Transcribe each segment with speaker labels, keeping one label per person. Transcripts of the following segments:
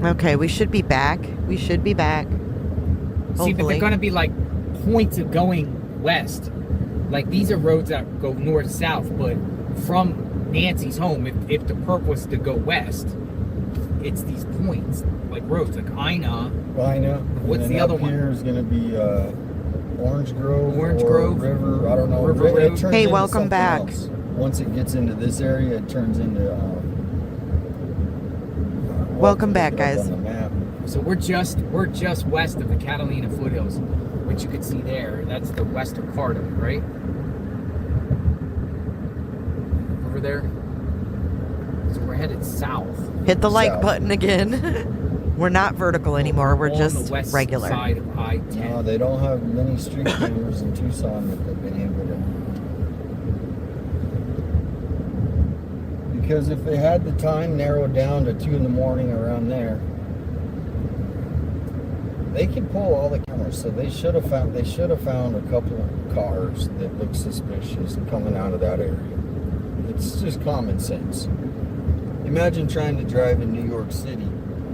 Speaker 1: Okay, we should be back. We should be back.
Speaker 2: See, but they're going to be like points of going west. Like these are roads that go north-south, but from Nancy's home, if the perp was to go west, it's these points, like roads, like Ina.
Speaker 3: Well, I know.
Speaker 2: What's the other one?
Speaker 3: Here is going to be Orange Grove.
Speaker 2: Orange Grove.
Speaker 3: River. I don't know.
Speaker 2: River Road.
Speaker 1: Hey, welcome back.
Speaker 3: Else. Once it gets into this area, it turns into.
Speaker 1: Welcome back, guys.
Speaker 3: On the map.
Speaker 2: So we're just west of the Catalina foothills, which you can see there. That's the western part of it, right? Over there. So we're headed south.
Speaker 1: Hit the like button again. We're not vertical anymore. We're just
Speaker 2: the west
Speaker 1: regular.
Speaker 2: Side of I-10.
Speaker 3: No, they don't have many street cameras in Tucson that they've been able to. Because if they had the time narrowed down to 2 in the morning around there, they could pull all the cameras. So they should have found a couple of cars that look suspicious coming out of that area. It's just common sense. Imagine trying to drive in New York City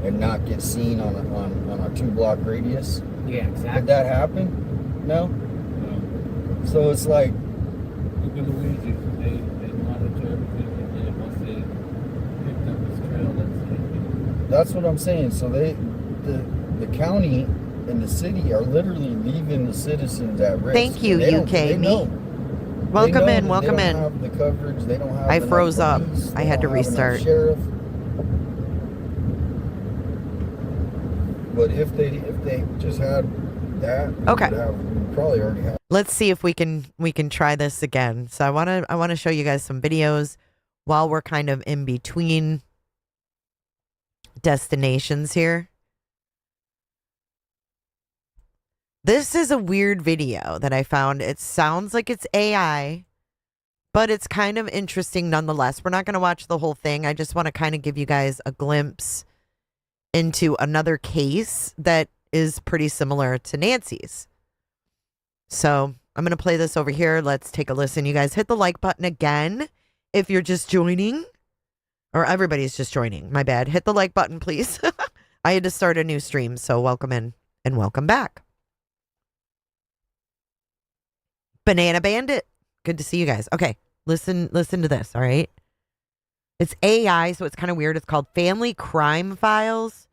Speaker 3: and not get seen on a 2-block radius.
Speaker 2: Yeah, exactly.
Speaker 3: Did that happen? No?
Speaker 4: No.
Speaker 3: So it's like,
Speaker 4: Look at Luigi. They monitor everything, and then once they picked up his trail,
Speaker 3: that's what I'm saying. So the county and the city are literally leaving the citizens at risk.
Speaker 1: Thank you, UK. Welcome in. Welcome in.
Speaker 3: They don't have the coverage. They don't have.
Speaker 1: I froze up.
Speaker 3: Police,
Speaker 1: I had to restart.
Speaker 3: Sheriff. But if they just had that,
Speaker 1: okay,
Speaker 3: we probably already have.
Speaker 1: Let's see if we can try this again. So I want to show you guys some videos while we're kind of in between destinations here. This is a weird video that I found. It sounds like it's AI, but it's kind of interesting nonetheless. We're not going to watch the whole thing. I just want to kind of give you guys a glimpse into another case that is pretty similar to Nancy's. So I'm going to play this over here. Let's take a listen. You guys hit the like button again if you're just joining, or everybody's just joining. My bad. Hit the like button, please. I had to start a new stream, so welcome in and welcome back. Banana Bandit. Good to see you guys. Okay, listen to this, all right? It's AI, so it's kind of weird. It's called Family Crime Files.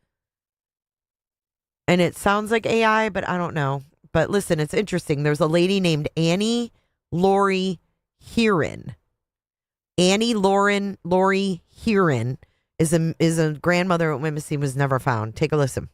Speaker 1: And it sounds like AI, but I don't know. But listen, it's interesting. There's a lady named Annie Laurie Heron. Annie Laurie Heron is a grandmother at Mississippi was never found. Take a listen.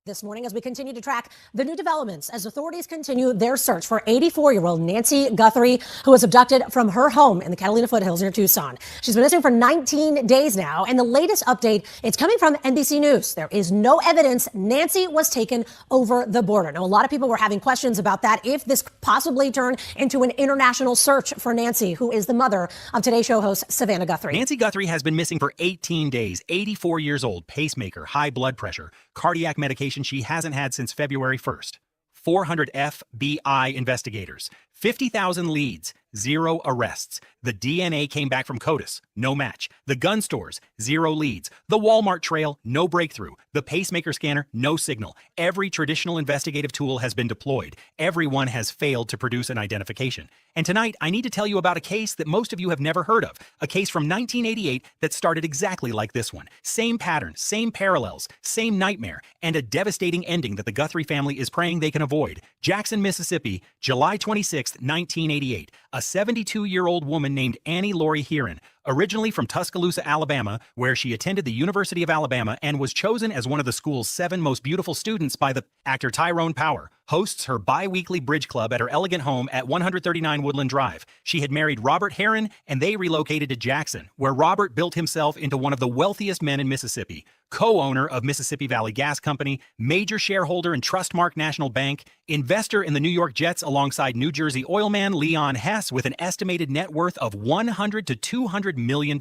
Speaker 5: This morning as we continue to track the new developments as authorities continue their search for 84-year-old Nancy Guthrie, who was abducted from her home in the Catalina foothills near Tucson. She's been missing for 19 days now, and the latest update, it's coming from NBC News. There is no evidence Nancy was taken over the border. Now, a lot of people were having questions about that, if this possibly turned into an international search for Nancy, who is the mother of Today Show host Savannah Guthrie.
Speaker 6: Nancy Guthrie has been missing for 18 days, 84 years old, pacemaker, high blood pressure, cardiac medication she hasn't had since February 1st. 400 FBI investigators, 50,000 leads, 0 arrests. The DNA came back from CODIS, no match. The gun stores, 0 leads. The Walmart trail, no breakthrough. The pacemaker scanner, no signal. Every traditional investigative tool has been deployed. Everyone has failed to produce an identification. And tonight, I need to tell you about a case that most of you have never heard of. A case from 1988 that started exactly like this one. Same pattern, same parallels, same nightmare, and a devastating ending that the Guthrie family is praying they can avoid. Jackson, Mississippi, July 26, 1988. A 72-year-old woman named Annie Laurie Heron, originally from Tuscaloosa, Alabama, where she attended the University of Alabama and was chosen as one of the school's 7 most beautiful students by the actor Tyrone Power, hosts her bi-weekly bridge club at her elegant home at 139 Woodland Drive. She had married Robert Heron, and they relocated to Jackson, where Robert built himself into one of the wealthiest men in Mississippi, co-owner of Mississippi Valley Gas Company, major shareholder in Trustmark National Bank, investor in the New York Jets alongside New Jersey oilman Leon Hess with an estimated net worth of $100 to $200 million.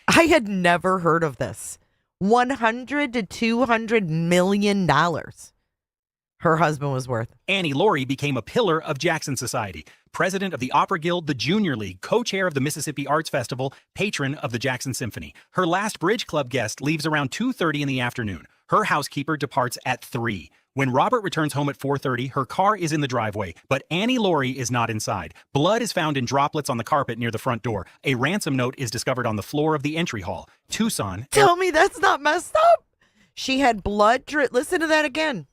Speaker 1: I had never heard of this. $100 to $200 million. Her husband was worth.
Speaker 6: Annie Laurie became a pillar of Jackson society, president of the Opera Guild, the Junior League, co-chair of the Mississippi Arts Festival, patron of the Jackson Symphony. Her last bridge club guest leaves around 2:30 in the afternoon. Her housekeeper departs at 3. When Robert returns home at 4:30, her car is in the driveway, but Annie Laurie is not inside. Blood is found in droplets on the carpet near the front door. A ransom note is discovered on the floor of the entry hall. Tucson.
Speaker 1: Tell me that's not messed up. She had blood listen to that again.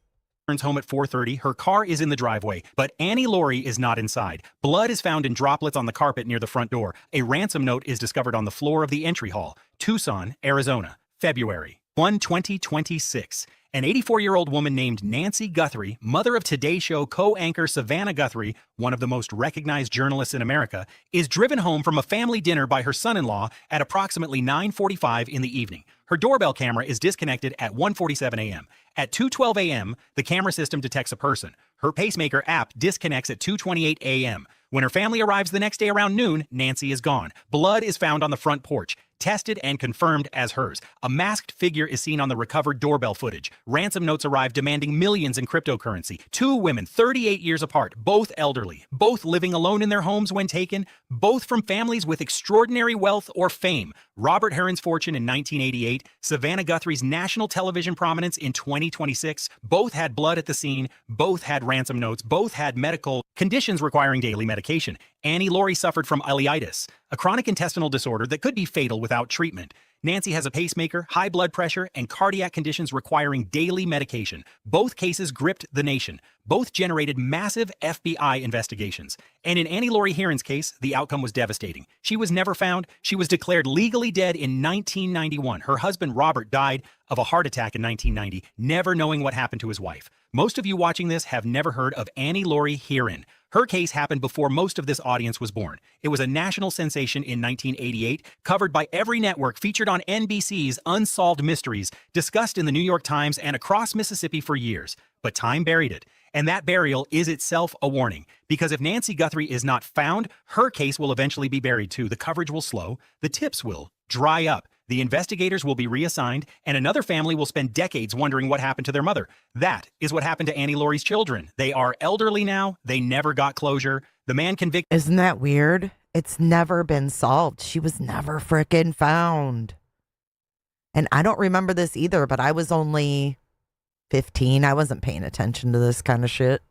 Speaker 6: Returns home at 4:30. Her car is in the driveway, but Annie Laurie is not inside. Blood is found in droplets on the carpet near the front door. A ransom note is discovered on the floor of the entry hall. Tucson, Arizona, February 1, 2026. An 84-year-old woman named Nancy Guthrie, mother of Today Show co-anchor Savannah Guthrie, one of the most recognized journalists in America, is driven home from a family dinner by her son-in-law at approximately 9:45 in the evening. Her doorbell camera is disconnected at 1:47 a.m. At 2:12 a.m., the camera system detects a person. Her pacemaker app disconnects at 2:28 a.m. When her family arrives the next day around noon, Nancy is gone. Blood is found on the front porch, tested and confirmed as hers. A masked figure is seen on the recovered doorbell footage. Ransom notes arrive demanding millions in cryptocurrency. 2 women, 38 years apart, both elderly, both living alone in their homes when taken, both from families with extraordinary wealth or fame. Robert Heron's fortune in 1988, Savannah Guthrie's national television prominence in 2026. Both had blood at the scene, both had ransom notes, both had medical conditions requiring daily medication. Annie Laurie suffered from ileitis, a chronic intestinal disorder that could be fatal without treatment. Nancy has a pacemaker, high blood pressure, and cardiac conditions requiring daily medication. Both cases gripped the nation. Both generated massive FBI investigations. And in Annie Laurie Heron's case, the outcome was devastating. She was never found. She was declared legally dead in 1991. Her husband, Robert, died of a heart attack in 1990, never knowing what happened to his wife. Most of you watching this have never heard of Annie Laurie Heron. Her case happened before most of this audience was born. It was a national sensation in 1988, covered by every network, featured on NBC's Unsolved Mysteries, discussed in the New York Times and across Mississippi for years. But time buried it. And that burial is itself a warning, because if Nancy Guthrie is not found, her case will eventually be buried too. The coverage will slow, the tips will dry up, the investigators will be reassigned, and another family will spend decades wondering what happened to their mother. That is what happened to Annie Laurie's children. They are elderly now. They never got closure. The man convicted.
Speaker 1: Isn't that weird? It's never been solved. She was never frickin' found. And I don't remember this either, but I was only 15. I wasn't paying attention to this kind of shit.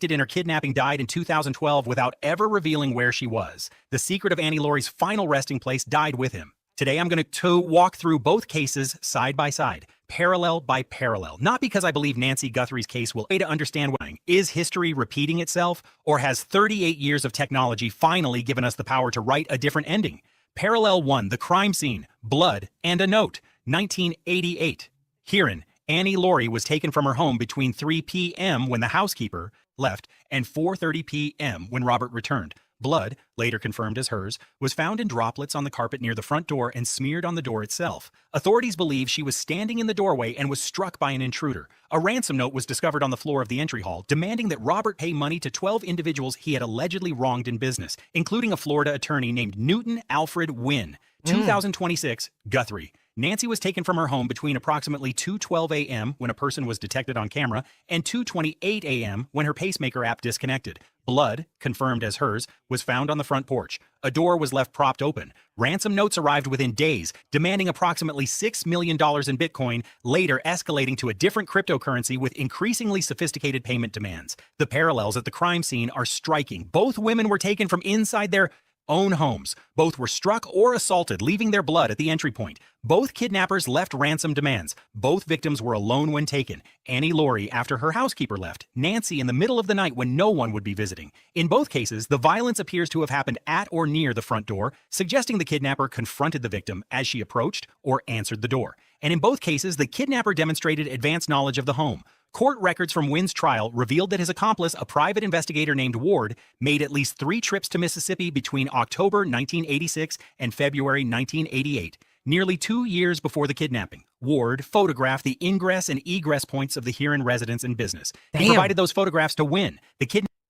Speaker 6: In her kidnapping died in 2012 without ever revealing where she was. The secret of Annie Laurie's final resting place died with him. Today, I'm going to walk through both cases side by side, parallel by parallel. Not because I believe Nancy Guthrie's case will aid to understand what is history repeating itself, or has 38 years of technology finally given us the power to write a different ending. Parallel 1, the crime scene, blood, and a note, 1988. Herein, Annie Laurie was taken from her home between 3 p.m. when the housekeeper left and 4:30 p.m. when Robert returned. Blood, later confirmed as hers, was found in droplets on the carpet near the front door and smeared on the door itself. Authorities believe she was standing in the doorway and was struck by an intruder. A ransom note was discovered on the floor of the entry hall, demanding that Robert pay money to 12 individuals he had allegedly wronged in business, including a Florida attorney named Newton Alfred Wynn. 2026, Guthrie. Nancy was taken from her home between approximately 2:12 a.m. when a person was detected on camera and 2:28 a.m. when her pacemaker app disconnected. Blood, confirmed as hers, was found on the front porch. A door was left propped open. Ransom notes arrived within days, demanding approximately $6 million in Bitcoin, later escalating to a different cryptocurrency with increasingly sophisticated payment demands. The parallels at the crime scene are striking. Both women were taken from inside their own homes. Both were struck or assaulted, leaving their blood at the entry point. Both kidnappers left ransom demands. Both victims were alone when taken. Annie Laurie after her housekeeper left. Nancy in the middle of the night when no one would be visiting. In both cases, the violence appears to have happened at or near the front door, suggesting the kidnapper confronted the victim as she approached or answered the door. And in both cases, the kidnapper demonstrated advanced knowledge of the home. Court records from Wynn's trial revealed that his accomplice, a private investigator named Ward, made at least 3 trips to Mississippi between October 1986 and February 1988, nearly 2 years before the kidnapping. Ward photographed the ingress and egress points of the Heron residence and business. He provided those photographs to Wynn.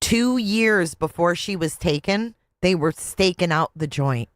Speaker 1: 2 years before she was taken, they were staking out the joint.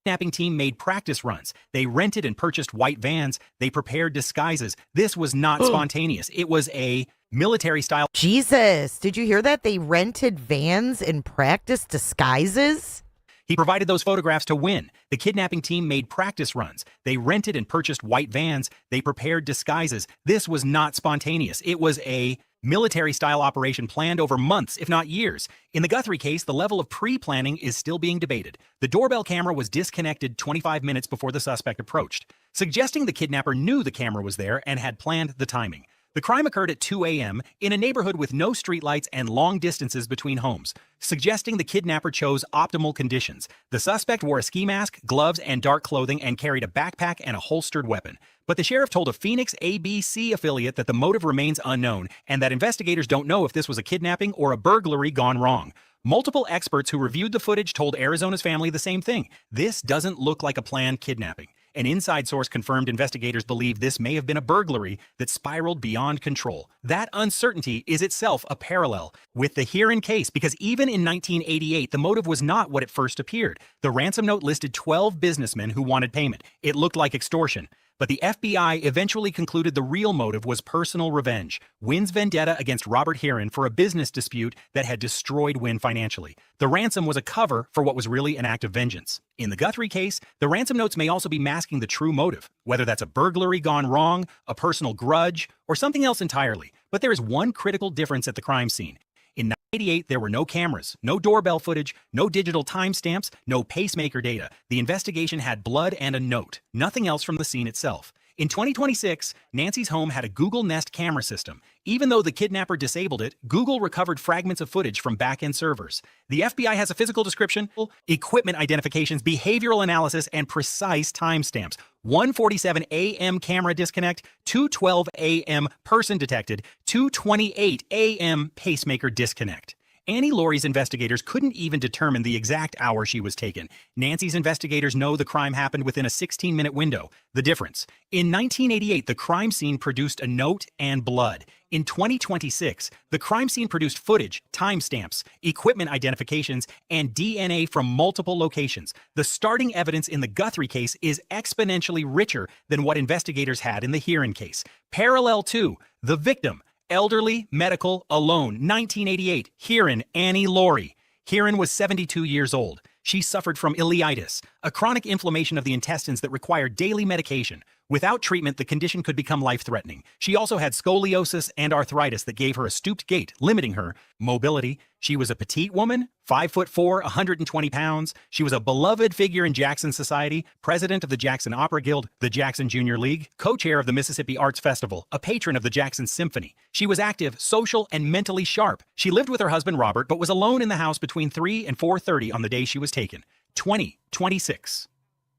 Speaker 6: Kidnapping team made practice runs. They rented and purchased white vans. They prepared disguises. This was not spontaneous. It was a military style.
Speaker 1: Jesus, did you hear that? They rented vans and practiced disguises?
Speaker 6: He provided those photographs to win. The kidnapping team made practice runs. They rented and purchased white vans. They prepared disguises. This was not spontaneous. It was a military-style operation planned over months, if not years. In the Guthrie case, the level of pre-planning is still being debated. The doorbell camera was disconnected 25 minutes before the suspect approached, suggesting the kidnapper knew the camera was there and had planned the timing. The crime occurred at 2 a.m. in a neighborhood with no streetlights and long distances between homes, suggesting the kidnapper chose optimal conditions. The suspect wore a ski mask, gloves, and dark clothing and carried a backpack and a holstered weapon. But the sheriff told a Phoenix ABC affiliate that the motive remains unknown and that investigators don't know if this was a kidnapping or a burglary gone wrong. Multiple experts who reviewed the footage told Arizona's family the same thing. This doesn't look like a planned kidnapping. An inside source confirmed investigators believe this may have been a burglary that spiraled beyond control. That uncertainty is itself a parallel with the Heron case, because even in 1988, the motive was not what it first appeared. The ransom note listed 12 businessmen who wanted payment. It looked like extortion. But the FBI eventually concluded the real motive was personal revenge. Wynn's vendetta against Robert Heron for a business dispute that had destroyed Wynn financially. The ransom was a cover for what was really an act of vengeance. In the Guthrie case, the ransom notes may also be masking the true motive, whether that's a burglary gone wrong, a personal grudge, or something else entirely. But there is one critical difference at the crime scene. In 1988, there were no cameras, no doorbell footage, no digital timestamps, no pacemaker data. The investigation had blood and a note, nothing else from the scene itself. In 2026, Nancy's home had a Google Nest camera system. Even though the kidnapper disabled it, Google recovered fragments of footage from back-end servers. The FBI has a physical description, equipment identifications, behavioral analysis, and precise timestamps. 1:47 a.m. camera disconnect, 2:12 a.m. person detected, 2:28 a.m. pacemaker disconnect. Annie Laurie's investigators couldn't even determine the exact hour she was taken. Nancy's investigators know the crime happened within a 16-minute window. The difference: in 1988, the crime scene produced a note and blood. In 2026, the crime scene produced footage, timestamps, equipment identifications, and DNA from multiple locations. The starting evidence in the Guthrie case is exponentially richer than what investigators had in the Heron case. Parallel to the victim: elderly, medical, alone, 1988, Heron, Annie Laurie. Heron was 72 years old. She suffered from ileitis, a chronic inflammation of the intestines that required daily medication. Without treatment, the condition could become life-threatening. She also had scoliosis and arthritis that gave her a stooped gait, limiting her mobility. She was a petite woman, 5'4", 120 pounds. She was a beloved figure in Jackson society, president of the Jackson Opera Guild, the Jackson Junior League, co-chair of the Mississippi Arts Festival, a patron of the Jackson Symphony. She was active, social, and mentally sharp. She lived with her husband, Robert, but was alone in the house between 3 and 4:30 on the day she was taken. 2026.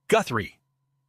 Speaker 6: Guthrie.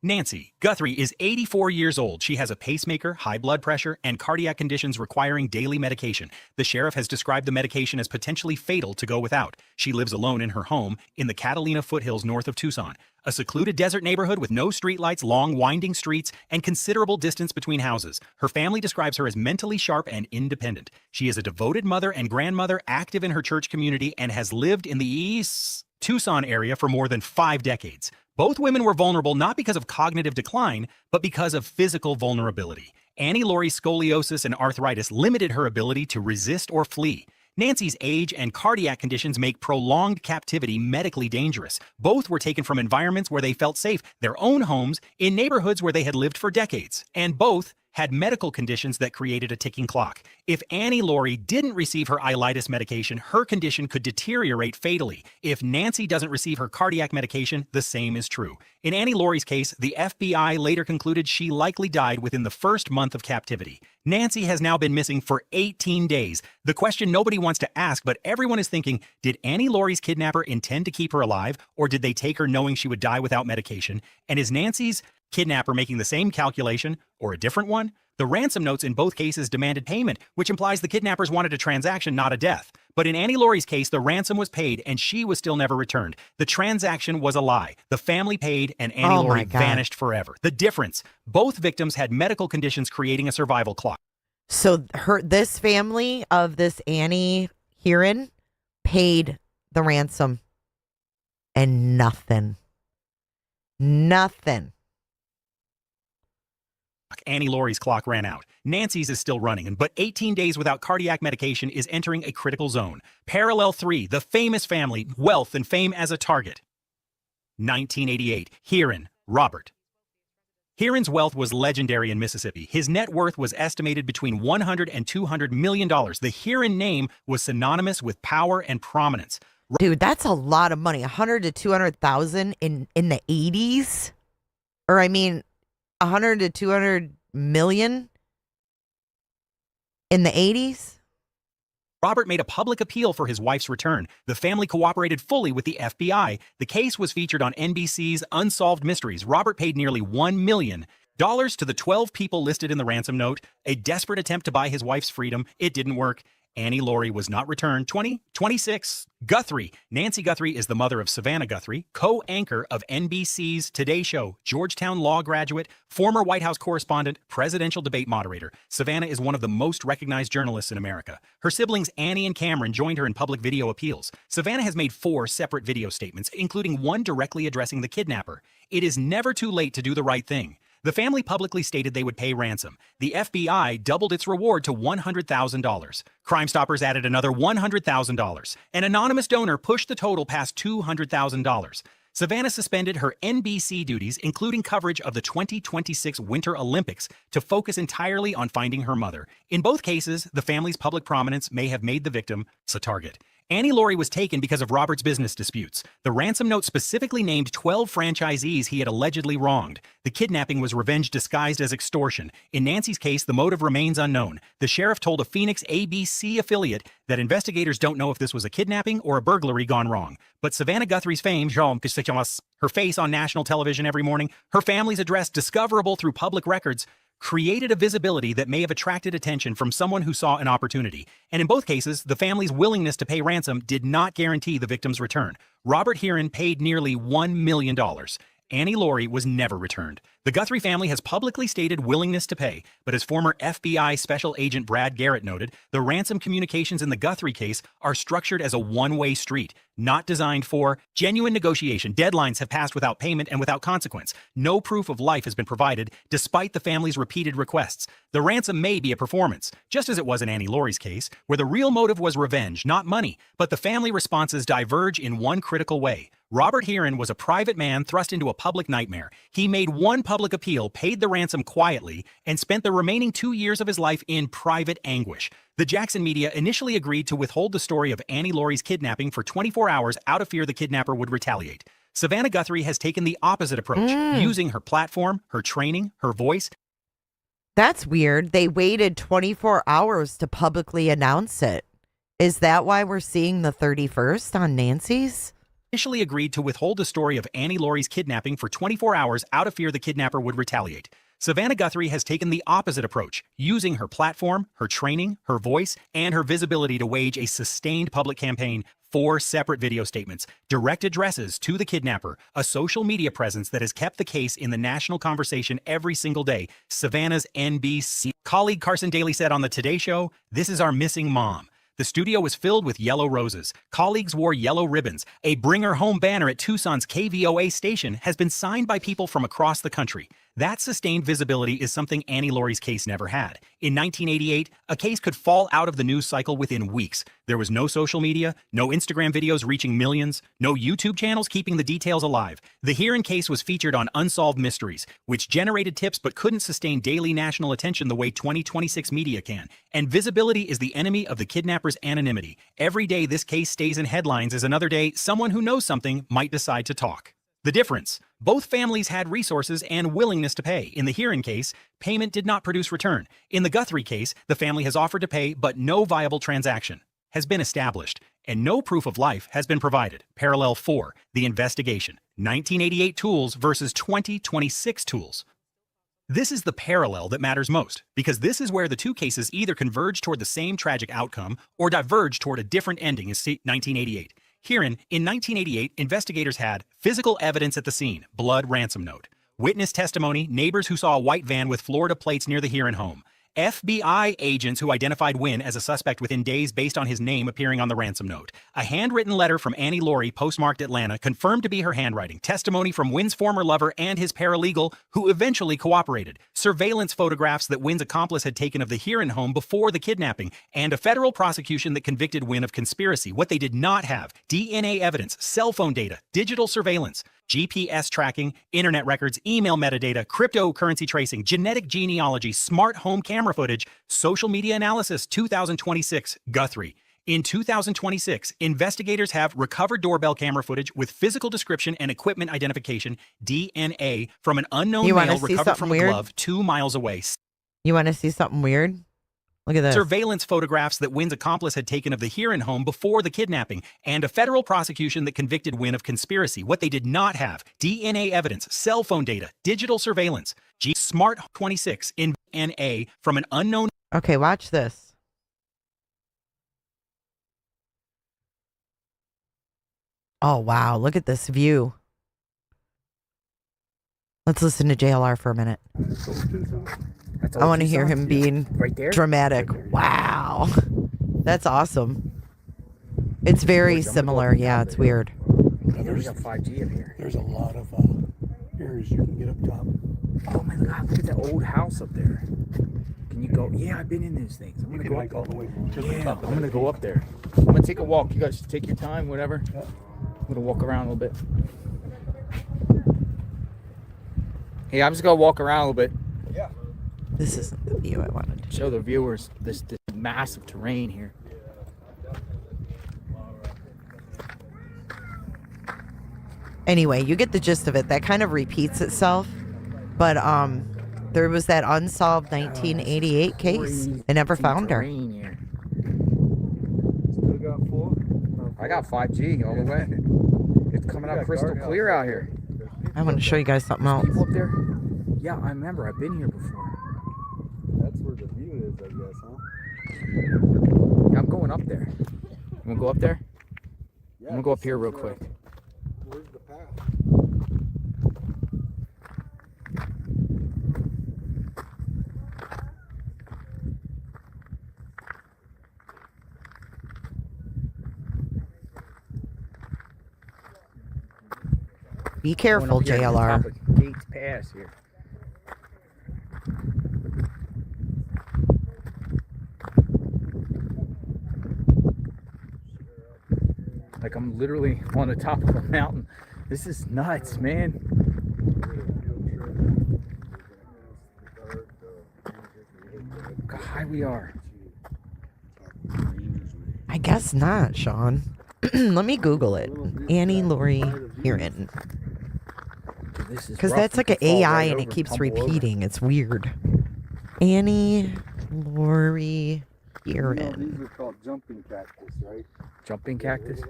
Speaker 6: Nancy Guthrie is 84 years old. She has a pacemaker, high blood pressure, and cardiac conditions requiring daily medication. The sheriff has described the medication as potentially fatal to go without. She lives alone in her home in the Catalina foothills north of Tucson, a secluded desert neighborhood with no streetlights, long winding streets, and considerable distance between houses. Her family describes her as mentally sharp and independent. She is a devoted mother and grandmother, active in her church community, and has lived in the East Tucson area for more than 5 decades. Both women were vulnerable not because of cognitive decline, but because of physical vulnerability. Annie Laurie's scoliosis and arthritis limited her ability to resist or flee. Nancy's age and cardiac conditions make prolonged captivity medically dangerous. Both were taken from environments where they felt safe, their own homes, in neighborhoods where they had lived for decades. And both had medical conditions that created a ticking clock. If Annie Laurie didn't receive her ileitis medication, her condition could deteriorate fatally. If Nancy doesn't receive her cardiac medication, the same is true. In Annie Laurie's case, the FBI later concluded she likely died within the first month of captivity. Nancy has now been missing for 18 days. The question nobody wants to ask, but everyone is thinking, did Annie Laurie's kidnapper intend to keep her alive, or did they take her knowing she would die without medication? And is Nancy's kidnapper making the same calculation, or a different one? The ransom notes in both cases demanded payment, which implies the kidnappers wanted a transaction, not a death. But in Annie Laurie's case, the ransom was paid and she was still never returned. The transaction was a lie. The family paid and Annie Laurie vanished forever. The difference: both victims had medical conditions creating a survival clock.
Speaker 1: So this family of this Annie Heron paid the ransom and nothing.
Speaker 6: Annie Laurie's clock ran out. Nancy's is still running, but 18 days without cardiac medication is entering a critical zone. Parallel 3, the famous family, wealth and fame as a target. 1988. Heron, Robert. Heron's wealth was legendary in Mississippi. His net worth was estimated between $100 and $200 million. The Heron name was synonymous with power and prominence.
Speaker 1: Dude, that's a lot of money. 100 to 200,000 in the 80s? Or I mean, 100 to 200 million in the 80s?
Speaker 6: Robert made a public appeal for his wife's return. The family cooperated fully with the FBI. The case was featured on NBC's Unsolved Mysteries. Robert paid nearly $1 million to the 12 people listed in the ransom note. A desperate attempt to buy his wife's freedom. It didn't work. Annie Laurie was not returned. 26. Guthrie. Nancy Guthrie is the mother of Savannah Guthrie, co-anchor of NBC's Today Show, Georgetown law graduate, former White House correspondent, presidential debate moderator. Savannah is one of the most recognized journalists in America. Her siblings Annie and Cameron joined her in public video appeals. Savannah has made 4 separate video statements, including one directly addressing the kidnapper. It is never too late to do the right thing. The family publicly stated they would pay ransom. The FBI doubled its reward to $100,000. Crime Stoppers added another $100,000. An anonymous donor pushed the total past $200,000. Savannah suspended her NBC duties, including coverage of the 2026 Winter Olympics, to focus entirely on finding her mother. In both cases, the family's public prominence may have made the victim a target. Annie Laurie was taken because of Robert's business disputes. The ransom note specifically named 12 franchisees he had allegedly wronged. The kidnapping was revenge disguised as extortion. In Nancy's case, the motive remains unknown. The sheriff told a Phoenix ABC affiliate that investigators don't know if this was a kidnapping or a burglary gone wrong. But Savannah Guthrie's fame, her face on national television every morning, her family's address discoverable through public records, created a visibility that may have attracted attention from someone who saw an opportunity. And in both cases, the family's willingness to pay ransom did not guarantee the victim's return. Robert Heron paid nearly $1 million. Annie Laurie was never returned. The Guthrie family has publicly stated willingness to pay, but as former FBI Special Agent Brad Garrett noted, the ransom communications in the Guthrie case are structured as a one-way street, not designed for genuine negotiation. Deadlines have passed without payment and without consequence. No proof of life has been provided, despite the family's repeated requests. The ransom may be a performance, just as it was in Annie Laurie's case, where the real motive was revenge, not money, but the family responses diverge in one critical way. Robert Heron was a private man thrust into a public nightmare. He made one public appeal, paid the ransom quietly, and spent the remaining 2 years of his life in private anguish. The Jackson media initially agreed to withhold the story of Annie Laurie's kidnapping for 24 hours out of fear the kidnapper would retaliate. Savannah Guthrie has taken the opposite approach, using her platform, her training, her voice.
Speaker 1: That's weird. They waited 24 hours to publicly announce it. Is that why we're seeing the 31st on Nancy's?
Speaker 6: Initially agreed to withhold the story of Annie Laurie's kidnapping for 24 hours out of fear the kidnapper would retaliate. Savannah Guthrie has taken the opposite approach, using her platform, her training, her voice, and her visibility to wage a sustained public campaign. 4 separate video statements, direct addresses to the kidnapper, a social media presence that has kept the case in the national conversation every single day. Savannah's NBC colleague Carson Daly said on the Today Show, "This is our missing mom." The studio was filled with yellow roses. Colleagues wore yellow ribbons. A Bring Her Home banner at Tucson's KVOA station has been signed by people from across the country. That sustained visibility is something Annie Laurie's case never had. In 1988, a case could fall out of the news cycle within weeks. There was no social media, no Instagram videos reaching millions, no YouTube channels keeping the details alive. The Heron case was featured on Unsolved Mysteries, which generated tips but couldn't sustain daily national attention the way 2026 media can. And visibility is the enemy of the kidnapper's anonymity. Every day this case stays in headlines is another day someone who knows something might decide to talk. The difference: both families had resources and willingness to pay. In the Heron case, payment did not produce return. In the Guthrie case, the family has offered to pay, but no viable transaction has been established, and no proof of life has been provided. Parallel 4, the investigation. 1988 tools versus 2026 tools. This is the parallel that matters most, because this is where the two cases either converge toward the same tragic outcome or diverge toward a different ending in 1988. Herein, in 1988, investigators had physical evidence at the scene, blood ransom note, witness testimony, neighbors who saw a white van with Florida plates near the Heron home, FBI agents who identified Wynn as a suspect within days based on his name appearing on the ransom note, a handwritten letter from Annie Laurie postmarked Atlanta confirmed to be her handwriting, testimony from Wynn's former lover and his paralegal who eventually cooperated, surveillance photographs that Wynn's accomplice had taken of the Heron home before the kidnapping, and a federal prosecution that convicted Wynn of conspiracy. What they did not have: DNA evidence, cell phone data, digital surveillance. GPS tracking, internet records, email metadata, cryptocurrency tracing, genetic genealogy, smart home camera footage, social media analysis. 2026, Guthrie. In 2026, investigators have recovered doorbell camera footage with physical description and equipment identification, DNA, from an unknown male recovered from a glove 2 miles away.
Speaker 1: You want to see something weird? Look at this.
Speaker 6: Surveillance photographs that Wynn's accomplice had taken of the Heron home before the kidnapping, and a federal prosecution that convicted Wynn of conspiracy. What they did not have: DNA evidence, cell phone data, digital surveillance. Smart 26 in DNA from an unknown.
Speaker 1: Okay, watch this. Oh, wow. Look at this view. Let's listen to JLR for a minute. I want to hear him being
Speaker 2: right there.
Speaker 1: Dramatic. Wow. That's awesome. It's very similar. Yeah, it's weird.
Speaker 2: There's got 5G up here.
Speaker 7: There's a lot of areas you can get up top.
Speaker 2: Oh my God, look at that old house up there. Can you go? Yeah, I've been in these things. I'm
Speaker 7: You
Speaker 2: gonna
Speaker 7: can
Speaker 2: go
Speaker 7: hike
Speaker 2: up.
Speaker 7: all the way to the
Speaker 2: Yeah,
Speaker 7: top.
Speaker 2: I'm gonna go up there. I'm gonna take a walk. You guys take your time, whatever.
Speaker 7: Yeah.
Speaker 2: I'm gonna walk around a little bit. Hey, I'm just gonna walk around a little bit.
Speaker 3: Yeah.
Speaker 1: This isn't the view I wanted.
Speaker 2: Show the viewers this massive terrain here.
Speaker 1: Anyway, you get the gist of it. That kind of repeats itself. But there was that unsolved 1988 case. They never found her.
Speaker 2: Terrain here.
Speaker 3: Still got 4?
Speaker 2: I got 5G all the way. It's coming out crystal clear out here.
Speaker 1: I want to show you guys something else.
Speaker 2: People up there? Yeah, I remember. I've been here before.
Speaker 3: That's where the view is, I guess, huh?
Speaker 2: Yeah, I'm going up there. I'm gonna go up there.
Speaker 3: Yeah,
Speaker 2: I'm gonna go up here real quick.
Speaker 3: Where's the path?
Speaker 1: Be careful,
Speaker 2: Going up here to the
Speaker 1: JLR.
Speaker 2: top of Gates Pass here. Like I'm literally on the top of a mountain. This is nuts, man. Look how high we are.
Speaker 1: I guess not, Sean. Let me Google it. Annie Laurie Heron.
Speaker 2: This is
Speaker 1: Because
Speaker 2: rough.
Speaker 1: that's
Speaker 2: You
Speaker 1: like
Speaker 2: can
Speaker 1: an
Speaker 2: fall
Speaker 1: AI
Speaker 2: right
Speaker 1: and it
Speaker 2: over,
Speaker 1: keeps
Speaker 2: tumble over.
Speaker 1: repeating. It's weird. Annie Laurie
Speaker 3: You know,
Speaker 1: Heron.
Speaker 3: these are called jumping cactus, right?
Speaker 2: Jumping cactus.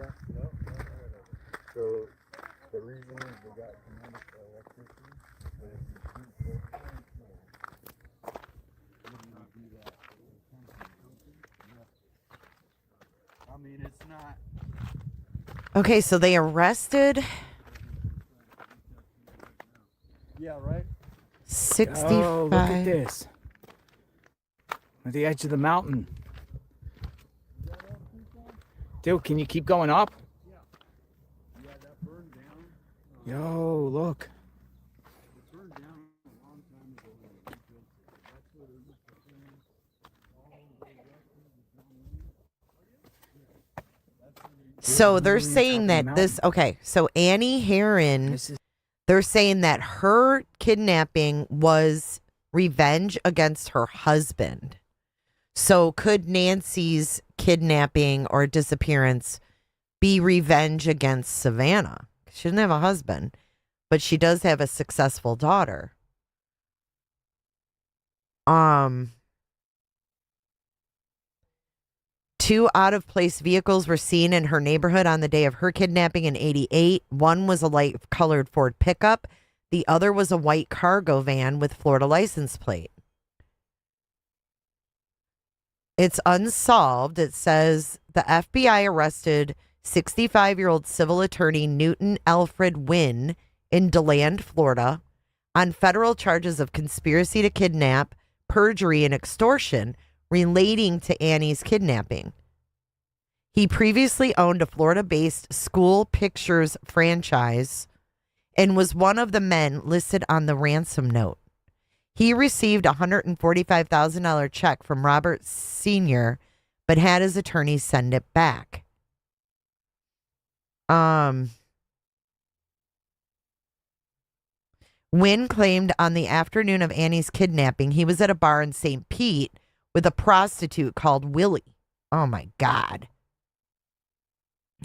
Speaker 3: So the reason is they got tremendous electricity. I mean, it's not.
Speaker 1: Okay, so they arrested
Speaker 3: Yeah, right?
Speaker 1: 65.
Speaker 2: Oh, look at this. At the edge of the mountain. Dude, can you keep going up?
Speaker 3: Yeah, that burned down.
Speaker 2: Yo, look.
Speaker 3: It burned down a long time ago. That's where they used to film all the way west.
Speaker 1: So they're saying that this, okay, so Annie Heron,
Speaker 2: This is
Speaker 1: they're saying that her kidnapping was revenge against her husband. So could Nancy's kidnapping or disappearance be revenge against Savannah? She doesn't have a husband, but she does have a successful daughter. Two out-of-place vehicles were seen in her neighborhood on the day of her kidnapping in 88. One was a light-colored Ford pickup. The other was a white cargo van with Florida license plate. It's unsolved. It says the FBI arrested 65-year-old civil attorney Newton Alfred Wynn in DeLand, Florida, on federal charges of conspiracy to kidnap, perjury, and extortion relating to Annie's kidnapping. He previously owned a Florida-based school pictures franchise and was one of the men listed on the ransom note. He received a $145,000 check from Robert Sr., but had his attorney send it back. Wynn claimed on the afternoon of Annie's kidnapping, he was at a bar in St. Pete with a prostitute called Willie. Oh, my God.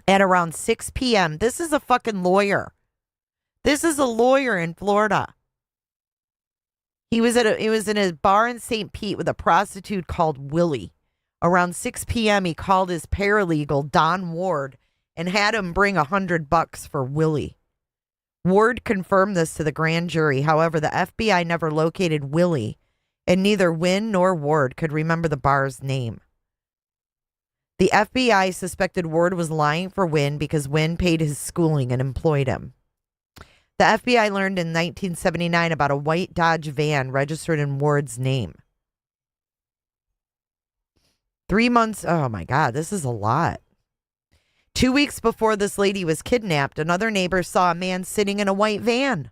Speaker 1: At around 6 p.m. This is a fucking lawyer. This is a lawyer in Florida. He was in a bar in St. Pete with a prostitute called Willie. Around 6 p.m., he called his paralegal, Don Ward, and had him bring $100 for Willie. Ward confirmed this to the grand jury. However, the FBI never located Willie, and neither Wynn nor Ward could remember the bar's name. The FBI suspected Ward was lying for Wynn because Wynn paid his schooling and employed him. The FBI learned in 1979 about a white Dodge van registered in Ward's name. 3 months, oh my God, this is a lot. 2 weeks before this lady was kidnapped, another neighbor saw a man sitting in a white van.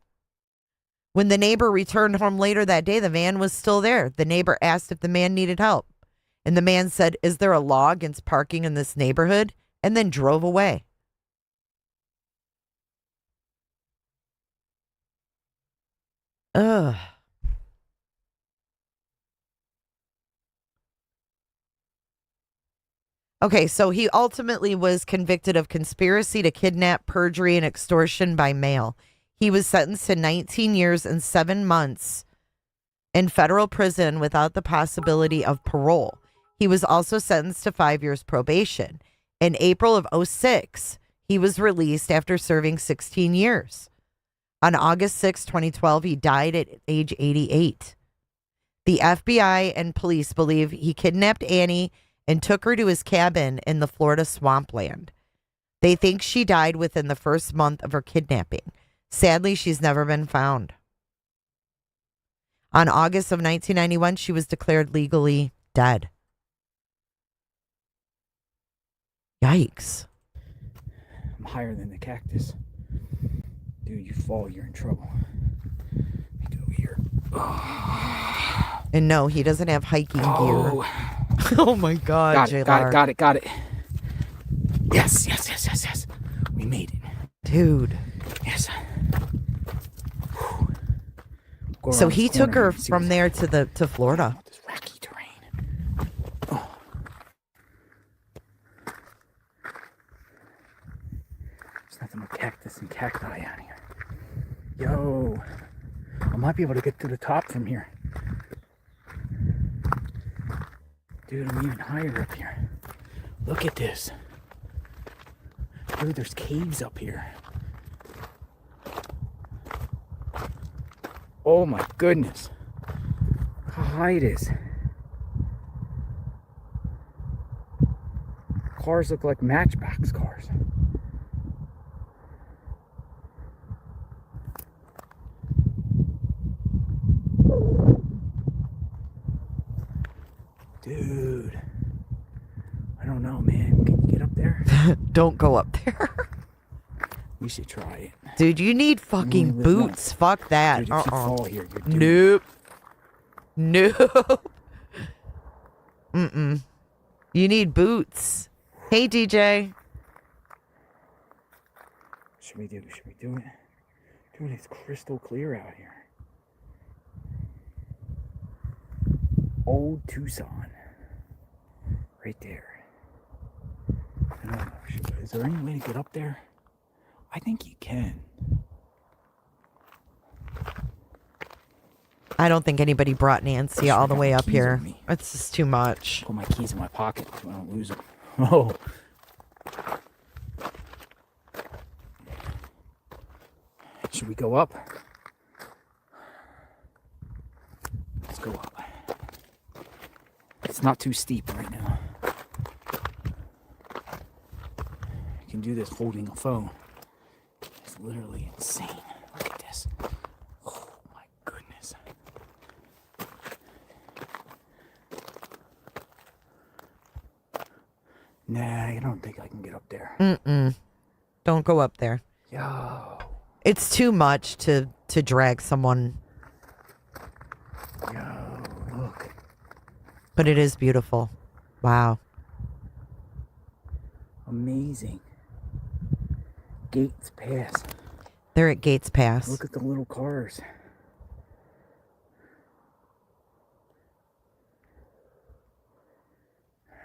Speaker 1: When the neighbor returned home later that day, the van was still there. The neighbor asked if the man needed help. And the man said, "Is there a law against parking in this neighborhood?" And then drove away. Ugh. Okay, so he ultimately was convicted of conspiracy to kidnap, perjury, and extortion by mail. He was sentenced to 19 years and 7 months in federal prison without the possibility of parole. He was also sentenced to 5 years probation. In April of 2006, he was released after serving 16 years. On August 6, 2012, he died at age 88. The FBI and police believe he kidnapped Annie and took her to his cabin in the Florida swampland. They think she died within the first month of her kidnapping. Sadly, she's never been found. On August of 1991, she was declared legally dead. Yikes.
Speaker 2: I'm higher than the cactus. Dude, you fall, you're in trouble. Let me go here.
Speaker 1: And no, he doesn't have hiking gear. Oh my God,
Speaker 2: got it. Yes. We made it.
Speaker 1: Dude.
Speaker 2: Yes.
Speaker 1: So he took her from there to Florida.
Speaker 2: This rocky terrain. Oh. There's nothing but cactus and cacti out here. Yo. I might be able to get to the top from here. Dude, I'm even higher up here. Look at this. Dude, there's caves up here. Oh my goodness. How high it is. Cars look like Matchbox cars. Dude. I don't know, man. Can you get up there?
Speaker 1: Don't go up there.
Speaker 2: We should try it.
Speaker 1: Dude, you need fucking boots.
Speaker 2: Once.
Speaker 1: Fuck that.
Speaker 2: Dude, if you fall here, you're doomed.
Speaker 1: Nope. Mm-mm. You need boots. Hey, DJ.
Speaker 2: Should we do it? Dude, it's crystal clear out here. Old Tucson. Right there. I don't know. Is there any way to get up there? I think you can.
Speaker 1: I don't think anybody brought Nancy all the way up here.
Speaker 2: Me.
Speaker 1: It's just too much.
Speaker 2: Put my keys in my pocket so I don't lose them. Oh. Should we go up? Let's go up. It's not too steep right now. You can do this holding a phone. It's literally insane. Look at this. Oh my goodness. Nah, I don't think I can get up there.
Speaker 1: Mm-mm. Don't go up there.
Speaker 2: Yo.
Speaker 1: It's too much to drag someone.
Speaker 2: Yo, look.
Speaker 1: But it is beautiful. Wow.
Speaker 2: Amazing. Gates Pass.
Speaker 1: They're at Gates Pass.
Speaker 2: Look at the little cars.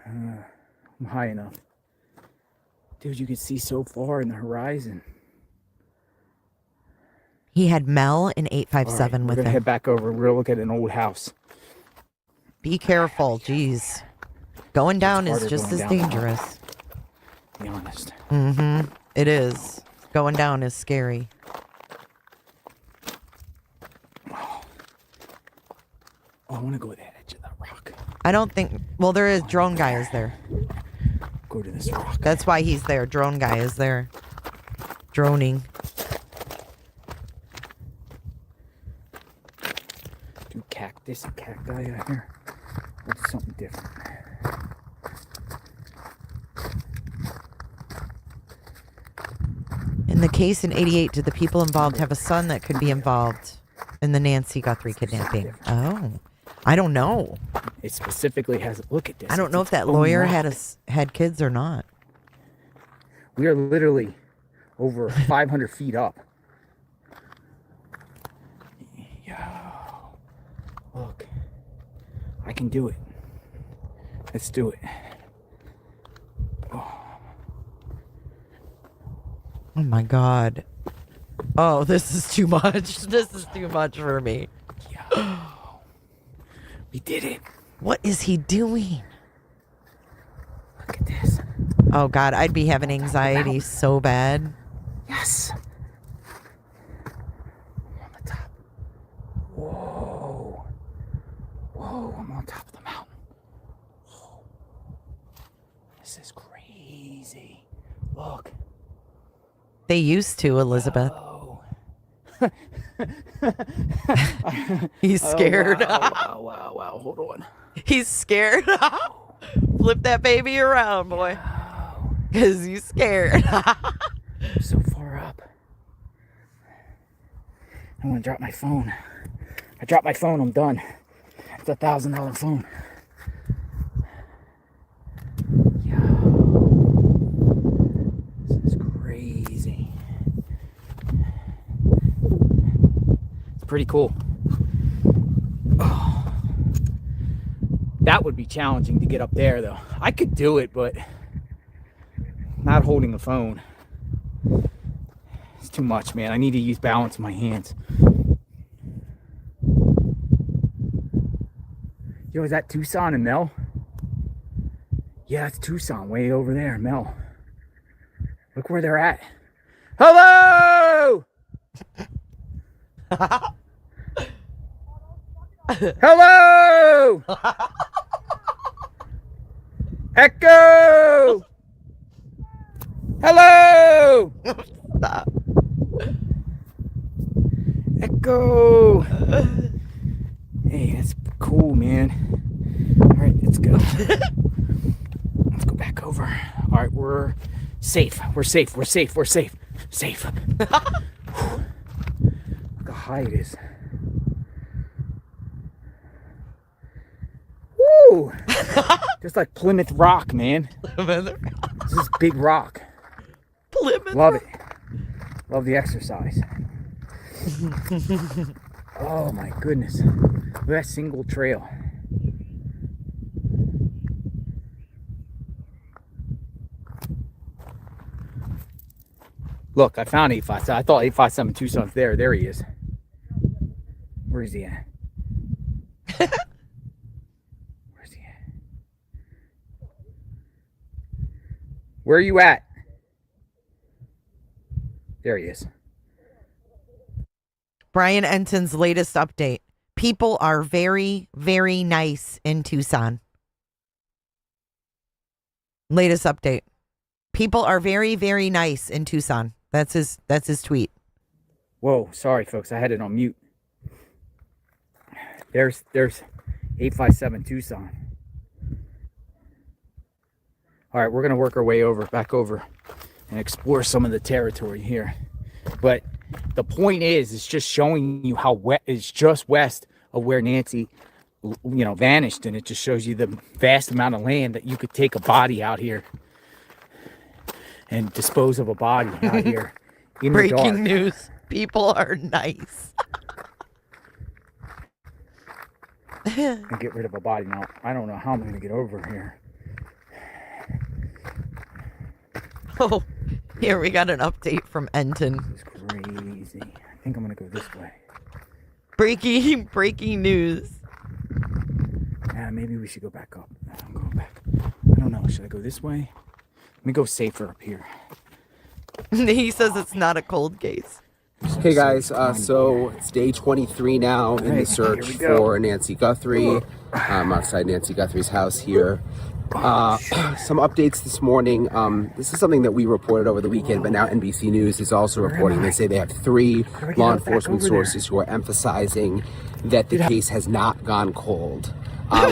Speaker 2: I'm high enough. Dude, you can see so far in the horizon.
Speaker 1: He had Mel in
Speaker 2: All
Speaker 1: 857
Speaker 2: right,
Speaker 1: with
Speaker 2: we're gonna
Speaker 1: him.
Speaker 2: head back over. We're gonna look at an old house.
Speaker 1: Be careful, jeez. Going down is
Speaker 2: harder
Speaker 1: just
Speaker 2: going
Speaker 1: as
Speaker 2: down.
Speaker 1: dangerous.
Speaker 2: To be honest.
Speaker 1: Mm-hmm. It is. Going down is scary.
Speaker 2: Oh, I want to go to the edge of that rock.
Speaker 1: I don't think... Well, there is... Drone guy is there.
Speaker 2: Go to this rock.
Speaker 1: That's why he's there. Drone guy is there. Droning.
Speaker 2: Do cactus and cacti out here? What's something different?
Speaker 1: In the case in 88, did the people involved have a son that could be involved in the Nancy Guthrie kidnapping? Oh, I don't know.
Speaker 2: It specifically has. Look at this.
Speaker 1: I don't
Speaker 2: It's
Speaker 1: know
Speaker 2: its
Speaker 1: if that
Speaker 2: own
Speaker 1: lawyer
Speaker 2: rock.
Speaker 1: had kids or not.
Speaker 2: We are literally over 500 feet up. Yo, look, I can do it. Let's do it.
Speaker 1: Oh my God. Oh, this is too much. This is too much for me.
Speaker 2: Yo, we did it.
Speaker 1: What is he doing?
Speaker 2: Look at this.
Speaker 1: Oh God, I'd be having anxiety so bad.
Speaker 2: Yes. I'm on the top. Whoa. Whoa, I'm on top of the mountain. Whoa. This is crazy. Look.
Speaker 1: They used to, Elizabeth.
Speaker 2: Oh.
Speaker 1: He's scared.
Speaker 2: Wow. Hold on.
Speaker 1: He's scared. Flip that baby around, boy. Because he's scared.
Speaker 2: I'm so far up. I'm gonna drop my phone. I dropped my phone, I'm done. It's a $1,000 phone. Yo. This is crazy. It's pretty cool. Oh. That would be challenging to get up there though. I could do it, but not holding a phone. It's too much, man. I need to use balance in my hands. Yo, is that Tucson and Mel? Yeah, it's Tucson way over there, Mel. Look where they're at. Hello! Hello! Echo! Hello!
Speaker 1: Stop.
Speaker 2: Echo! Hey, that's cool, man. All right, let's go. Let's go back over. All right, we're safe. We're safe. Safe. Look how high it is. Woo! Just like Plymouth Rock, man. This is big rock.
Speaker 1: Plymouth.
Speaker 2: Love it. Love the exercise. Oh my goodness. Look at that single trail. Look, I found 857. I thought 857 Tucson's there. There he is. Where is he at? Where's he at? Where are you at? There he is.
Speaker 1: Brian Enton's latest update. People are very, very nice in Tucson. Latest update. People are very, very nice in Tucson. That's his tweet.
Speaker 2: Whoa, sorry folks, I had it on mute. There's 857 Tucson. All right, we're gonna work our way back over and explore some of the territory here. But the point is, it's just showing you how it's just west of where Nancy, vanished, and it just shows you the vast amount of land that you could take a body out here and dispose of a body out here in the dark.
Speaker 1: Breaking news. People are nice.
Speaker 2: And get rid of a body. Now, I don't know how I'm going to get over here.
Speaker 1: Oh, here we got an update from Enton.
Speaker 2: This is crazy. I think I'm gonna go this way.
Speaker 1: Breaking news.
Speaker 2: Yeah, maybe we should go back up. I'm going back. I don't know. Should I go this way? Let me go safer up here.
Speaker 1: He says it's not a cold case.
Speaker 8: Hey guys, so it's day 23 now in the search for Nancy Guthrie. I'm outside Nancy Guthrie's house here. Some updates this morning. This is something that we reported over the weekend, but now NBC News is also reporting. They say they have 3 law enforcement sources who are emphasizing that the case has not gone cold,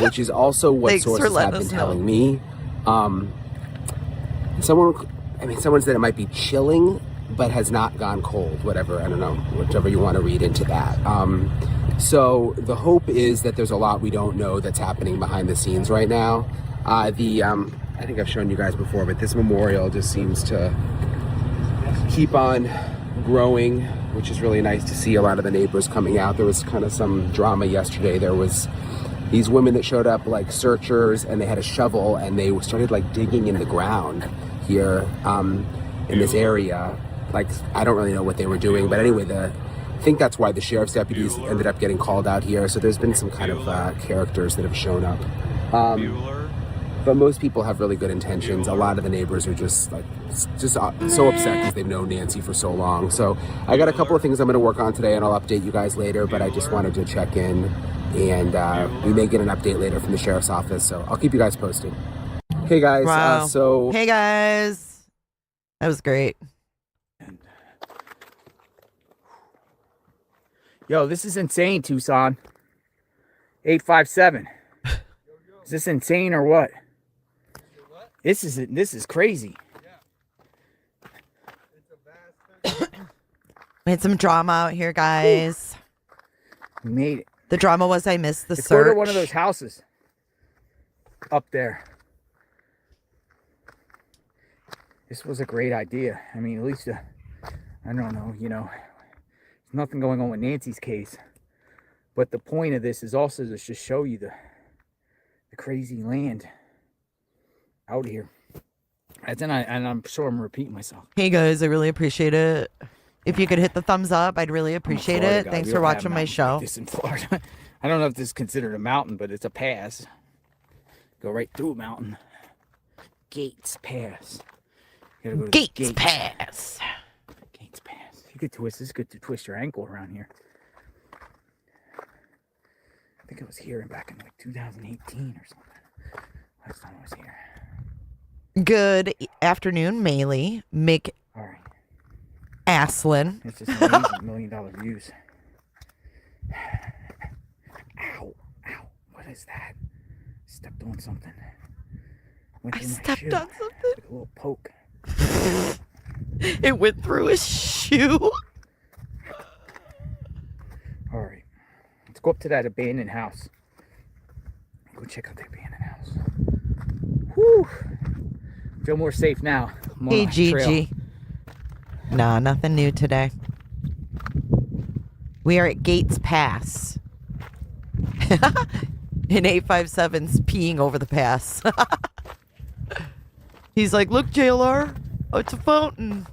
Speaker 8: which is also what sources have been telling me. Someone said it might be chilling, but has not gone cold, whatever, I don't know, whichever you want to read into that. So the hope is that there's a lot we don't know that's happening behind the scenes right now. I think I've shown you guys before, but this memorial just seems to keep on growing, which is really nice to see. A lot of the neighbors coming out. There was kind of some drama yesterday. There was these women that showed up like searchers, and they had a shovel, and they started like digging in the ground here in this area. Like, I don't really know what they were doing, but anyway, I think that's why the sheriff's deputies ended up getting called out here. So there's been some kind of characters that have shown up. But most people have really good intentions. A lot of the neighbors are just so upset because they've known Nancy for so long. So I got a couple of things I'm going to work on today, and I'll update you guys later. But I just wanted to check in, and we may get an update later from the sheriff's office. So I'll keep you guys posted. Hey guys,
Speaker 1: Wow. Hey guys. That was great.
Speaker 2: Yo, this is insane, Tucson. 857. Is this insane or what? This is crazy.
Speaker 1: We had some drama out here, guys.
Speaker 2: We made it.
Speaker 1: The drama was I missed the
Speaker 2: It's
Speaker 1: search.
Speaker 2: over one of those houses up there. This was a great idea. I mean, at least, I don't know, there's nothing going on with Nancy's case. But the point of this is also to just show you the crazy land out here. And I'm sure I'm repeating myself.
Speaker 1: Hey guys, I really appreciate it. If you could hit the thumbs up, I'd really appreciate it. Thanks for watching my show.
Speaker 2: Like this in Florida. I don't know if this is considered a mountain, but it's a pass. Go right through a mountain. Gates Pass.
Speaker 1: Gates Pass.
Speaker 2: Gates Pass. You could twist. It's good to twist your ankle around here. I think it was here back in like 2018 or something. Last time I was here.
Speaker 1: Good afternoon, Maylee.
Speaker 2: All right.
Speaker 1: Aslin.
Speaker 2: It's just amazing. $1 million views. Ow. What is that? Stepped on something.
Speaker 1: I stepped on something.
Speaker 2: Like a little poke.
Speaker 1: It went through his shoe.
Speaker 2: All right. Let's go up to that abandoned house. Go check out the abandoned house. Whew. Feel more safe now.
Speaker 1: Hey, Gigi. Nah, nothing new today. We are at Gates Pass. And 857's peeing over the pass. He's like, look, JLR. Oh, it's a fountain.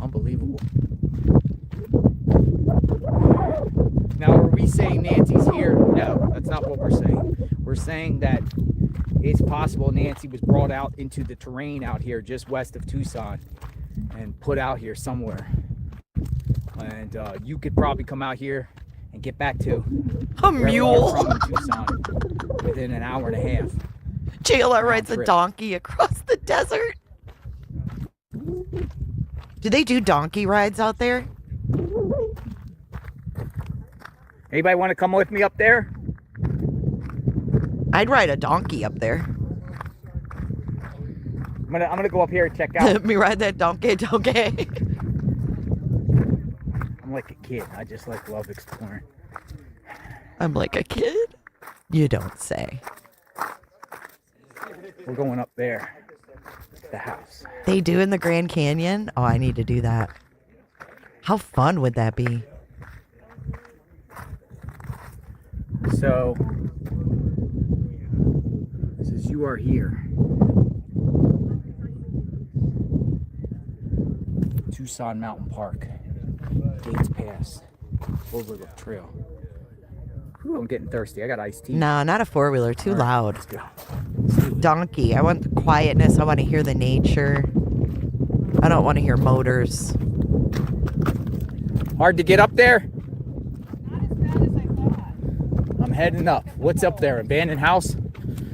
Speaker 2: Unbelievable. Now, are we saying Nancy's here? No, that's not what we're saying. We're saying that it's possible Nancy was brought out into the terrain out here just west of Tucson and put out here somewhere. And you could probably come out here and get back to
Speaker 1: a mule
Speaker 2: from Tucson within an hour and a half.
Speaker 1: JLR rides a donkey across the desert. Do they do donkey rides out there?
Speaker 2: Anybody want to come with me up there?
Speaker 1: I'd ride a donkey up there.
Speaker 2: I'm gonna go up here and check out.
Speaker 1: Let me ride that donkey.
Speaker 2: I'm like a kid. I just love exploring.
Speaker 1: I'm like a kid? You don't say.
Speaker 2: We're going up there. The house.
Speaker 1: They do in the Grand Canyon? Oh, I need to do that. How fun would that be?
Speaker 2: So you are here. Tucson Mountain Park. Gates Pass. Overlook Trail. Whew, I'm getting thirsty. I got iced tea.
Speaker 1: No, not a four-wheeler. Too loud.
Speaker 2: Let's go.
Speaker 1: Donkey. I want the quietness. I want to hear the nature. I don't want to hear motors.
Speaker 2: Hard to get up there?
Speaker 9: Not as bad as I thought.
Speaker 2: I'm heading up. What's up there? Abandoned house?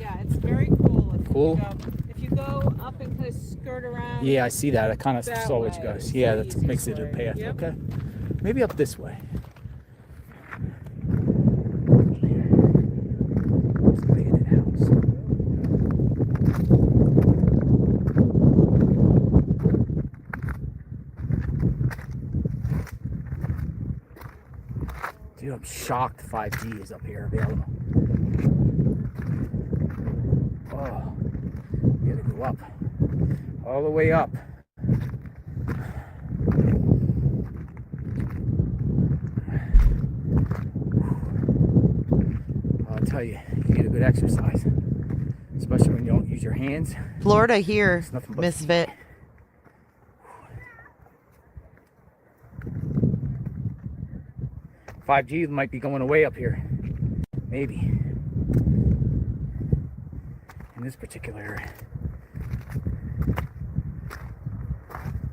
Speaker 9: Yeah, it's very cool.
Speaker 2: Cool.
Speaker 9: If you go up and kind of skirt around.
Speaker 2: Yeah, I see that. I kind of
Speaker 9: That
Speaker 2: saw what you
Speaker 9: way.
Speaker 2: guys. Yeah,
Speaker 9: It's
Speaker 2: that
Speaker 9: the
Speaker 2: makes it a
Speaker 9: easiest way.
Speaker 2: path.
Speaker 9: Yep.
Speaker 2: Okay. Maybe up this way. Abandoned house. Dude, I'm shocked 5G is up here available. Oh, we gotta go up. All the way up. I'll tell you, you get a good exercise. Especially when you don't use your hands.
Speaker 1: Florida here,
Speaker 2: It's nothing but
Speaker 1: misfit.
Speaker 2: 5G might be going away up here. Maybe. In this particular area.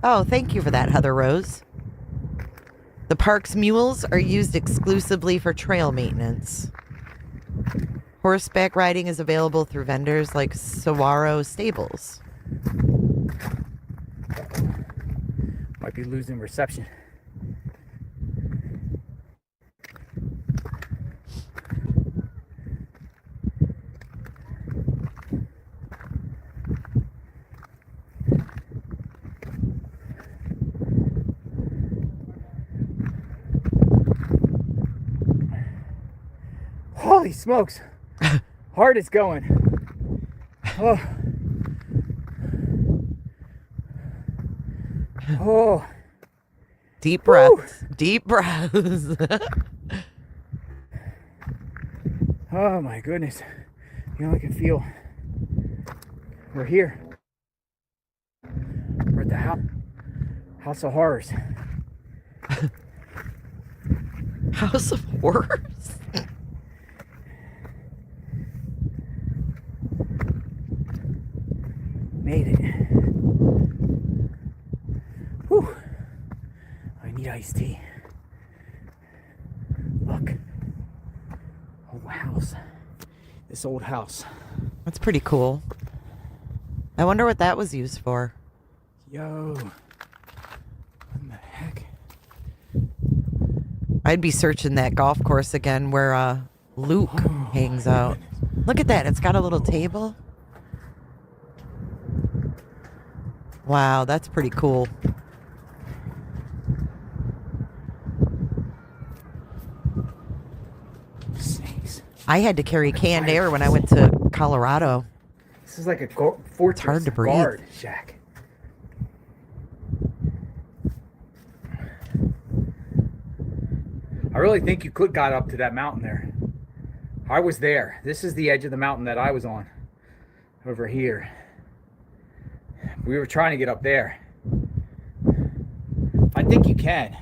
Speaker 1: Oh, thank you for that, Heather Rose. The park's mules are used exclusively for trail maintenance. Horseback riding is available through vendors like Saguaro Stables.
Speaker 2: Might be losing reception. Holy smokes. Heart is going. Oh. Oh.
Speaker 1: Deep breaths. Deep breaths.
Speaker 2: Oh my goodness. You know, I can feel we're here. We're at the House of Horrors.
Speaker 1: House of Horrors?
Speaker 2: Made it. Whew. I need iced tea. Look. Old house. This old house.
Speaker 1: That's pretty cool. I wonder what that was used for.
Speaker 2: Yo. What the heck?
Speaker 1: I'd be searching that golf course again where Luke hangs out. Look at that. It's got a little table. Wow, that's pretty cool.
Speaker 2: Snakes.
Speaker 1: I had to carry canned air when I went to Colorado.
Speaker 2: This is like a fortress.
Speaker 1: hard to breathe.
Speaker 2: Guard shack. I really think you could got up to that mountain there. I was there. This is the edge of the mountain that I was on. Over here. We were trying to get up there. I think you can.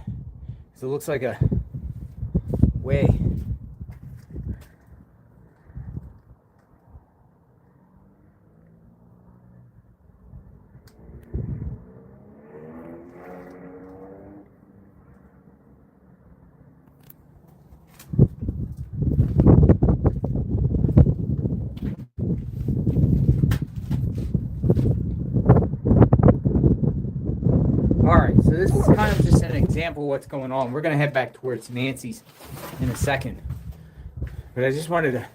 Speaker 2: So it looks like a way. Alright, so this is kind of just an example of what's going on. We're going to head back towards Nancy's in a second. But I just wanted to,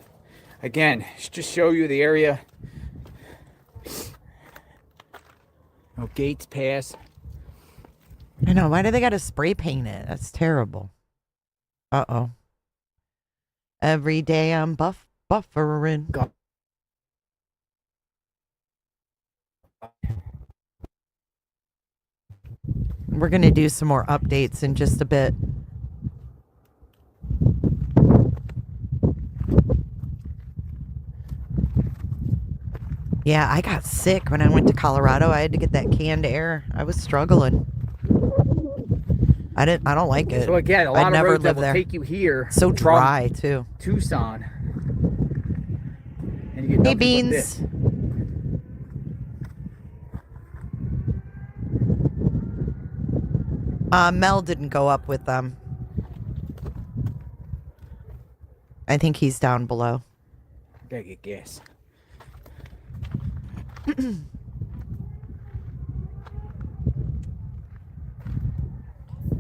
Speaker 2: again, just show you the area. Oh, Gates Pass.
Speaker 1: I know. Why do they got to spray paint it? That's terrible. Uh-oh. Every day I'm buffering.
Speaker 2: Go.
Speaker 1: We're going to do some more updates in just a bit. Yeah, I got sick when I went to Colorado. I had to get that canned air. I was struggling. I don't like it.
Speaker 2: So again, a lot of roads that will take you here.
Speaker 1: So dry too.
Speaker 2: Tucson. And you get
Speaker 1: Hey,
Speaker 2: nothing but
Speaker 1: Beans.
Speaker 2: this.
Speaker 1: Mel didn't go up with them. I think he's down below.
Speaker 2: I gotta get gas.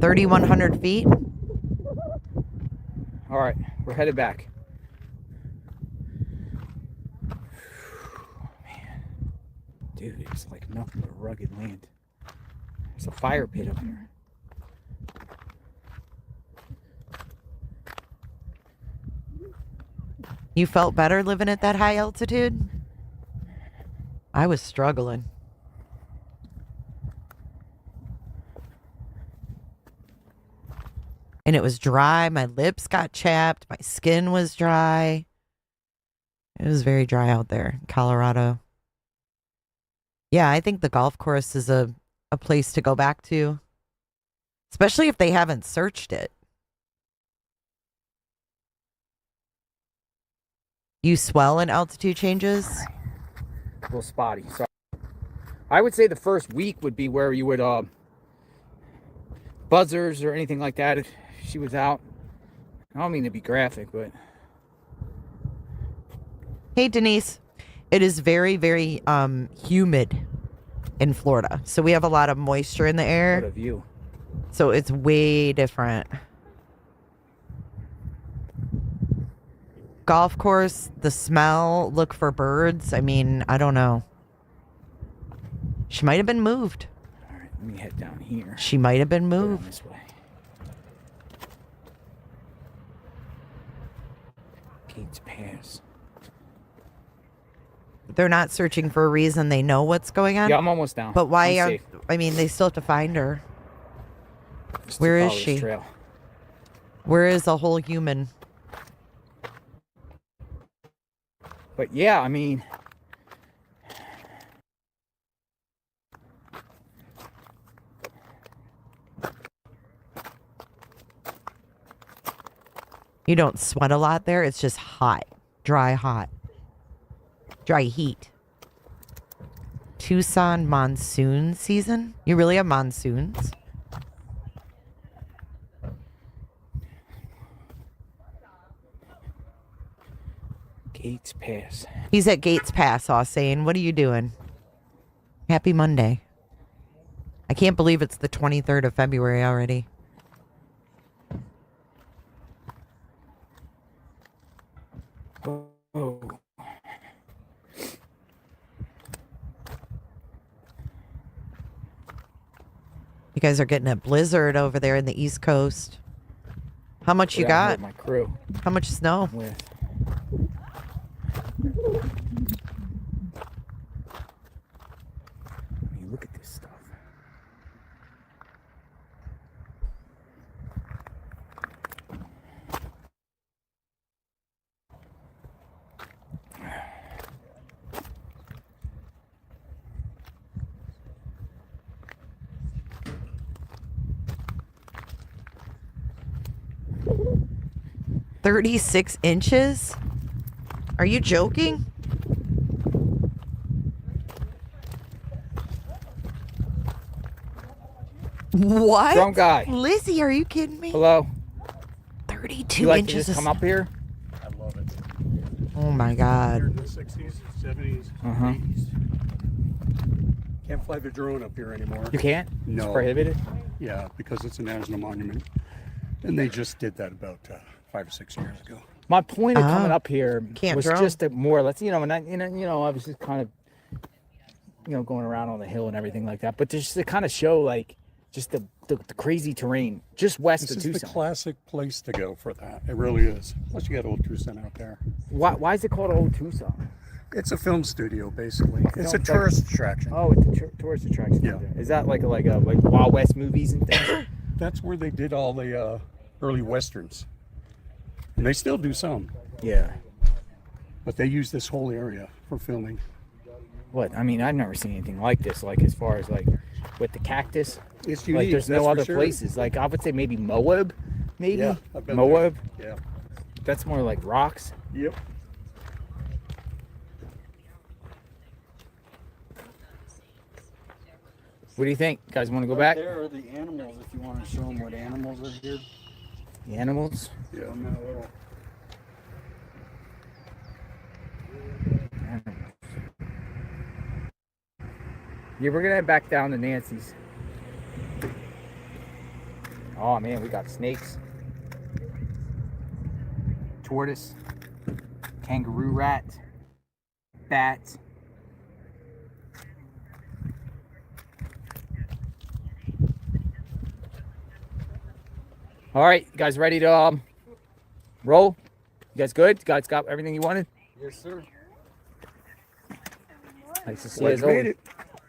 Speaker 1: 3,100 feet.
Speaker 2: All right, we're headed back. Man, dude, it's like nothing but rugged land. There's a fire pit up here.
Speaker 1: You felt better living at that high altitude? I was struggling. And it was dry. My lips got chapped. My skin was dry. It was very dry out there in Colorado. Yeah, I think the golf course is a place to go back to, especially if they haven't searched it. You swell in altitude changes?
Speaker 2: A little spotty. So I would say the first week would be where you would buzzers or anything like that if she was out. I don't mean to be graphic, but
Speaker 1: Hey, Denise. It is very, very humid in Florida. So we have a lot of moisture in the
Speaker 2: what
Speaker 1: air.
Speaker 2: a view.
Speaker 1: So it's way different. Golf course, the smell, look for birds. I mean, I don't know. She might have been moved.
Speaker 2: All right, let me head down here.
Speaker 1: She might have been
Speaker 2: Go down
Speaker 1: moved.
Speaker 2: this way. Gates Pass.
Speaker 1: They're not searching for a reason. They know what's going on.
Speaker 2: Yeah, I'm almost down.
Speaker 1: But why
Speaker 2: I'm
Speaker 1: are
Speaker 2: safe.
Speaker 1: I mean, they still have to find her.
Speaker 2: Just to
Speaker 1: Where is
Speaker 2: follow this
Speaker 1: she?
Speaker 2: trail.
Speaker 1: Where is a whole human?
Speaker 2: But yeah, I mean,
Speaker 1: You don't sweat a lot there. It's just hot. Dry heat. Tucson monsoon season? You really have monsoons?
Speaker 2: Gates Pass.
Speaker 1: He's at Gates Pass, saying, what are you doing? Happy Monday. I can't believe it's the 23rd of February already.
Speaker 2: Oh.
Speaker 1: You guys are getting a blizzard over there in the East Coast. How much you
Speaker 2: We're down here
Speaker 1: got?
Speaker 2: with my crew.
Speaker 1: How much snow?
Speaker 2: With I mean, look at this stuff.
Speaker 1: $36 inches? Are you joking? What?
Speaker 2: Strong guy.
Speaker 1: Lizzie, are you kidding me?
Speaker 2: Hello.
Speaker 1: 32
Speaker 2: You like to
Speaker 1: inches.
Speaker 2: just come up here?
Speaker 7: I love it.
Speaker 1: Oh my
Speaker 7: Here
Speaker 1: God.
Speaker 7: in the 60s, 70s,
Speaker 2: Uh-huh.
Speaker 7: 80s. Can't fly the drone up here anymore.
Speaker 2: You can't?
Speaker 7: No.
Speaker 2: It's prohibited?
Speaker 7: Yeah, because it's a national monument. And they just did that about 5 or 6 years ago.
Speaker 2: My point of
Speaker 1: Ah.
Speaker 2: coming up here
Speaker 1: Can't
Speaker 2: was
Speaker 1: drone.
Speaker 2: just a more or less, and I was just kind of, going around on the hill and everything like that. But just to kind of show, like, just the crazy terrain just west
Speaker 7: This
Speaker 2: of
Speaker 7: is the
Speaker 2: Tucson.
Speaker 7: classic place to go for that. It really is. Plus you got Old Tucson out there.
Speaker 2: Why is it called Old Tucson?
Speaker 7: It's a film studio, basically. It's a
Speaker 2: Film-
Speaker 7: tourist attraction.
Speaker 2: Oh, it's a tourist attraction.
Speaker 7: Yeah.
Speaker 2: Is that like Wild West movies and things?
Speaker 7: That's where they did all the early westerns. And they still do some.
Speaker 2: Yeah.
Speaker 7: But they use this whole area for filming.
Speaker 2: What? I mean, I've never seen anything like this. Like as far as like with the cactus,
Speaker 7: It's unique.
Speaker 2: like there's
Speaker 7: that's
Speaker 2: no
Speaker 7: for
Speaker 2: other
Speaker 7: sure.
Speaker 2: places. Like I would say maybe Moab, maybe
Speaker 7: Yeah, I've been
Speaker 2: Moab.
Speaker 7: there. Yeah.
Speaker 2: That's more like rocks.
Speaker 7: Yep.
Speaker 2: What do you think? You guys want to go back?
Speaker 3: There are the animals. If you want to show them what animals are here.
Speaker 2: The animals.
Speaker 7: Yeah, I'm not a little.
Speaker 2: Yeah, we're gonna head back down to Nancy's. Oh man, we got snakes, tortoise, kangaroo rat, bat. All right, you guys ready to roll? You guys good? You guys got everything you wanted?
Speaker 3: Yes, sir.
Speaker 2: Nice to see you as always.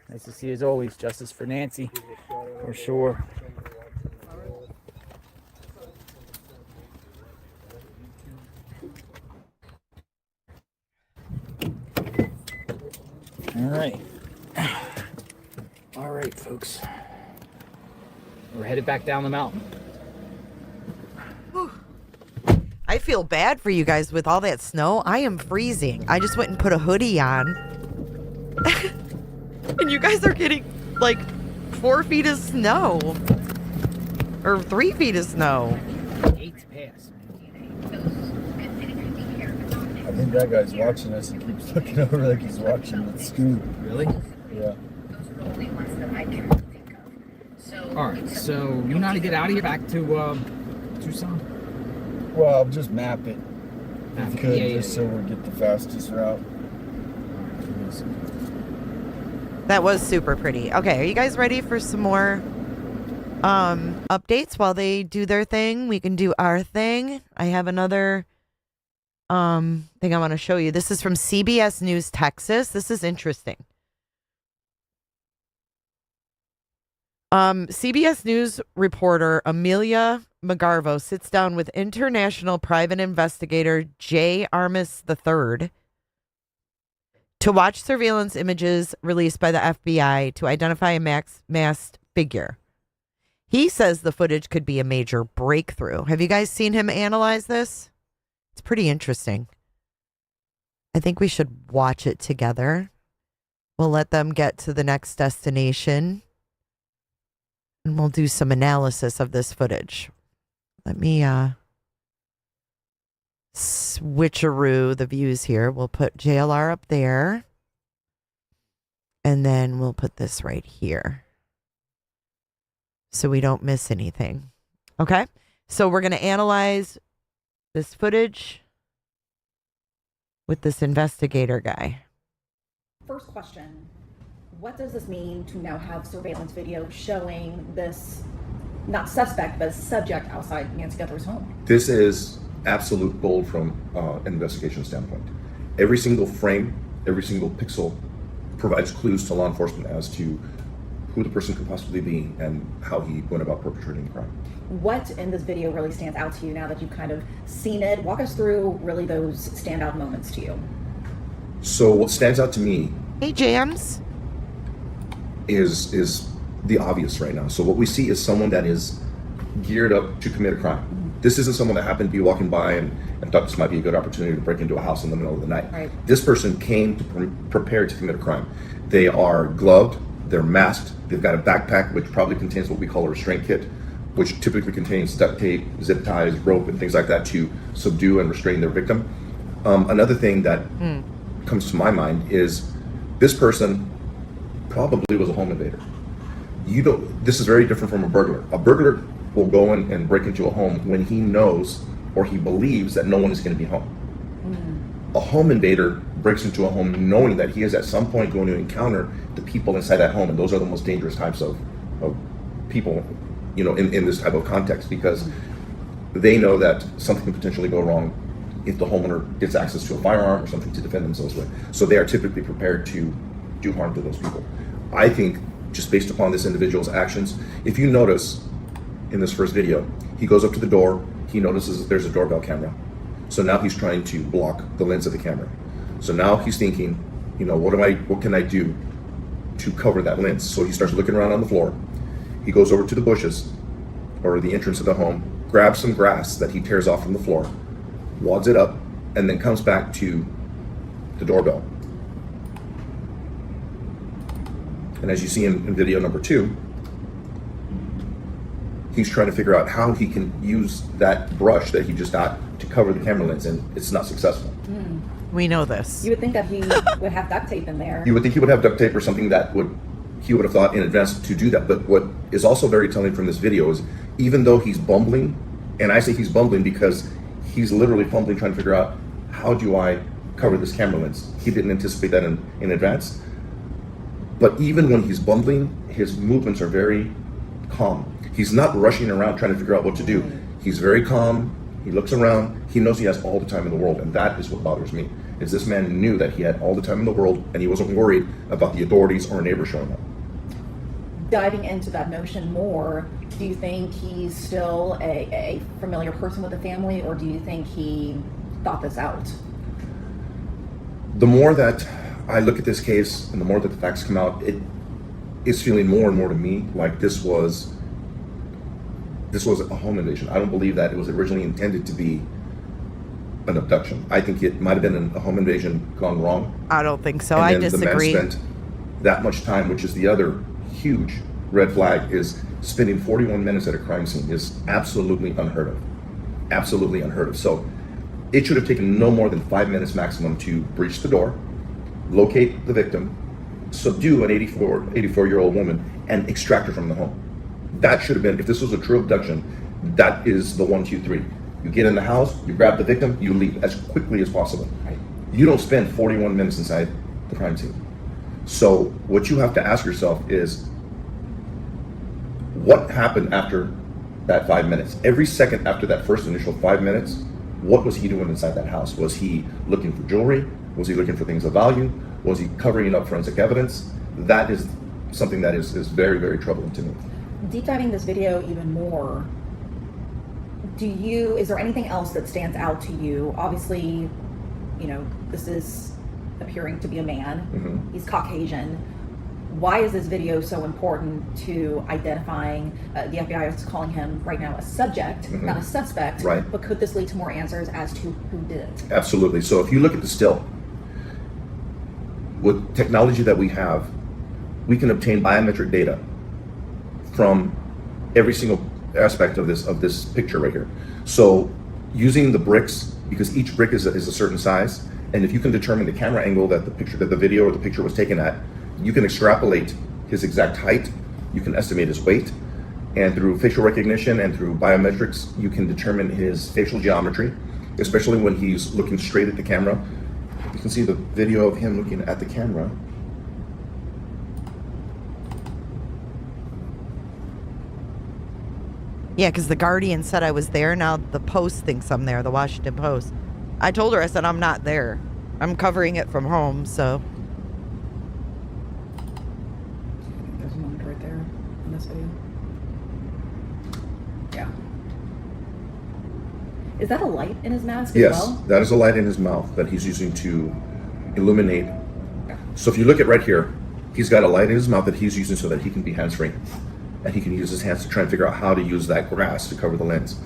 Speaker 2: Nice to see you as always. Justice for Nancy, for sure. All right, folks. We're headed back down the mountain.
Speaker 1: I feel bad for you guys with all that snow. I am freezing. I just went and put a hoodie on. And you guys are getting like 4 feet of snow. Or 3 feet of snow.
Speaker 2: 8 to pass.
Speaker 3: I think that guy's watching us. He keeps looking over like he's watching the scoop.
Speaker 2: Really?
Speaker 3: Yeah.
Speaker 2: All right, so you know how to get out of here back to Tucson?
Speaker 3: Well, I'll just map it. If you could,
Speaker 2: Yeah,
Speaker 3: just so we get the fastest route.
Speaker 1: That was super pretty. Okay, are you guys ready for some more updates while they do their thing? We can do our thing. I have another thing I want to show you. This is from CBS News Texas. This is interesting. CBS News reporter Amelia McGarvo sits down with international private investigator J. Armis III to watch surveillance images released by the FBI to identify a masked figure. He says the footage could be a major breakthrough. Have you guys seen him analyze this? It's pretty interesting. I think we should watch it together. We'll let them get to the next destination. And we'll do some analysis of this footage. Let me switcheroo the views here. We'll put JLR up there. And then we'll put this right here. So we don't miss anything. Okay? So we're going to analyze this footage with this investigator guy.
Speaker 10: First question. What does this mean to now have surveillance video showing this, not suspect, but subject outside Nancy Guthrie's home?
Speaker 11: This is absolute gold from an investigation standpoint. Every single frame, every single pixel provides clues to law enforcement as to who the person could possibly be and how he went about perpetrating the crime.
Speaker 10: What in this video really stands out to you now that you've kind of seen it? Walk us through really those standout moments to you.
Speaker 11: So what stands out to me
Speaker 1: Hey, Jams.
Speaker 11: is the obvious right now. So what we see is someone that is geared up to commit a crime. This isn't someone that happened to be walking by and thought this might be a good opportunity to break into a house in the middle of the night.
Speaker 10: Right.
Speaker 11: This person came to prepared to commit a crime. They are gloved, they're masked, they've got a backpack which probably contains what we call a restraint kit, which typically contains duct tape, zip ties, rope, and things like that to subdue and restrain their victim. Another thing that comes to my mind is this person probably was a home invader. This is very different from a burglar. A burglar will go in and break into a home when he knows or he believes that no one is going to be home. A home invader breaks into a home knowing that he is at some point going to encounter the people inside that home, and those are the most dangerous types of people, in this type of context, because they know that something can potentially go wrong if the homeowner gets access to a firearm or something to defend themselves with. So they are typically prepared to do harm to those people. I think, just based upon this individual's actions, if you notice in this first video, he goes up to the door, he notices there's a doorbell camera. So now he's trying to block the lens of the camera. So now he's thinking, You know, what can I do to cover that lens? So he starts looking around on the floor. He goes over to the bushes or the entrance of the home, grabs some grass that he tears off from the floor, wads it up, and then comes back to the doorbell. And as you see in video number 2, he's trying to figure out how he can use that brush that he just got to cover the camera lens, and it's not successful.
Speaker 1: We know this.
Speaker 10: You would think that he would have duct tape in there.
Speaker 11: You would think he would have duct tape or something that he would have thought in advance to do that. But what is also very telling from this video is, even though he's bumbling, and I say he's bumbling because he's literally fumbling trying to figure out, how do I cover this camera lens? He didn't anticipate that in advance. But even when he's bumbling, his movements are very calm. He's not rushing around trying to figure out what to do. He's very calm. He looks around. He knows he has all the time in the world, and that is what bothers me. Is this man knew that he had all the time in the world, and he wasn't worried about the authorities or a neighbor showing up.
Speaker 10: Diving into that notion more, do you think he's still a familiar person with the family, or do you think he thought this out?
Speaker 11: The more that I look at this case and the more that the facts come out, it is feeling more and more to me like this was a home invasion. I don't believe that it was originally intended to be an abduction. I think it might have been a home invasion gone wrong.
Speaker 1: I don't think so.
Speaker 11: And
Speaker 1: I
Speaker 11: then
Speaker 1: disagree.
Speaker 11: The man spent that much time, which is the other huge red flag, is spending 41 minutes at a crime scene is absolutely unheard of. Absolutely unheard of. So it should have taken no more than 5 minutes maximum to breach the door, locate the victim, subdue an 84-year-old woman, and extract her from the home. That should have been, if this was a true abduction, that is the 1, 2, 3. You get in the house, you grab the victim, you leave as quickly as possible.
Speaker 10: Right.
Speaker 11: You don't spend 41 minutes inside the crime scene. So what you have to ask yourself is, what happened after that 5 minutes? Every second after that first initial 5 minutes, what was he doing inside that house? Was he looking for jewelry? Was he looking for things of value? Was he covering up forensic evidence? That is something that is very, very troubling to me.
Speaker 10: Deep diving this video even more, is there anything else that stands out to you? Obviously, this is appearing to be a man.
Speaker 11: Mm-hmm.
Speaker 10: He's Caucasian. Why is this video so important to identifying, the FBI is calling him right now a subject,
Speaker 11: Mm-hmm.
Speaker 10: not a suspect,
Speaker 11: Right.
Speaker 10: But could this lead to more answers as to who did it?
Speaker 11: Absolutely. So if you look at the still, with technology that we have, we can obtain biometric data from every single aspect of this picture right here. So using the bricks, because each brick is a certain size, and if you can determine the camera angle that the video or the picture was taken at, you can extrapolate his exact height, you can estimate his weight, and through facial recognition and through biometrics, you can determine his facial geometry, especially when he's looking straight at the camera. You can see the video of him looking at the camera.
Speaker 1: Yeah, because the Guardian said I was there. Now the Post thinks I'm there, the Washington Post. I told her, I said, I'm not there. I'm covering it from home, so.
Speaker 10: There's a moment right there in this video. Yeah. Is that a light in his mask as
Speaker 11: Yes,
Speaker 10: well?
Speaker 11: that is a light in his mouth that he's using to illuminate. So if you look at right here, he's got a light in his mouth that he's using so that he can be hands-free. And he can use his hands to try and figure out how to use that grass to cover the lens.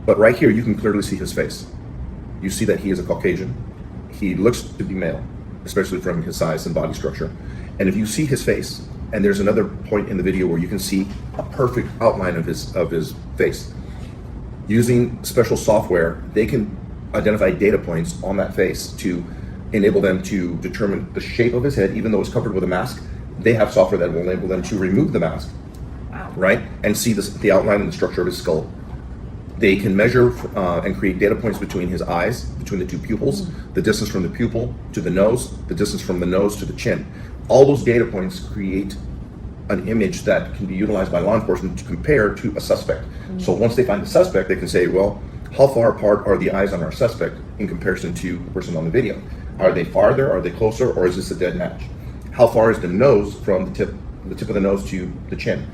Speaker 11: But right here, you can clearly see his face. You see that he is a Caucasian. He looks to be male, especially from his size and body structure. And if you see his face, and there's another point in the video where you can see a perfect outline of his face. Using special software, they can identify data points on that face to enable them to determine the shape of his head, even though it's covered with a mask. They have software that will enable them to remove the mask.
Speaker 10: Wow.
Speaker 11: Right? And see the outline and the structure of his skull. They can measure and create data points between his eyes, between the two pupils, the distance from the pupil to the nose, the distance from the nose to the chin. All those data points create an image that can be utilized by law enforcement to compare to a suspect. So once they find the suspect, they can say, well, how far apart are the eyes on our suspect in comparison to the person on the video? Are they farther? Are they closer? Or is this a dead match? How far is the nose from the tip of the nose to the chin?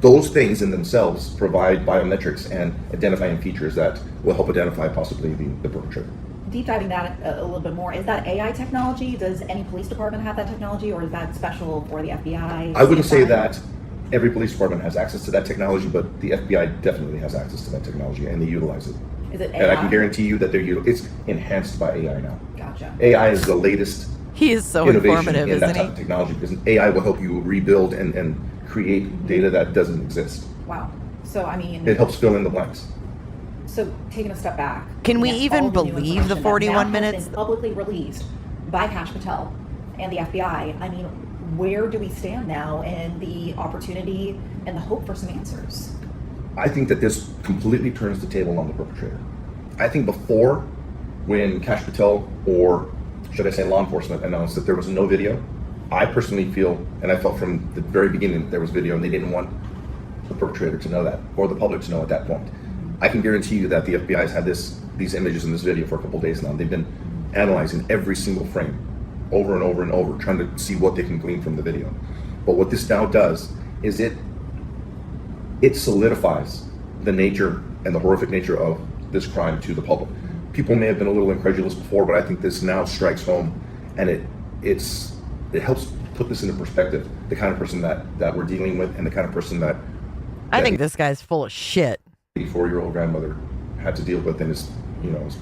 Speaker 11: Those things in themselves provide biometrics and identifying features that will help identify possibly the perpetrator.
Speaker 10: deep diving that a little bit more, is that AI technology? Does any police department have that technology, or is that special for the FBI?
Speaker 11: I wouldn't say that every police department has access to that technology, but the FBI definitely has access to that technology, and they utilize it.
Speaker 10: Is it AI?
Speaker 11: And I can guarantee you that it's enhanced by AI now.
Speaker 10: Gotcha.
Speaker 11: AI is the latest
Speaker 1: He is so
Speaker 11: innovation
Speaker 1: informative,
Speaker 11: in that
Speaker 1: isn't
Speaker 11: type
Speaker 1: he?
Speaker 11: of technology, because AI will help you rebuild and create data that doesn't exist.
Speaker 10: Wow. So, I mean,
Speaker 11: It helps fill in the blanks.
Speaker 10: so taking a step back.
Speaker 1: Can we
Speaker 10: against
Speaker 1: even
Speaker 10: all the new
Speaker 1: believe
Speaker 10: information
Speaker 1: the
Speaker 10: that
Speaker 1: 41
Speaker 10: now has
Speaker 1: minutes?
Speaker 10: been publicly released by Kash Patel and the FBI, I mean, where do we stand now in the opportunity and the hope for some answers?
Speaker 11: I think that this completely turns the table on the perpetrator. I think before, when Kash Patel, or should I say law enforcement, announced that there was no video, I personally feel, and I felt from the very beginning that there was video, and they didn't want the perpetrator to know that, or the public to know at that point. I can guarantee you that the FBI has had these images in this video for a couple of days now. They've been analyzing every single frame over and over and over, trying to see what they can glean from the video. But what this now does is it solidifies the nature and the horrific nature of this crime to the public. People may have been a little incredulous before, but I think this now strikes home, and it helps put this into perspective, the kind of person that we're dealing with, and the kind of person that
Speaker 1: I think this guy's full of shit.
Speaker 11: 84-year-old grandmother had to deal with, and is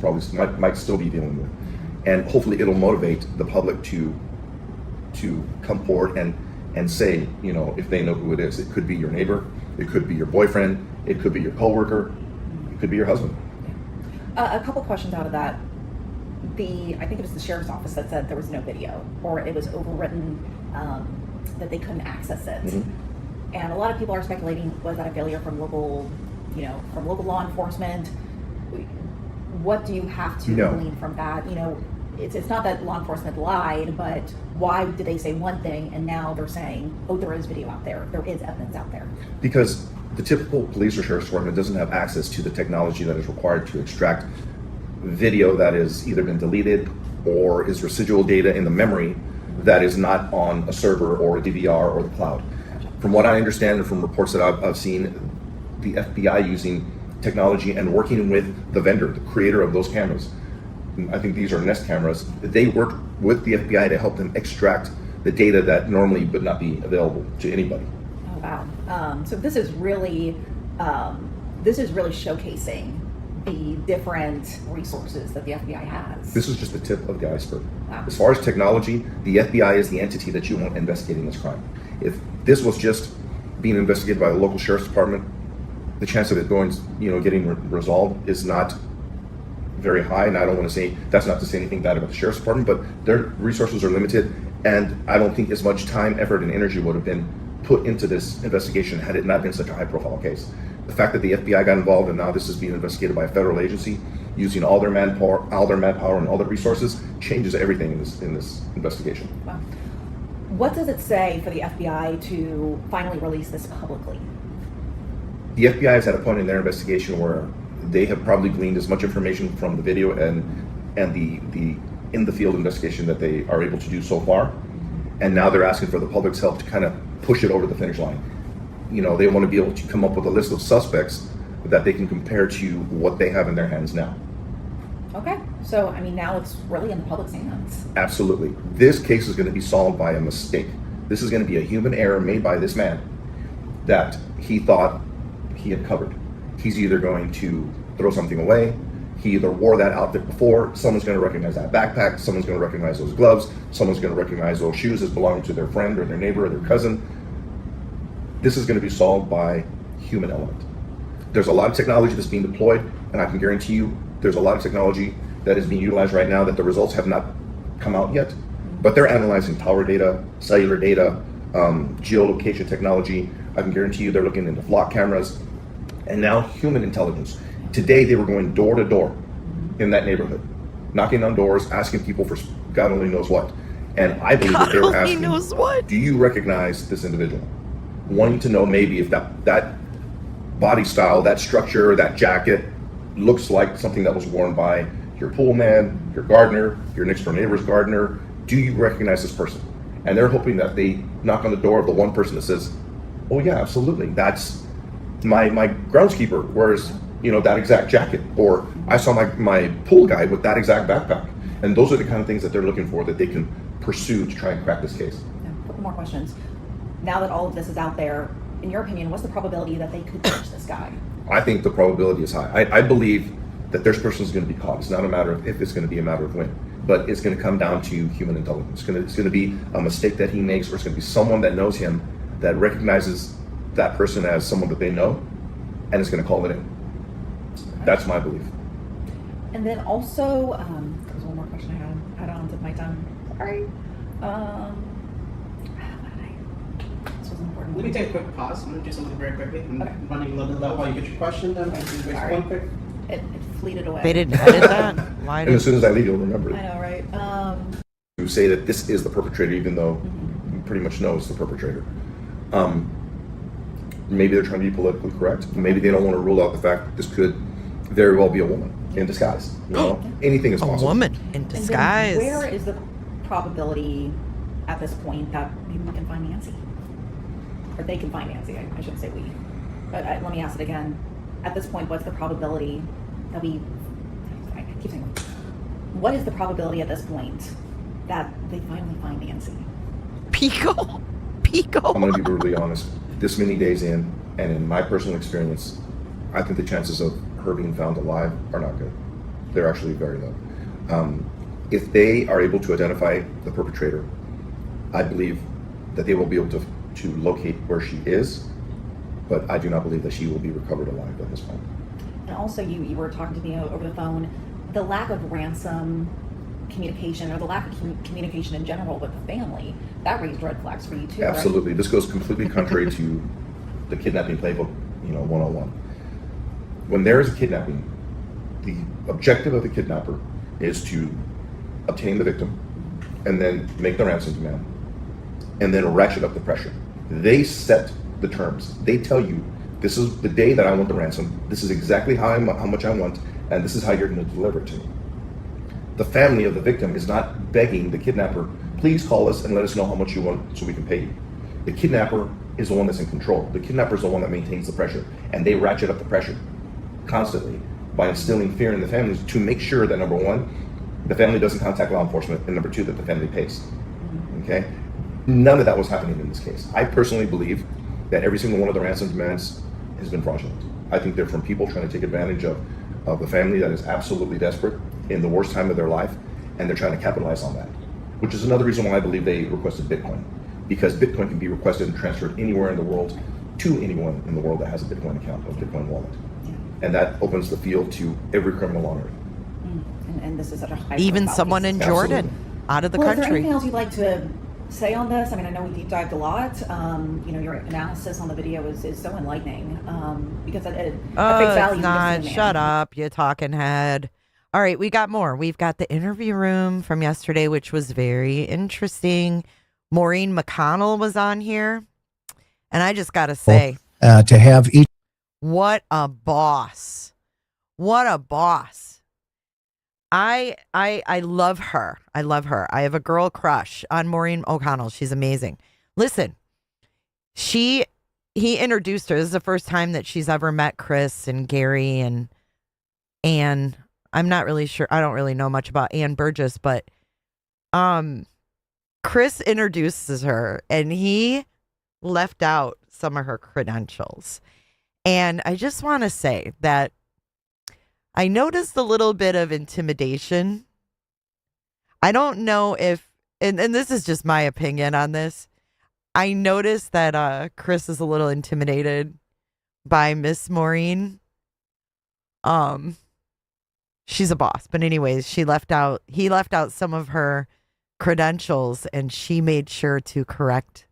Speaker 11: probably might still be dealing with. And hopefully it'll motivate the public to come forward and say, if they know who it is. It could be your neighbor, it could be your boyfriend, it could be your coworker, it could be your husband.
Speaker 10: A couple questions out of that. I think it was the sheriff's office that said there was no video, or it was overwritten that they couldn't access it.
Speaker 11: Mm-hmm.
Speaker 10: And a lot of people are speculating, was that a failure from local law enforcement? What do you have to glean from that? It's not that law enforcement lied, but why did they say one thing and now they're saying, oh, there is video out there, there is evidence out there?
Speaker 11: Because the typical police or sheriff's department doesn't have access to the technology that is required to extract video that has either been deleted or is residual data in the memory that is not on a server or a DVR or the cloud. From what I understand and from reports that I've seen, the FBI using technology and working with the vendor, the creator of those cameras, I think these are Nest cameras, they work with the FBI to help them extract the data that normally would not be available to anybody.
Speaker 10: Oh, wow. So this is really showcasing the different resources that the FBI has.
Speaker 11: This is just the tip of the iceberg.
Speaker 10: Wow.
Speaker 11: As far as technology, the FBI is the entity that you want investigating this crime. If this was just being investigated by the local sheriff's department, the chance of it getting resolved is not very high. And I don't want to say, that's not to say anything bad about the sheriff's department, but their resources are limited. And I don't think as much time, effort, and energy would have been put into this investigation had it not been such a high profile case. The fact that the FBI got involved and now this is being investigated by a federal agency using all their manpower and all their resources changes everything in this investigation.
Speaker 10: Wow. What does it say for the FBI to finally release this publicly?
Speaker 11: The FBI has had a point in their investigation where they have probably gleaned as much information from the video and the in the field investigation that they are able to do so far, and now they're asking for the public's help to kind of push it over the finish line. They want to be able to come up with a list of suspects that they can compare to what they have in their hands now.
Speaker 10: Okay, so now it's really in the public's hands.
Speaker 11: Absolutely. This case is going to be solved by a mistake. This is going to be a human error made by this man that he thought he had covered. He's either going to throw something away, he either wore that outfit before, someone's going to recognize that backpack, someone's going to recognize those gloves, someone's going to recognize those shoes as belonging to their friend or their neighbor or their cousin. This is going to be solved by human element. There's a lot of technology that's being deployed, and I can guarantee you there's a lot of technology that is being utilized right now that the results have not come out yet, but they're analyzing tower data, cellular data, geolocation technology. I can guarantee you they're looking into flock cameras, and now human intelligence. Today they were going door to door in that neighborhood, knocking on doors, asking people for God only knows what. And I believe that they were asking, do you recognize this individual? Wanting to know maybe if that body style, that structure, that jacket looks like something that was worn by your pool man, your gardener, your next door neighbor's gardener. Do you recognize this person? And they're hoping that they knock on the door of the one person that says, oh yeah, absolutely, that's my groundskeeper wears that exact jacket, or I saw my pool guide with that exact backpack. And those are the kind of things that they're looking for that they can pursue to try and crack this case.
Speaker 10: A couple more questions. Now that all of this is out there, in your opinion, what's the probability that they could catch this guy?
Speaker 11: I think the probability is high. I believe that this person is going to be caught. It's not a matter of if, it's going to be a matter of when. But it's going to come down to human intelligence. It's going to be a mistake that he makes, or it's going to be someone that knows him that recognizes that person as someone that they know, and is going to call it in. Okay. That's my belief.
Speaker 10: And then also, there was one more question I had on the tip of my tongue. Sorry. This was important.
Speaker 12: Let me take a quick pause. I'm going to do something very quickly. I'm running a little bit low while you get your question done.
Speaker 10: Sorry.
Speaker 12: One quick.
Speaker 10: It fleeted away.
Speaker 1: They didn't edit that? Why
Speaker 11: And as soon as I leave, you'll remember it.
Speaker 10: I know, right?
Speaker 11: You say that this is the perpetrator, even though you pretty much know it's the perpetrator. Maybe they're trying to be politically correct. Maybe they don't want to rule out the fact that this could very well be a woman in disguise. Anything is possible.
Speaker 1: A woman in disguise.
Speaker 10: Where is the probability at this point that maybe we can find Nancy? Or they can find Nancy, I shouldn't say we. But let me ask it again. At this point, what's the probability that what is the probability at this point that they finally find Nancy?
Speaker 1: Pico.
Speaker 11: I'm going to be brutally honest. This many days in, and in my personal experience, I think the chances of her being found alive are not good. They're actually very low. If they are able to identify the perpetrator, I believe that they will be able to locate where she is, but I do not believe that she will be recovered alive at this point.
Speaker 10: And also, you were talking to me over the phone, the lack of ransom communication, or the lack of communication in general with the family, that raised red flags for you too.
Speaker 11: Absolutely.
Speaker 10: Right?
Speaker 11: This goes completely contrary to the kidnapping playbook, 101. When there is a kidnapping, the objective of the kidnapper is to obtain the victim and then make the ransom demand and then ratchet up the pressure. They set the terms. They tell you, this is the day that I want the ransom, this is exactly how much I want, and this is how you're going to deliver it to me. The family of the victim is not begging the kidnapper, please call us and let us know how much you want so we can pay you. The kidnapper is the one that's in control. The kidnapper is the one that maintains the pressure, and they ratchet up the pressure constantly by instilling fear in the families to make sure that, number one, the family doesn't contact law enforcement, and number two, that the family pays. Okay? None of that was happening in this case. I personally believe that every single one of the ransom demands has been fraudulent. I think they're from people trying to take advantage of the family that is absolutely desperate in the worst time of their life, and they're trying to capitalize on that, which is another reason why I believe they requested Bitcoin, because Bitcoin can be requested and transferred anywhere in the world to anyone in the world that has a Bitcoin account, a Bitcoin wallet. And that opens the field to every criminal on earth.
Speaker 10: And this is such a high
Speaker 1: even someone in Jordan, out of the country.
Speaker 10: Is there anything else you'd like to say on this? I mean, I know we deep dived a lot. Your analysis on the video is so enlightening, because at face value,
Speaker 1: it's not. Shut up, you talking head. All right, we got more. We've got the interview room from yesterday, which was very interesting. Maureen McConnell was on here, and I just got to say,
Speaker 13: to have each.
Speaker 1: What a boss. What a boss. I love her. I love her. I have a girl crush on Maureen O'Connell. She's amazing. Listen, he introduced her. This is the first time that she's ever met Chris and Gary and Ann. I'm not really sure. I don't really know much about Ann Burgess, but Chris introduces her and he left out some of her credentials. And I just want to say that I noticed a little bit of intimidation. I don't know if, and this is just my opinion on this. I noticed that Chris is a little intimidated by Miss Maureen. She's a boss, but anyways, he left out some of her credentials and she made sure to correct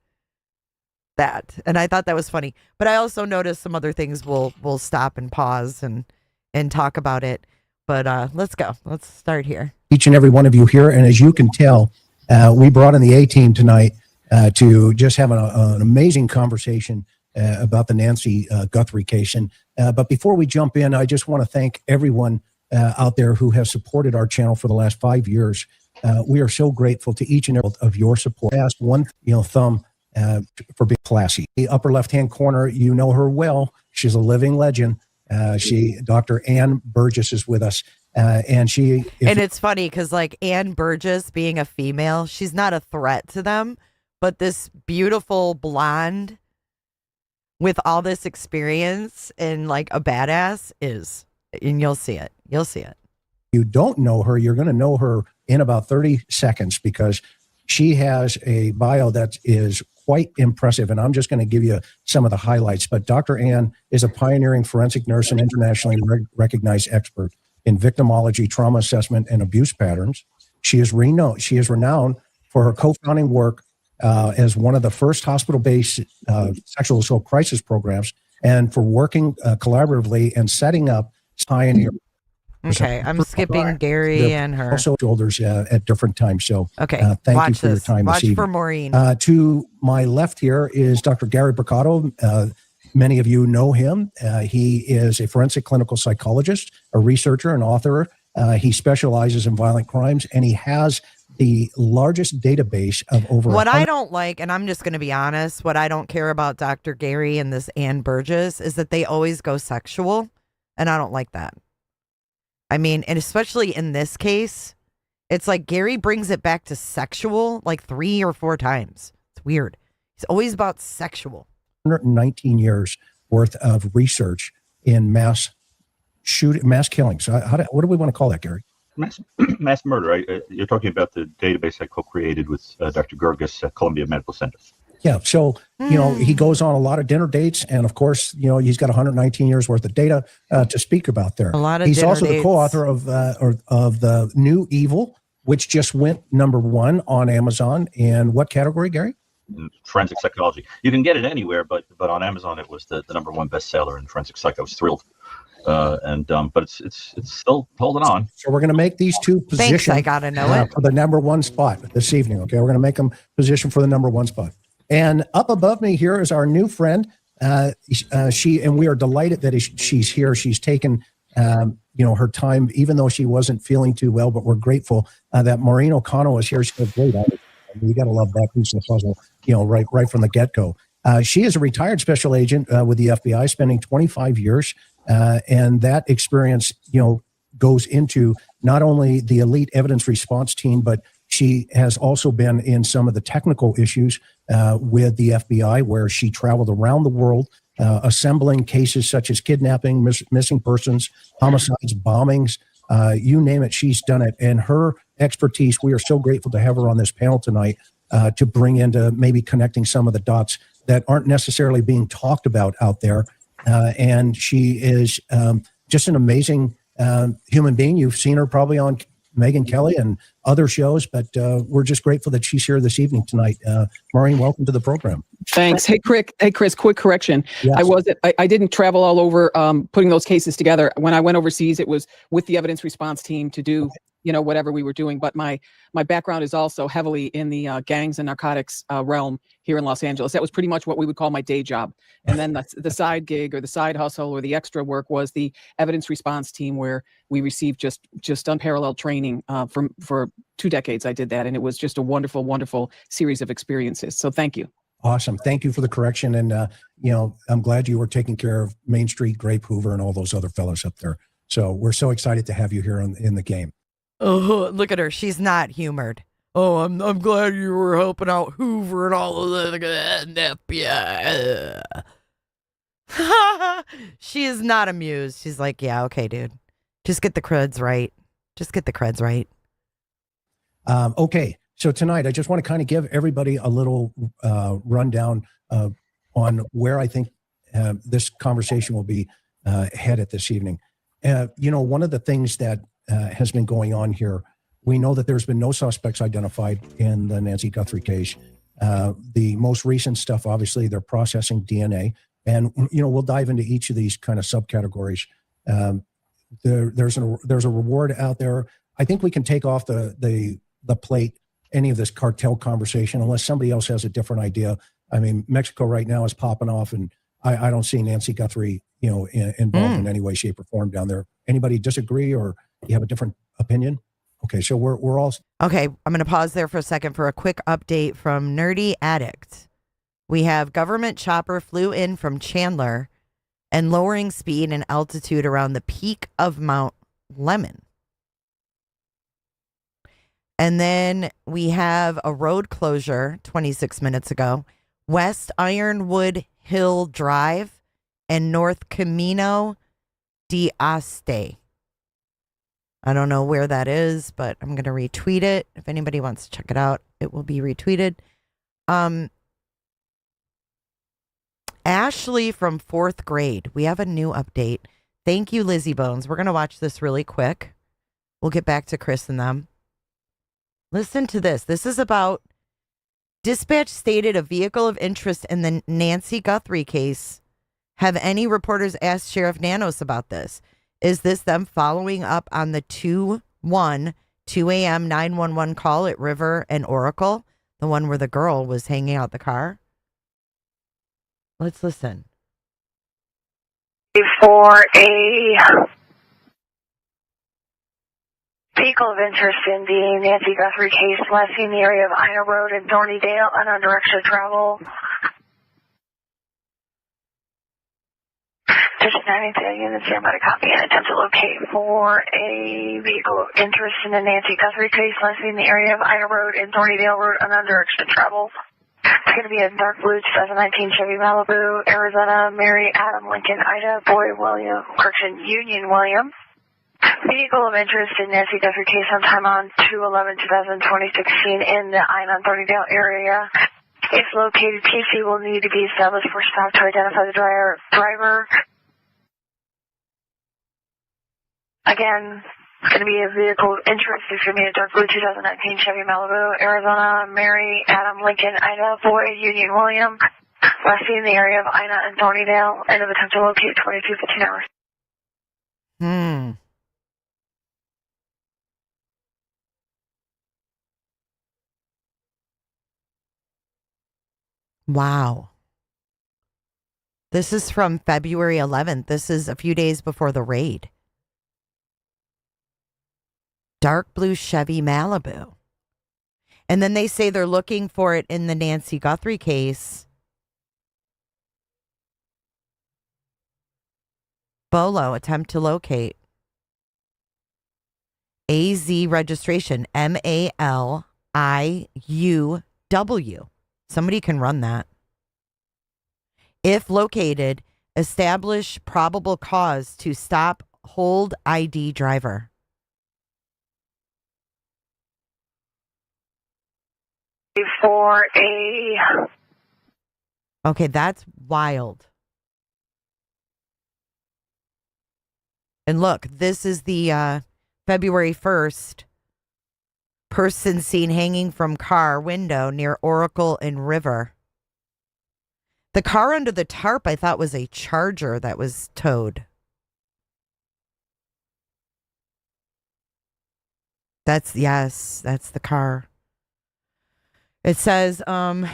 Speaker 1: that. And I thought that was funny. But I also noticed some other things. We'll stop and pause and talk about it. But let's go. Let's start here.
Speaker 13: Each and every one of you here. And as you can tell, we brought in the A-team tonight to just have an amazing conversation about the Nancy Guthrie case. But before we jump in, I just want to thank everyone out there who has supported our channel for the last 5 years. We are so grateful to each and every of your support. Ask one thumb for being classy. The upper left-hand corner, you know her well. She's a living legend. Dr. Ann Burgess is with us. And
Speaker 1: it's funny because like Ann Burgess being a female, she's not a threat to them, but this beautiful blonde with all this experience and like a badass is, and you'll see it. You'll see it.
Speaker 13: You don't know her, you're going to know her in about 30 seconds because she has a bio that is quite impressive. And I'm just going to give you some of the highlights. But Dr. Ann is a pioneering forensic nurse and internationally recognized expert in victimology, trauma assessment, and abuse patterns. She is renowned for her co-founding work as one of the first hospital-based sexual assault crisis programs and for working collaboratively and setting up pioneer.
Speaker 1: Okay, I'm skipping Gary and her.
Speaker 13: Also shoulders at different times. So
Speaker 1: okay,
Speaker 13: thank you for your time this evening.
Speaker 1: Watch for Maureen.
Speaker 13: To my left here is Dr. Gary Bricotto. Many of you know him. He is a forensic clinical psychologist, a researcher, and author. He specializes in violent crimes, and he has the largest database of over.
Speaker 1: What I don't like, and I'm just going to be honest, what I don't care about Dr. Gary and this Ann Burgess is that they always go sexual, and I don't like that. I mean, and especially in this case, it's like Gary brings it back to sexual like 3 or 4 times. It's weird. He's always about sexual.
Speaker 13: 119 years worth of research in mass killings. So what do we want to call that, Gary?
Speaker 14: Mass murder. You're talking about the database I co-created with Dr. Gerges at Columbia Medical Center.
Speaker 13: Yeah. So, he goes on a lot of dinner dates. And of course, he's got 119 years worth of data to speak about there.
Speaker 1: A lot of
Speaker 13: He's
Speaker 1: dinner
Speaker 13: also
Speaker 1: dates.
Speaker 13: the co-author of The New Evil, which just went #1 on Amazon. And what category, Gary?
Speaker 14: Forensic psychology. You can get it anywhere, but on Amazon it was the #1 bestseller in forensic psych. I was thrilled, but it's still holding on.
Speaker 13: So we're going to make these two positions.
Speaker 1: Thanks, I gotta know it.
Speaker 13: For the #1 spot this evening. Okay, we're going to make them position for the #1 spot. And up above me here is our new friend. We are delighted that she's here. She's taken her time, even though she wasn't feeling too well. But we're grateful that Maureen O'Connell is here. She's great. You got to love that piece of the puzzle, right from the get-go. She is a retired special agent with the FBI, spending 25 years. And that experience, goes into not only the elite evidence response team, but she has also been in some of the technical issues with the FBI, where she traveled around the world, assembling cases such as kidnapping, missing persons, homicides, bombings, you name it, she's done it. And her expertise, we are so grateful to have her on this panel tonight to bring into maybe connecting some of the dots that aren't necessarily being talked about out there. And she is just an amazing human being. You've seen her probably on Megyn Kelly and other shows, but we're just grateful that she's here this evening tonight. Maureen, welcome to the program.
Speaker 15: Thanks. Hey, Chris, quick correction.
Speaker 13: Yes.
Speaker 15: I didn't travel all over putting those cases together. When I went overseas, it was with the evidence response team to do, whatever we were doing. But my background is also heavily in the gangs and narcotics realm here in Los Angeles. That was pretty much what we would call my day job. And then the side gig or the side hustle or the extra work was the evidence response team, where we received just unparalleled training for 2 decades. I did that, and it was just a wonderful, wonderful series of experiences. So thank you.
Speaker 13: Awesome. Thank you for the correction. And, I'm glad you were taking care of Main Street, Grape Hoover, and all those other fellows up there. So we're so excited to have you here in the game.
Speaker 1: Oh, look at her. She's not humored. Oh, I'm glad you were helping out Hoover and all of the FBI. She is not amused. She's like, yeah, okay, dude. Just get the creds right.
Speaker 13: Okay. So tonight, I just want to kind of give everybody a little rundown on where I think this conversation will be headed this evening. One of the things that has been going on here, we know that there's been no suspects identified in the Nancy Guthrie case. The most recent stuff, obviously, they're processing DNA. And, we'll dive into each of these kind of subcategories. There's a reward out there. I think we can take off the plate any of this cartel conversation unless somebody else has a different idea. I mean, Mexico right now is popping off, and I don't see Nancy Guthrie, involved in any way, shape, or form down there. Anybody disagree, or you have a different opinion? Okay, so we're all
Speaker 1: okay. I'm going to pause there for a second for a quick update from Nerdy Addict. We have government chopper flew in from Chandler and lowering speed and altitude around the peak of Mount Lemmon. And then we have a road closure 26 minutes ago. West Ironwood Hill Drive and North Camino d'Aste. I don't know where that is, but I'm going to retweet it. If anybody wants to check it out, it will be retweeted. Ashley from 4th grade. We have a new update. Thank you, Lizzie Bones. We're going to watch this really quick. We'll get back to Chris and them. Listen to this. This is about dispatch stated a vehicle of interest in the Nancy Guthrie case. Have any reporters asked Sheriff Nanos about this? Is this them following up on the 2 a.m. 911 call at River and Oracle? The one where the girl was hanging out the car? Let's listen.
Speaker 16: For a vehicle of interest in the Nancy Guthrie case, last seen in the area of Ina Road in Thornydale, unknown direction of travel. Just 90 units here, about a copy and attempt to locate for a vehicle of interest in the Nancy Guthrie case, last seen in the area of Ina Road in Thornydale Road, unknown direction of travel. It's going to be a dark blue 2019 Chevy Malibu, Arizona, Mary, Adam, Lincoln, Ida, Boy, William, Union, William. Vehicle of interest in Nancy Guthrie case sometime on 2/11/2016 in the Ina Thornydale area. If located, PC will need to be established for stop to identify the driver. Again, it's going to be a vehicle of interest. It's going to be a dark blue 2019 Chevy Malibu, Arizona, Mary, Adam, Lincoln, Ida, Boy, Union, William. Last seen in the area of Ina and Thornydale. End of attempt to locate 22:15 hours.
Speaker 1: Wow. This is from February 11th. This is a few days before the raid. Dark blue Chevy Malibu. And then they say they're looking for it in the Nancy Guthrie case. Bolo, attempt to locate. AZ registration, MALIUW. Somebody can run that. If located, establish probable cause to stop, hold ID driver.
Speaker 16: For a...
Speaker 1: Okay, that's wild. And look, this is the February 1st person seen hanging from car window near Oracle and River. The car under the tarp I thought was a Charger that was towed. That's the car. It says,
Speaker 16: It's going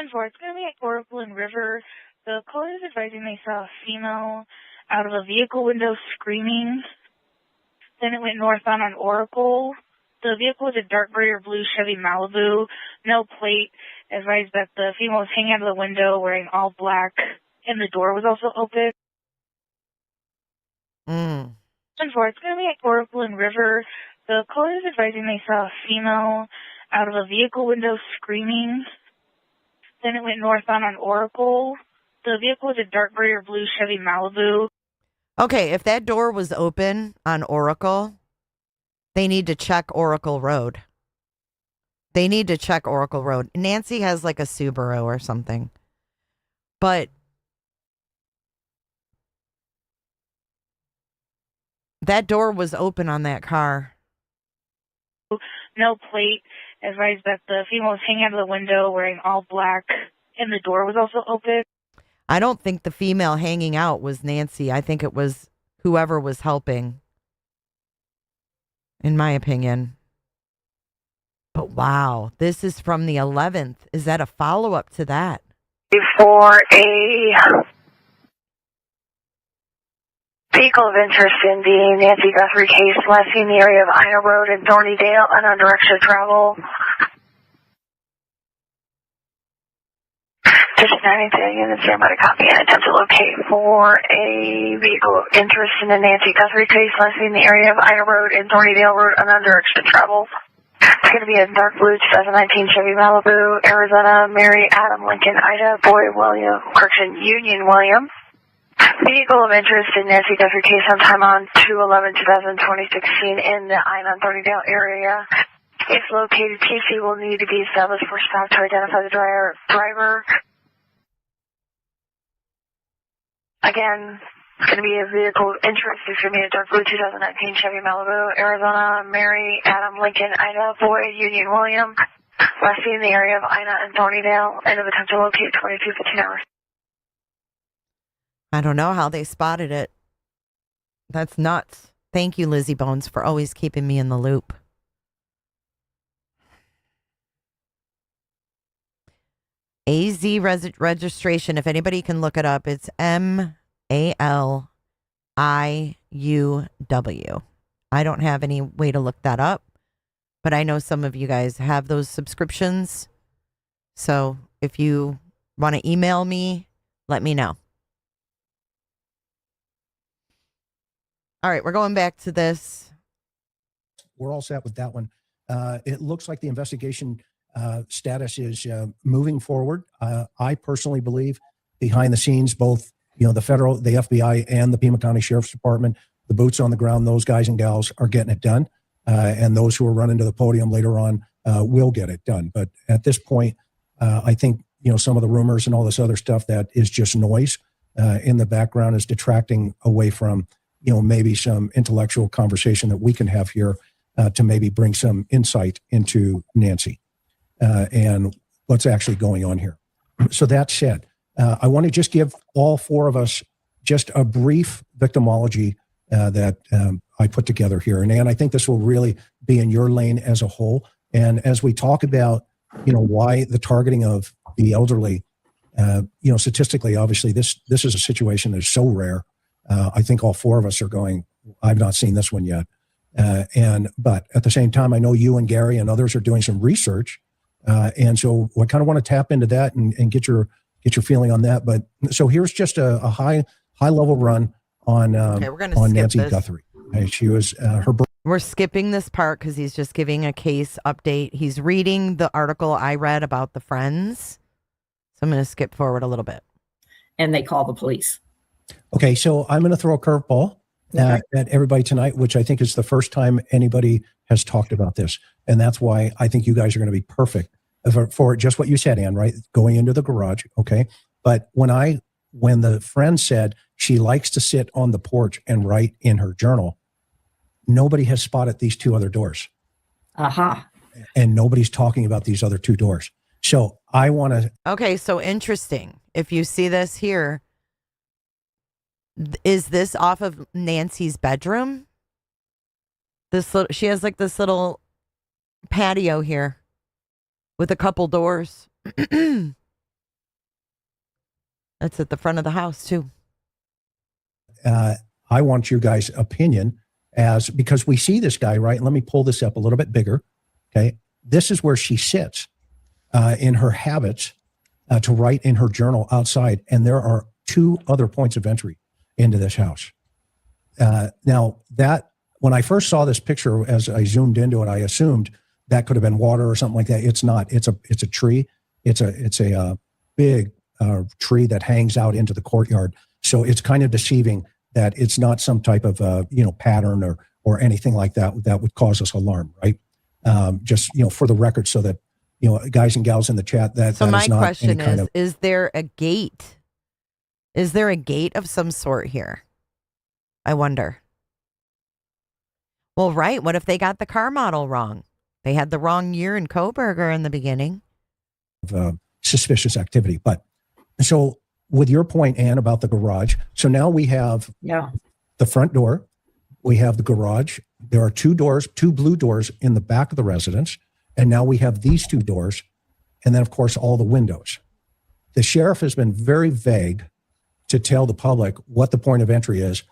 Speaker 16: to be at Oracle and River. The caller is advising they saw a female out of a vehicle window screaming. Then it went northbound on Oracle. The vehicle was a dark gray or blue Chevy Malibu. No plate. Advised that the female was hanging out of the window wearing all black, and the door was also open. It's going to be at Oracle and River. The caller is advising they saw a female out of a vehicle window screaming. Then it went northbound on Oracle. The vehicle was a dark gray or blue Chevy Malibu.
Speaker 1: okay, if that door was open on Oracle, they need to check Oracle Road. They need to check Oracle Road. Nancy has like a Subaru or something. But that door was open on that car.
Speaker 16: No plate. Advised that the female was hanging out of the window wearing all black, and the door was also open.
Speaker 1: I don't think the female hanging out was Nancy. I think it was whoever was helping, in my opinion. But wow, this is from the 11th. Is that a follow-up to that?
Speaker 16: For a vehicle of interest in the Nancy Guthrie case, last seen in the area of Ina Road in Thornydale, unknown direction of travel. Just anything in the Ceremony copy and attempt to locate for a vehicle interested in the Nancy Guthrie case, last seen in the area of Ida Road and Thornydale Road on under-extra travel. It's going to be a dark blue 2019 Chevy Malibu, Arizona, Mary, Adam, Lincoln, Ida, Boy, William, Union, William. Vehicle of interest in Nancy Guthrie case sometime on 2/11/2016 in the Ina Thornydale area. If located, TC will need to be established for stop to identify the driver. Again, it's going to be a vehicle of interest. It's going to be a dark blue 2019 Chevy Malibu, Arizona, Mary, Adam, Lincoln, Ida, Boy, Union, William. Last seen in the area of Ina and Thornydale, and of attempt to locate 22:15 hours.
Speaker 1: I don't know how they spotted it. That's nuts. Thank you, Lizzie Bones, for always keeping me in the loop. AZ registration, if anybody can look it up, it's MALIUW. I don't have any way to look that up, but I know some of you guys have those subscriptions. So if you want to email me, let me know. All right, we're going back to this.
Speaker 13: We're all set with that one. It looks like the investigation status is moving forward. I personally believe behind the scenes, both the federal, the FBI, and the Pima County Sheriff's Department, the boots on the ground, those guys and gals are getting it done, and those who are running to the podium later on will get it done. But at this point, I think some of the rumors and all this other stuff that is just noise in the background is detracting away from maybe some intellectual conversation that we can have here to maybe bring some insight into Nancy and what's actually going on here. So that said, I want to just give all four of us just a brief victimology that I put together here. And Ann, I think this will really be in your lane as a whole. And as we talk about, why the targeting of the elderly, statistically, obviously, this is a situation that is so rare. I think all four of us are going, I've not seen this one yet. But at the same time, I know you and Gary and others are doing some research. And so I kind of want to tap into that and get your feeling on that. But so here's just a high level run on Nancy Guthrie. She was
Speaker 1: We're skipping this part because he's just giving a case update. He's reading the article I read about the friends. So I'm going to skip forward a little bit.
Speaker 17: And they call the police.
Speaker 13: Okay, so I'm going to throw a curveball at everybody tonight, which I think is the first time anybody has talked about this. And that's why I think you guys are going to be perfect for just what you said, Ann, right? Going into the garage, okay? But when the friend said she likes to sit on the porch and write in her journal, nobody has spotted these two other doors.
Speaker 17: Aha.
Speaker 13: And nobody's talking about these other two doors. So I want to...
Speaker 1: Okay, so interesting. If you see this here, is this off of Nancy's bedroom? She has like this little patio here with a couple doors. That's at the front of the house too.
Speaker 13: I want your guys' opinion because we see this guy, right? Let me pull this up a little bit bigger. Okay. This is where she sits in her habits to write in her journal outside. And there are two other points of entry into this house. Now that when I first saw this picture, as I zoomed into it, I assumed that could have been water or something like that. It's not. It's a tree. It's a big tree that hangs out into the courtyard. So it's kind of deceiving that it's not some type of pattern or anything like that would cause us alarm, right? Just for the record, so that guys and gals in the chat, that
Speaker 1: so
Speaker 13: that
Speaker 1: my
Speaker 13: is not
Speaker 1: question
Speaker 13: any kind of,
Speaker 1: is there a gate? Is there a gate of some sort here? I wonder. Well, right. What if they got the car model wrong? They had the wrong year in Coburger in the beginning.
Speaker 13: Suspicious activity. But so with your point, Ann, about the garage, so now we have the front door, we have the garage. There are two blue doors in the back of the residence. And now we have these two doors. And then, of course, all the windows. The sheriff has been very vague to tell the public what the point of entry is.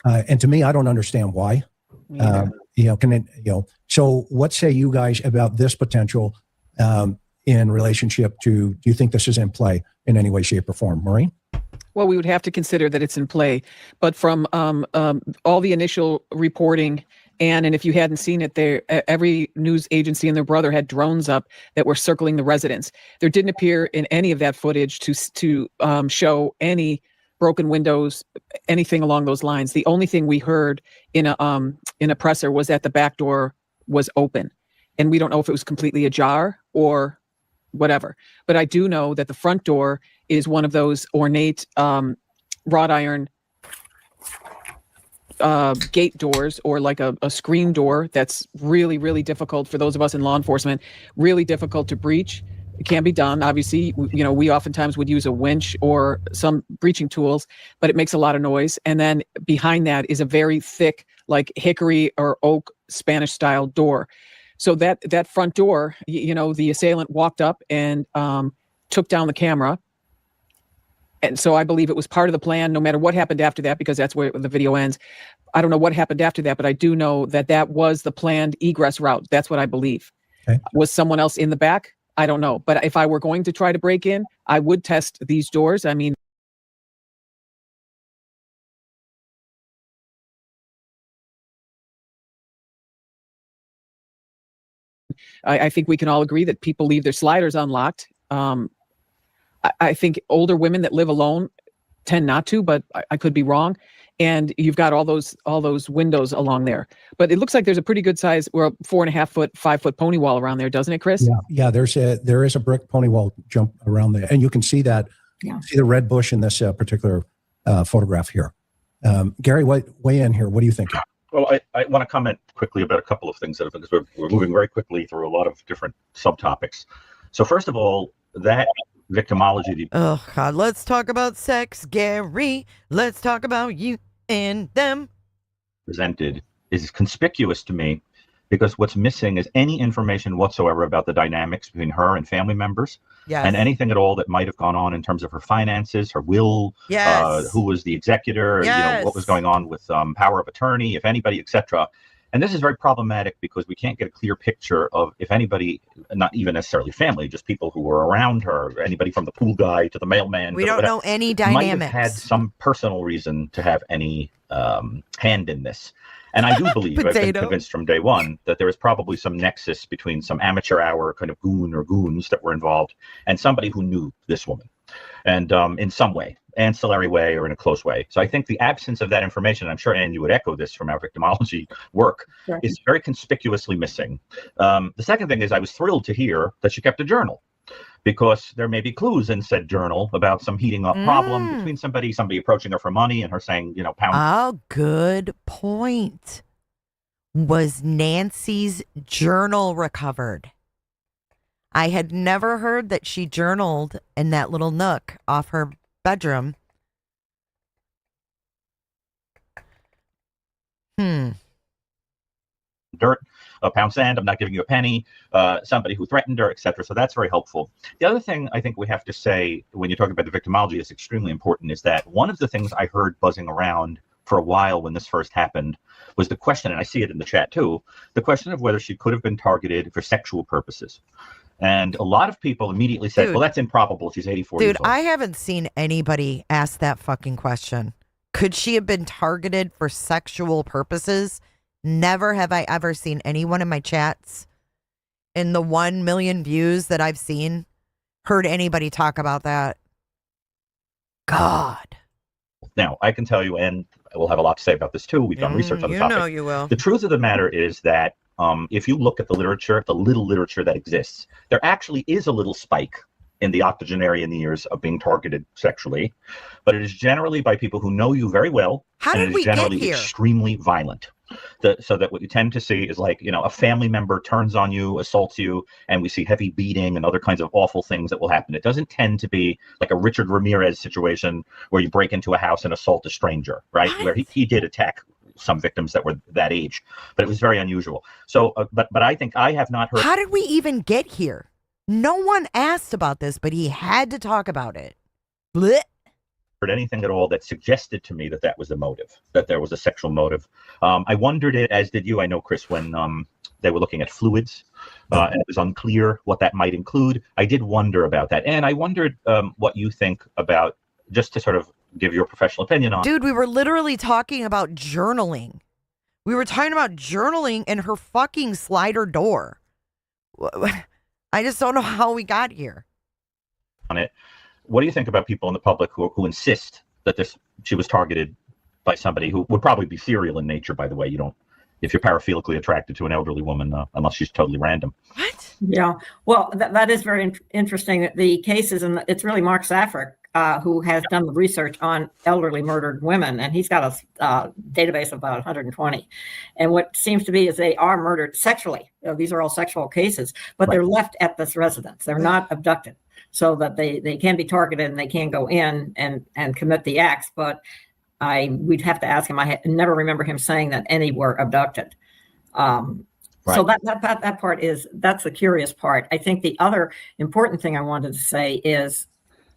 Speaker 13: And to me, I don't understand why. So what say you guys about this potential in relationship to, do you think this is in play? in any way, shape, or form. Maureen?
Speaker 15: Well, we would have to consider that it's in play, but from all the initial reporting, and if you hadn't seen it, there every news agency and their brother had drones up that were circling the residence. There didn't appear in any of that footage to show any broken windows, anything along those lines. The only thing we heard in a presser was that the back door was open, and we don't know if it was completely ajar or whatever. But I do know that the front door is one of those ornate wrought iron gate doors, or like a screen door that's really, really difficult for those of us in law enforcement, really difficult to breach. It can be done. Obviously, we oftentimes would use a winch or some breaching tools, but it makes a lot of noise. And then behind that is a very thick, like hickory or oak Spanish style door. So that front door, the assailant walked up and took down the camera. And so I believe it was part of the plan, no matter what happened after that, because that's where the video ends. I don't know what happened after that, but I do know that was the planned egress route. That's what I believe.
Speaker 13: Okay.
Speaker 15: Was someone else in the back? I don't know. But if I were going to try to break in, I would test these doors. I mean, I think we can all agree that people leave their sliders unlocked. I think older women that live alone tend not to, but I could be wrong. And you've got all those windows along there. But it looks like there's a pretty good size, or a 4.5 foot, 5 foot pony wall around there, doesn't it, Chris?
Speaker 13: Yeah. There is a brick pony wall jump around there, and you can see that.
Speaker 17: Yeah.
Speaker 13: See the red bush in this particular photograph here. Gary, weigh in here. What do you think?
Speaker 14: Well, I want to comment quickly about a couple of things because we're moving very quickly through a lot of different subtopics. So first of all, that victimology.
Speaker 1: Oh God, let's talk about sex, Gary. Let's talk about you and them.
Speaker 14: Presented is conspicuous to me because what's missing is any information whatsoever about the dynamics between her and family members.
Speaker 1: Yes.
Speaker 14: And anything at all that might have gone on in terms of her finances, her will,
Speaker 1: Yes.
Speaker 14: who was the executor,
Speaker 1: Yes.
Speaker 14: what was going on with power of attorney, if anybody, etc. And this is very problematic because we can't get a clear picture of if anybody, not even necessarily family, just people who were around her, anybody from the pool guy to the mailman.
Speaker 1: We don't know any dynamics.
Speaker 14: Might have had some personal reason to have any hand in this. And I do believe, I've been convinced from day one, that there is probably some nexus between some amateur hour kind of goon or goons that were involved and somebody who knew this woman. And in some way, ancillary way or in a close way. So I think the absence of that information, I'm sure, Anne, you would echo this from our victimology work,
Speaker 17: Sure.
Speaker 14: is very conspicuously missing. The second thing is I was thrilled to hear that she kept a journal, because there may be clues in said journal about some heating up problem between somebody approaching her for money and her saying, pound.
Speaker 1: Oh, good point. Was Nancy's journal recovered? I had never heard that she journaled in that little nook off her bedroom.
Speaker 14: Dirt, a pound sand, I'm not giving you a penny, somebody who threatened her, etc. So that's very helpful. The other thing I think we have to say when you're talking about the victimology is extremely important is that one of the things I heard buzzing around for a while when this first happened was the question, and I see it in the chat too, the question of whether she could have been targeted for sexual purposes. And a lot of people immediately said, well, that's improbable. She's 84 years
Speaker 1: Dude,
Speaker 14: old.
Speaker 1: I haven't seen anybody ask that fucking question. Could she have been targeted for sexual purposes? Never have I ever seen anyone in my chats, in the 1 million views that I've seen, heard anybody talk about that. God.
Speaker 14: Now, I can tell you, and we'll have a lot to say about this too. We've done research on the topic.
Speaker 1: You know you will.
Speaker 14: The truth of the matter is that if you look at the literature, the little literature that exists, there actually is a little spike in the octogenarian years of being targeted sexually, but it is generally by people who know you very well.
Speaker 1: How
Speaker 14: and
Speaker 1: did
Speaker 14: it
Speaker 1: we
Speaker 14: is generally
Speaker 1: get here?
Speaker 14: extremely violent. So that what you tend to see is like, a family member turns on you, assaults you, and we see heavy beating and other kinds of awful things that will happen. It doesn't tend to be like a Richard Ramirez situation where you break into a house and assault a stranger, right? Where he did attack some victims that were that age, but it was very unusual. So, but I think I have not heard.
Speaker 1: How did we even get here? No one asked about this, but he had to talk about it. Blech.
Speaker 14: Heard anything at all that suggested to me that that was the motive, that there was a sexual motive. I wondered it, as did you. I know, Chris, when they were looking at fluids And it was unclear what that might include. I did wonder about that. And I wondered what you think about, just to sort of give your professional opinion on.
Speaker 1: Dude, we were literally talking about journaling. We were talking about journaling in her fucking slider door. I just don't know how we got here.
Speaker 14: On it. What do you think about people in the public who insist that she was targeted by somebody who would probably be serial in nature, by the way? You don't, if you're paraphilically attracted to an elderly woman, unless she's totally random.
Speaker 1: What?
Speaker 17: Yeah. Well, that is very interesting. The cases, and it's really Mark Safrick who has done the research on elderly murdered women, and he's got a database of about 120. And what seems to be is they are murdered sexually. These are all sexual cases, but they're left at this residence. They're not abducted, so that they can be targeted and they can go in and commit the acts. But we'd have to ask him. I never remember him saying that any were abducted. So that part that's the curious part. I think the other important thing I wanted to say is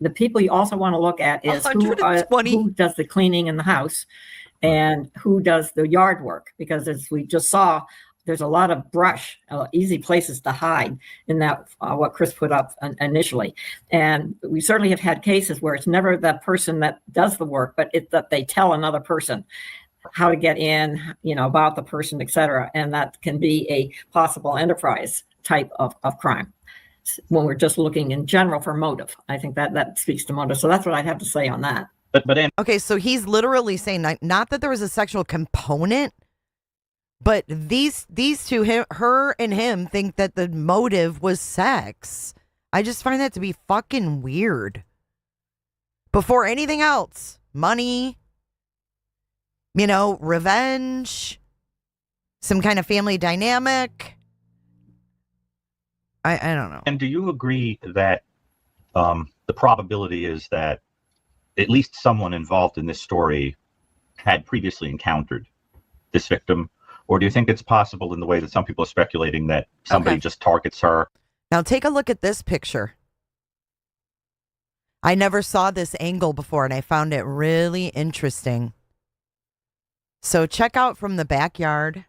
Speaker 17: the people you also want to look at is who does the cleaning in the house and who does the yard work, because as we just saw, there's a lot of brush, easy places to hide in that, what Chris put up initially. And we certainly have had cases where it's never the person that does the work, but it's that they tell another person how to get in, about the person, et cetera. And that can be a possible enterprise type of crime when we're just looking in general for motive. I think that speaks to motive. So that's what I'd have to say on that.
Speaker 1: Okay, so he's literally saying not that there was a sexual component, but these two, her and him, think that the motive was sex. I just find that to be fucking weird. Before anything else, money, revenge, some kind of family dynamic. I don't know.
Speaker 14: And do you agree that the probability is that at least someone involved in this story had previously encountered this victim? Or do you think it's possible, in the way that some people are speculating, that somebody just targets her?
Speaker 1: Now take a look at this picture. I never saw this angle before, and I found it really interesting. So check out from the backyard.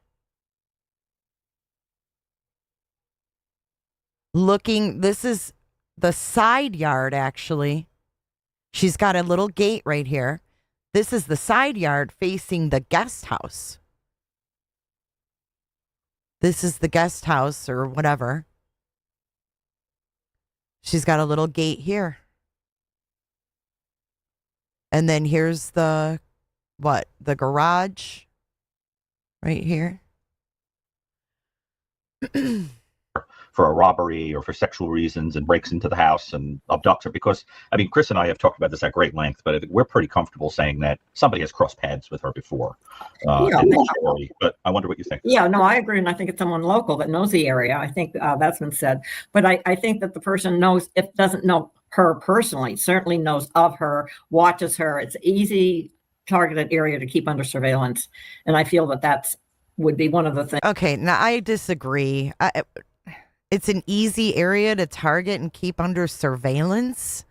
Speaker 1: This is the side yard, actually. She's got a little gate right here. This is the side yard facing the guest house. This is the guest house or whatever. She's got a little gate here. And then here's the garage right here.
Speaker 14: For a robbery or for sexual reasons, and breaks into the house and abducts her. Because, Chris and I have talked about this at great length, but I think we're pretty comfortable saying that somebody has crossed paths with her before. But I wonder what you think.
Speaker 17: Yeah, no, I agree. And I think it's someone local that knows the area. I think that's been said. But I think that the person doesn't know her personally, certainly knows of her, watches her. It's easy targeted area to keep under surveillance. And I feel that would be one of the things.
Speaker 1: Okay, now I disagree. It's an easy area to target and keep under surveillance.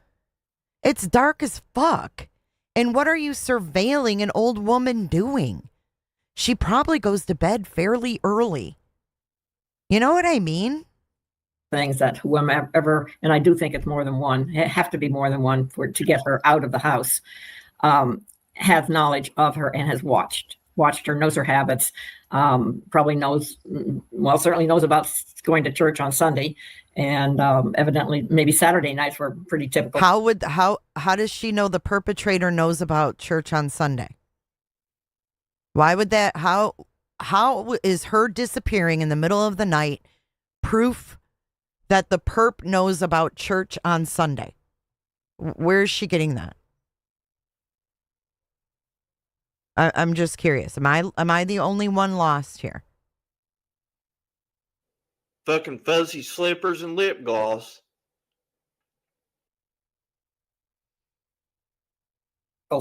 Speaker 1: It's dark as fuck. And what are you surveilling an old woman doing? She probably goes to bed fairly early. You know what I mean?
Speaker 17: Things that whoever, and I do think it's more than one, it have to be more than one to get her out of the house, has knowledge of her and has watched her, knows her habits, probably certainly knows about going to church on Sunday, and evidently maybe Saturday nights were pretty typical.
Speaker 1: How does she know the perpetrator knows about church on Sunday? Why would that, how is her disappearing in the middle of the night proof that the perp knows about church on Sunday? Where is she getting that? I'm just curious. Am I the only one lost here?
Speaker 18: Fucking fuzzy slippers and lip gloss.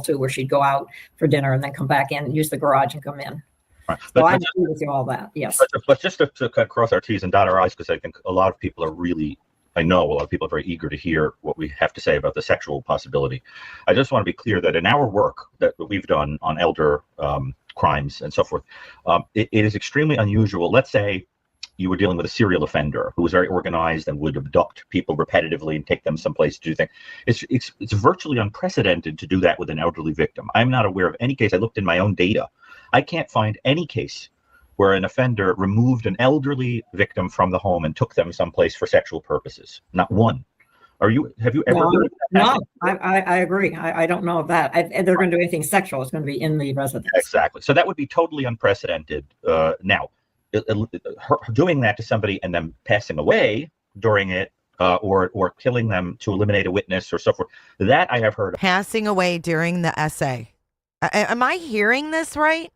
Speaker 17: Too, where she'd go out for dinner and then come back in and use the garage and come in.
Speaker 14: Right.
Speaker 17: So I agree with you all that. Yes.
Speaker 14: But just to cross our T's and dot our I's, because I think a lot of people are I know a lot of people are very eager to hear what we have to say about the sexual possibility. I just want to be clear that in our work that we've done on elder crimes and so forth, it is extremely unusual. Let's say you were dealing with a serial offender who was very organized and would abduct people repetitively and take them someplace to do things. It's virtually unprecedented to do that with an elderly victim. I'm not aware of any case. I looked in my own data. I can't find any case where an offender removed an elderly victim from the home and took them someplace for sexual purposes. Not one. Have you ever heard of that?
Speaker 17: No, I agree. I don't know of that. If they're going to do anything sexual, it's going to be in the residence.
Speaker 14: Exactly. So that would be totally unprecedented. Now, doing that to somebody and then passing away during it, or killing them to eliminate a witness or so forth, that I have heard of.
Speaker 1: Passing away during the essay. Am I hearing this right?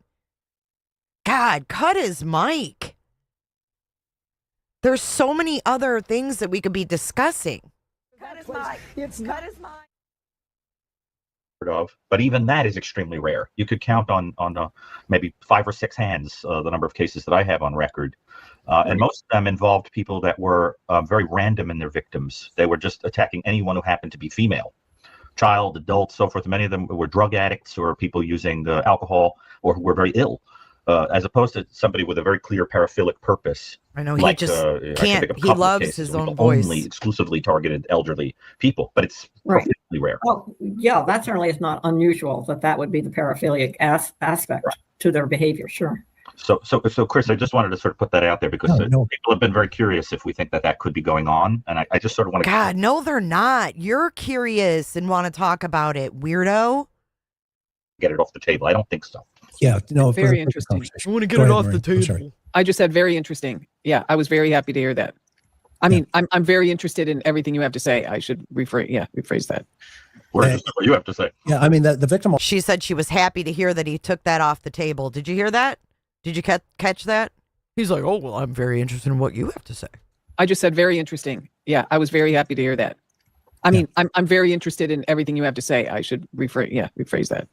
Speaker 1: God, cut his mic. There's so many other things that we could be discussing.
Speaker 9: Cut his mic. Cut his mic.
Speaker 14: Of, but even that is extremely rare. You could count on maybe 5 or 6 hands the number of cases that I have on record, and most of them involved people that were very random in their victims. They were just attacking anyone who happened to be female, child, adult, so forth. Many of them were drug addicts or people using alcohol or who were very ill, as opposed to somebody with a very clear paraphilic purpose.
Speaker 1: I know he just can't. He loves his own voice.
Speaker 14: Only exclusively targeted elderly people, but it's prohibitively rare.
Speaker 17: Well, yeah, that certainly is not unusual. That would be the paraphilic aspect to their behavior. Sure.
Speaker 14: So, Chris, I just wanted to sort of put that out there because people have been very curious if we think that could be going on, and I just sort of want to.
Speaker 1: God, no, they're not. You're curious and want to talk about it, weirdo.
Speaker 14: Get it off the table. I don't think so.
Speaker 13: Yeah, no,
Speaker 15: very interesting.
Speaker 1: I want to get it off the table.
Speaker 15: I just said very interesting. Yeah, I was very happy to hear that. I mean, I'm very interested in everything you have to say. I should rephrase that.
Speaker 14: What you have to say?
Speaker 13: Yeah, I mean the victim.
Speaker 1: She said she was happy to hear that he took that off the table. Did you hear that? Did you catch that? He's like, oh well, I'm very interested in what you have to say.
Speaker 15: I just said very interesting. Yeah, I was very happy to hear that. I mean, I'm very interested in everything you have to say. I should rephrase that.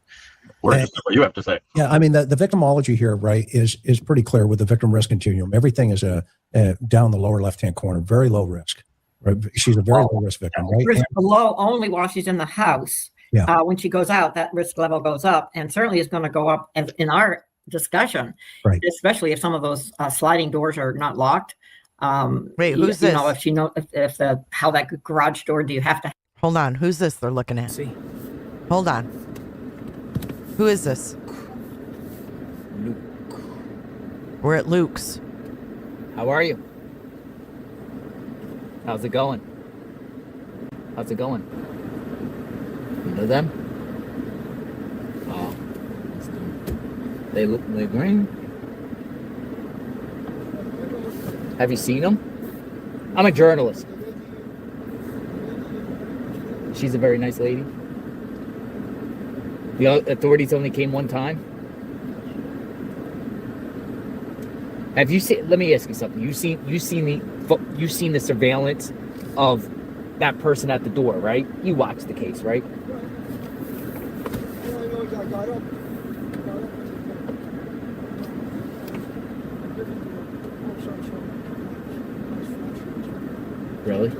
Speaker 14: What you have to say?
Speaker 13: Yeah, I mean the victimology here, right, is pretty clear with the victim risk continuum. Everything is down the lower left-hand corner, very low risk. Right? She's a very low risk victim, right?
Speaker 17: Risk below only while she's in the house.
Speaker 13: Yeah.
Speaker 17: When she goes out, that risk level goes up, and certainly is going to go up as in our discussion,
Speaker 13: right?
Speaker 17: Especially if some of those sliding doors are not locked.
Speaker 1: Wait, who's this?
Speaker 17: You know, if how that garage door, do you have to?
Speaker 1: Hold on, who's this? They're looking at.
Speaker 2: See.
Speaker 1: Hold on. Who is this?
Speaker 2: Luke.
Speaker 1: We're at Luke's.
Speaker 2: How are you? How's it going? How's it going? You know them? Oh, they look green. Have you seen them? I'm a journalist. She's a very nice lady. The authorities only came one time. Have you seen? Let me ask you something. You've seen the surveillance of that person at the door, right? You watched the case, right? Really?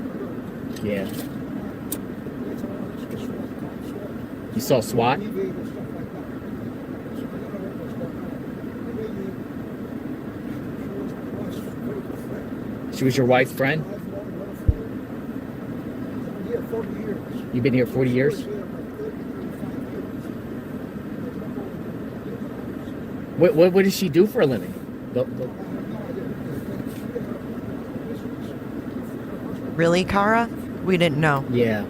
Speaker 2: Yeah. You saw SWAT? She was your wife's friend? You've been here 40 years? What does she do for a living?
Speaker 1: Really, Kara? We didn't know.
Speaker 2: Yeah.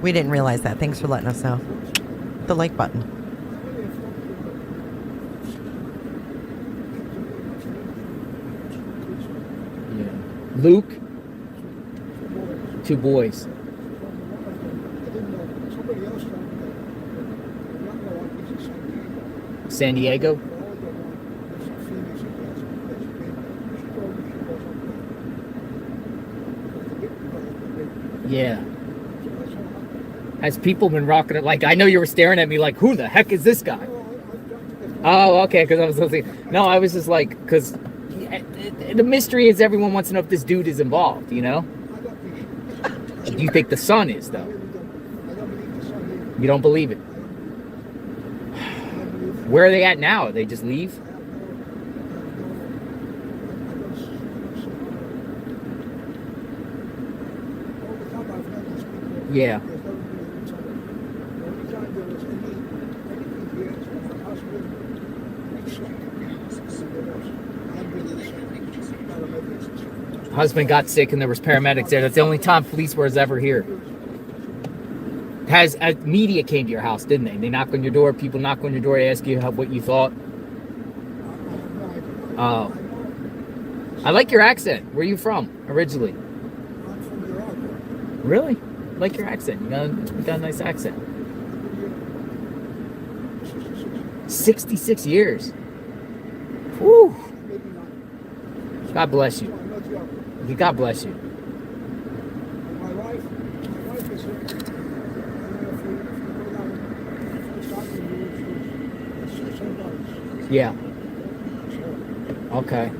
Speaker 1: We didn't realize that. Thanks for letting us know. The like button.
Speaker 2: Yeah. Luke? 2 boys. San Diego? Yeah. Has people been rocking it? Like, I know you were staring at me like, who the heck is this guy? Oh, okay, because I was listening. No, I was just like, because the mystery is everyone wants to know if this dude is involved, you know? Do you think the son is, though? You don't believe it? Where are they at now? They just leave? Yeah. Husband got sick and there was paramedics there. That's the only time police was ever here. Media came to your house, didn't they? They knocked on your door. People knock on your door to ask you what you thought. Oh. I like your accent. Where are you from originally? Really? I like your accent. You got a nice accent. 66 years. Whew. God bless you. God bless you. Yeah. Okay.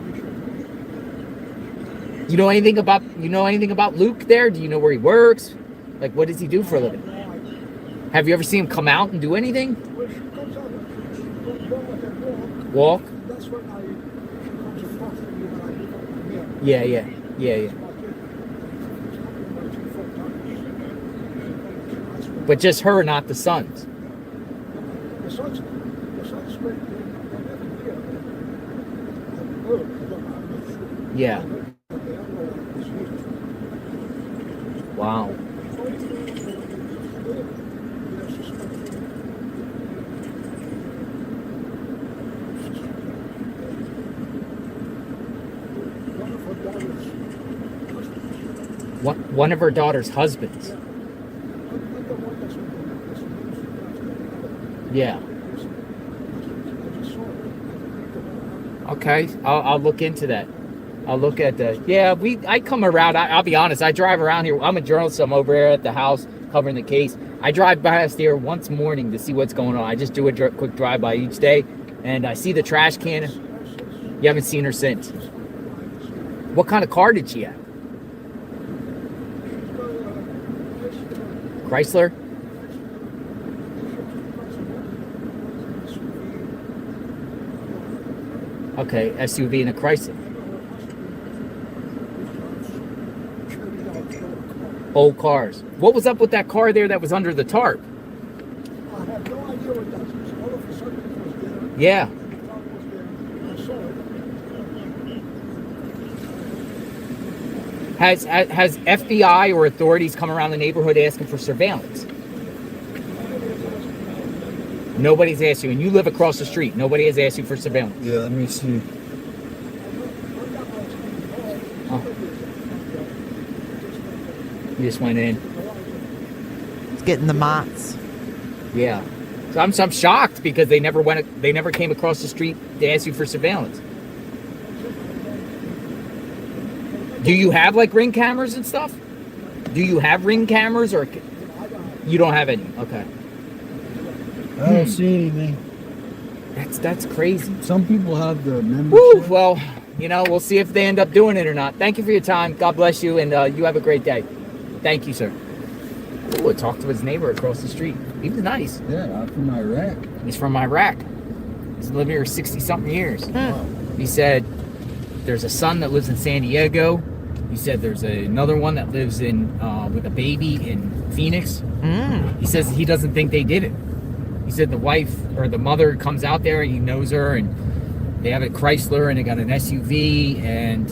Speaker 2: You know anything about Luke there? Do you know where he works? Like, what does he do for a living? Have you ever seen him come out and do anything? Walk? Yeah. But just her, not the sons. Yeah. Wow. One of her daughter's husbands. Yeah. Okay, I'll look into that. I'll look at that. Yeah, I come around. I'll be honest. I drive around here. I'm a journalist. So I'm over here at the house covering the case. I drive past here once morning to see what's going on. I just do a quick drive-by each day, and I see the trash can. You haven't seen her since. What kind of car did she have? Chrysler? Okay, SUV and a Chrysler. Old cars. What was up with that car there that was under the tarp?
Speaker 19: I have no idea what that is. All of a sudden it was there.
Speaker 2: Yeah. Has FBI or authorities come around the neighborhood asking for surveillance? Nobody's asked you, and you live across the street. Nobody has asked you for surveillance.
Speaker 3: Yeah, let me see.
Speaker 2: Oh. You just went in.
Speaker 1: It's getting the mots.
Speaker 2: Yeah. So I'm shocked because they never came across the street to ask you for surveillance. Do you have like ring cameras and stuff? Do you have ring cameras or you don't have any? Okay.
Speaker 3: I don't see anything.
Speaker 2: That's crazy.
Speaker 3: Some people have the membership.
Speaker 2: Woo, well, we'll see if they end up doing it or not. Thank you for your time. God bless you, and you have a great day. Thank you, sir. Ooh, talked to his neighbor across the street. He was nice.
Speaker 3: Yeah, from Iraq.
Speaker 2: He's from Iraq. He's lived here 60-something years.
Speaker 3: Wow.
Speaker 2: He said there's a son that lives in San Diego. He said there's another one that lives in with a baby in Phoenix. He says he doesn't think they did it. He said the wife or the mother comes out there and he knows her, and they have a Chrysler and they got an SUV, and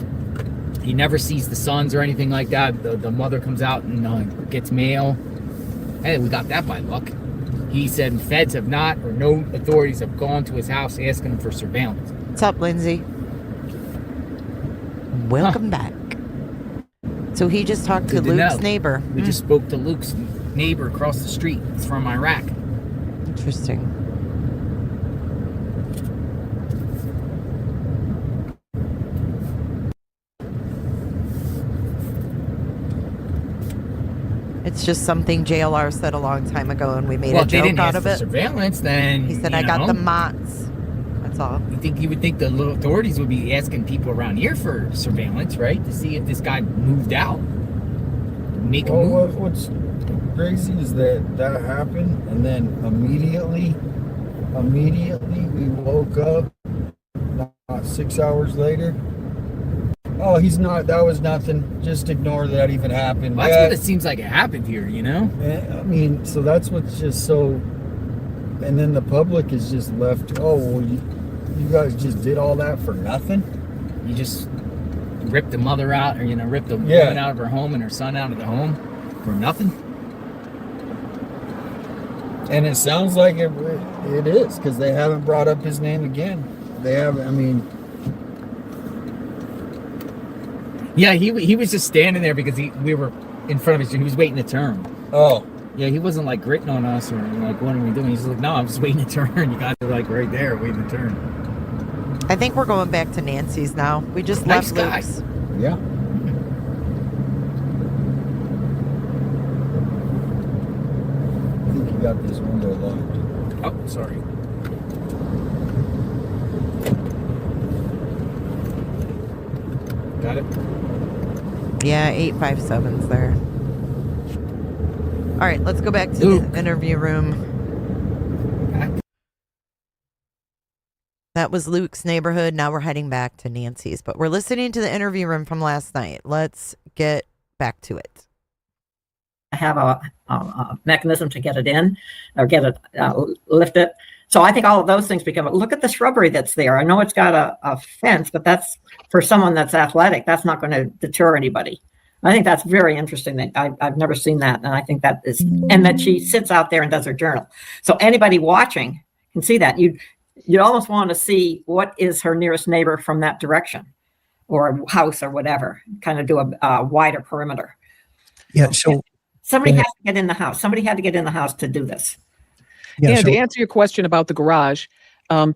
Speaker 2: he never sees the sons or anything like that. The mother comes out and gets mail. Hey, we got that by luck. He said feds have not, or no authorities have gone to his house asking him for surveillance.
Speaker 1: What's up, Lindsay? Welcome back. So he just talked to Luke's neighbor.
Speaker 2: We just spoke to Luke's neighbor across the street. It's from Iraq.
Speaker 1: Interesting. It's just something JLR said a long time ago, and we made a joke out of it.
Speaker 2: Surveillance, then
Speaker 1: he said, "I got the mots." That's all.
Speaker 2: You would think the authorities would be asking people around here for surveillance, right, to see if this guy moved out, make a move.
Speaker 3: What's crazy is that happened, and then immediately we woke up. Not 6 hours later, Oh, he's not. That was nothing. Just ignore that even happened.
Speaker 2: Well, that's what it seems like it happened here, you know?
Speaker 3: I mean, so that's what's just so... And then the public is just left, oh, well, you guys just did all that for nothing?
Speaker 2: You just ripped the mother out, or, ripped the woman out of her home and her son out of the home for nothing?
Speaker 3: And it sounds like it is, because they haven't brought up his name again. They haven't, I mean...
Speaker 2: Yeah, he was just standing there because we were in front of his... He was waiting a turn.
Speaker 3: Oh.
Speaker 2: Yeah, he wasn't, like, gritting on us or, like, what are we doing? He's like, no, I'm just waiting a turn. You guys are, like, right there waiting a turn.
Speaker 1: I think we're going back to Nancy's now. We just left Luke's.
Speaker 3: Yeah. I think you got this window locked.
Speaker 2: Oh, sorry. Got it?
Speaker 1: Yeah, 857's there. All right, let's go back to the interview room. That was Luke's neighborhood. Now we're heading back to Nancy's, but we're listening to the interview room from last night. Let's get back to it.
Speaker 17: Have a mechanism to get it in or get it, lift it. So I think all of those things become, look at the shrubbery that's there. I know it's got a fence, but that's for someone that's athletic. That's not going to deter anybody. I think that's very interesting. That I've never seen that. And I think that is, and that she sits out there and does her journal. So anybody watching can see that. You'd almost want to see what is her nearest neighbor from that direction or house or whatever, kind of do a wider perimeter.
Speaker 13: Yeah. So
Speaker 17: somebody has to get in the house. Somebody had to get in the house to do this.
Speaker 15: Yeah, and to answer your question about the garage,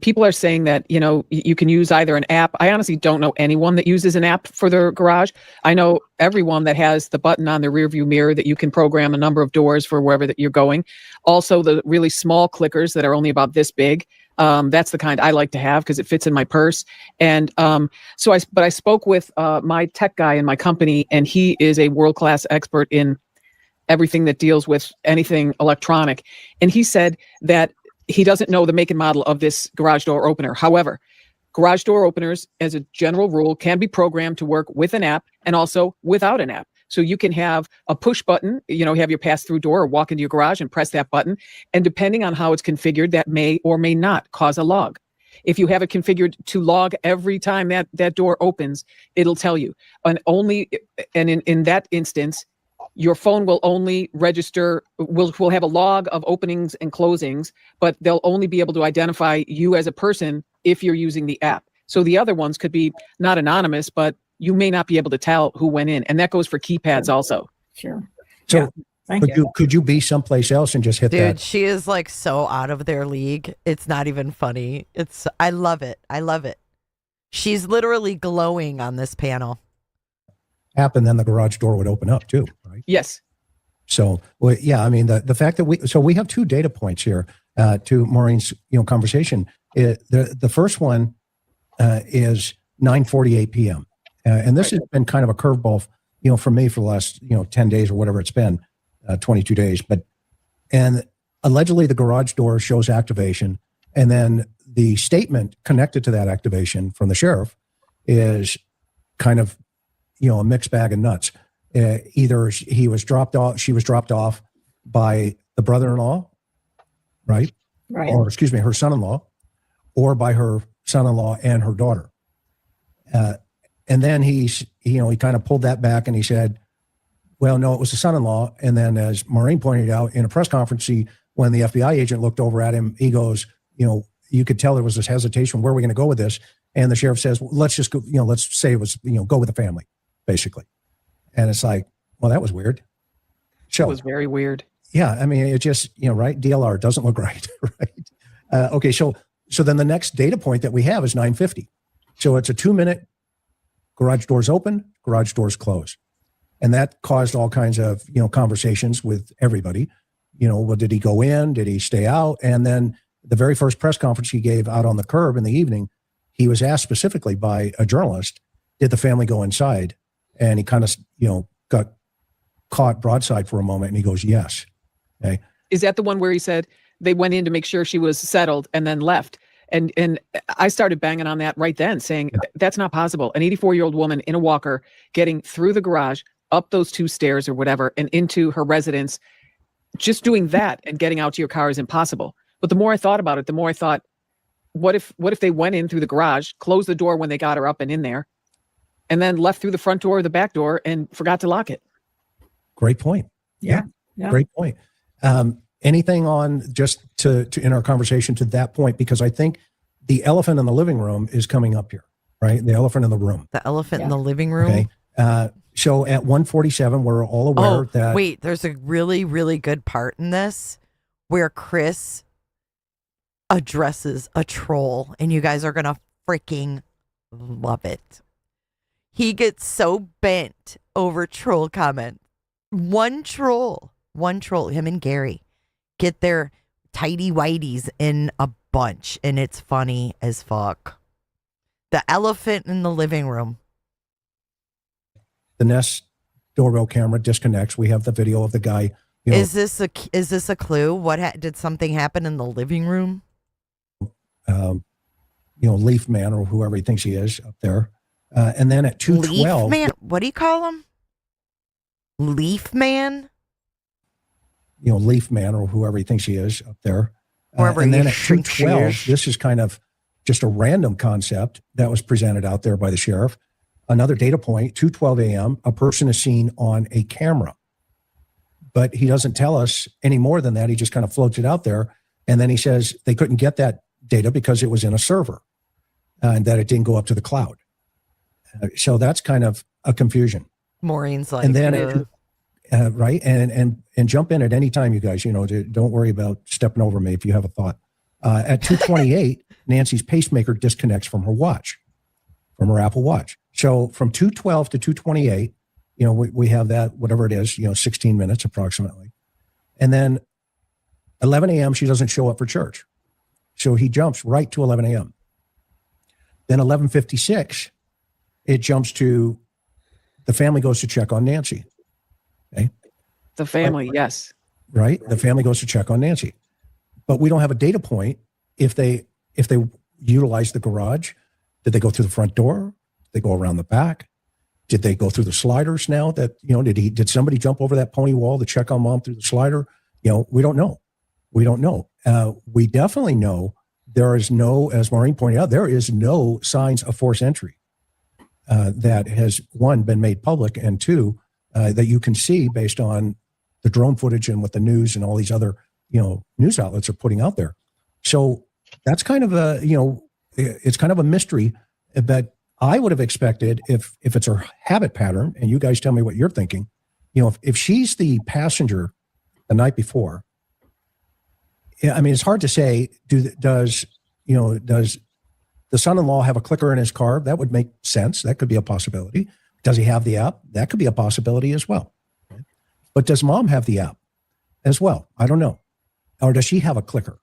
Speaker 15: people are saying that, you can use either an app. I honestly don't know anyone that uses an app for their garage. I know everyone that has the button on their rear view mirror that you can program a number of doors for wherever that you're going. Also, the really small clickers that are only about this big. That's the kind I like to have because it fits in my purse. And but I spoke with my tech guy in my company, and he is a world-class expert in everything that deals with anything electronic. And he said that he doesn't know the make and model of this garage door opener. However, garage door openers, as a general rule, can be programmed to work with an app and also without an app. So you can have a push button, have your pass-through door or walk into your garage and press that button. And depending on how it's configured, that may or may not cause a log. If you have it configured to log every time that door opens, it'll tell you. And in that instance, your phone will only register, will have a log of openings and closings, but they'll only be able to identify you as a person if you're using the app. So the other ones could be not anonymous, but you may not be able to tell who went in. And that goes for keypads also.
Speaker 17: Sure.
Speaker 13: So could you be someplace else and just hit that?
Speaker 1: Dude, she is like so out of their league. It's not even funny. I love it. I love it. She's literally glowing on this panel.
Speaker 13: App, and then the garage door would open up too, right?
Speaker 15: Yes.
Speaker 13: So, well, yeah, I mean, the fact that we have two data points here to Maureen's conversation. The first one is 9:48 p.m. And this has been kind of a curveball, for me for the last 10 days or whatever it's been, 22 days. And allegedly the garage door shows activation, and then the statement connected to that activation from the sheriff is kind of a mixed bag of nuts. Either she was dropped off by the brother-in-law, right? Or excuse me, her son-in-law, or by her son-in-law and her daughter. And then he kind of pulled that back and he said, well, no, it was the son-in-law. And then as Maureen pointed out in a press conference, when the FBI agent looked over at him, he goes, you could tell there was this hesitation. Where are we going to go with this? And the sheriff says, well, let's just go, let's say it was, go with the family, basically. And it's like, well, that was weird. So
Speaker 15: it was very weird.
Speaker 13: Yeah. I mean, it just, right. DLR doesn't look right. Right. Okay. So then the next data point that we have is 9:50. So it's a 2-minute garage doors open, garage doors close. And that caused all kinds of, conversations with everybody. Well, did he go in? Did he stay out? And then the very first press conference he gave out on the curb in the evening, he was asked specifically by a journalist, did the family go inside? And he kind of, got caught broadside for a moment, and he goes, yes. Okay.
Speaker 15: Is that the one where he said they went in to make sure she was settled and then left? And I started banging on that right then, saying that's not possible. An 84-year-old woman in a walker getting through the garage, up those 2 stairs or whatever, and into her residence, just doing that and getting out to your car is impossible. But the more I thought about it, the more I thought, what if they went in through the garage, closed the door when they got her up and in there, and then left through the front door or the back door and forgot to lock it?
Speaker 13: Great point. Yeah. Great point. Anything on just to in our conversation to that point, because I think the elephant in the living room is coming up here, right? The elephant in the room.
Speaker 1: The elephant in the living room.
Speaker 13: Okay. So at 1:47, we're all aware that.
Speaker 1: Wait, there's a really, really good part in this where Chris addresses a troll, and you guys are going to freaking love it. He gets so bent over troll comment. One troll, him and Gary, get their tidy whities in a bunch, and it's funny as fuck. The elephant in the living room.
Speaker 13: The Nest doorbell camera disconnects. We have the video of the guy. You know,
Speaker 1: Is this a clue? What did something happen in the living room?
Speaker 13: Leaf Man or whoever he thinks he is up there. And then at 2:12.
Speaker 1: Leaf Man? What do you call him? Leaf Man?
Speaker 13: Leaf Man or whoever he thinks he is up there.
Speaker 1: Wherever
Speaker 13: and then
Speaker 1: he
Speaker 13: at
Speaker 1: thinks he
Speaker 13: 2:12,
Speaker 1: is.
Speaker 13: this is kind of just a random concept that was presented out there by the sheriff. Another data point, 2:12 a.m., a person is seen on a camera. But he doesn't tell us any more than that. He just kind of floats it out there. And then he says they couldn't get that data because it was in a server and that it didn't go up to the cloud. So that's kind of a confusion.
Speaker 1: Maureen's like,
Speaker 13: And then, right. And jump in at any time, you guys, don't worry about stepping over me if you have a thought. At 2:28, Nancy's pacemaker disconnects from her watch, from her Apple Watch. So from 2:12 to 2:28, we have that, whatever it is, 16 minutes approximately. And then 11 a.m., she doesn't show up for church. So he jumps right to 11 a.m. Then 11:56, it jumps to the family goes to check on Nancy. Okay.
Speaker 15: The family, yes.
Speaker 13: Right. The family goes to check on Nancy. But we don't have a data point if they utilize the garage. Did they go through the front door? Did they go around the back? Did they go through the sliders now that, did somebody jump over that pony wall to check on mom through the slider? We don't know. We don't know. We definitely know there is no, as Maureen pointed out, there is no signs of forced entry that has, one, been made public, and two, that you can see based on the drone footage and what the news and all these other, news outlets are putting out there. So that's kind of a, it's kind of a mystery, but I would have expected if it's her habit pattern, and you guys tell me what you're thinking, if she's the passenger the night before, I mean, it's hard to say, does the son-in-law have a clicker in his car? That would make sense. That could be a possibility. Does he have the app? That could be a possibility as well. But does mom have the app as well? I don't know. Or does she have a clicker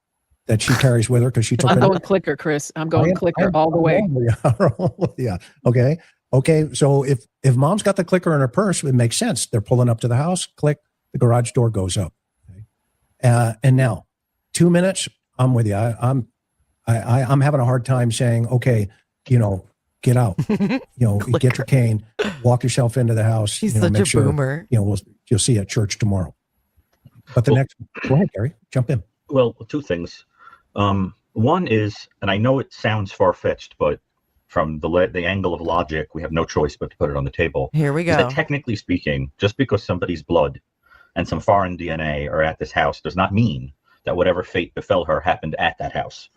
Speaker 13: that she carries with her because she took
Speaker 15: I'm going clicker, Chris. I'm going clicker all the way.
Speaker 13: Yeah. Okay. So if mom's got the clicker in her purse, it makes sense. They're pulling up to the house, click, the garage door goes up. Okay. And now 2 minutes, I'm with you. I'm having a hard time saying, okay, get out, get your cane, walk yourself into the house.
Speaker 1: She's such a boomer.
Speaker 13: You'll see you at church tomorrow. But go ahead, Gary, jump in.
Speaker 14: Well, two things. One is, and I know it sounds far-fetched, but from the angle of logic, we have no choice but to put it on the table.
Speaker 1: Here we go.
Speaker 14: Is that technically speaking, just because somebody's blood and some foreign DNA are at this house does not mean that whatever fate befell her happened at that house.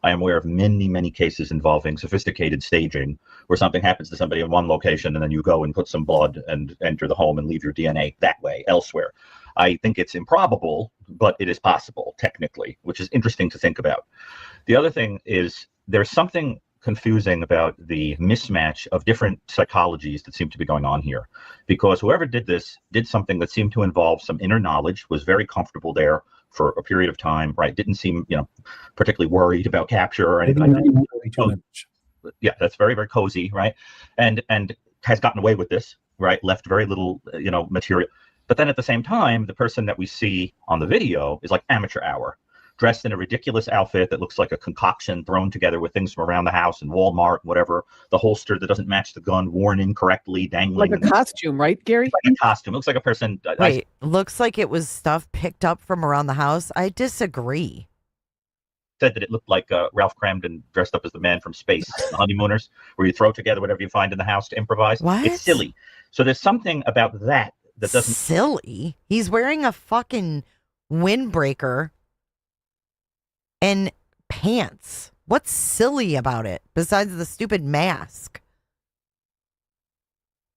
Speaker 14: I am aware of many, many cases involving sophisticated staging where something happens to somebody in one location and then you go and put some blood and enter the home and leave your DNA that way elsewhere. I think it's improbable, but it is possible technically, which is interesting to think about. The other thing is there's something confusing about the mismatch of different psychologies that seem to be going on here, because whoever did this did something that seemed to involve some inner knowledge, was very comfortable there for a period of time, right? Didn't seem, particularly worried about capture or anything like that. Yeah, that's very, very cozy, right? And has gotten away with this, right? Left very little, material. But then at the same time, the person that we see on the video is like amateur hour, dressed in a ridiculous outfit that looks like a concoction thrown together with things from around the house and Walmart, whatever. The holster that doesn't match the gun, worn incorrectly, dangling.
Speaker 15: Like a costume, right, Gary?
Speaker 14: Like a costume. It looks like a person.
Speaker 1: Wait, looks like it was stuff picked up from around the house. I disagree.
Speaker 14: Said that it looked like Ralph Cramden dressed up as the man from Space, the Honeymooners, where you throw together whatever you find in the house to improvise.
Speaker 1: What?
Speaker 14: It's silly. So there's something about that doesn't.
Speaker 1: Silly? He's wearing a fucking windbreaker and pants. What's silly about it besides the stupid mask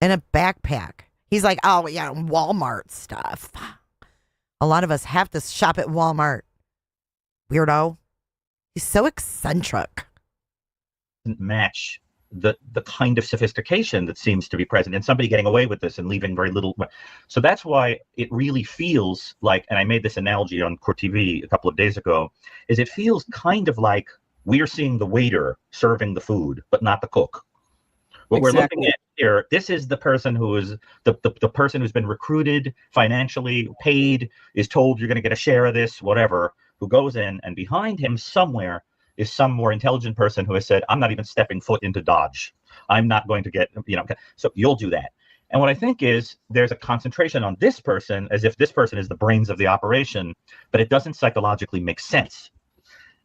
Speaker 1: and a backpack? He's like, oh yeah, Walmart stuff. A lot of us have to shop at Walmart. Weirdo. He's so eccentric.
Speaker 14: Match the kind of sophistication that seems to be present, and somebody getting away with this and leaving very little. So that's why it really feels like, and I made this analogy on Court TV a couple of days ago, is it feels kind of like we're seeing the waiter serving the food, but not the cook. What we're looking at here, this is the person who is the person who's been recruited, financially paid, is told you're going to get a share of this, whatever, who goes in, and behind him somewhere is some more intelligent person who has said, I'm not even stepping foot into Dodge. I'm not going to get, so you'll do that. And what I think is there's a concentration on this person as if this person is the brains of the operation, but it doesn't psychologically make sense.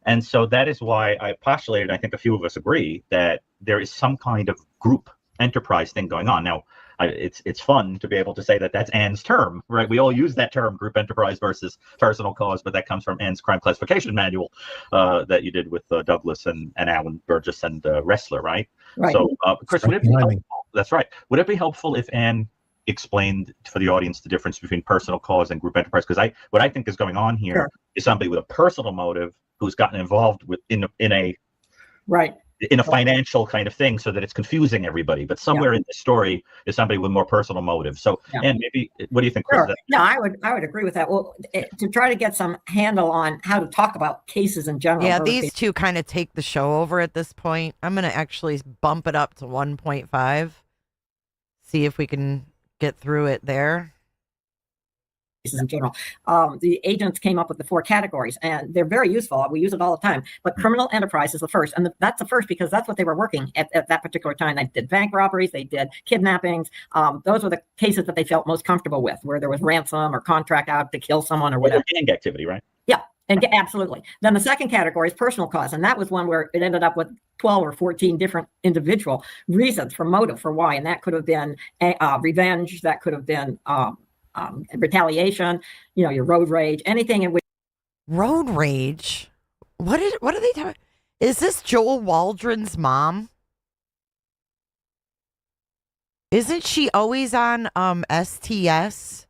Speaker 14: And so that is why I postulated, I think a few of us agree, that there is some kind of group enterprise thing going on. Now, it's fun to be able to say that that's Anne's term, right? We all use that term, group enterprise versus personal cause, but that comes from Anne's crime classification manual that you did with Douglas and Alan Burgess and Ressler, right?
Speaker 17: Right.
Speaker 14: So, Chris, would it be helpful? That's right. Would it be helpful if Anne explained for the audience the difference between personal cause and group enterprise? Because what I think is going on here is somebody with a personal motive who's gotten involved with in a financial kind of thing, so that it's confusing everybody. But somewhere in the story is somebody with more personal motive. So, and maybe, what do you think, Chris?
Speaker 17: Sure. No, I would agree with that. Well, to try to get some handle on how to talk about cases in general.
Speaker 1: Yeah, these two kind of take the show over at this point. I'm going to actually bump it up to 1.5. See if we can get through it there.
Speaker 17: In general, the agents came up with the 4 categories, and they're very useful. We use it all the time. But criminal enterprise is the first, and that's the first because that's what they were working at that particular time. They did bank robberies, they did kidnappings. Those were the cases that they felt most comfortable with, where there was ransom or contract out to kill someone or whatever.
Speaker 14: Gang activity, right?
Speaker 17: Yeah, and absolutely. Then the second category is personal cause, and that was one where it ended up with 12 or 14 different individual reasons for motive for why, and that could have been revenge, that could have been retaliation, your road rage, anything in which.
Speaker 1: Road rage? What are they talking? Is this Joel Waldron's mom? Isn't she always on STS?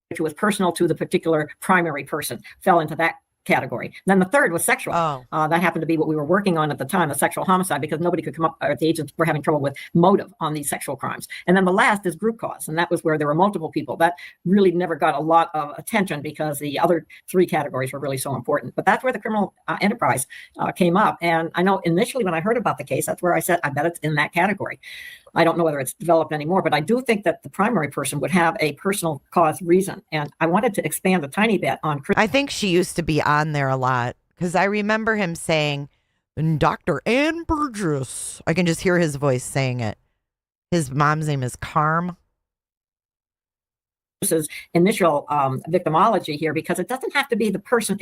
Speaker 17: Which was personal to the particular primary person, fell into that category. Then the third was sexual. That happened to be what we were working on at the time, a sexual homicide, because nobody could come up, or the agents were having trouble with motive on these sexual crimes. And then the last is group cause, and that was where there were multiple people. That really never got a lot of attention because the other 3 categories were really so important. But that's where the criminal enterprise came up. And I know initially when I heard about the case, that's where I said, I bet it's in that category. I don't know whether it's developed anymore, but I do think that the primary person would have a personal cause reason. And I wanted to expand a tiny bit on.
Speaker 1: I think she used to be on there a lot because I remember him saying, Dr. Ann Burgess. I can just hear his voice saying it. His mom's name is Carm.
Speaker 17: Initial victimology here, because it doesn't have to be the person,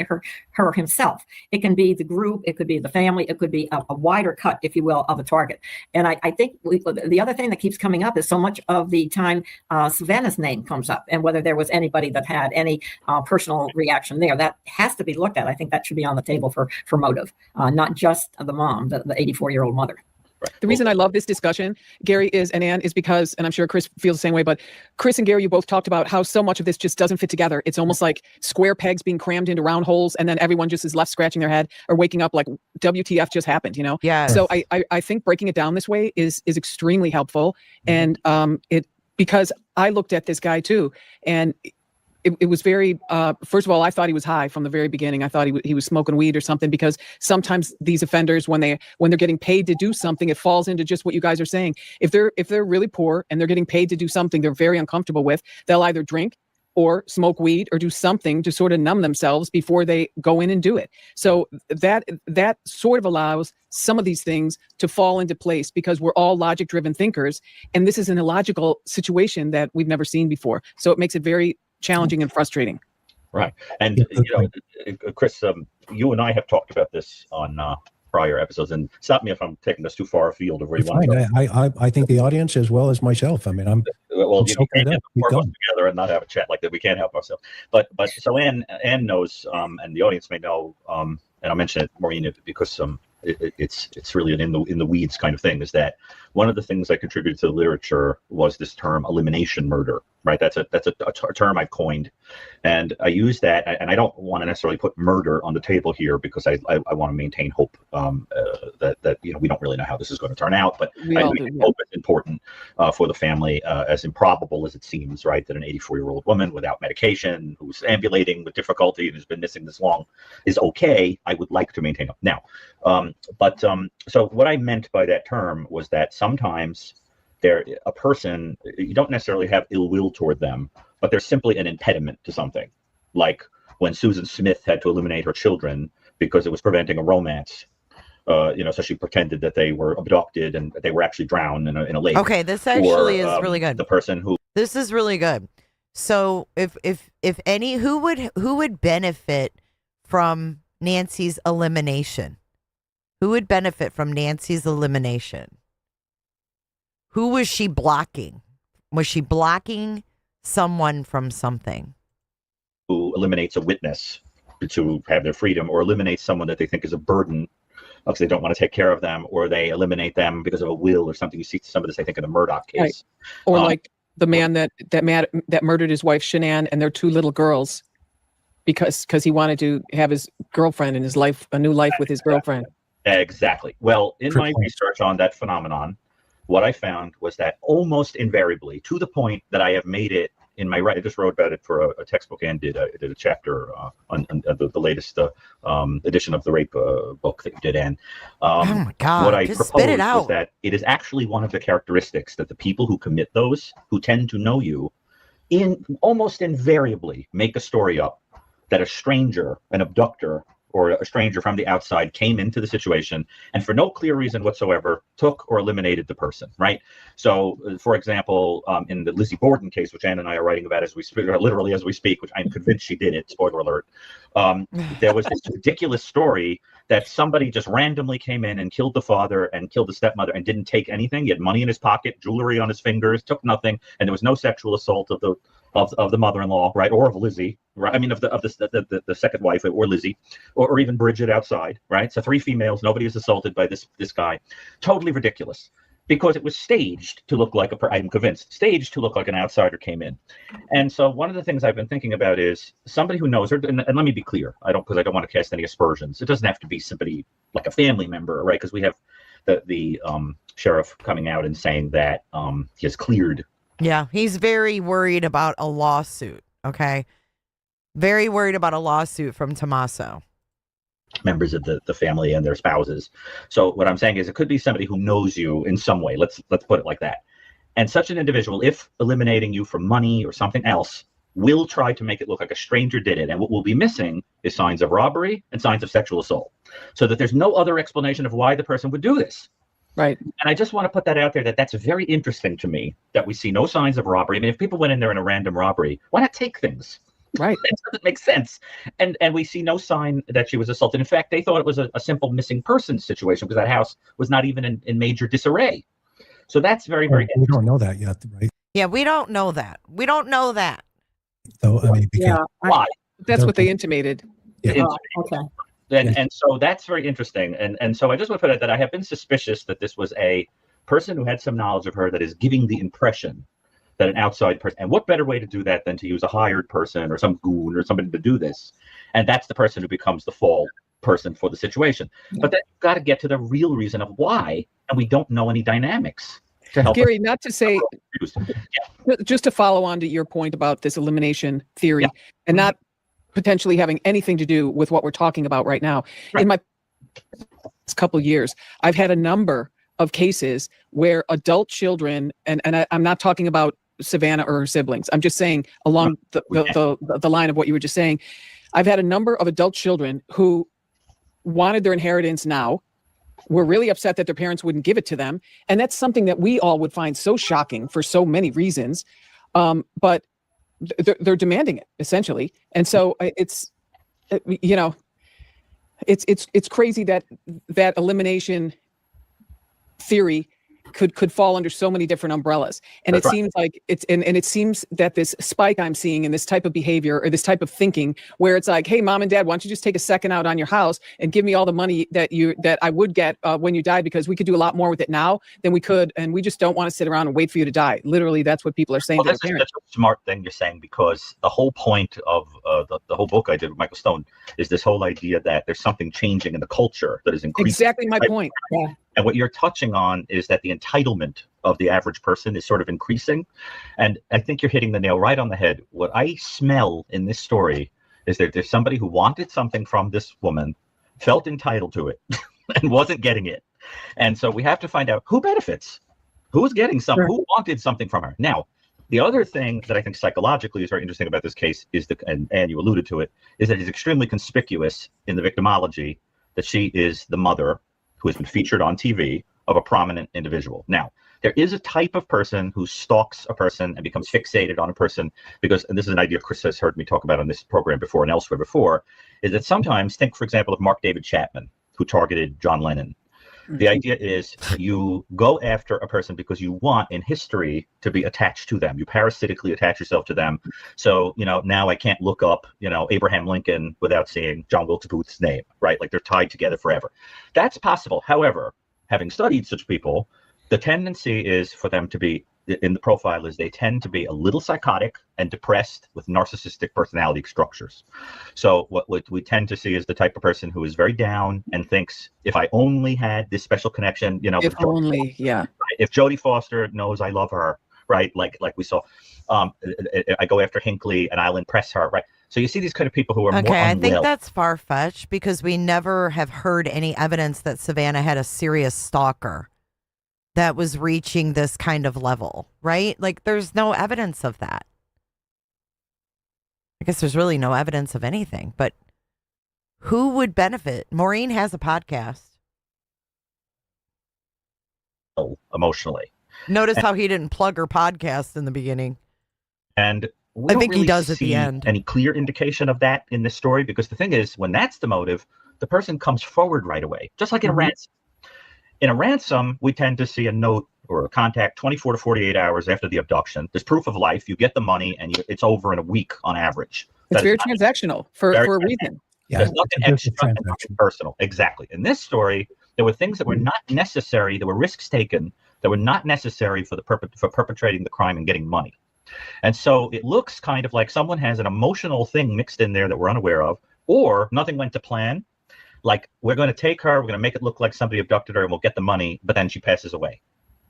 Speaker 17: her himself. It can be the group, it could be the family, it could be a wider cut, if you will, of a target. And I think the other thing that keeps coming up is so much of the time Savannah's name comes up, and whether there was anybody that had any personal reaction there. That has to be looked at. I think that should be on the table for motive, not just the mom, the 84-year-old mother.
Speaker 15: The reason I love this discussion, Gary, and Ann, is because, and I'm sure Chris feels the same way, but Chris and Gary, you both talked about how so much of this just doesn't fit together. It's almost like square pegs being crammed into round holes, and then everyone just is left scratching their head or waking up like, WTF just happened, Yeah. So I think breaking it down this way is extremely helpful. And because I looked at this guy too, and it was very, first of all, I thought he was high from the very beginning. I thought he was smoking weed or something, because sometimes these offenders, when they're getting paid to do something, it falls into just what you guys are saying. If they're really poor and they're getting paid to do something they're very uncomfortable with, they'll either drink, or smoke weed or do something to sort of numb themselves before they go in and do it. So that sort of allows some of these things to fall into place because we're all logic-driven thinkers, and this is an illogical situation that we've never seen before. So it makes it very challenging and frustrating.
Speaker 14: Right. And, Chris, you and I have talked about this on prior episodes, and stop me if I'm taking this too far afield of where you want to go.
Speaker 13: I think the audience as well as myself. I mean, I'm
Speaker 14: you can't get the four of us together and not have a chat like that. We can't help ourselves. But so Ann knows, and the audience may know, and I'll mention it, Maureen, because it's really an in the weeds kind of thing, is that one of the things I contributed to the literature was this term elimination murder, right? That's a term I've coined, and I use that, and I don't want to necessarily put murder on the table here because I want to maintain hope that we don't really know how this is going to turn out, but I think hope is important for the family, as improbable as it seems, right? That an 84-year-old woman without medication, who's ambulating with difficulty and has been missing this long, is okay. I would like to maintain hope. Now, so what I meant by that term was that sometimes a person, you don't necessarily have ill will toward them, but there's simply an impediment to something. Like when Susan Smith had to eliminate her children because it was preventing a romance. So she pretended that they were abducted and they were actually drowned in a lake.
Speaker 1: Okay, this actually is really good.
Speaker 14: The person who
Speaker 1: this is really good. So if any, who would benefit from Nancy's elimination? Who would benefit from Nancy's elimination? Who was she blocking? Was she blocking someone from something?
Speaker 14: Who eliminates a witness to have their freedom, or eliminates someone that they think is a burden because they don't want to take care of them, or they eliminate them because of a will or something. You see some of this, I think, in the Murdoch case.
Speaker 15: Right. Or like the man that murdered his wife, Shanann, and their two little girls because he wanted to have his girlfriend and his life, a new life with his girlfriend.
Speaker 14: Exactly. Well, in my research on that phenomenon, what I found was that almost invariably, to the point that I have made it in my I just wrote about it for a textbook and did a chapter on the latest edition of the rape book that you did, Ann.
Speaker 1: Oh my God!
Speaker 14: What I
Speaker 1: just
Speaker 14: proposed
Speaker 1: spit it out.
Speaker 14: was that it is actually one of the characteristics that the people who commit those, who tend to know you, almost invariably make a story up that a stranger, an abductor, or a stranger from the outside came into the situation and for no clear reason whatsoever took or eliminated the person, right? So, for example, in the Lizzie Borden case, which Ann and I are writing about as we speak, literally as we speak, which I'm convinced she did it, spoiler alert, there was this ridiculous story that somebody just randomly came in and killed the father and killed the stepmother and didn't take anything. He had money in his pocket, jewelry on his fingers, took nothing, and there was no sexual assault of the mother-in-law, right, or of Lizzie, right? I mean, of the second wife, or Lizzie, or even Bridget outside, right? So 3 females, nobody was assaulted by this guy. Totally ridiculous, because it was staged to look like I'm convinced, staged to look like an outsider came in. And so one of the things I've been thinking about is somebody who knows her, and let me be clear, because I don't want to cast any aspersions. It doesn't have to be somebody like a family member, right? Because we have the sheriff coming out and saying that he has cleared.
Speaker 1: Yeah, he's very worried about a lawsuit, okay? Very worried about a lawsuit from Tommaso.
Speaker 14: Members of the family and their spouses. So what I'm saying is it could be somebody who knows you in some way. Let's put it like that. And such an individual, if eliminating you from money or something else, will try to make it look like a stranger did it. And what we'll be missing is signs of robbery and signs of sexual assault, so that there's no other explanation of why the person would do this.
Speaker 15: Right.
Speaker 14: And I just want to put that out there, that's very interesting to me, that we see no signs of robbery. I mean, if people went in there in a random robbery, why not take things?
Speaker 15: Right.
Speaker 14: That doesn't make sense. And we see no sign that she was assaulted. In fact, they thought it was a simple missing person situation because that house was not even in major disarray. So that's very, very interesting.
Speaker 13: We don't know that yet, right?
Speaker 1: Yeah, we don't know that. We don't know that.
Speaker 13: So, I mean,
Speaker 14: why?
Speaker 15: That's what they intimated.
Speaker 13: Yeah.
Speaker 17: Okay.
Speaker 14: And so that's very interesting. And so I just want to put out that I have been suspicious that this was a person who had some knowledge of her that is giving the impression that an outside person, and what better way to do that than to use a hired person or some goon or somebody to do this? And that's the person who becomes the fall person for the situation. But then you've got to get to the real reason of why, and we don't know any dynamics to help.
Speaker 15: Gary, not to say, just to follow on to your point about this elimination theory, and not potentially having anything to do with what we're talking about right now. Right. In my couple of years, I've had a number of cases where adult children, and I'm not talking about Savannah or her siblings. I'm just saying along the line of what you were just saying. I've had a number of adult children who wanted their inheritance now, were really upset that their parents wouldn't give it to them. And that's something that we all would find so shocking for so many reasons. But they're demanding it essentially. And so it's crazy that elimination theory could fall under so many different umbrellas. And it seems like it seems that this spike I'm seeing in this type of behavior or this type of thinking where it's like, hey, mom and dad, why don't you just take a second out on your house and give me all the money that I would get when you died, because we could do a lot more with it now than we could. And we just don't want to sit around and wait for you to die. Literally, that's what people are saying.
Speaker 14: Well, that's a smart thing you're saying, because the whole point of the whole book I did with Michael Stone is this whole idea that there's something changing in the culture that is increasing.
Speaker 15: Exactly my point. Yeah.
Speaker 14: And what you're touching on is that the entitlement of the average person is sort of increasing. And I think you're hitting the nail right on the head. What I smell in this story is that there's somebody who wanted something from this woman, felt entitled to it, and wasn't getting it. And so we have to find out who benefits, who's getting something, who wanted something from her. Now, the other thing that I think psychologically is very interesting about this case is and you alluded to it, is that it's extremely conspicuous in the victimology that she is the mother who has been featured on TV of a prominent individual. Now, there is a type of person who stalks a person and becomes fixated on a person because, and this is an idea Chris has heard me talk about on this program before and elsewhere before, is that sometimes, think, for example, of Mark David Chapman, who targeted John Lennon. The idea is you go after a person because you want in history to be attached to them. You parasitically attach yourself to them. So, now I can't look up, Abraham Lincoln without seeing John Wilkes Booth's name, right? Like they're tied together forever. That's possible. However, having studied such people, the tendency is for them to be, in the profile, is they tend to be a little psychotic and depressed with narcissistic personality structures. So what we tend to see is the type of person who is very down and thinks, if I only had this special connection,
Speaker 15: if only, yeah.
Speaker 14: If Jodie Foster knows I love her, right? Like we saw, I go after Hinckley and I'll impress her, right? So you see these kind of people who are more unwell.
Speaker 1: I think that's far-fetched because we never have heard any evidence that Savannah had a serious stalker that was reaching this kind of level, right? Like, there's no evidence of that. I guess there's really no evidence of anything, but who would benefit? Maureen has a podcast.
Speaker 14: Emotionally.
Speaker 1: Notice how he didn't plug her podcast in the beginning.
Speaker 14: And
Speaker 1: I think he does at the end.
Speaker 14: Any clear indication of that in this story? Because the thing is, when that's the motive, the person comes forward right away, just like in a ransom. In a ransom, we tend to see a note or a contact 24 to 48 hours after the abduction. There's proof of life. You get the money, and it's over in a week on average.
Speaker 15: It's very transactional for a reason.
Speaker 14: Yeah, there's nothing extra and nothing personal. Exactly. In this story, there were things that were not necessary. There were risks taken that were not necessary for perpetrating the crime and getting money. And so it looks kind of like someone has an emotional thing mixed in there that we're unaware of, or nothing went to plan. Like, we're going to take her, we're going to make it look like somebody abducted her, and we'll get the money, but then she passes away.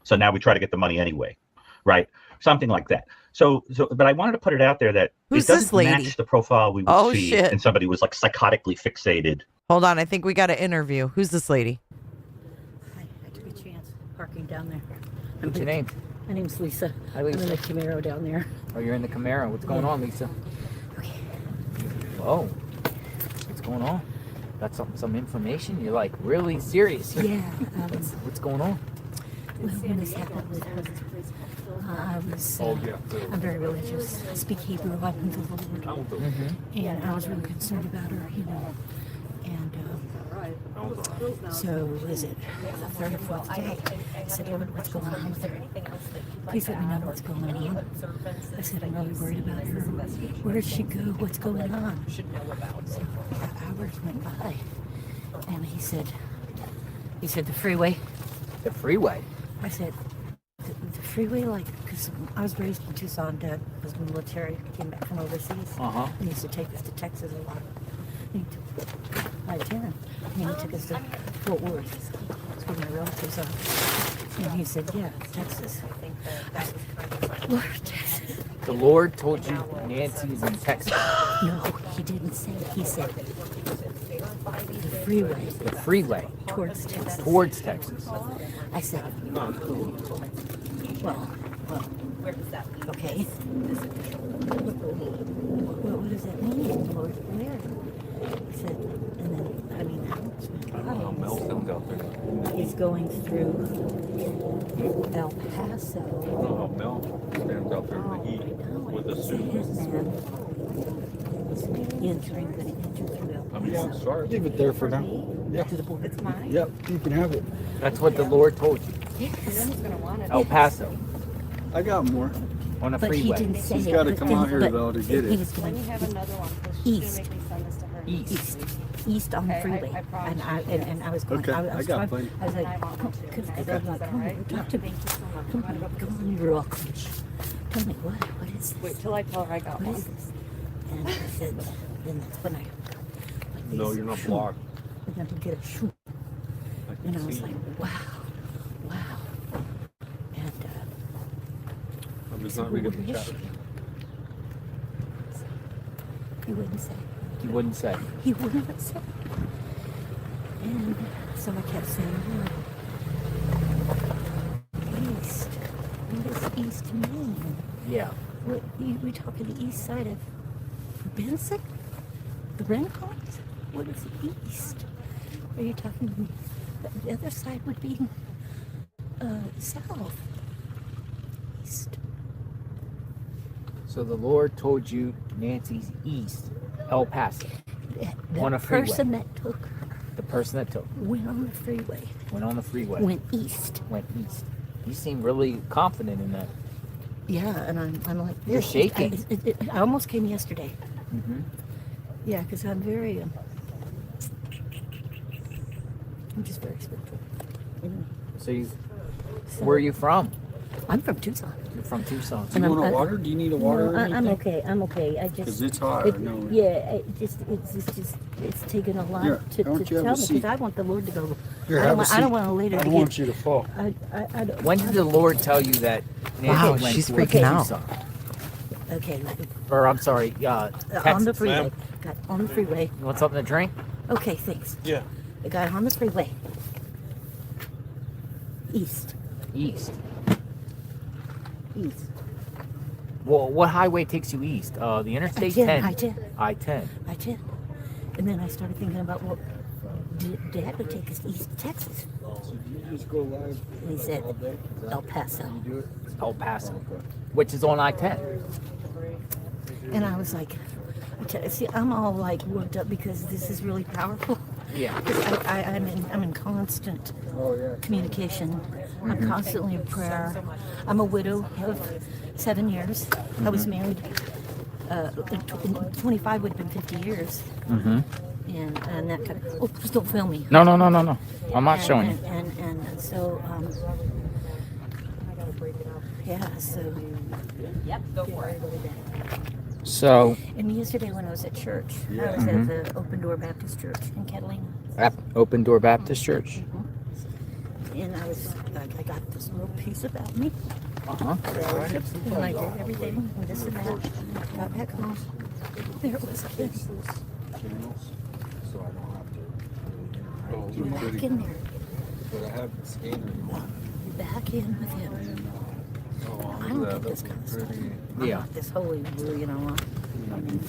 Speaker 14: So now we try to get the money anyway, right? Something like that. So, but I wanted to put it out there that
Speaker 1: Who's
Speaker 14: it doesn't
Speaker 1: this lady?
Speaker 14: match the profile we would see in somebody who was like psychotically fixated.
Speaker 1: Hold on, I think we got an interview. Who's this lady?
Speaker 20: I took a chance parking down there.
Speaker 2: What's your name?
Speaker 20: My name's Lisa.
Speaker 2: Hi, Lisa.
Speaker 20: I'm in the Camaro down there.
Speaker 2: Oh, you're in the Camaro. What's going on, Lisa?
Speaker 20: Okay.
Speaker 2: Whoa. What's going on? Got some information? You're like really serious.
Speaker 20: Yeah.
Speaker 2: What's going on?
Speaker 20: Well, when this happened with her, I'm very religious. I speak Hebrew. I believe in the Lord. And I was really concerned about her, And so, is it the third or fourth day? I said, Lord, what's going on with her? Please let me know what's going on. I said, I'm really worried about her. Where did she go? What's going on? So hours went by, and he said, the freeway.
Speaker 2: The freeway?
Speaker 20: I said, the freeway, like, because I was raised in Tucson. Dad was in the military, came back from overseas. He used to take us to Texas a lot. He took I-10, and he took us to Fort Worth. That's where my relatives are. And he said, yeah, Texas. I said, Lord, Texas.
Speaker 2: The Lord told you Nancy's in Texas.
Speaker 20: No, he didn't say it. He said the freeway.
Speaker 2: The freeway.
Speaker 20: Towards Texas.
Speaker 2: Towards Texas.
Speaker 20: I said, Well,
Speaker 10: Where does that leave
Speaker 20: okay.
Speaker 10: this official?
Speaker 20: What does that mean, Lord? Where? He said, and then, I mean, he's going through El Paso.
Speaker 4: I don't know how Mel stands out there in the heat with a suit.
Speaker 20: Entering, going to enter through El Paso.
Speaker 4: I mean, sorry.
Speaker 3: Leave it there for now. Yeah.
Speaker 20: To the border. It's mine.
Speaker 3: Yep, you can have it.
Speaker 2: That's what the Lord told you.
Speaker 20: Yes.
Speaker 2: El Paso
Speaker 3: I got more.
Speaker 2: on a
Speaker 20: But he
Speaker 2: freeway.
Speaker 20: didn't say
Speaker 3: He's
Speaker 20: it.
Speaker 3: got to
Speaker 20: but
Speaker 3: come
Speaker 20: then-
Speaker 3: out here
Speaker 20: but
Speaker 3: though to get
Speaker 20: He
Speaker 3: it.
Speaker 20: was going east. East on the freeway. And I was going.
Speaker 3: Okay,
Speaker 20: I
Speaker 3: I
Speaker 20: was
Speaker 3: got
Speaker 20: trying-
Speaker 3: plenty.
Speaker 20: I was like, because I'm like, come on, talk to me. Come on, real close. Tell me what is this?
Speaker 10: Wait till I tell her I got
Speaker 20: What
Speaker 10: one.
Speaker 20: is this? And I said, then that's when I like
Speaker 4: No,
Speaker 20: these
Speaker 4: you're not
Speaker 20: shoe.
Speaker 4: blocked.
Speaker 20: We're going to get a shoe. And I was like, wow. And
Speaker 4: I'm just not ready to get the chat.
Speaker 20: he wouldn't say.
Speaker 2: He wouldn't say.
Speaker 20: He wouldn't say. And so I kept saying, east. What does east mean?
Speaker 2: Yeah.
Speaker 20: What, we talking the east side of Benson? The Rincons? What is east? Are you talking the other side would be south? East.
Speaker 2: So the Lord told you Nancy's east, El Paso, on a freeway.
Speaker 20: Person that took her
Speaker 2: The person that took
Speaker 20: went on the freeway.
Speaker 2: went on the freeway.
Speaker 20: Went east.
Speaker 2: Went east. You seem really confident in that.
Speaker 20: Yeah, and I'm like,
Speaker 2: You're
Speaker 20: this.
Speaker 2: shaking.
Speaker 20: I almost came yesterday.
Speaker 2: Mm-hmm.
Speaker 20: Yeah, because I'm very, I'm just very spiritual.
Speaker 2: So where are you from?
Speaker 20: I'm from Tucson.
Speaker 2: You're from Tucson.
Speaker 3: Do you want a water? Do you need a water?
Speaker 20: No,
Speaker 3: or
Speaker 20: I'm
Speaker 3: anything?
Speaker 20: okay. I'm okay. I just.
Speaker 3: Because it's hot. I know.
Speaker 20: Yeah, it's taken a lot
Speaker 3: Here,
Speaker 20: to
Speaker 3: why don't you have
Speaker 20: tell
Speaker 3: a
Speaker 20: me
Speaker 3: seat?
Speaker 20: because I want the Lord to go.
Speaker 3: Here,
Speaker 20: I
Speaker 3: have
Speaker 20: don't
Speaker 3: a
Speaker 20: want.
Speaker 3: seat.
Speaker 20: I don't want to later.
Speaker 3: I
Speaker 20: to
Speaker 3: don't
Speaker 20: get,
Speaker 3: want you to fall.
Speaker 20: I don't.
Speaker 2: When did the Lord tell you that Nancy
Speaker 1: Wow,
Speaker 2: went
Speaker 1: she's
Speaker 2: to
Speaker 1: freaking out.
Speaker 2: Tucson?
Speaker 20: Okay.
Speaker 2: Or I'm sorry,
Speaker 20: On the
Speaker 2: Texas.
Speaker 20: freeway. Got on the freeway.
Speaker 2: You want something to drink?
Speaker 20: Okay, thanks.
Speaker 3: Yeah.
Speaker 20: I got on the freeway. East.
Speaker 2: East.
Speaker 20: East.
Speaker 2: Well, what highway takes you east? The Interstate 10.
Speaker 20: I-10.
Speaker 2: I-10.
Speaker 20: I did. And then I started thinking about, well, Dad would take us east to Texas.
Speaker 3: So you just go live.
Speaker 20: And he said,
Speaker 3: all day?
Speaker 20: El Paso.
Speaker 3: You do it?
Speaker 2: El Paso, which is on I-10.
Speaker 20: And I was like, see, I'm all like worked up because this is really powerful.
Speaker 2: Yeah.
Speaker 20: Because I'm in constant communication. I'm constantly in prayer. I'm a widow of 7 years. I was married. In 25 would have been 50 years.
Speaker 2: Mm-hmm.
Speaker 20: And that kind of. Oh, please don't film me.
Speaker 2: No. I'm not showing you.
Speaker 20: And so. Yeah. So.
Speaker 10: Yep, go for it.
Speaker 2: So,
Speaker 20: And yesterday when I was at church, I was at the Open Door Baptist Church in Catalina.
Speaker 2: at Open Door Baptist Church.
Speaker 20: And I got this little piece about me.
Speaker 2: Uh-huh.
Speaker 20: And I did everything, and this and that. Got back home. There it was.
Speaker 3: So I don't have to.
Speaker 20: Back in there.
Speaker 3: But I have the scanner.
Speaker 20: Back in with him. I don't get this kind of stuff. I'm
Speaker 2: Yeah.
Speaker 20: not this holy, you know. In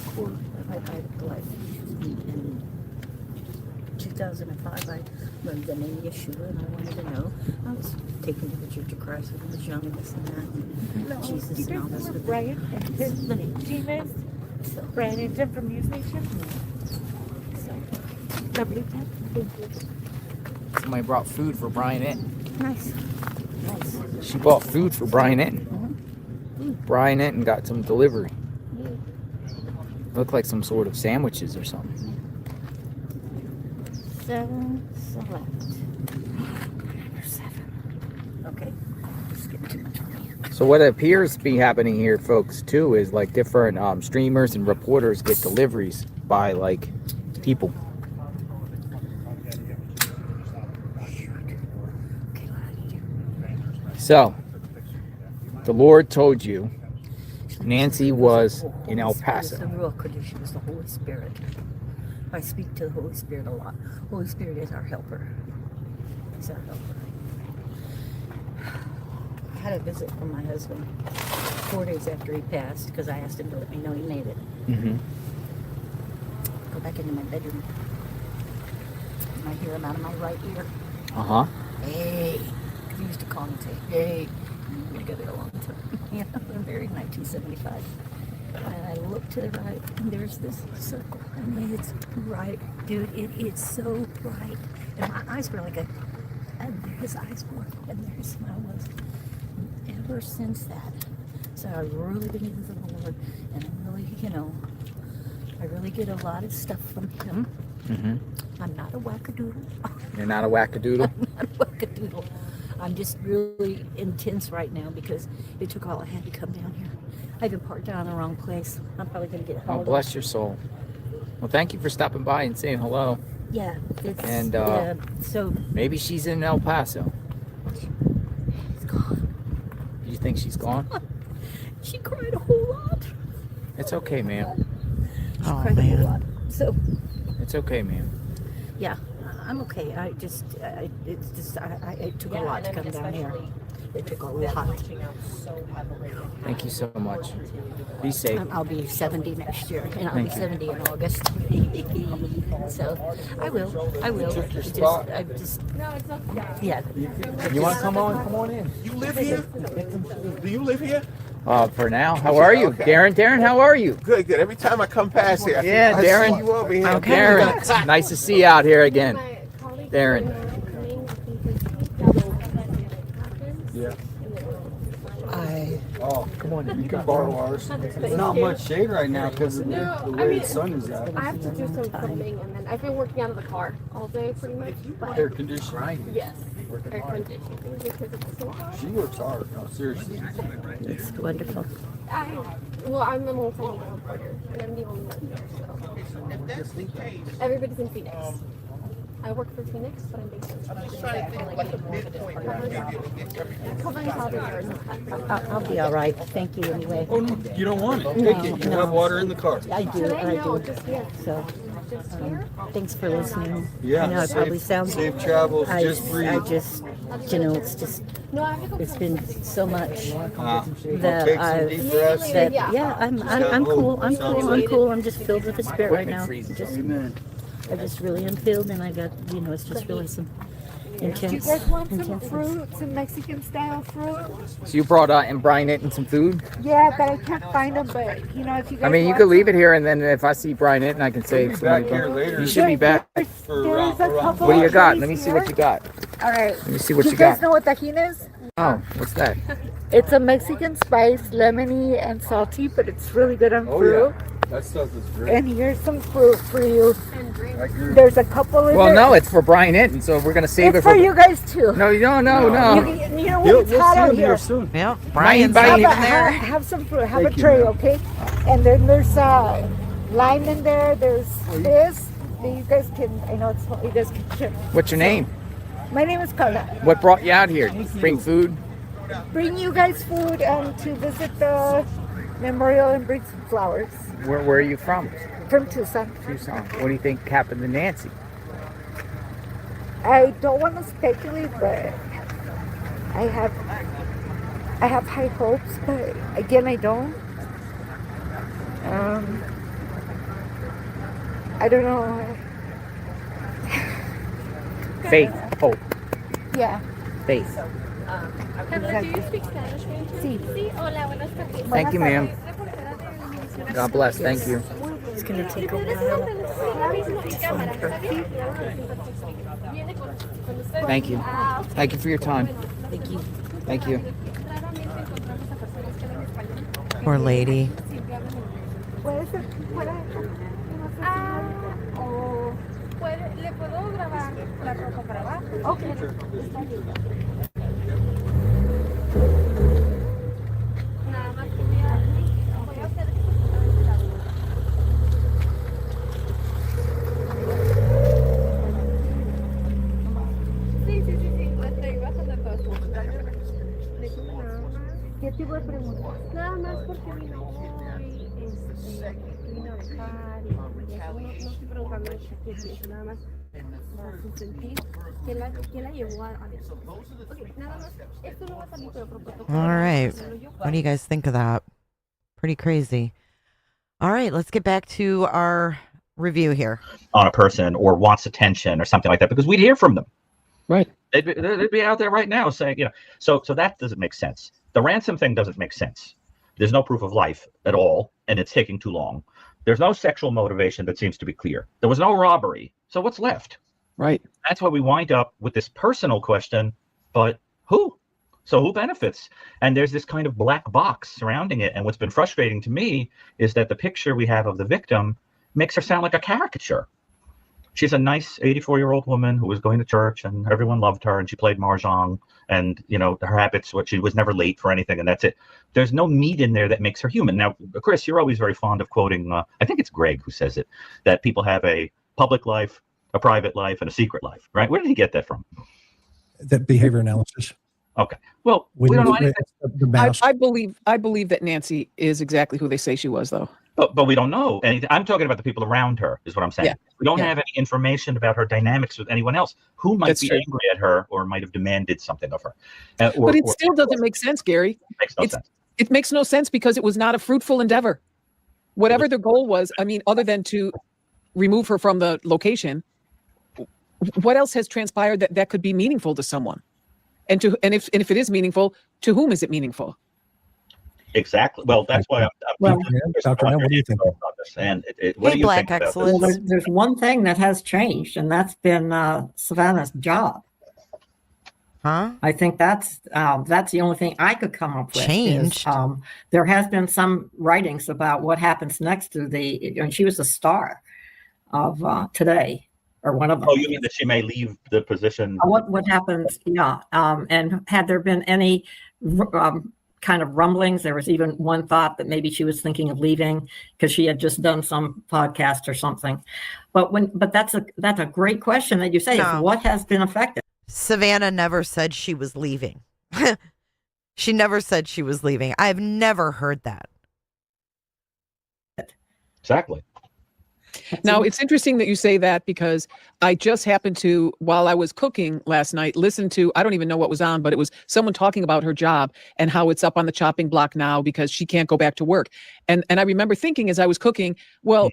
Speaker 20: 2005, I learned the name Yeshua, and I wanted to know. I was taken to the Church of Christ when I was young, and this and that. And Jesus and all this.
Speaker 9: Brian,
Speaker 20: Let me.
Speaker 9: Gomez, Brian and Jim from News Nation. Lovely.
Speaker 2: Somebody brought food for Brian Inton.
Speaker 20: Nice. Nice.
Speaker 2: She bought food for Brian Inton. Brian Inton got some delivery. Looked like some sort of sandwiches or something.
Speaker 20: 7 select. Number 7. Okay. Just getting too much on me.
Speaker 2: So what appears to be happening here, folks, too, is like different streamers and reporters get deliveries by like people. So, the Lord told you Nancy was in El Paso.
Speaker 20: The Ruach Kodesh is the Holy Spirit. I speak to the Holy Spirit a lot. Holy Spirit is our helper. He's our helper. had a visit from my husband 4 days after he passed because I asked him to let me know he made it.
Speaker 2: Mm-hmm.
Speaker 20: Go back into my bedroom. And I hear him out of my right ear.
Speaker 2: Uh-huh.
Speaker 20: Hey. He used to call me and say, hey. We've been together a long time. You know, I'm married in 1975. And I look to the right, and there's this circle. I mean, it's bright. Dude, it is so bright. And my eyes were like and there his eyes were, and there his smile was. And ever since that, so I've really been into the Lord, and I really, you know, I really get a lot of stuff from him.
Speaker 2: Mm-hmm.
Speaker 20: I'm not a wackadoodle.
Speaker 2: You're not a wackadoodle?
Speaker 20: I'm not a wackadoodle. I'm just really intense right now because it took all I had to come down here. I've been parked down in the wrong place. I'm probably going to get hauled.
Speaker 2: Oh, bless your soul. Well, thank you for stopping by and saying hello.
Speaker 20: Yeah, it's,
Speaker 2: and
Speaker 20: yeah, so
Speaker 2: maybe she's in El Paso.
Speaker 20: She's gone.
Speaker 2: You think she's gone?
Speaker 20: She cried a whole lot.
Speaker 2: It's okay, ma'am.
Speaker 20: She cried a whole lot. So
Speaker 2: it's okay, ma'am.
Speaker 20: yeah, I'm okay. It took a lot to come down here. It took a lot.
Speaker 2: Thank you so much. Be safe.
Speaker 20: I'll be 70 next year, and I'll
Speaker 2: Thank
Speaker 20: be
Speaker 2: you.
Speaker 20: 70 in August. So I will. Yeah.
Speaker 2: You want to come on in?
Speaker 21: You live here? Do you live here?
Speaker 2: For now. How are you?
Speaker 21: Okay.
Speaker 2: Darren, how are you?
Speaker 21: Good, good. Every time I come past here,
Speaker 2: Yeah,
Speaker 21: I
Speaker 2: Darren.
Speaker 21: see you over here.
Speaker 2: Okay. Darren, nice to see you out here again. Darren.
Speaker 21: Yeah.
Speaker 22: Oh, come on, you can borrow ours. It's not much shade right now because of the way the sun is out.
Speaker 23: I have to do some filming, and then I've been working out of the car all day pretty much. But
Speaker 22: Air conditioning.
Speaker 23: yes, air conditioning because it's so hot.
Speaker 22: She works hard. No, seriously.
Speaker 20: It's wonderful.
Speaker 23: I'm a multimedia reporter, and I'm the only one here. So everybody's in Phoenix. I work for Phoenix, but I'm based in
Speaker 20: I'll be all right. Thank you anyway.
Speaker 22: Oh, no, you don't want it.
Speaker 20: No,
Speaker 22: Take it. You
Speaker 20: no.
Speaker 22: have water in the car.
Speaker 20: I do. So, thanks for listening.
Speaker 22: Yeah,
Speaker 20: I know it probably sounds.
Speaker 22: safe travels.
Speaker 20: I
Speaker 22: Just breathe.
Speaker 20: you know, it's just. It's been so much that
Speaker 22: take some
Speaker 20: I've.
Speaker 22: deep breaths.
Speaker 20: Yeah, I'm cool. I'm cool. I'm cool. I'm just filled with the Spirit right now. I just really am filled, and I got, you know, it's just really some intense.
Speaker 9: Do you guys want some
Speaker 20: intense-
Speaker 9: fruit, some Mexican style fruit?
Speaker 2: So you brought and brine it and some food?
Speaker 9: Yeah, but I can't find them. But you know, if you guys
Speaker 2: I mean, you
Speaker 9: want
Speaker 2: could leave
Speaker 9: some-
Speaker 2: it here, and then if I see Brian it, and I can say,
Speaker 22: He'll be
Speaker 2: somebody
Speaker 22: back here
Speaker 2: come.
Speaker 22: later.
Speaker 2: You should be back.
Speaker 9: There's a couple
Speaker 2: What do you
Speaker 9: of
Speaker 2: got?
Speaker 9: trees
Speaker 2: Let me see
Speaker 9: here.
Speaker 2: what you got.
Speaker 9: All right.
Speaker 2: Let me see what
Speaker 9: Do
Speaker 2: you
Speaker 9: you guys
Speaker 2: got.
Speaker 9: know what tajin is?
Speaker 2: Oh, what's that?
Speaker 9: It's a Mexican spice, lemony and salty, but it's really good on
Speaker 22: Oh,
Speaker 9: fruit.
Speaker 22: yeah. That stuff is great.
Speaker 9: And here's some fruit for you.
Speaker 22: I agree.
Speaker 9: There's a couple in
Speaker 2: Well,
Speaker 9: there.
Speaker 2: no, it's for Brian it, and so we're gonna save
Speaker 9: It's
Speaker 2: it
Speaker 9: for you guys too.
Speaker 2: No, you don't. No.
Speaker 9: You know what? It's hot out here.
Speaker 22: soon.
Speaker 1: Yep, Brian's
Speaker 2: Bye.
Speaker 1: not even
Speaker 9: Have,
Speaker 1: there.
Speaker 9: have some fruit. Have
Speaker 22: Thank
Speaker 9: a
Speaker 22: you,
Speaker 9: tray,
Speaker 22: ma'am.
Speaker 9: okay? And then there's lime in there. There's this. That you guys can. I know it's. You guys can share.
Speaker 2: What's your name?
Speaker 9: My name is Carla.
Speaker 2: What brought you out here? Bring food?
Speaker 9: Bring you guys food and to visit the memorial and bring some flowers
Speaker 2: Where are you from?
Speaker 9: from Tucson.
Speaker 2: Tucson. What do you think happened to Nancy?
Speaker 9: I don't want to speculate, but I have high hopes, but again, I don't. I don't know.
Speaker 2: Faith, hope,
Speaker 9: Yeah.
Speaker 2: faith.
Speaker 23: Carla, do you speak Spanish?
Speaker 9: Sí.
Speaker 23: Sí, hola, buenas tardes.
Speaker 2: Thank you, ma'am. God bless. Thank you.
Speaker 20: It's going to take a while.
Speaker 2: Thank you. Thank you for your time.
Speaker 20: Thank you.
Speaker 2: Thank you.
Speaker 1: Poor lady.
Speaker 9: ¿Puede ser?
Speaker 23: ¿Le puedo grabar la ropa para abajo?
Speaker 9: Ok.
Speaker 23: Nada más que voy a hacer Sí, la estoy bajando todo.
Speaker 9: ¿Qué tipo de preguntas?
Speaker 23: Nada más porque vino hoy, vino a dejar y eso, no estoy preguntando qué pienso, nada más
Speaker 1: All right. What do you guys think of that? Pretty crazy. All right, let's get back to our review here.
Speaker 14: On a person or wants attention or something like that, because we'd hear from them.
Speaker 15: Right.
Speaker 14: They'd be out there right now saying, so that doesn't make sense. The ransom thing doesn't make sense. There's no proof of life at all, and it's taking too long. There's no sexual motivation that seems to be clear. There was no robbery. So what's left?
Speaker 15: Right.
Speaker 14: That's why we wind up with this personal question, but who? So who benefits? And there's this kind of black box surrounding it. And what's been frustrating to me is that the picture we have of the victim makes her sound like a caricature. She's a nice 84-year-old woman who was going to church and everyone loved her and she played mahjong and, her habits, she was never late for anything and that's it. There's no meat in there that makes her human. Now, Chris, you're always very fond of quoting, I think it's Greg who says it, that people have a public life, a private life, and a secret life, right? Where did he get that from?
Speaker 13: That behavior analysis.
Speaker 14: Okay. Well, we don't know anything.
Speaker 15: I believe that Nancy is exactly who they say she was, though.
Speaker 14: But we don't know anything. I'm talking about the people around her, is what I'm saying.
Speaker 15: Yeah.
Speaker 14: We don't have any information about her dynamics with anyone else who might be angry at her or might have demanded something of her.
Speaker 15: But it still doesn't make sense, Gary.
Speaker 14: Makes no sense.
Speaker 15: It makes no sense because it was not a fruitful endeavor. Whatever their goal was, other than to remove her from the location, what else has transpired that could be meaningful to someone? And if it is meaningful, to whom is it meaningful?
Speaker 14: Exactly. Well, that's why
Speaker 13: Dr. Ann, what do you think?
Speaker 14: And what do you think about this?
Speaker 17: Well, there's one thing that has changed, and that's been Savannah's job.
Speaker 1: Huh?
Speaker 17: I think that's the only thing I could come up with.
Speaker 1: Changed.
Speaker 17: There has been some writings about what happens next to and she was the star of Today, or one of them.
Speaker 14: Oh, you mean that she may leave the position?
Speaker 17: What happens? Yeah. And had there been any kind of rumblings? There was even one thought that maybe she was thinking of leaving because she had just done some podcast or something. But that's a great question that you say.
Speaker 1: No.
Speaker 17: Is what has been affected?
Speaker 1: Savannah never said she was leaving. She never said she was leaving. I've never heard that.
Speaker 14: Exactly.
Speaker 15: Now, it's interesting that you say that because I just happened to, while I was cooking last night, listen to, I don't even know what was on, but it was someone talking about her job and how it's up on the chopping block now because she can't go back to work. And I remember thinking as I was cooking, well,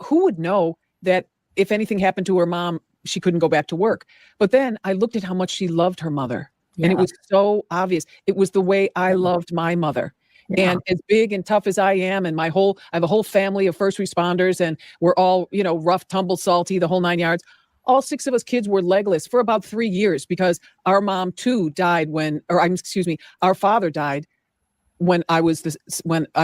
Speaker 15: who would know that if anything happened to her mom, she couldn't go back to work? But then I looked at how much she loved her mother. Yeah. And it was so obvious. It was the way I loved my mother. Yeah. And as big and tough as I am, and I have a whole family of first responders, and we're all, rough, tumble, salty, the whole 9 yards. All 6 of us kids were legless for about 3 years because our mom too died our father died when I was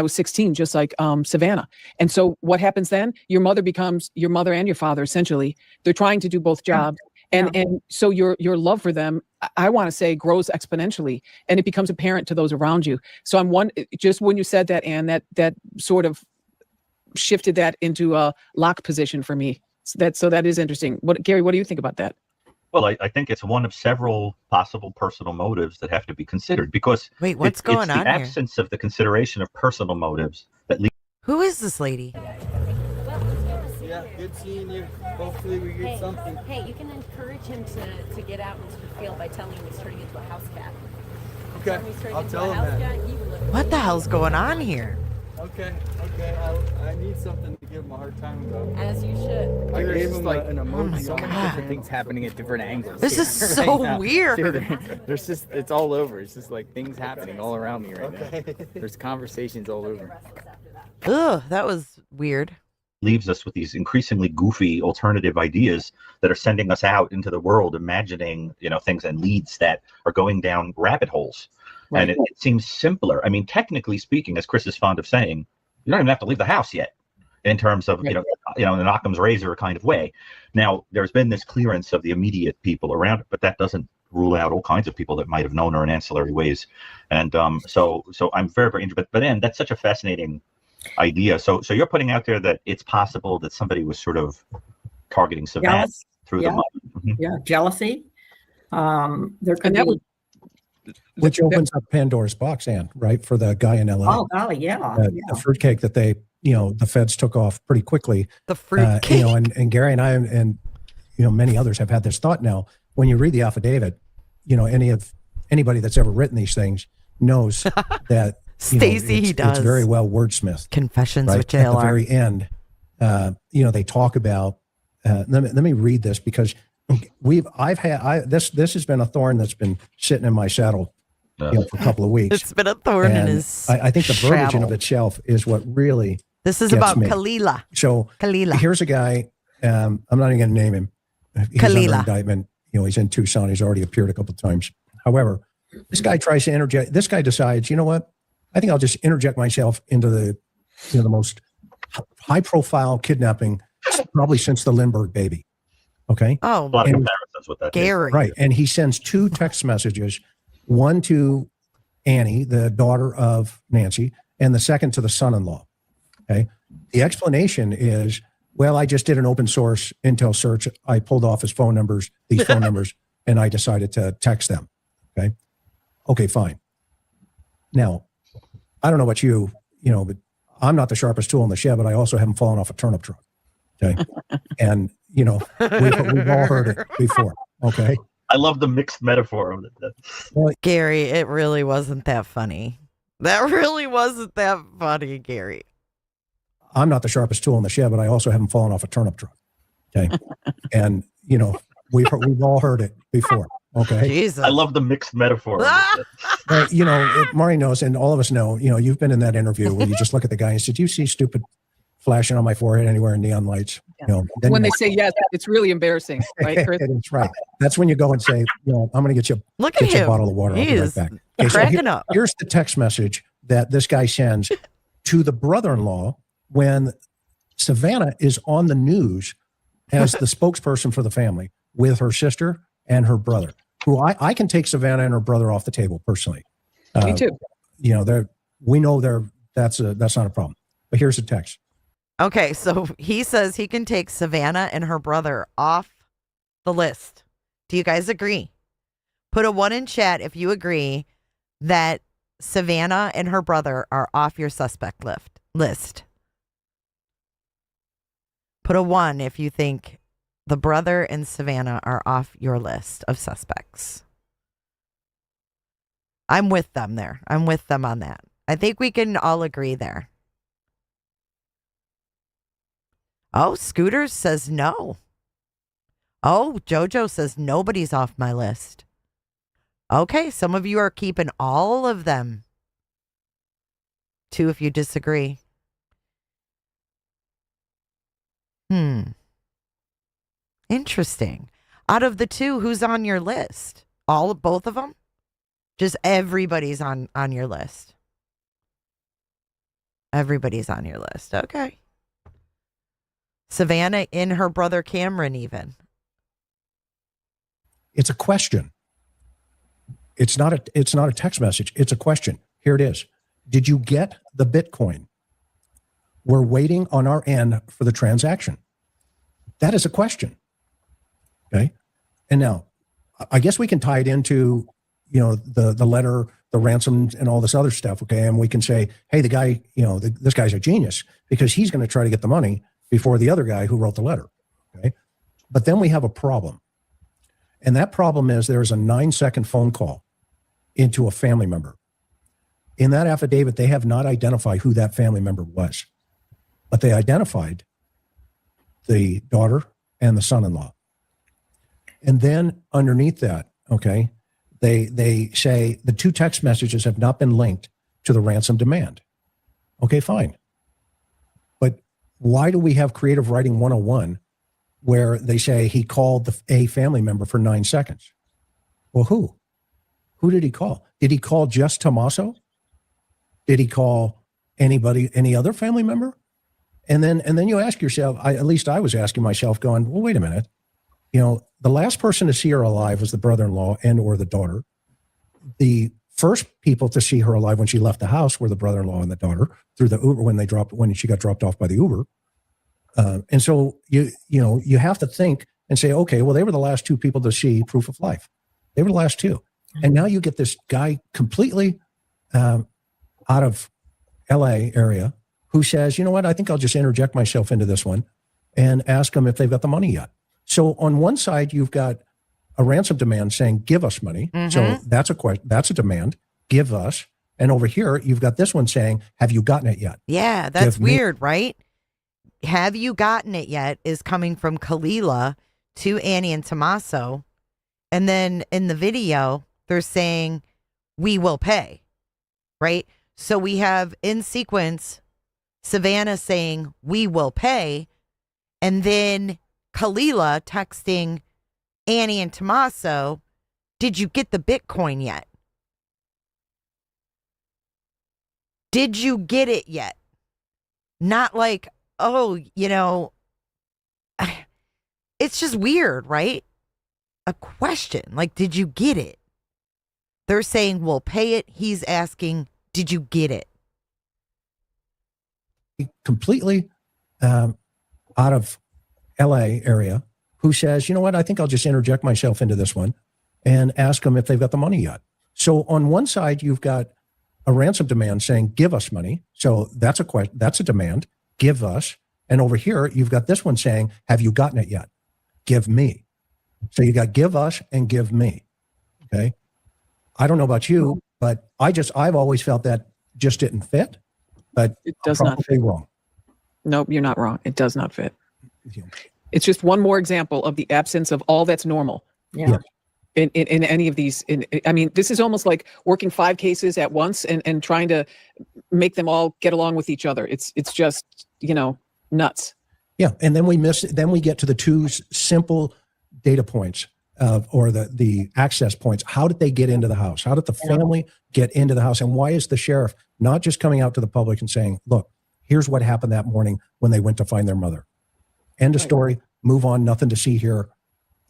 Speaker 15: 16, just like Savannah. And so what happens then? Your mother becomes your mother and your father, essentially. They're trying to do both jobs. And so your love for them, I want to say, grows exponentially, and it becomes apparent to those around you. So just when you said that, Ann, that sort of shifted that into a lock position for me. So that is interesting. Gary, what do you think about that?
Speaker 14: Well, I think it's one of several possible personal motives that have to be considered because
Speaker 1: what's going on
Speaker 14: here? It's the absence of the consideration of personal motives that lead.
Speaker 1: Who is this lady?
Speaker 22: Yeah, good seeing you. Hopefully we get something.
Speaker 5: Hey, you can encourage him to get out into the field by telling him he's turning into a house cat.
Speaker 22: Okay, I'll tell him that.
Speaker 1: What the hell's going on here?
Speaker 22: Okay. I need something to give him a hard time about.
Speaker 5: As you should.
Speaker 22: I gave him an emoji.
Speaker 2: So many different things happening at different angles.
Speaker 1: This is so weird.
Speaker 2: Dude, it's all over. It's just like things happening all around me right now. There's conversations all over.
Speaker 1: Ugh, that was weird.
Speaker 14: Leaves us with these increasingly goofy alternative ideas that are sending us out into the world, imagining, things and leads that are going down rabbit holes. Right. And it seems simpler. I mean, technically speaking, as Chris is fond of saying, you don't even have to leave the house yet in terms of, in an Occam's razor kind of way. Now, there's been this clearance of the immediate people around it, but that doesn't rule out all kinds of people that might have known her in ancillary ways. And so I'm very, very interested. But Ann, that's such a fascinating idea. So you're putting out there that it's possible that somebody was sort of targeting Savannah through the mother. Mm-hmm.
Speaker 17: Yeah, jealousy. There could be.
Speaker 13: Which opens up Pandora's box, Ann, right, for the guy in LA.
Speaker 17: Oh, golly, yeah.
Speaker 13: The fruitcake that they, the feds took off pretty quickly.
Speaker 1: The fruitcake.
Speaker 13: And Gary and I, and many others have had this thought now. When you read the affidavit, anybody that's ever written these things knows that
Speaker 1: Stacy, he does.
Speaker 13: It's very well wordsmithed.
Speaker 1: Confessions
Speaker 13: right?
Speaker 1: with JLR.
Speaker 13: At the very end, they talk about. Let me read this because this has been a thorn that's been sitting in my saddle for a couple of weeks.
Speaker 1: It's been a thorn in his
Speaker 13: I think the verbiage in
Speaker 1: saddle.
Speaker 13: of itself is what really.
Speaker 1: This is
Speaker 13: gets
Speaker 1: about
Speaker 13: me.
Speaker 1: Kalila.
Speaker 13: So here's a guy. I'm not even going to name him. He's under
Speaker 1: Kalila.
Speaker 13: indictment. He's in Tucson. He's already appeared a couple of times. However, this guy tries to interject. This guy decides, you know what? I think I'll just interject myself into the most high-profile kidnapping probably since the Lindbergh baby. Okay.
Speaker 1: Oh,
Speaker 14: A lot of comparisons with that.
Speaker 1: Gary.
Speaker 13: Right. And he sends 2 text messages, one to Annie, the daughter of Nancy, and the second to the son-in-law. Okay. The explanation is, well, I just did an open source intel search. I pulled off these phone numbers, and I decided to text them. Okay. Okay, fine. Now, I don't know about you, but I'm not the sharpest tool in the shed, but I also haven't fallen off a turnip truck. Okay. And, we've all heard it before. Okay.
Speaker 14: I love the mixed metaphor of it.
Speaker 13: Well,
Speaker 1: Gary, it really wasn't that funny. That really wasn't that funny, Gary.
Speaker 13: I'm not the sharpest tool in the shed, but I also haven't fallen off a turnip truck. Okay. And, we've all heard it before. Okay.
Speaker 1: Jesus.
Speaker 14: I love the mixed metaphor of it.
Speaker 13: Maury knows, and all of us know, you've been in that interview where you just look at the guy and say, "Do you see stupid flashing on my forehead anywhere in neon lights?" Then
Speaker 15: When they say yes, it's really embarrassing, right, Chris?
Speaker 13: That's right. That's when you go and say, I'm going to get you
Speaker 1: Look at
Speaker 13: a
Speaker 1: him.
Speaker 13: bottle of water. I'll
Speaker 1: He
Speaker 13: be right
Speaker 1: is
Speaker 13: back. Okay,
Speaker 1: cracking up.
Speaker 13: Here's the text message that this guy sends to the brother-in-law when Savannah is on the news as the spokesperson for the family with her sister and her brother, who I can take Savannah and her brother off the table personally.
Speaker 15: Me too.
Speaker 13: We know that's not a problem. But here's the text.
Speaker 1: Okay, so he says he can take Savannah and her brother off the list. Do you guys agree? Put a 1 in chat if you agree that Savannah and her brother are off your suspect list. Put a 1 if you think the brother and Savannah are off your list of suspects. I'm with them there. I'm with them on that. I think we can all agree there. Oh, Scooters says no. Oh, Jojo says nobody's off my list. Okay, some of you are keeping all of them. 2 if you disagree. Interesting. Out of the 2, who's on your list? Both of them? Just everybody's on your list. Everybody's on your list. Okay. Savannah and her brother Cameron even.
Speaker 13: It's a question. It's not a text message. It's a question. Here it is. Did you get the Bitcoin? We're waiting on our end for the transaction. That is a question. Okay. And now I guess we can tie it into, the letter, the ransom and all this other stuff. Okay. And we can say, hey, the guy, this guy's a genius because he's going to try to get the money before the other guy who wrote the letter. Okay. But then we have a problem. And that problem is there is a 9-second phone call into a family member. In that affidavit, they have not identified who that family member was, but they identified the daughter and the son-in-law. And then underneath that, okay, they say the 2 text messages have not been linked to the ransom demand. Okay, fine. But why do we have creative writing 101 where they say he called a family member for 9 seconds? Well, who? Who did he call? Did he call just Tommaso? Did he call any other family member? And then you ask yourself, at least I was asking myself going, well, wait a minute. The last person to see her alive was the brother-in-law and or the daughter. The first people to see her alive when she left the house were the brother-in-law and the daughter through the Uber when she got dropped off by the Uber. And so you have to think and say, okay, well, they were the last 2 people to see proof of life. They were the last 2. And now you get this guy completely out of LA area who says, you know what, I think I'll just interject myself into this one and ask them if they've got the money yet. So on one side, you've got a ransom demand saying, give us money. So that's a question. That's a demand. Give us. And over here, you've got this one saying, have you gotten it yet?
Speaker 1: Yeah, that's weird, right? Have you gotten it yet is coming from Kalila to Annie and Tommaso. And then in the video, they're saying, we will pay, right? So we have in sequence, Savannah saying, we will pay. And then Kalila texting Annie and Tommaso, did you get the Bitcoin yet? Did you get it yet? Not like, oh, you know, it's just weird, right? A question like, did you get it? They're saying, we'll pay it. He's asking, did you get it?
Speaker 13: Completely out of LA area, who says, you know what, I think I'll just interject myself into this one and ask them if they've got the money yet. So on one side, you've got a ransom demand saying, give us money. So that's a question. That's a demand. Give us. And over here, you've got this one saying, have you gotten it yet? Give me. So you got give us and give me. Okay. I don't know about you, but I've always felt that just didn't fit, but
Speaker 15: it does not fit.
Speaker 13: Wrong.
Speaker 15: Nope, you're not wrong. It does not fit. It's just one more example of the absence of all that's normal.
Speaker 17: Yeah.
Speaker 15: In any of these, I mean, this is almost like working 5 cases at once and trying to make them all get along with each other. It's just, you know, nuts.
Speaker 13: Yeah. And then we get to the 2 simple data points or the access points. How did they get into the house? How did the family get into the house? And why is the sheriff not just coming out to the public and saying, look, here's what happened that morning when they went to find their mother. End of story, move on, nothing to see here,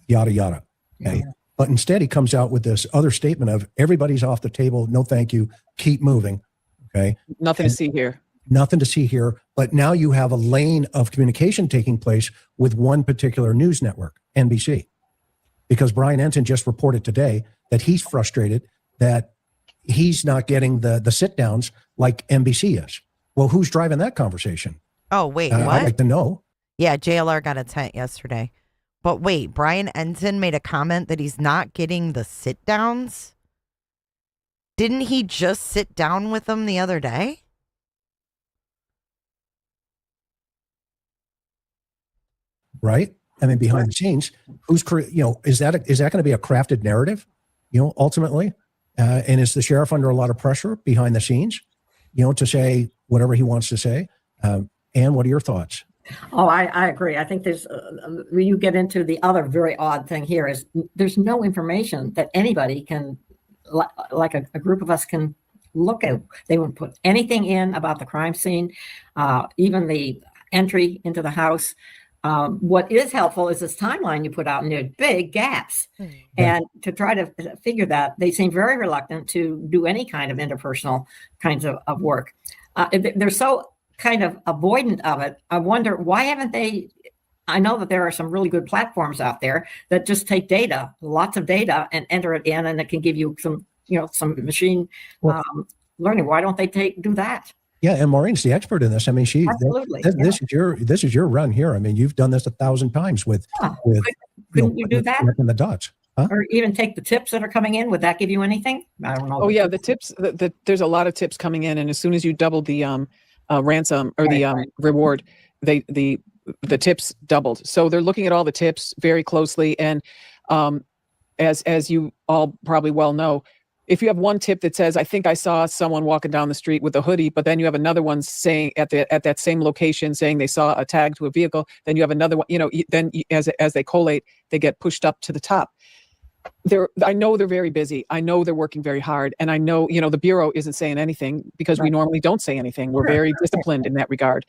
Speaker 13: yada, yada. Okay. Yeah. But instead he comes out with this other statement of everybody's off the table. No, thank you. Keep moving. Okay.
Speaker 15: Nothing to see here.
Speaker 13: Nothing to see here. But now you have a lane of communication taking place with one particular news network, NBC, because Brian Ensign just reported today that he's frustrated that he's not getting the sit downs like NBC is. Well, who's driving that conversation?
Speaker 1: Oh, wait, what?
Speaker 13: I'd like to know.
Speaker 1: Yeah, JLR got a tent yesterday. But wait, Brian Ensign made a comment that he's not getting the sit downs. Didn't he just sit down with them the other day?
Speaker 13: Right? I mean, behind the scenes, is that going to be a crafted narrative, ultimately? And is the sheriff under a lot of pressure behind the scenes, to say whatever he wants to say? Ann, what are your thoughts?
Speaker 17: Oh, I agree. I think there's, when you get into the other very odd thing here is there's no information that anybody can, like a group of us can look at. They wouldn't put anything in about the crime scene, even the entry into the house. What is helpful is this timeline you put out, and there's big gaps. And to try to figure that, they seem very reluctant to do any kind of interpersonal kinds of work. They're so kind of avoidant of it. I wonder, why haven't they? I know that there are some really good platforms out there that just take data, lots of data, and enter it in, and it can give you some machine learning. Why don't they do that?
Speaker 13: Yeah, and Maureen's the expert in this. I mean,
Speaker 17: Absolutely.
Speaker 13: This is your run here. I mean, you've done this 1,000 times with
Speaker 17: couldn't you do that?
Speaker 13: In the dots. Huh?
Speaker 17: Or even take the tips that are coming in. Would that give you anything? I don't know.
Speaker 15: Oh yeah, the tips. There's a lot of tips coming in, and as soon as you double the ransom or the reward, the tips doubled. So they're looking at all the tips very closely, and as you all probably well know, if you have one tip that says, I think I saw someone walking down the street with a hoodie, but then you have another one saying at that same location saying they saw a tag to a vehicle, then you have another one, then as they collate, they get pushed up to the top. I know they're very busy. I know they're working very hard. And I know, the Bureau isn't saying anything because we normally don't say anything. We're very disciplined in that regard.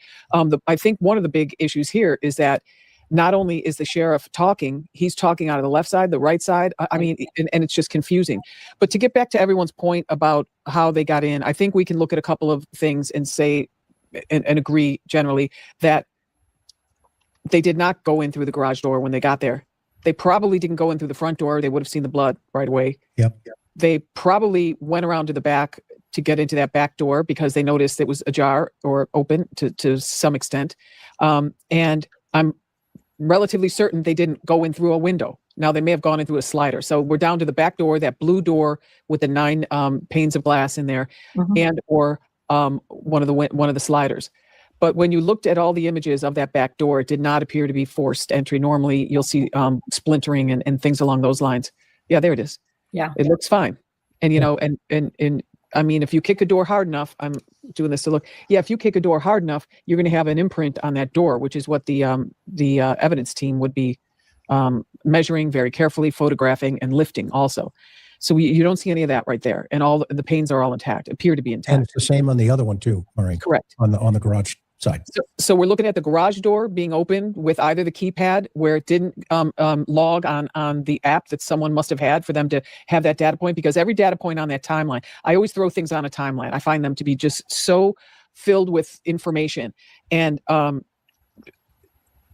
Speaker 15: I think one of the big issues here is that not only is the sheriff talking, he's talking out of the left side, the right side. I mean, and it's just confusing. But to get back to everyone's point about how they got in, I think we can look at a couple of things and say and agree generally that they did not go in through the garage door when they got there. They probably didn't go in through the front door. They would have seen the blood right away.
Speaker 13: Yep.
Speaker 15: They probably went around to the back to get into that back door because they noticed it was ajar or open to some extent. And I'm relatively certain they didn't go in through a window. Now they may have gone in through a slider. So we're down to the back door, that blue door with the 9 panes of glass in there, and or one of the sliders. But when you looked at all the images of that back door, it did not appear to be forced entry. Normally, you'll see splintering and things along those lines. Yeah, there it is.
Speaker 17: Yeah,
Speaker 15: it looks fine. And you know, and I mean, if you kick a door hard enough, I'm doing this to look. Yeah, if you kick a door hard enough, you're going to have an imprint on that door, which is what the evidence team would be measuring very carefully, photographing, and lifting also. So you don't see any of that right there, and all the panes are all intact, appear to be intact.
Speaker 13: And it's the same on the other one too, Maureen.
Speaker 15: Correct.
Speaker 13: On the garage side.
Speaker 15: So we're looking at the garage door being open with either the keypad where it didn't log on the app that someone must have had for them to have that data point, because every data point on that timeline, I always throw things on a timeline. I find them to be just so filled with information. And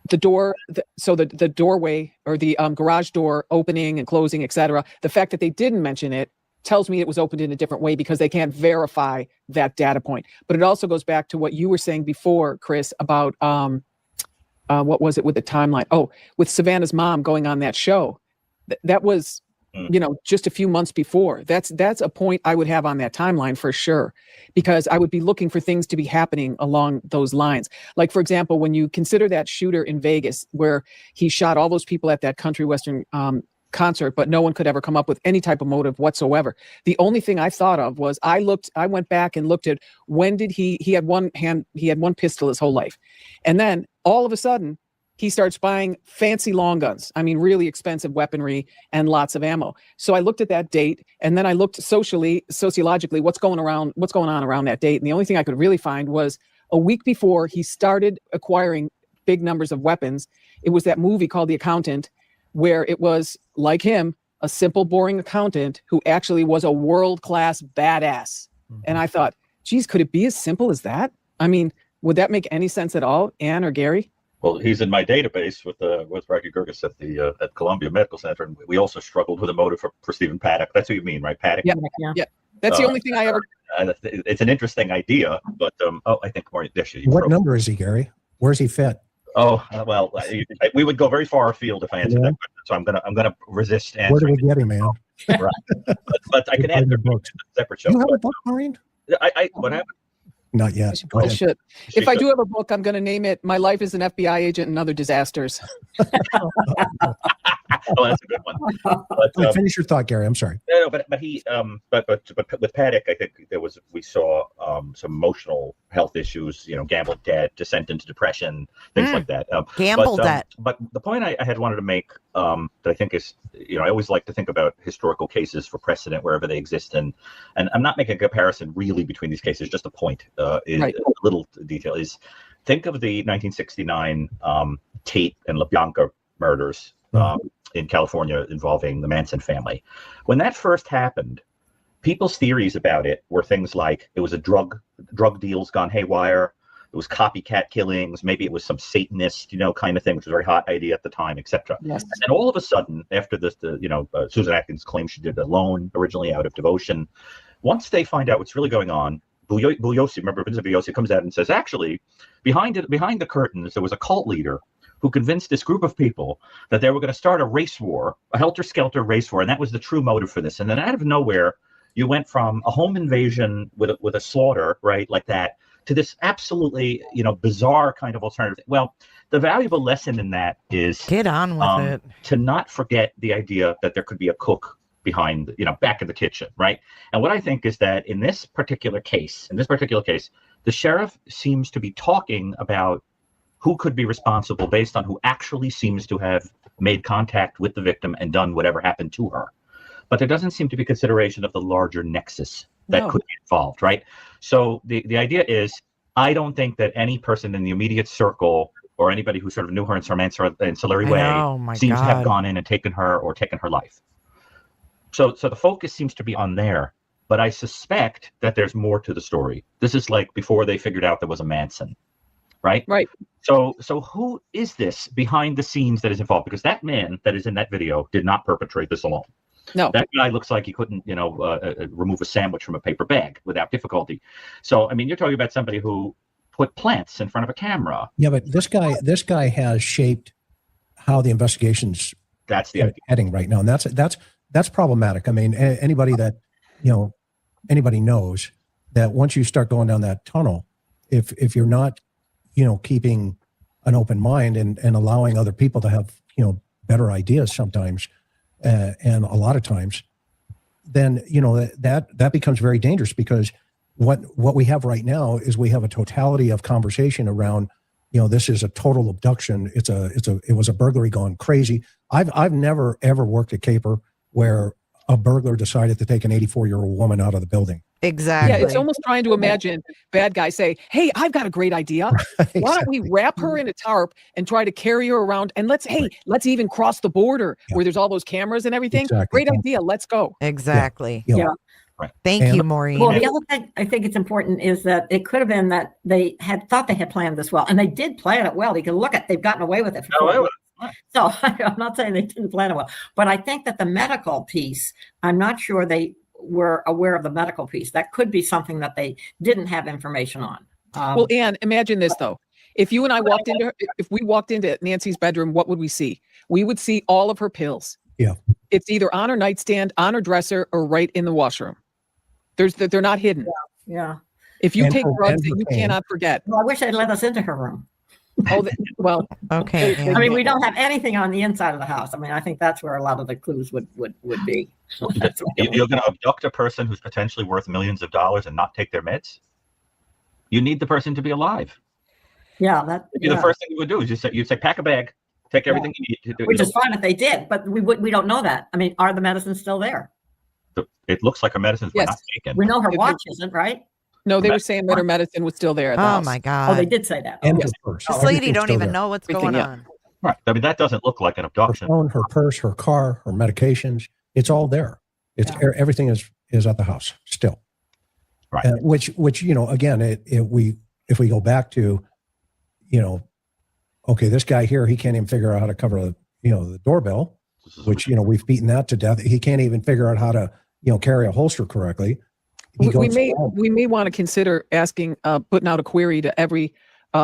Speaker 15: the door, the doorway or the garage door opening and closing, etc. The fact that they didn't mention it tells me it was opened in a different way because they can't verify that data point. But it also goes back to what you were saying before, Chris, about what was it with the timeline? Oh, with Savannah's mom going on that show. That was, you know, just a few months before. That's a point I would have on that timeline for sure, because I would be looking for things to be happening along those lines. Like, for example, when you consider that shooter in Vegas where he shot all those people at that country western concert, but no one could ever come up with any type of motive whatsoever. The only thing I thought of was I went back and looked at when did he had one pistol his whole life. And then all of a sudden he starts buying fancy long guns. I mean, really expensive weaponry and lots of ammo. So I looked at that date, and then I looked sociologically, what's going on around that date. And the only thing I could really find was a week before he started acquiring big numbers of weapons. It was that movie called The Accountant, where it was, like him, a simple, boring accountant who actually was a world-class badass. And I thought, geez, could it be as simple as that? I mean, would that make any sense at all, Ann or Gary?
Speaker 14: Well, he's in my database with Rocky Gerges at Columbia Medical Center, and we also struggled with a motive for Stephen Paddock. That's what you mean, right, Paddock?
Speaker 15: Yeah. That's the only thing I ever.
Speaker 14: It's an interesting idea, but I think more.
Speaker 13: What number is he, Gary? Where's he fit?
Speaker 14: Oh well, we would go very far afield if I answered that question, so I'm gonna resist answering.
Speaker 13: Where do we get him, man?
Speaker 14: Right, but I can add a separate show.
Speaker 13: You have a book, Maureen?
Speaker 14: What happened?
Speaker 13: Not yet.
Speaker 15: I should. If I do have a book, I'm going to name it "My Life as an FBI Agent and Other Disasters."
Speaker 14: Oh, that's a good one. But,
Speaker 13: finish your thought, Gary. I'm sorry.
Speaker 14: No, but with Paddock, I think we saw some emotional health issues. You know, gamble debt, descent into depression, things like that.
Speaker 1: Gamble debt.
Speaker 14: But the point I had wanted to make that I think is, you know, I always like to think about historical cases for precedent wherever they exist, and I'm not making a comparison really between these cases. Just a point, right. A little detail is, think of the 1969 Tate and LaBianca murders. In California involving the Manson family. When that first happened, people's theories about it were things like it was a drug deals gone haywire, it was copycat killings, maybe it was some Satanist, you know, kind of thing, which was a very hot idea at the time, etc. Yes. And then all of a sudden, after this, Susan Atkins claimed she did it alone, originally out of devotion. Once they find out what's really going on, Bugliosi, remember Vincent Bugliosi, comes out and says, actually, behind the curtains, there was a cult leader who convinced this group of people that they were going to start a race war, a helter-skelter race war, and that was the true motive for this. And then out of nowhere, you went from a home invasion with a slaughter, right, like that, to this absolutely, you know, bizarre kind of alternative. Well, the valuable lesson in that is
Speaker 1: get on with it.
Speaker 14: To not forget the idea that there could be a cook behind, you know, back in the kitchen, right? And what I think is that in this particular case, the sheriff seems to be talking about who could be responsible based on who actually seems to have made contact with the victim and done whatever happened to her. But there doesn't seem to be consideration of the larger nexus that could be involved, right? So the idea is, I don't think that any person in the immediate circle or anybody who sort of knew her in some ancillary way seems to have gone in and taken her life. So the focus seems to be on there, but I suspect that there's more to the story. This is like before they figured out there was a Manson. Right. So who is this behind the scenes that is involved? Because that man that is in that video did not perpetrate this alone.
Speaker 15: No,
Speaker 14: that guy looks like he couldn't, you know, remove a sandwich from a paper bag without difficulty. So I mean, you're talking about somebody who put plants in front of a camera.
Speaker 13: Yeah, but this guy has shaped how the investigation's heading right now, and that's problematic. I mean, anybody that anybody knows that once you start going down that tunnel, if you're not keeping an open mind and allowing other people to have better ideas sometimes, and a lot of times, then that becomes very dangerous, because what we have right now is we have a totality of conversation around this is a total abduction. It was a burglary gone crazy. I've never ever worked a caper where a burglar decided to take an 84-year-old woman out of the building.
Speaker 1: Exactly.
Speaker 15: Yeah, it's almost trying to imagine bad guys say, "Hey, I've got a great idea. Why don't we wrap her in a tarp and try to carry her around? And let's even cross the border where there's all those cameras and everything.
Speaker 13: Exactly.
Speaker 15: Great idea. Let's go."
Speaker 1: Exactly.
Speaker 17: Yeah.
Speaker 1: Thank you, Maureen.
Speaker 17: Well, the other thing I think it's important is that it could have been that they had thought they had planned this well, and they did plan it well. You can look at, they've gotten away with it. So I'm not saying they didn't plan it well, but I think that the medical piece, I'm not sure they were aware of the medical piece. That could be something that they didn't have information on.
Speaker 15: Well, Anne, imagine this though. If you and I if we walked into Nancy's bedroom, what would we see? We would see all of her pills.
Speaker 13: Yeah.
Speaker 15: It's either on her nightstand, on her dresser, or right in the washroom. They're not hidden.
Speaker 17: Yeah.
Speaker 15: If you take drugs that you cannot forget.
Speaker 17: Well, I wish they'd let us into her room.
Speaker 15: Oh, well.
Speaker 1: Okay.
Speaker 17: I mean, we don't have anything on the inside of the house. I mean, I think that's where a lot of the clues would be.
Speaker 14: You're going to abduct a person who's potentially worth millions of dollars and not take their meds? You need the person to be alive.
Speaker 17: Yeah, that.
Speaker 14: The first thing you would do is you'd say, pack a bag, take everything you need to do.
Speaker 17: Which is fine if they did, but we don't know that. I mean, are the medicines still there?
Speaker 14: It looks like her medicines were not taken.
Speaker 17: We know her watch isn't, right?
Speaker 15: No, they were saying that her medicine was still there at the house.
Speaker 1: My God.
Speaker 17: Oh, they did say that.
Speaker 13: And
Speaker 17: Okay.
Speaker 13: her purse.
Speaker 1: This lady
Speaker 13: Everything's
Speaker 1: don't
Speaker 13: still
Speaker 1: even
Speaker 13: there.
Speaker 1: know what's
Speaker 15: Everything,
Speaker 1: going
Speaker 15: yeah.
Speaker 1: on.
Speaker 14: Right. I mean, that doesn't look like an
Speaker 13: Her
Speaker 14: abduction.
Speaker 13: phone, her purse, her car, her medications, it's all there. It's everything is at the house still.
Speaker 14: Right.
Speaker 13: Which again, if we go back to, okay, this guy here, he can't even figure out how to cover the doorbell, which we've beaten that to death. He can't even figure out how to carry a holster correctly.
Speaker 15: We may want to consider asking, putting out a query to every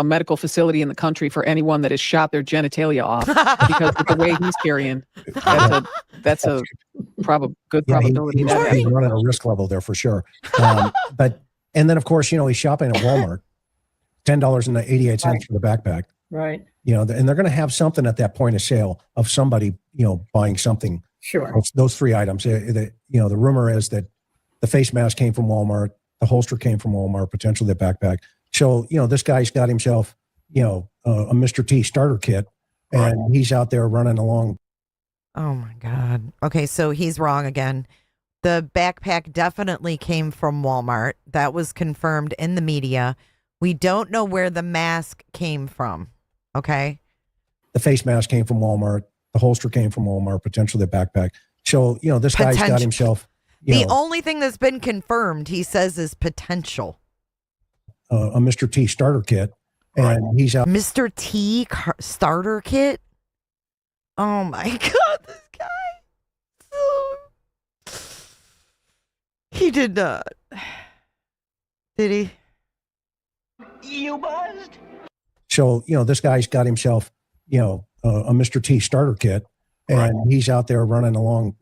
Speaker 15: medical facility in the country for anyone that has shot their genitalia off, because with the way he's carrying, that's a good probability.
Speaker 13: He's running a risk level there for sure. And then of course, he's shopping at Walmart, $10.88 for the backpack.
Speaker 17: Right.
Speaker 13: And they're going to have something at that point of sale of somebody, buying something.
Speaker 17: Sure.
Speaker 13: Those three items. The rumor is that the face mask came from Walmart, the holster came from Walmart, potentially the backpack. So, this guy's got himself, a Mr. T starter kit, and he's out there running along.
Speaker 1: Oh my God. Okay, so he's wrong again. The backpack definitely came from Walmart. That was confirmed in the media. We don't know where the mask came from. Okay.
Speaker 13: The face mask came from Walmart. The holster came from Walmart, potentially the backpack. So, this guy's got himself.
Speaker 1: The only thing that's been confirmed, he says, is potential.
Speaker 13: A Mr. T starter kit, and he's out.
Speaker 1: Mr. T starter kit? Oh my God, this guy. He did not. Did he?
Speaker 6: You buzzed?
Speaker 13: So, this guy's got himself, a Mr. T starter kit, and he's out there running along,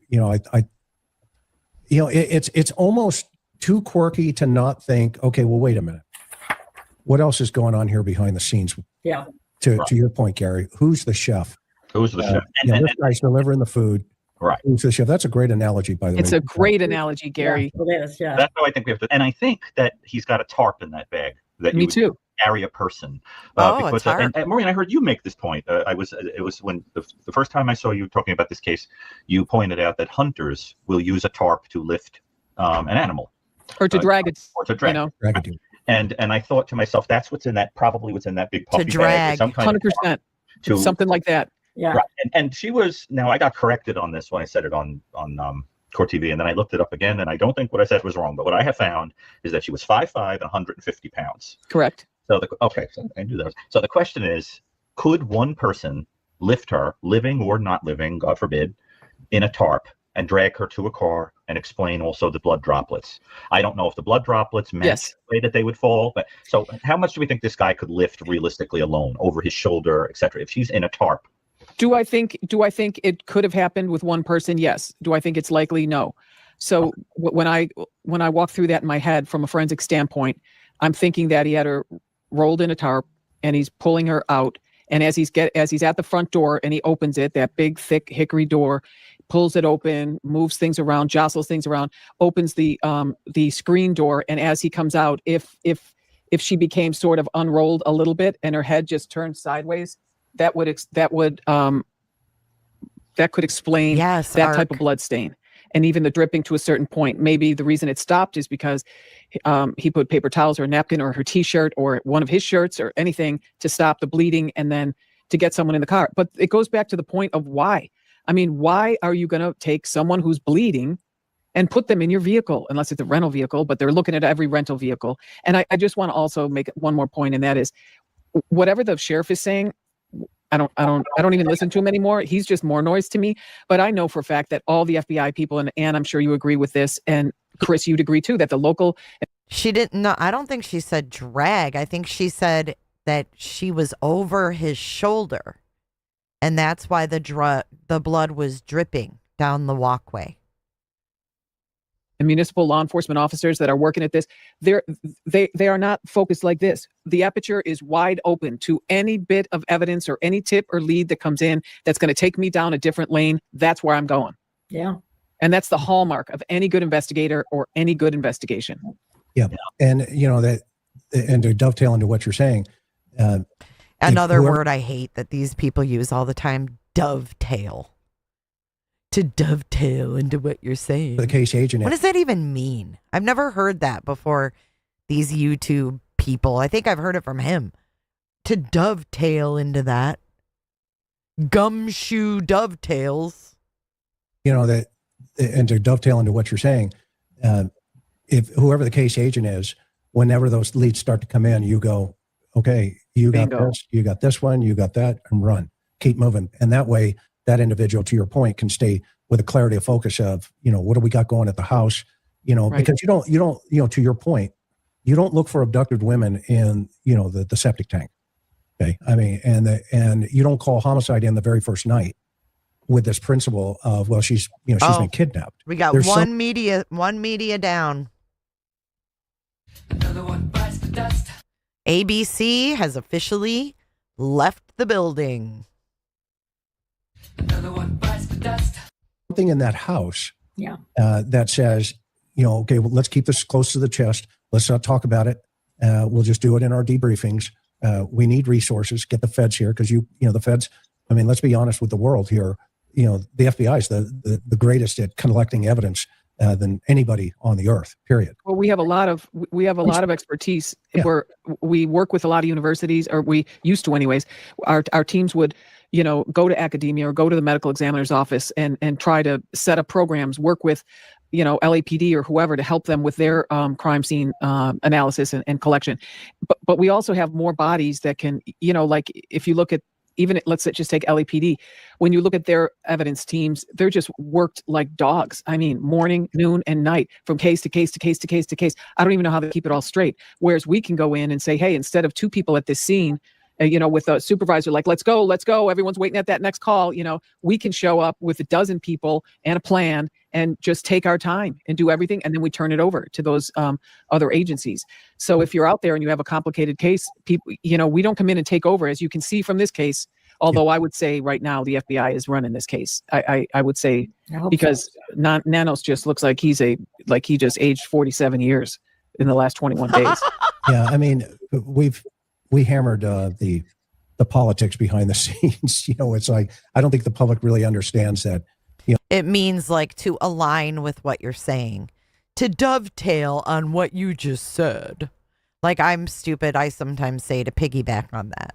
Speaker 13: it's almost too quirky to not think, okay, well, wait a minute. What else is going on here behind the scenes?
Speaker 17: Yeah.
Speaker 13: To your point, Gary, who's the chef?
Speaker 14: Who's the chef?
Speaker 13: This guy's delivering the food.
Speaker 14: Right.
Speaker 13: Who's the chef? That's a great analogy, by the way.
Speaker 15: It's a great analogy, Gary.
Speaker 17: Yeah, it is, yeah.
Speaker 14: That's how I think we have to. And I think that he's got a tarp in that bag. That
Speaker 15: Me too.
Speaker 14: Carry a person.
Speaker 1: A
Speaker 14: Because,
Speaker 1: tarp.
Speaker 14: and Maureen, I heard you make this point. It was when the first time I saw you talking about this case, you pointed out that hunters will use a tarp to lift an animal.
Speaker 15: Or to drag it.
Speaker 14: Or to drag.
Speaker 13: Drag it.
Speaker 14: And I thought to myself, that's what's in that big puffy
Speaker 1: To drag.
Speaker 14: bag. Some kind
Speaker 15: 100%. Something like that.
Speaker 17: Yeah.
Speaker 14: Right. And she was, now I got corrected on this when I said it on Court TV, and then I looked it up again, and I don't think what I said was wrong, but what I have found is that she was 5'5" and 150 pounds.
Speaker 15: Correct.
Speaker 14: So so I knew that. So the question is, could one person lift her, living or not living, God forbid, in a tarp and drag her to a car and explain also the blood droplets? I don't know if the blood droplets match the way that they would fall, but so how much do we think this guy could lift realistically alone, over his shoulder, etc., if she's in a tarp?
Speaker 15: Do I think it could have happened with one person? Yes. Do I think it's likely? No. So when I walk through that in my head from a forensic standpoint, I'm thinking that he had her rolled in a tarp and he's pulling her out. And as he's at the front door and he opens it, that big thick hickory door, pulls it open, moves things around, jostles things around, opens the screen door, and as he comes out, if she became sort of unrolled a little bit and her head just turned sideways, that could explain that type of blood stain. And even the dripping to a certain point. Maybe the reason it stopped is because he put paper towels or a napkin or her t-shirt or one of his shirts or anything to stop the bleeding and then to get someone in the car. But it goes back to the point of why. I mean, why are you going to take someone who's bleeding and put them in your vehicle, unless it's a rental vehicle, but they're looking at every rental vehicle. And I just want to also make one more point, and that is whatever the sheriff is saying, I don't even listen to him anymore. He's just more noise to me. But I know for a fact that all the FBI people, and Ann, I'm sure you agree with this, and Chris, you'd agree too, that the local...
Speaker 1: She didn't know. I don't think she said drag. I think she said that she was over his shoulder. And that's why the blood was dripping down the walkway.
Speaker 15: And municipal law enforcement officers that are working at this, they are not focused like this. The aperture is wide open to any bit of evidence or any tip or lead that comes in that's going to take me down a different lane. That's where I'm going.
Speaker 17: Yeah.
Speaker 15: And that's the hallmark of any good investigator or any good investigation.
Speaker 13: Yeah. And and to dovetail into what you're saying,
Speaker 1: another word I hate that these people use all the time, dovetail. To dovetail into what you're saying.
Speaker 13: The case agent.
Speaker 1: What does that even mean? I've never heard that before. These YouTube people. I think I've heard it from him. To dovetail into that. Gumshoe dovetails.
Speaker 13: And to dovetail into what you're saying, if whoever the case agent is, whenever those leads start to come in, you go, okay, you got this, you got this one, you got that, and run. Keep moving. And that way, that individual, to your point, can stay with a clarity of focus of, what do we got going at the house? Right. Because you don't, to your point, you don't look for abducted women in, the septic tank. Okay. I mean, and you don't call homicide in the very first night with this principle of, well, she's been kidnapped.
Speaker 1: We got one media down. Another one bites the dust. ABC has officially left the building.
Speaker 13: Another one bites the dust. Something in that house that says, okay, well, let's keep this close to the chest. Let's not talk about it. We'll just do it in our debriefings. We need resources. Get the feds here because the feds, I mean, let's be honest with the world here. The FBI is the greatest at collecting evidence than anybody on the earth, period.
Speaker 15: Well, we have a lot of expertise. Yeah. We work with a lot of universities, or we used to anyways. Our teams would go to academia or go to the medical examiner's office and try to set up programs, work with, LAPD or whoever to help them with their crime scene analysis and collection. But we also have more bodies that can, like if you look at, even let's just take LAPD, when you look at their evidence teams, they're just worked like dogs. I mean, morning, noon, and night, from case to case to case to case to case. I don't even know how they keep it all straight. Whereas we can go in and say, hey, instead of 2 people at this scene, with a supervisor, like, let's go, everyone's waiting at that next call, we can show up with 12 people and a plan and just take our time and do everything. And then we turn it over to those other agencies. So if you're out there and you have a complicated case, people, we don't come in and take over, as you can see from this case. Although I would say right now the FBI is running this case. I would say because Nanos just looks like he just aged 47 years in the last 21 days.
Speaker 13: Yeah, I mean, we hammered the politics behind the scenes. It's like, I don't think the public really understands that.
Speaker 1: It means like to align with what you're saying, to dovetail on what you just said. Like, I'm stupid. I sometimes say to piggyback on that.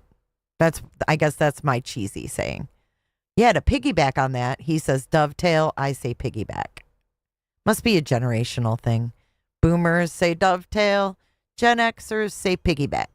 Speaker 1: I guess that's my cheesy saying. Yeah, to piggyback on that, he says dovetail, I say piggyback. Must be a generational thing. Boomers say dovetail, Gen Xers say piggyback.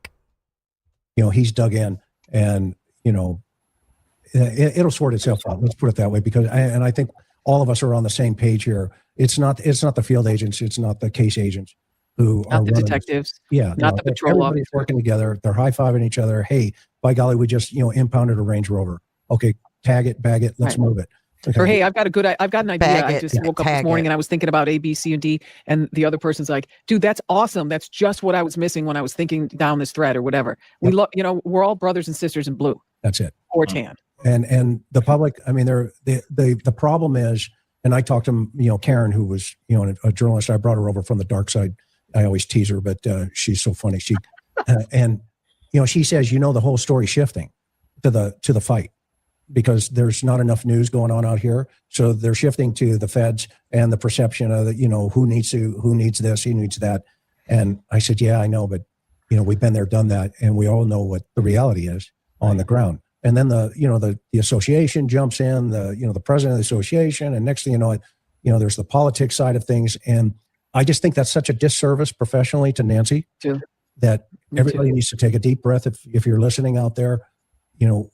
Speaker 13: He's dug in, and it'll sort itself out. Let's put it that way, because I think all of us are on the same page here. It's not the field agents, it's not the case agents who
Speaker 15: not
Speaker 13: are
Speaker 15: the detectives.
Speaker 13: Yeah,
Speaker 15: not the patrol
Speaker 13: everybody's
Speaker 15: officers
Speaker 13: working together. They're high-fiving each other. Hey, by golly, we just impounded a Range Rover. Okay, tag it, bag it, let's move it. Okay.
Speaker 15: Or hey, I've got an idea.
Speaker 1: Bag
Speaker 15: I
Speaker 1: it,
Speaker 15: just woke up this morning and I was thinking about A, B, C, and D, and the other person's like, "Dude, that's awesome. That's just what I was missing when I was thinking down this thread or whatever." We love, we're all brothers and sisters in blue.
Speaker 13: That's it.
Speaker 15: Or tan.
Speaker 13: And the public, I mean, the problem is, and I talked to Karen, who was a journalist. I brought her over from the dark side. I always tease her, but she's so funny. She and she says, the whole story shifting to the fight, because there's not enough news going on out here. So they're shifting to the feds and the perception of who needs this, who needs that. And I said, yeah, I know, but we've been there, done that, and we all know what the reality is on the ground. And then the association jumps in, the president of the association, and next thing you know, there's the politics side of things. And I just think that's such a disservice professionally to Nancy that everybody needs to take a deep breath. If you're listening out there,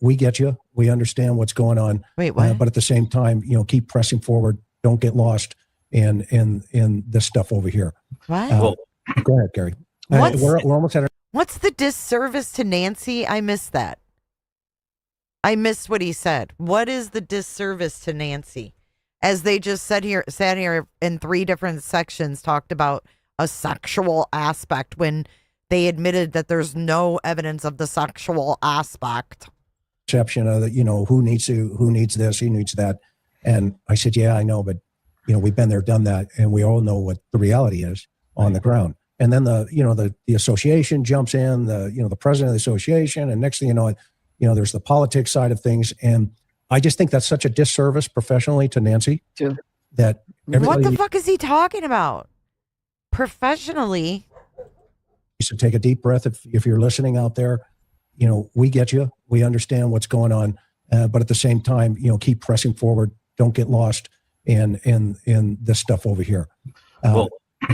Speaker 13: we get you. We understand what's going on.
Speaker 1: Wait, what?
Speaker 13: But at the same time, keep pressing forward. Don't get lost in this stuff over here.
Speaker 1: What?
Speaker 13: Go ahead, Gary. We're almost at
Speaker 1: What's the disservice to Nancy? I missed that. I missed what he said. What is the disservice to Nancy? As they just sat here in 3 different sections, talked about a sexual aspect when they admitted that there's no evidence of the sexual aspect.
Speaker 13: Perception of who needs this, who needs that. And I said, yeah, I know, but we've been there, done that, and we all know what the reality is on the ground. And then the association jumps in, the president of the association, and next thing you know, there's the politics side of things. And I just think that's such a disservice professionally to Nancy that
Speaker 1: what the fuck is he talking about? Professionally.
Speaker 13: So take a deep breath. If you're listening out there, we get you. We understand what's going on. But at the same time, keep pressing forward. Don't get lost in this stuff over here. Go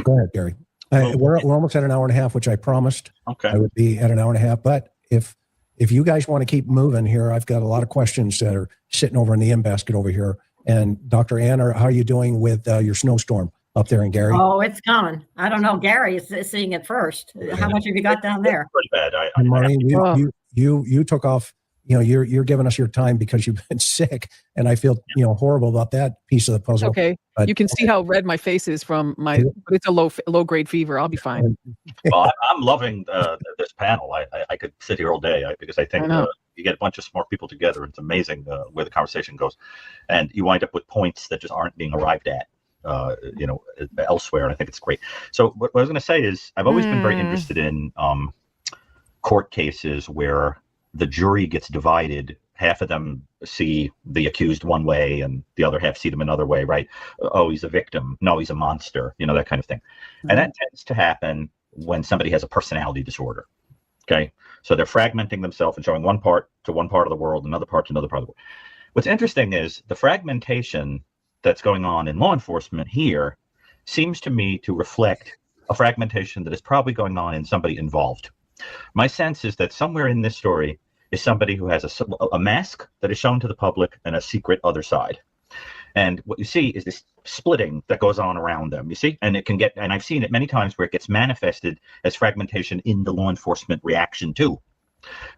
Speaker 13: ahead, Gary. We're almost at an hour and a half, which I promised I would be at an hour and a half. But if you guys want to keep moving here, I've got a lot of questions that are sitting over in the in basket over here. And Dr. Ann, how are you doing with your snowstorm up there in Gary?
Speaker 17: Oh, it's coming. I don't know. Gary is seeing it first. How much have you got down there?
Speaker 14: Pretty bad.
Speaker 13: Maureen, you took off. You're giving us your time because you've been sick, and I feel horrible about that piece of the puzzle.
Speaker 15: Okay, but you can see how red my face is from my. It's a low grade fever. I'll be fine.
Speaker 14: Well, I'm loving this panel. I could sit here all day because I think you get a bunch of smart people together. It's amazing where the conversation goes, and you wind up with points that just aren't being arrived at. Elsewhere, and I think it's great. So what I was going to say is I've always been very interested in court cases where the jury gets divided. Half of them see the accused one way and the other half see them another way, right? Oh, he's a victim. No, he's a monster, that kind of thing. And that tends to happen when somebody has a personality disorder. Okay. So they're fragmenting themselves and showing one part to one part of the world, another part to another part of the world. What's interesting is the fragmentation that's going on in law enforcement here seems to me to reflect a fragmentation that is probably going on in somebody involved. My sense is that somewhere in this story is somebody who has a mask that is shown to the public and a secret other side. And what you see is this splitting that goes on around them, you see? And it can get, and I've seen it many times where it gets manifested as fragmentation in the law enforcement reaction too.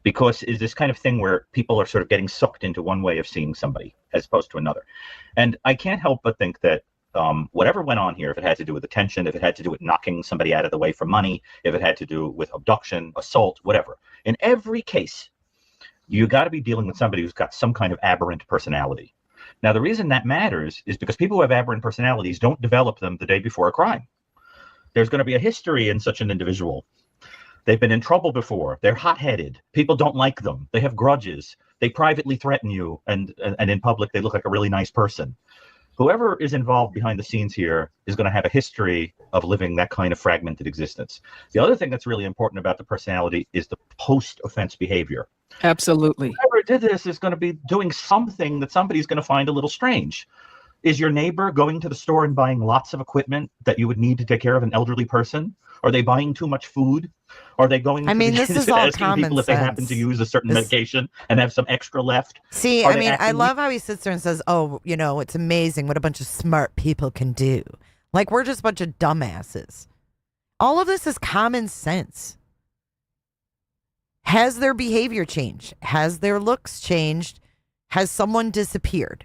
Speaker 14: Because it's this kind of thing where people are sort of getting sucked into one way of seeing somebody as opposed to another. And I can't help but think that whatever went on here, if it had to do with attention, if it had to do with knocking somebody out of the way for money, if it had to do with abduction, assault, whatever, in every case, you got to be dealing with somebody who's got some kind of aberrant personality. Now, the reason that matters is because people who have aberrant personalities don't develop them the day before a crime. There's going to be a history in such an individual. They've been in trouble before. They're hot-headed. People don't like them. They have grudges. They privately threaten you, and in public, they look like a really nice person. Whoever is involved behind the scenes here is going to have a history of living that kind of fragmented existence. The other thing that's really important about the personality is the post-offense behavior.
Speaker 15: Absolutely.
Speaker 14: Whoever did this is going to be doing something that somebody's going to find a little strange. Is your neighbor going to the store and buying lots of equipment that you would need to take care of an elderly person? Are they buying too much food? Are they going to
Speaker 1: this is all
Speaker 14: asking
Speaker 1: common
Speaker 14: people if they happen to use a certain medication and have some extra left?
Speaker 1: See, I love how he sits there and says, oh, it's amazing what a bunch of smart people can do. Like, we're just a bunch of dumbasses. All of this is common sense. Has their behavior changed? Has their looks changed? has someone disappeared,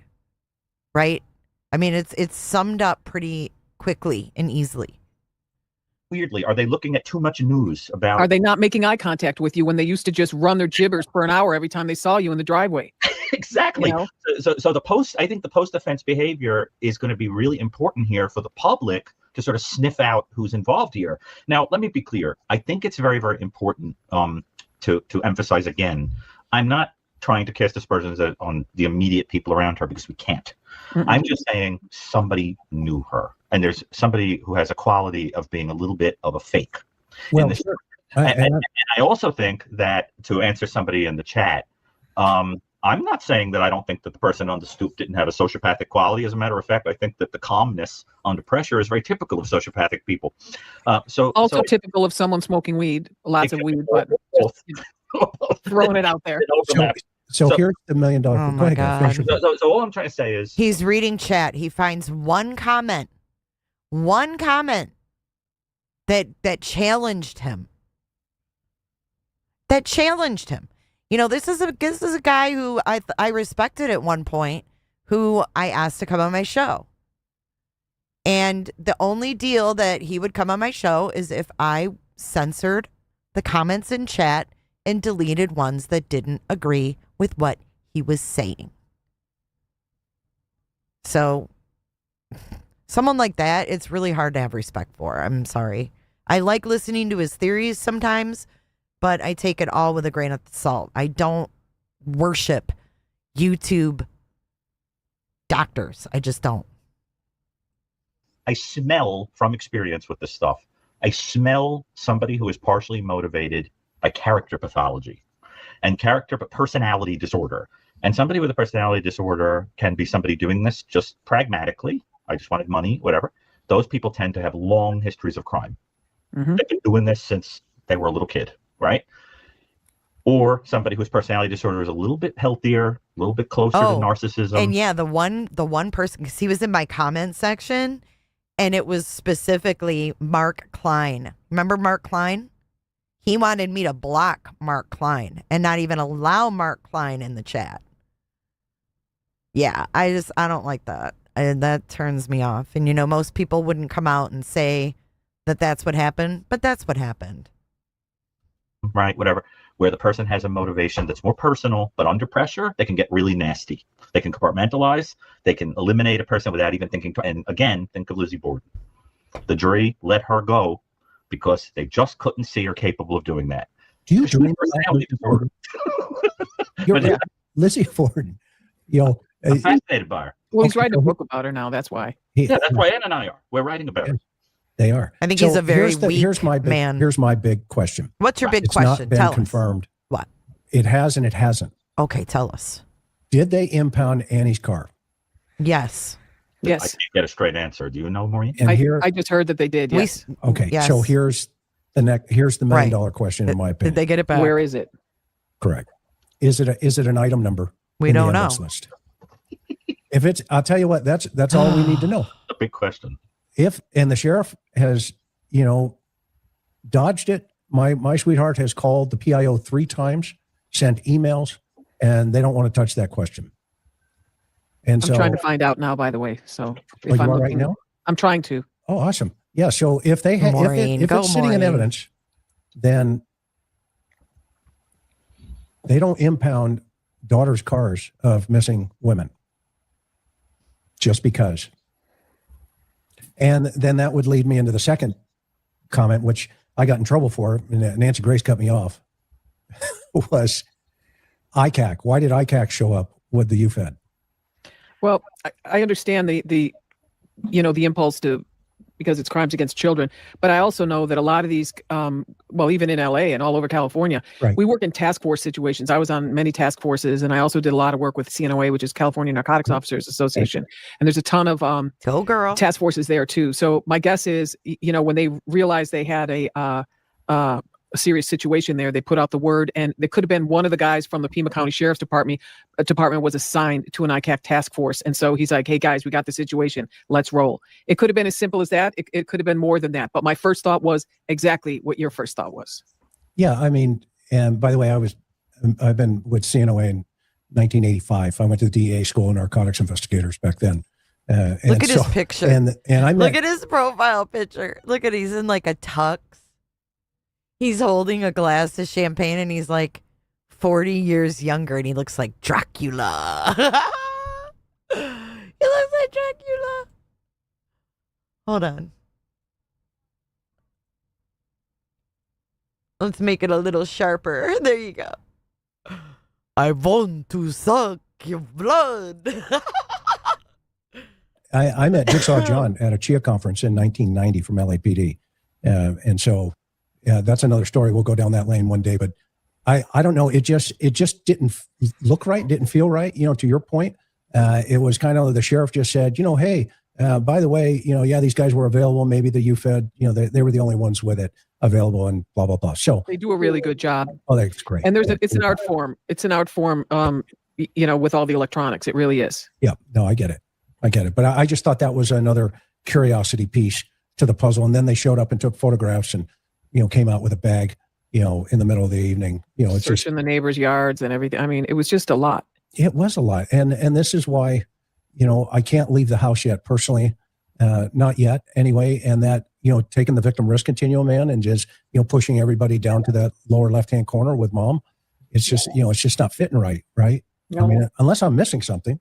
Speaker 1: right? I mean, it's summed up pretty quickly and easily.
Speaker 14: Weirdly, are they looking at too much news about?
Speaker 15: Are they not making eye contact with you when they used to just run their gibbers for an hour every time they saw you in the driveway?
Speaker 14: Exactly.
Speaker 15: You know?
Speaker 14: So I think the post-offense behavior is going to be really important here for the public to sort of sniff out who's involved here. Now, let me be clear. I think it's very, very important to emphasize again. I'm not trying to cast aspersions on the immediate people around her because we can't. Mm-hmm. I'm just saying somebody knew her, and there's somebody who has a quality of being a little bit of a fake.
Speaker 13: Well,
Speaker 14: and I also think that, to answer somebody in the chat, I'm not saying that I don't think that the person on the stoop didn't have a sociopathic quality. As a matter of fact, I think that the calmness under pressure is very typical of sociopathic people. So
Speaker 15: typical of someone smoking weed, lots of weed, but just, throwing it out there.
Speaker 13: So here's the $1 million.
Speaker 1: Oh my God.
Speaker 14: So all I'm trying to say is
Speaker 1: he's reading chat. He finds one comment that challenged him. You know, this is a guy who I respected at one point, who I asked to come on my show. And the only deal that he would come on my show is if I censored the comments in chat and deleted ones that didn't agree with what he was saying. So someone like that, it's really hard to have respect for. I'm sorry. I like listening to his theories sometimes, but I take it all with a grain of salt. I don't worship YouTube doctors. I just don't.
Speaker 14: I smell, from experience with this stuff, I smell somebody who is partially motivated by character pathology and personality disorder. And somebody with a personality disorder can be somebody doing this just pragmatically. I just wanted money, whatever. Those people tend to have long histories of crime. Mm-hmm. They've been doing this since they were a little kid, right? Or somebody whose personality disorder is a little bit healthier, a little bit closer to narcissism.
Speaker 1: And yeah, the one person, because he was in my comment section, and it was specifically Mark Klein. Remember Mark Klein? He wanted me to block Mark Klein and not even allow Mark Klein in the chat. Yeah, I don't like that. That turns me off. And, you know, most people wouldn't come out and say that that's what happened, but that's what happened.
Speaker 14: Right, whatever. Where the person has a motivation that's more personal, but under pressure, they can get really nasty. They can compartmentalize. They can eliminate a person without even thinking. And again, think of Lizzie Borden. The jury let her go because they just couldn't see her capable of doing that.
Speaker 13: Do you dream about Lizzie Borden? You know,
Speaker 14: I'm fascinated by her.
Speaker 15: Well, he's writing a book about her now. That's why.
Speaker 14: Yeah, that's why Ann and I are. We're writing about her.
Speaker 13: They are.
Speaker 1: I think he's a very weak man.
Speaker 13: Here's my big question.
Speaker 1: What's your big question?
Speaker 13: It's not been confirmed.
Speaker 1: What?
Speaker 13: It has and it hasn't.
Speaker 1: Okay, tell us.
Speaker 13: Did they impound Annie's car?
Speaker 1: Yes.
Speaker 15: Yes.
Speaker 14: I can't get a straight answer. Do you know, Maureen?
Speaker 13: And
Speaker 15: I just heard that they did. Yes.
Speaker 13: Okay.
Speaker 1: Yes.
Speaker 13: So here's the $1 million question, in my opinion.
Speaker 1: Did they get it back?
Speaker 15: Where is it?
Speaker 13: Correct. Is it an item number?
Speaker 1: We don't know.
Speaker 13: List? If it's, I'll tell you what. That's all we need to know.
Speaker 14: A big question.
Speaker 13: And the sheriff has, dodged it. My sweetheart has called the PIO 3 times, sent emails, and they don't want to touch that question. And
Speaker 15: I'm trying to find out now, by the way. So
Speaker 13: you are right now?
Speaker 15: I'm trying to.
Speaker 13: Oh, awesome. Yeah. So if they have, if it's sitting in evidence, then they don't impound daughters' cars of missing women just because. And then that would lead me into the second comment, which I got in trouble for, and Nancy Grace cut me off, was ICAC. Why did ICAC show up with the UFED?
Speaker 15: Well, I understand the impulse to, because it's crimes against children, but I also know that a lot of these, even in LA and all over California, we work in task force situations. I was on many task forces, and I also did a lot of work with CNOA, which is California Narcotics Officers Association. And there's a ton of
Speaker 1: go girl
Speaker 15: task forces there too. So my guess is, when they realized they had a serious situation there, they put out the word, and it could have been one of the guys from the Pima County Sheriff's Department was assigned to an ICAC task force. And so he's like, hey guys, we got the situation, let's roll. It could have been as simple as that. It could have been more than that. But my first thought was exactly what your first thought was.
Speaker 13: Yeah. I mean, and by the way, I've been with CNOA and 1985. I went to the DEA school of narcotics investigators back then.
Speaker 1: Look at his picture.
Speaker 13: And I met,
Speaker 1: look at his profile picture. Look at he's in like a tux. He's holding a glass of champagne and he's like 40 years younger and he looks like Dracula. He looks like Dracula. Hold on. Let's make it a little sharper. There you go. I want to suck your blood.
Speaker 13: I met Jigsaw John at a CHIA conference in 1990 from LAPD. And so that's another story. We'll go down that lane one day, but I don't know. It just didn't look right. Didn't feel right. You know, to your point, it was kind of, the sheriff just said, you know, hey, by the way, you know, yeah, these guys were available. Maybe the UFED, you know, they were the only ones with it available and blah, blah, blah. So
Speaker 15: they do a really good job.
Speaker 13: Oh, that's great.
Speaker 15: And it's an art form. It's an art form, you know, with all the electronics. It really is.
Speaker 13: Yeah, no, I get it. But I just thought that was another curiosity piece to the puzzle. And then they showed up and took photographs and, you know, came out with a bag, you know, in the middle of the evening, you know, it's
Speaker 15: searching the neighbors' yards and everything. I mean, it was just a lot.
Speaker 13: It was a lot. And this is why, you know, I can't leave the house yet personally, not yet anyway. And that, you know, taking the victim risk continuum, man, and just, you know, pushing everybody down to that lower left-hand corner with mom. It's just, you know, it's just not fitting right.
Speaker 17: No.
Speaker 13: I mean, unless I'm missing something,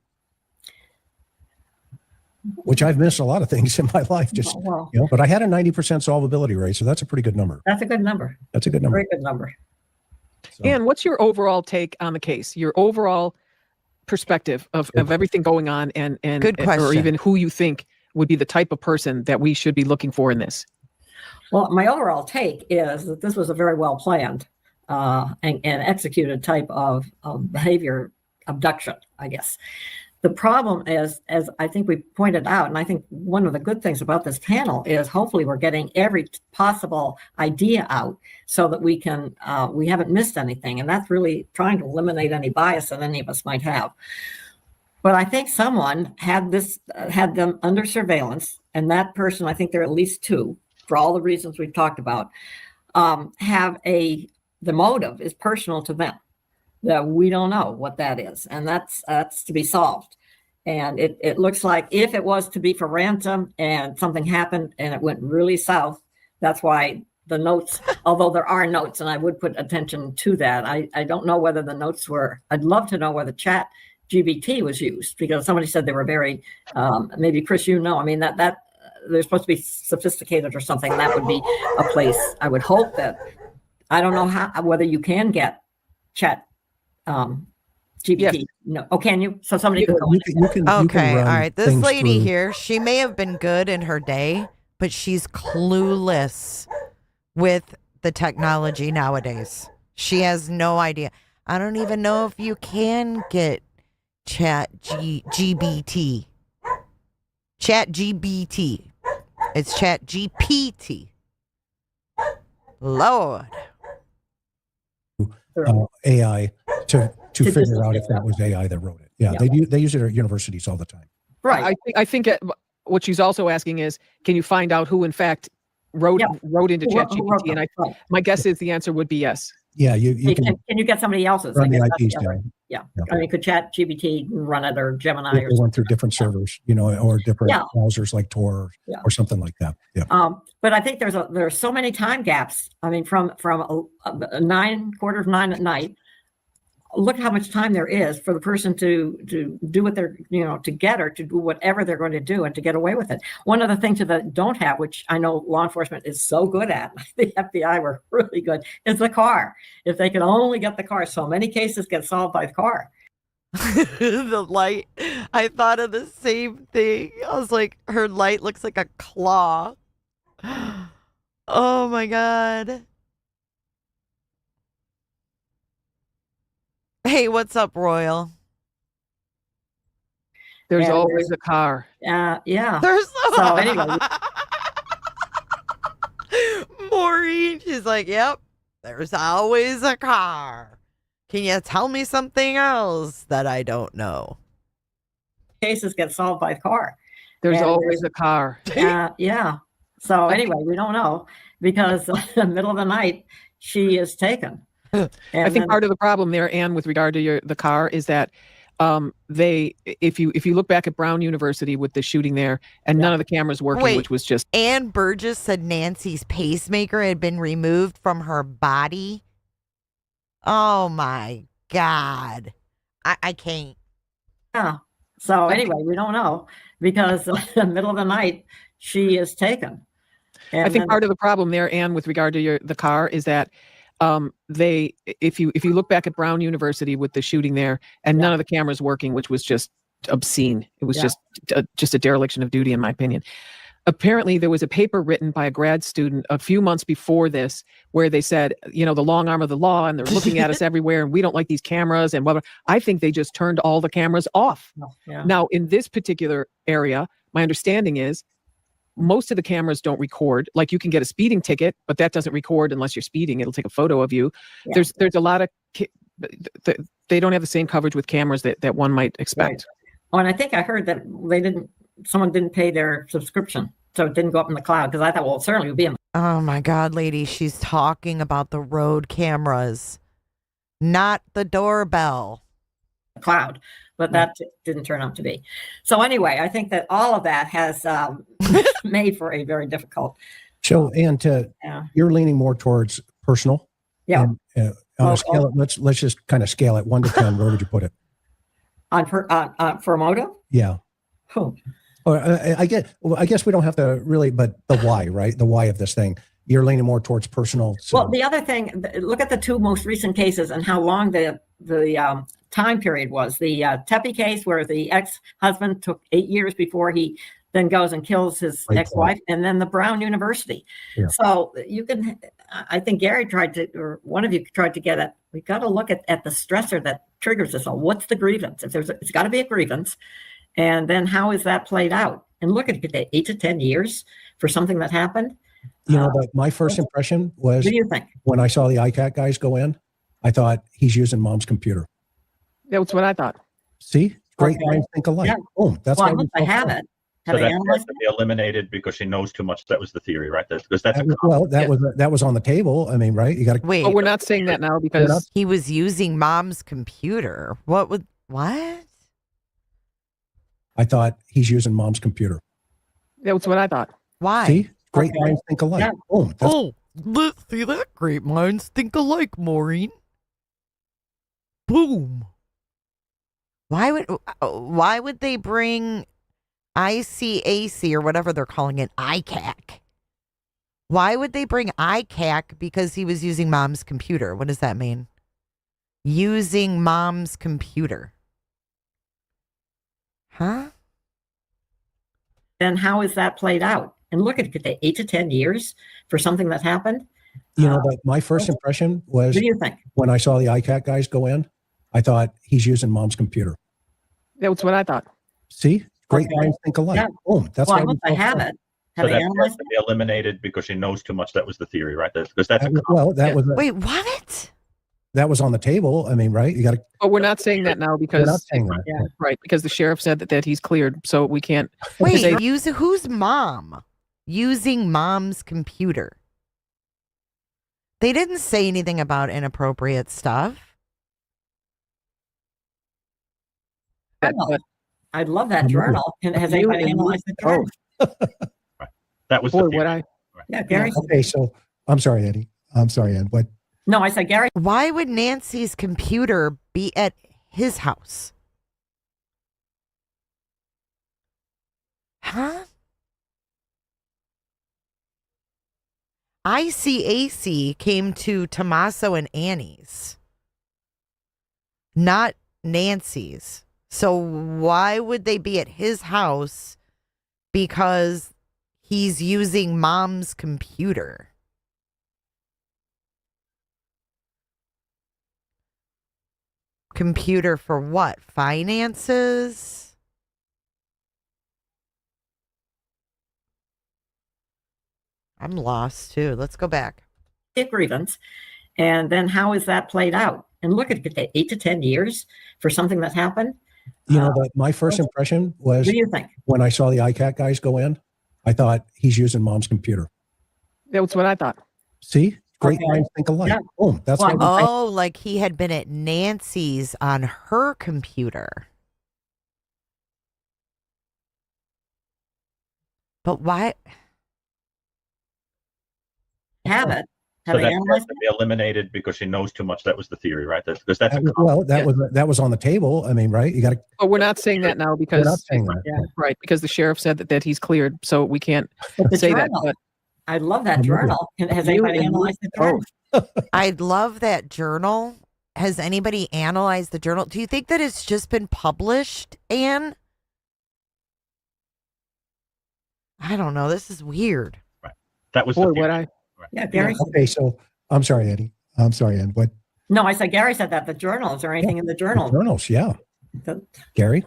Speaker 13: which I've missed a lot of things in my life, just, you know, but I had a 90% solvability rate. So that's a pretty good number.
Speaker 17: That's a good number.
Speaker 13: That's a good number.
Speaker 17: Very good number.
Speaker 13: So.
Speaker 15: And what's your overall take on the case? Your overall perspective of everything going on and
Speaker 1: good question.
Speaker 15: Or even who you think would be the type of person that we should be looking for in this?
Speaker 17: Well, my overall take is that this was a very well planned and executed type of behavior abduction, I guess. The problem is, as I think we pointed out, and I think one of the good things about this panel is hopefully we're getting every possible idea out so that we can, we haven't missed anything. And that's really trying to eliminate any bias that any of us might have. But I think someone had them under surveillance, and that person, I think there are at least two, for all the reasons we've talked about, the motive is personal to them. That we don't know what that is, and that's to be solved. And it looks like if it was to be for ransom and something happened and it went really south, that's why the notes, although there are notes, and I would put attention to that. I don't know whether the notes were, I'd love to know whether chat GBT was used, because somebody said they were very, maybe Chris, you know, I mean, that they're supposed to be sophisticated or something. That would be a place I would hope that, I don't know whether you can get chat GPT. Yes. No. Oh, can you? So somebody can go in.
Speaker 1: Okay. All right. This lady here, she may have been good in her day, but she's clueless with the technology nowadays. She has no idea. I don't even know if you can get GBT. Chat GBT. It's Chat GPT. Lord.
Speaker 13: AI to figure out if that was AI that wrote it. Yeah. They use it at universities all the time.
Speaker 15: Right. I think what she's also asking is, can you find out who in fact wrote into ChatGPT? And my guess is the answer would be yes.
Speaker 13: Yeah, you
Speaker 17: can you get somebody else's?
Speaker 13: Run the IPs down.
Speaker 17: Yeah. I mean, could ChatGPT run it, or Gemini?
Speaker 13: They went through different servers, you know, or different browsers like Tor or something like that. Yeah.
Speaker 17: But I think there's so many time gaps. I mean, from 9:45 at night. Look how much time there is for the person to do what they're, you know, to get or to do whatever they're going to do and to get away with it. One of the things that don't have, which I know law enforcement is so good at, the FBI were really good, is the car. If they could only get the car, so many cases get solved by the car.
Speaker 1: The light. I thought of the same thing. I was like, her light looks like a claw. Oh my God. Hey, what's up, Royal?
Speaker 15: There's always a car.
Speaker 17: Yeah.
Speaker 1: There's
Speaker 17: so anyway.
Speaker 1: Maureen, she's like, yep, there's always a car. Can you tell me something else that I don't know?
Speaker 17: Cases get solved by the car.
Speaker 15: There's always a car.
Speaker 17: Yeah. So anyway, we don't know, because in the middle of the night, she is taken.
Speaker 15: I think part of the problem there, Anne, with regard to the car, is that if you look back at Brown University with the shooting there, and none of the cameras working,
Speaker 1: Wait,
Speaker 15: which was just
Speaker 1: Ann Burgess said Nancy's pacemaker had been removed from her body. Oh my God, I can't.
Speaker 17: Yeah. So anyway, we don't know because in the middle of the night she is taken. And
Speaker 15: I think
Speaker 17: then-
Speaker 15: part of the problem there, Anne, with regard to the car, is that if you look back at Brown University with the shooting there, and none of the cameras working, which was just obscene. It was just a dereliction of duty, in my opinion. Apparently, there was a paper written by a grad student a few months before this where they said, the long arm of the law, and they're looking at us everywhere, and we don't like these cameras, and whatever. I think they just turned all the cameras off.
Speaker 17: Yeah.
Speaker 15: Now, in this particular area, my understanding is most of the cameras don't record. Like, you can get a speeding ticket, but that doesn't record unless you're speeding. It'll take a photo of you.
Speaker 17: Yeah.
Speaker 15: There's a lot of they don't have the same coverage with cameras that one might expect.
Speaker 17: Right. Oh, and I think I heard that someone didn't pay their subscription, so it didn't go up in the cloud, because I thought, well, it certainly would be in
Speaker 1: Oh my God, lady, she's talking about the road cameras, not the doorbell.
Speaker 17: the cloud, but that didn't turn out to be. So anyway, I think that all of that has made for a very difficult.
Speaker 13: So, and you're leaning more towards personal.
Speaker 17: Yeah.
Speaker 13: And, on a scale, let's just kind of scale it 1 to 10. Where would you put it?
Speaker 17: For a moto?
Speaker 13: Yeah.
Speaker 17: Oh.
Speaker 13: Or I guess we don't have to really, but the why, right? The why of this thing. You're leaning more towards personal. So.
Speaker 17: Well, the other thing, look at the two most recent cases and how long the time period was. The Tepe case, where the ex-husband took 8 years before he then goes and kills his ex-wife, and then the Brown University. Yeah. So you can, I think Gary tried to, or one of you tried to get at, we got to look at the stressor that triggers this all. What's the grievance? It's got to be a grievance. And then how is that played out? And look at it, 8 to 10 years for something that happened.
Speaker 13: But my first impression was,
Speaker 17: what do you think?
Speaker 13: When I saw the ICAT guys go in, I thought he's using mom's computer.
Speaker 15: That's what I thought.
Speaker 13: See, great minds think alike.
Speaker 17: Yeah.
Speaker 13: Boom. That's
Speaker 17: well,
Speaker 13: why
Speaker 17: I have it.
Speaker 14: So that has to be eliminated because she knows too much. That was the theory, right? Because that's
Speaker 13: that was on the table. I mean, right? You got to
Speaker 1: wait.
Speaker 15: But we're not saying that now because
Speaker 1: he was using mom's computer. What?
Speaker 13: I thought he's using mom's computer.
Speaker 15: That's what I thought.
Speaker 1: Why?
Speaker 13: See, great minds think alike.
Speaker 17: Yeah.
Speaker 13: Boom.
Speaker 1: Let's see that. Great minds think alike, Maureen. Boom. Why would they bring ICAC or whatever they're calling it, ICAC? Why would they bring ICAC? Because he was using mom's computer. What does that mean? Using mom's computer. Huh?
Speaker 17: Then how is that played out? And look at it, 8 to 10 years for something that happened.
Speaker 13: But my first impression was,
Speaker 17: what do you think?
Speaker 13: When I saw the ICAT guys go in, I thought he's using mom's computer.
Speaker 15: That's what I thought.
Speaker 13: See, great minds think alike.
Speaker 17: Yeah.
Speaker 13: Boom. That's
Speaker 17: well,
Speaker 13: why
Speaker 17: I have it.
Speaker 14: So that has to be eliminated because she knows too much. That was the theory, right? Because that's
Speaker 1: wait, what?
Speaker 13: That was on the table. I mean, right? You got to.
Speaker 15: But we're not saying that now because
Speaker 13: we're not saying that.
Speaker 15: Yeah, right? Because the sheriff said that he's cleared, so we can't.
Speaker 1: Wait, who's mom? Using mom's computer. They didn't say anything about inappropriate stuff.
Speaker 17: I'd love that journal. And has anybody analyzed the journal?
Speaker 14: Right. That was
Speaker 17: Yeah, Gary.
Speaker 13: Okay, so I'm sorry, Eddie. I'm sorry, Ed. What?
Speaker 17: No, I said Gary.
Speaker 1: Why would Nancy's computer be at his house? Huh? ICAC came to Tommaso and Annie's, not Nancy's. So why would they be at his house? Because he's using mom's computer. Computer for what? Finances? I'm lost too. Let's go back.
Speaker 17: Grievance. And then how is that played out? And look at it, 8 to 10 years for something that happened.
Speaker 13: But my first impression was,
Speaker 17: what do you think?
Speaker 13: When I saw the ICAT guys go in, I thought he's using mom's computer.
Speaker 15: That's what I thought.
Speaker 13: See, Great minds think alike.
Speaker 17: Yeah.
Speaker 13: Boom. That's
Speaker 17: Well,
Speaker 13: what
Speaker 1: Oh, like he had been at Nancy's on her computer. But why?
Speaker 17: have it.
Speaker 14: So
Speaker 17: Have they
Speaker 14: that
Speaker 17: analyzed
Speaker 14: has to be eliminated because she knows too much. That was the theory, right? Because that's
Speaker 13: that was on the table. I mean, right? You got to.
Speaker 15: But we're not saying that now because
Speaker 13: We're not saying that.
Speaker 15: right, because the sheriff said that he's cleared, so we can't
Speaker 17: the
Speaker 15: say that.
Speaker 17: journal?
Speaker 15: But
Speaker 17: I love that journal. Has anybody analyzed the journal?
Speaker 1: I'd love that journal. Has anybody analyzed the journal? Do you think that it's just been published, Anne? I don't know. This is weird.
Speaker 14: Right. That was
Speaker 15: boy, what I.
Speaker 17: Yeah, Gary.
Speaker 13: Okay, so I'm sorry, Eddie. I'm sorry, Ed. What?
Speaker 17: No, I said Gary said that the journal. Is there anything in the journal?
Speaker 13: The journals, yeah. Gary,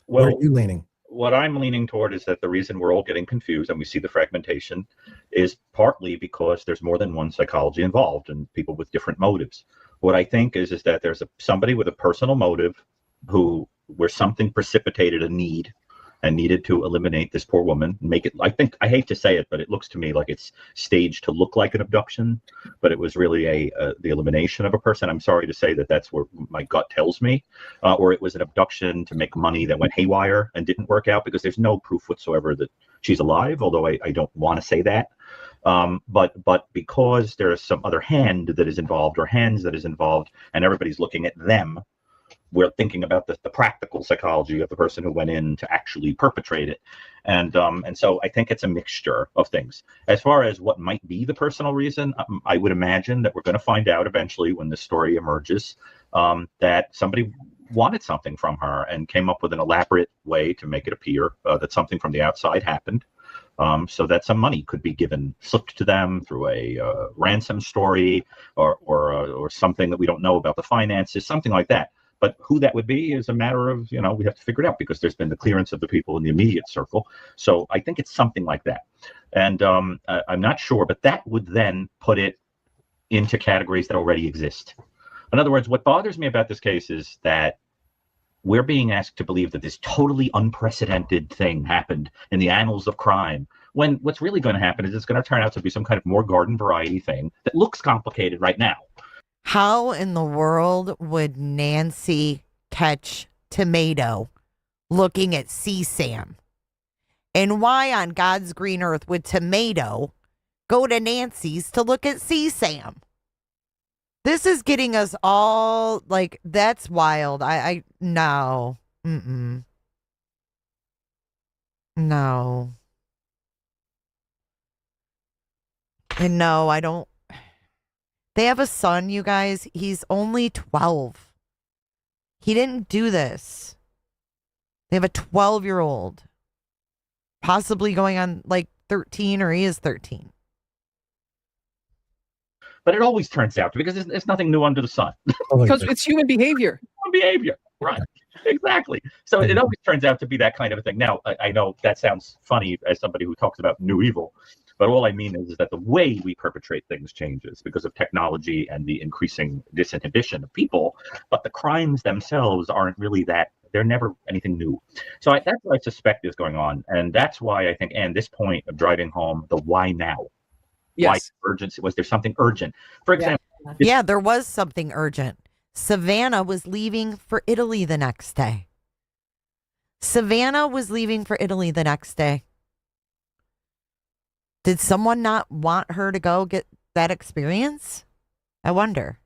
Speaker 14: Well,
Speaker 13: where are you leaning?
Speaker 14: What I'm leaning toward is that the reason we're all getting confused and we see the fragmentation is partly because there's more than one psychology involved and people with different motives. What I think is that there's somebody with a personal motive where something precipitated a need and needed to eliminate this poor woman, make it, I hate to say it, but it looks to me like it's staged to look like an abduction, but it was really the elimination of a person. I'm sorry to say that that's what my gut tells me, or it was an abduction to make money that went haywire and didn't work out, because there's no proof whatsoever that she's alive, although I don't want to say that. But because there's some other hand that is involved, or hands that is involved, and everybody's looking at them, we're thinking about the practical psychology of the person who went in to actually perpetrate it. And so I think it's a mixture of things. As far as what might be the personal reason, I would imagine that we're going to find out eventually when this story emerges, that somebody wanted something from her and came up with an elaborate way to make it appear that something from the outside happened. So that some money could be slipped to them through a ransom story or something that we don't know about the finances, something like that. But who that would be is a matter of, we have to figure it out, because there's been the clearance of the people in the immediate circle. So I think it's something like that. And I'm not sure, but that would then put it into categories that already exist. In other words, what bothers me about this case is that we're being asked to believe that this totally unprecedented thing happened in the annals of crime, when what's really going to happen is it's going to turn out to be some kind of more garden variety thing that looks complicated right now.
Speaker 1: How in the world would Nancy catch Tomato looking at CSAM? And why on God's green earth would Tomato go to Nancy's to look at CSAM? This is getting us all, that's wild. No. Mm-mm. No. And no, I don't. They have a son, you guys. He's only 12. He didn't do this. They have a 12-year-old. Possibly going on 13, or he is 13.
Speaker 14: But it always turns out, because there's nothing new under the sun.
Speaker 15: Because it's human behavior.
Speaker 14: Human behavior, right. Exactly. So it always turns out to be that kind of a thing. Now, I know that sounds funny as somebody who talks about new evil, but all I mean is that the way we perpetrate things changes because of technology and the increasing disinhibition of people, but the crimes themselves aren't really that. They're never anything new. So that's what I suspect is going on. And that's why I think, and this point of driving home the why now.
Speaker 15: Yes.
Speaker 14: Why urgency? Was there something urgent? For example.
Speaker 1: Yeah, there was something urgent. Savannah was leaving for Italy the next day. Did someone not want her to go get that experience? I wonder.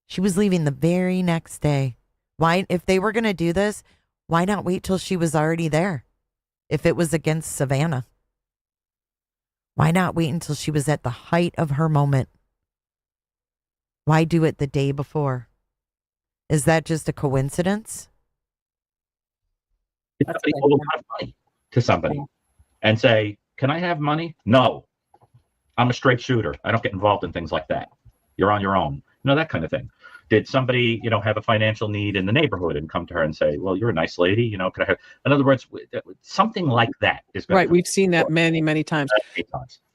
Speaker 1: She was leaving the very next day. Why, if they were going to do this, why not wait till she was already there? If it was against Savannah. Why not wait until she was at the height of her moment? Why do it the day before? Is that just a coincidence?
Speaker 14: If somebody owed a lot of money to somebody and say, can I have money? No. I'm a straight shooter. I don't get involved in things like that. You're on your own. That kind of thing. Did somebody, have a financial need in the neighborhood and come to her and say, well, you're a nice lady, could I have, in other words, something like that is going
Speaker 15: right. We've seen that many, many times.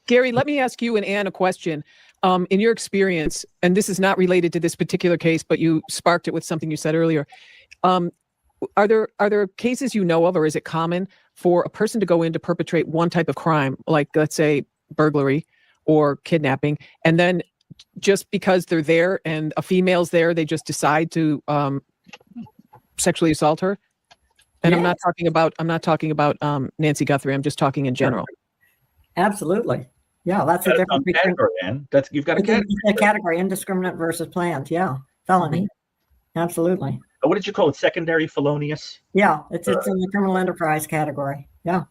Speaker 15: Gary, let me ask you and Ann a question. In your experience, and this is not related to this particular case, but you sparked it with something you said earlier. Are there cases you know of, or is it common for a person to go in to perpetrate one type of crime, like let's say burglary, or kidnapping, and then just because they're there and a female's there, they just decide to sexually assault her. And
Speaker 17: Yes.
Speaker 15: I'm not talking about Nancy Guthrie. I'm just talking in general.
Speaker 17: Absolutely. Yeah, that's the difference between
Speaker 14: You've got
Speaker 17: a category, indiscriminate versus planned. Yeah, felony. Absolutely.
Speaker 14: What did you call it? Secondary felonious?
Speaker 17: Yeah, it's in the criminal enterprise category. Yeah.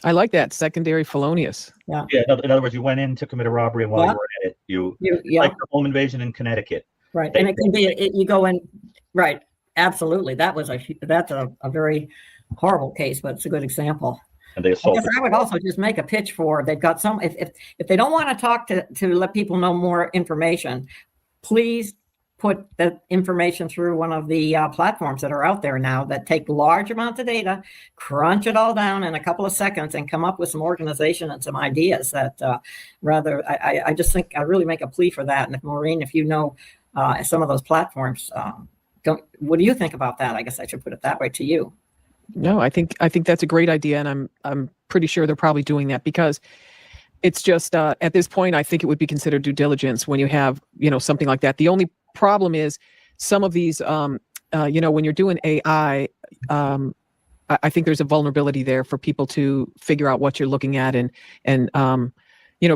Speaker 15: I like that, secondary felonious.
Speaker 17: Yeah.
Speaker 14: Yeah. In other words, you went in to commit a robbery, and while you were at it, you like the home invasion in Connecticut.
Speaker 17: Right, and it can be you go in. Right. Absolutely. That's a very horrible case, but it's a good example.
Speaker 14: And they assaulted.
Speaker 17: I would also just make a pitch for, they've got some, if they don't want to talk to let people know more information, please put the information through one of the platforms that are out there now that take large amounts of data, crunch it all down in a couple of seconds, and come up with some organization and some ideas that I just think I really make a plea for that. And if Maureen, if you know some of those platforms, what do you think about that? I guess I should put it that way to you.
Speaker 15: No, I think that's a great idea, and I'm pretty sure they're probably doing that, because it's just at this point I think it would be considered due diligence when you have something like that. The only problem is some of these when you're doing AI, I think there's a vulnerability there for people to figure out what you're looking at, and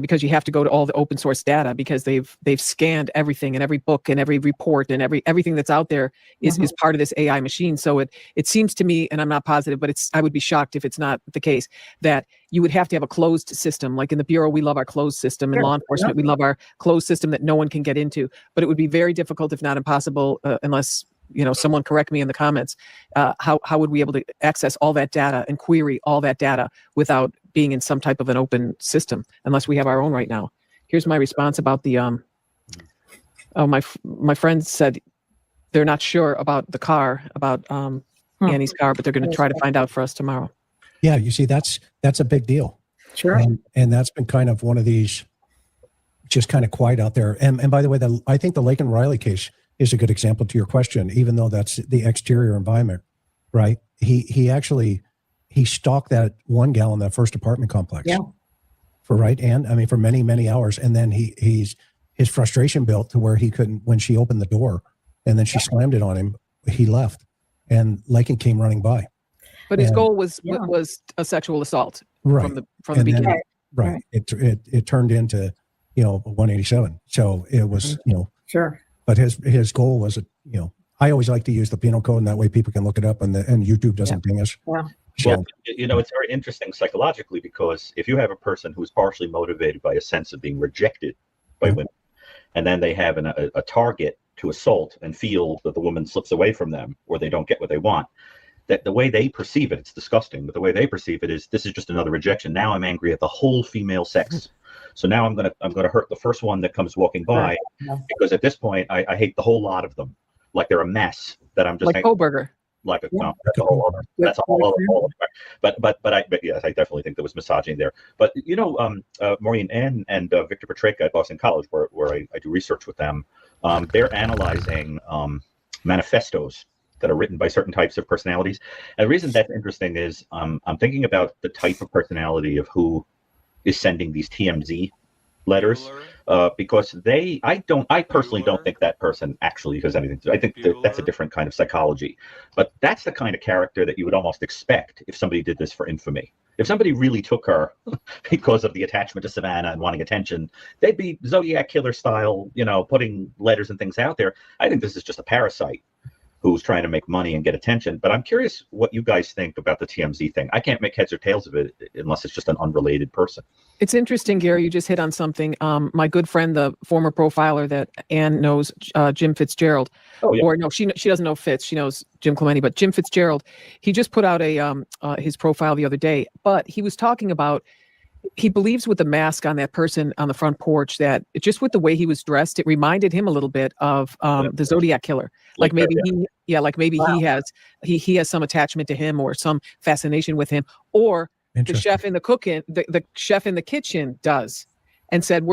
Speaker 15: because you have to go to all the open source data, because they've scanned everything, and every book and every report and everything that's out there is part of this AI machine. So it seems to me, and I'm not positive, but I would be shocked if it's not the case, that you would have to have a closed system. Like in the Bureau, we love our closed system. In law enforcement, we love our closed system that no one can get into. But it would be very difficult, if not impossible, unless someone correct me in the comments, how would we be able to access all that data and query all that data without being in some type of an open system, unless we have our own right now? Here's my response about the my friend said they're not sure about the car, about Annie's car, but they're going to try to find out for us tomorrow.
Speaker 13: Yeah, you see, that's a big deal.
Speaker 17: Sure.
Speaker 13: And that's been kind of one of these just kind of quiet out there. And by the way, I think the Lake and Riley case is a good example to your question, even though that's the exterior environment, right? He stalked that one gal in that first apartment complex.
Speaker 17: Yeah.
Speaker 13: For many, many hours. And then his frustration built to where he couldn't, when she opened the door and then she slammed it on him, he left, and Lakin came running by.
Speaker 15: But his goal was a sexual assault from the beginning.
Speaker 13: Right. It turned into, 187. So it was,
Speaker 17: Sure.
Speaker 13: But his goal was, I always like to use the penal code, and that way people can look it up, and YouTube doesn't ding us.
Speaker 17: Yeah.
Speaker 13: So,
Speaker 14: well, it's very interesting psychologically, because if you have a person who's partially motivated by a sense of being rejected by women, and then they have a target to assault and feel that the woman slips away from them, or they don't get what they want, that the way they perceive it, it's disgusting, but the way they perceive it is, this is just another rejection. Now I'm angry at the whole female sex. So now I'm gonna hurt the first one that comes walking by, because at this point I hate the whole lot of them, like they're a mess that I'm just
Speaker 15: like Koberger.
Speaker 14: Like that's a whole other. That's a whole other. But yes, I definitely think there was misogyny there. But Maureen and Victor Petreka at Boston College, where I do research with them, they're analyzing manifestos that are written by certain types of personalities. And the reason that's interesting is I'm thinking about the type of personality of who is sending these TMZ letters, because I personally don't think that person actually has anything to do. I think that's a different kind of psychology, but that's the kind of character that you would almost expect if somebody did this for infamy. If somebody really took her because of the attachment to Savannah and wanting attention, they'd be Zodiac killer style, putting letters and things out there. I think this is just a parasite who's trying to make money and get attention. But I'm curious what you guys think about the TMZ thing. I can't make heads or tails of it unless it's just an unrelated person.
Speaker 15: It's interesting, Gary, you just hit on something. My good friend, the former profiler that Ann knows, Jim Fitzgerald, or no, she doesn't know Fitz, she knows Jim Clementi, but Jim Fitzgerald, he just put out his profile the other day, but he was talking about, he believes with the mask on that person on the front porch, that just with the way he was dressed, it reminded him a little bit of the Zodiac killer. Like maybe he has some attachment to him, or some fascination with him, or the chef in the chef in the kitchen does, and said,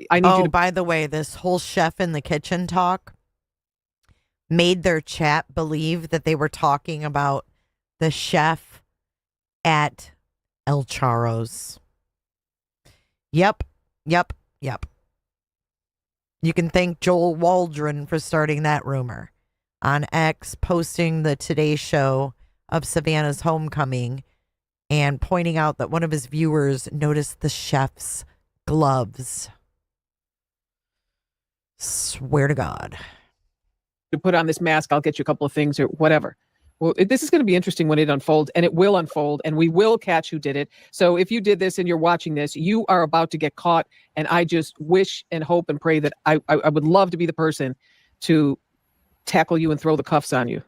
Speaker 15: I need you to.
Speaker 1: By the way, this whole chef in the kitchen talk made their chat believe that they were talking about the chef at El Charro's. Yep. Yep. You can thank Joel Waldron for starting that rumor on X, posting the Today Show of Savannah's homecoming and pointing out that one of his viewers noticed the chef's gloves. Swear to God.
Speaker 15: To put on this mask, I'll get you a couple of things or whatever. Well, this is going to be interesting when it unfolds, and it will unfold, and we will catch who did it. So if you did this and you're watching this, you are about to get caught, and I just wish and hope and pray that I would love to be the person to tackle you and throw the cuffs on you.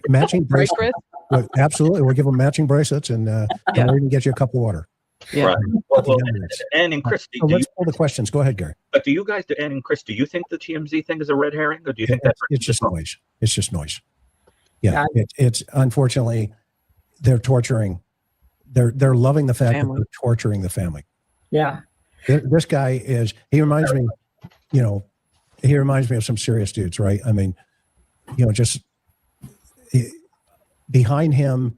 Speaker 13: Matching bracelets. Right, absolutely. We'll give them matching bracelets, and we'll even get you a cup of water.
Speaker 15: Yeah.
Speaker 14: Right. Well, Ann and Chris,
Speaker 13: so let's pull the questions. Go ahead, Gary.
Speaker 14: But do you guys, Ann and Chris, do you think the TMZ thing is a red herring, or do you think
Speaker 13: it's just noise? It's just noise. Yeah, it's unfortunately they're torturing. They're loving the fact that they're torturing the family.
Speaker 17: Yeah.
Speaker 13: This guy is. He reminds me, he reminds me of some serious dudes, right? I mean, just behind him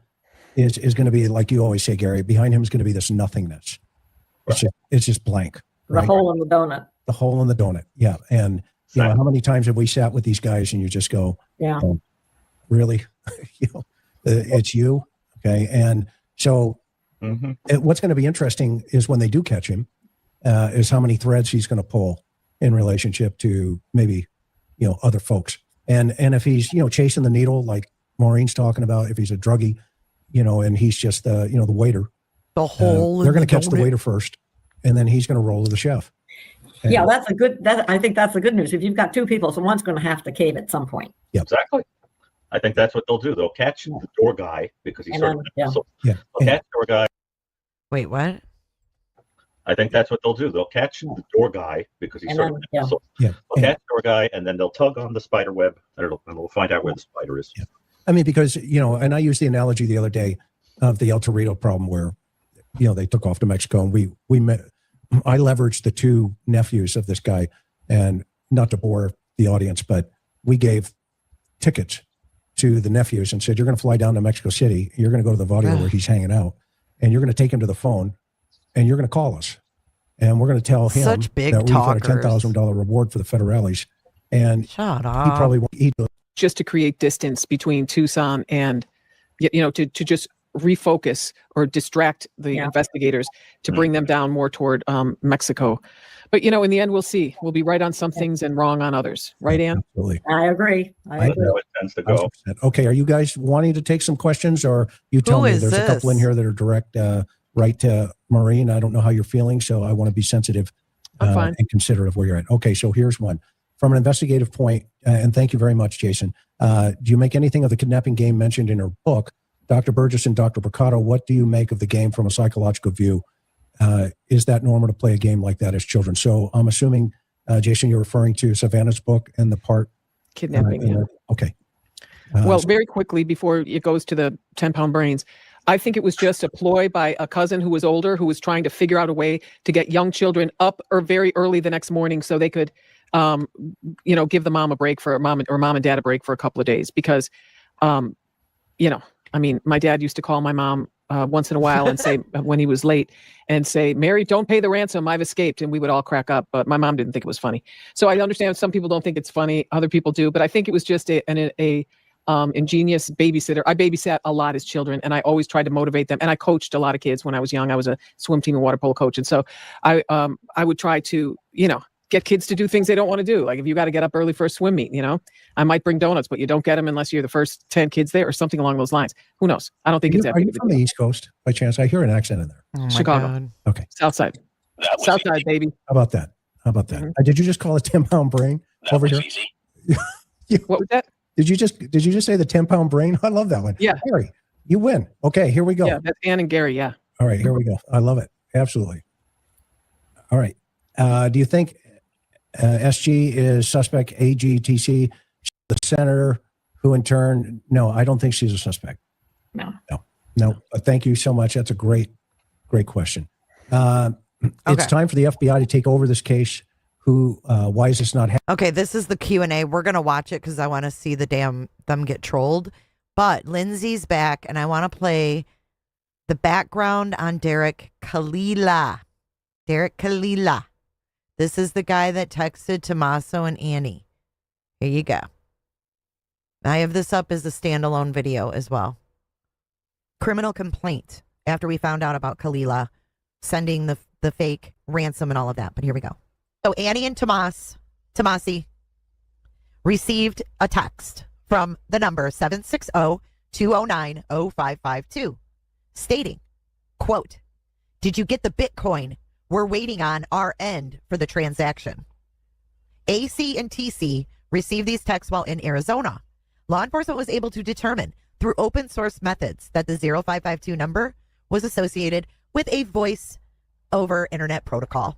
Speaker 13: is going to be, like you always say, Gary. Behind him is going to be this nothingness. It's just blank.
Speaker 17: The hole in the donut.
Speaker 13: The hole in the donut. Yeah, and how many times have we sat with these guys and you just go, really, it's you, okay? And so, what's going to be interesting is when they do catch him, is how many threads he's going to pull in relationship to maybe, other folks, and if he's chasing the needle like Maureen's talking about, if he's a druggie, and he's just the the waiter,
Speaker 1: the whole
Speaker 13: they're going to catch the waiter first, and then he's going to roll to the chef. And
Speaker 17: yeah, that's a good. I think that's the good news. If you've got two people, so one's going to have to cave at some point.
Speaker 13: Yeah,
Speaker 14: exactly. I think that's what they'll do. They'll catch the door guy because he's sort of They'll catch the door guy.
Speaker 1: Wait, what?
Speaker 14: I think that's what they'll do. They'll catch the door guy because he's sort of They'll catch the door guy, and then they'll tug on the spider web, and we'll find out where the spider is.
Speaker 13: Yeah. I mean, because and I used the analogy the other day of the El Torito problem, where they took off to Mexico, and we met. I leveraged the two nephews of this guy, and not to bore the audience, but we gave tickets to the nephews and said, you're going to fly down to Mexico City. You're going to go to the Vadio where he's hanging out, and you're going to take him to the phone, and you're going to call us, and we're going to tell him
Speaker 1: Such big
Speaker 13: that we've got a
Speaker 1: talkers.
Speaker 13: $10,000 reward for the federales. And
Speaker 1: Shut
Speaker 13: he
Speaker 1: up.
Speaker 13: probably won't eat those.
Speaker 15: Just to create distance between Tucson and, to just refocus or distract the investigators to bring them down more toward Mexico. But, in the end, we'll see. We'll be right on some things and wrong on others. Right, Ann?
Speaker 13: Absolutely.
Speaker 17: I agree. I agree.
Speaker 14: How it tends to go.
Speaker 13: 100%. Okay, are you guys wanting to take some questions, or you tell me?
Speaker 1: is
Speaker 13: There's a couple in
Speaker 1: this?
Speaker 13: here that are direct right to Maureen. I don't know how you're feeling, so I want to be sensitive
Speaker 15: I'm fine.
Speaker 13: and considerate of where you're at. Okay, so here's one. From an investigative point, and thank you very much, Jason. Do you make anything of the kidnapping game mentioned in her book? Dr. Burgess and Dr. Bricado, what do you make of the game from a psychological view? Is that normal to play a game like that as children? So I'm assuming, Jason, you're referring to Savannah's book and the part
Speaker 15: Kidnapping.
Speaker 13: Okay.
Speaker 15: Well, very quickly before it goes to the 10-pound brains, I think it was just a ploy by a cousin who was older, who was trying to figure out a way to get young children up or very early the next morning so they could, give the mom a break for mom and dad a break for a couple of days. Because, my dad used to call my mom once in a while and say, when he was late, and say, Mary, don't pay the ransom. I've escaped. And we would all crack up. But my mom didn't think it was funny. So I understand some people don't think it's funny. Other people do. But I think it was just an ingenious babysitter. I babysat a lot as children, and I always tried to motivate them. And I coached a lot of kids when I was young. I was a swim team and water polo coach. And so I would try to, get kids to do things they don't want to do. Like if you got to get up early for a swim meet, I might bring donuts, but you don't get them unless you're the first 10 kids there or something along those lines. Who knows? I don't think it's that
Speaker 13: Are
Speaker 15: big
Speaker 13: you
Speaker 15: of a
Speaker 13: from the
Speaker 15: deal.
Speaker 13: East Coast by chance? I hear an accent in there.
Speaker 1: Oh my
Speaker 15: Chicago.
Speaker 1: God.
Speaker 13: Okay.
Speaker 15: South side, baby.
Speaker 13: How about that? Did you just call it 10-pound brain over here?
Speaker 15: What was that?
Speaker 13: Did you just say the 10-pound brain? I love that one.
Speaker 15: Yeah.
Speaker 13: Harry, you win. Okay, here we go.
Speaker 15: Yeah, that's Ann and Gary. Yeah.
Speaker 13: All right, here we go. I love it. Absolutely. All right. Do you think SG is suspect AGTC, the senator, who in turn, no, I don't think she's a suspect.
Speaker 17: No.
Speaker 13: But thank you so much. That's a great question. It's time for the FBI to take over this case. Why is this not happening?
Speaker 1: Okay, this is the Q&A. We're going to watch it because I want to see them get trolled. But Lindsay's back, and I want to play the background on Derek Kalila. Derek Kalila. This is the guy that texted Tommaso and Annie. Here you go. I have this up as a standalone video as well. Criminal complaint after we found out about Kalila sending the fake ransom and all of that. But here we go. So Annie and Tomasi received a text from the number 760-209-0552 stating, quote, "Did you get the Bitcoin? We're waiting on our end for the transaction." AC and TC received these texts while in Arizona. Law enforcement was able to determine through open source methods that the 0552 number was associated with a voice over internet protocol,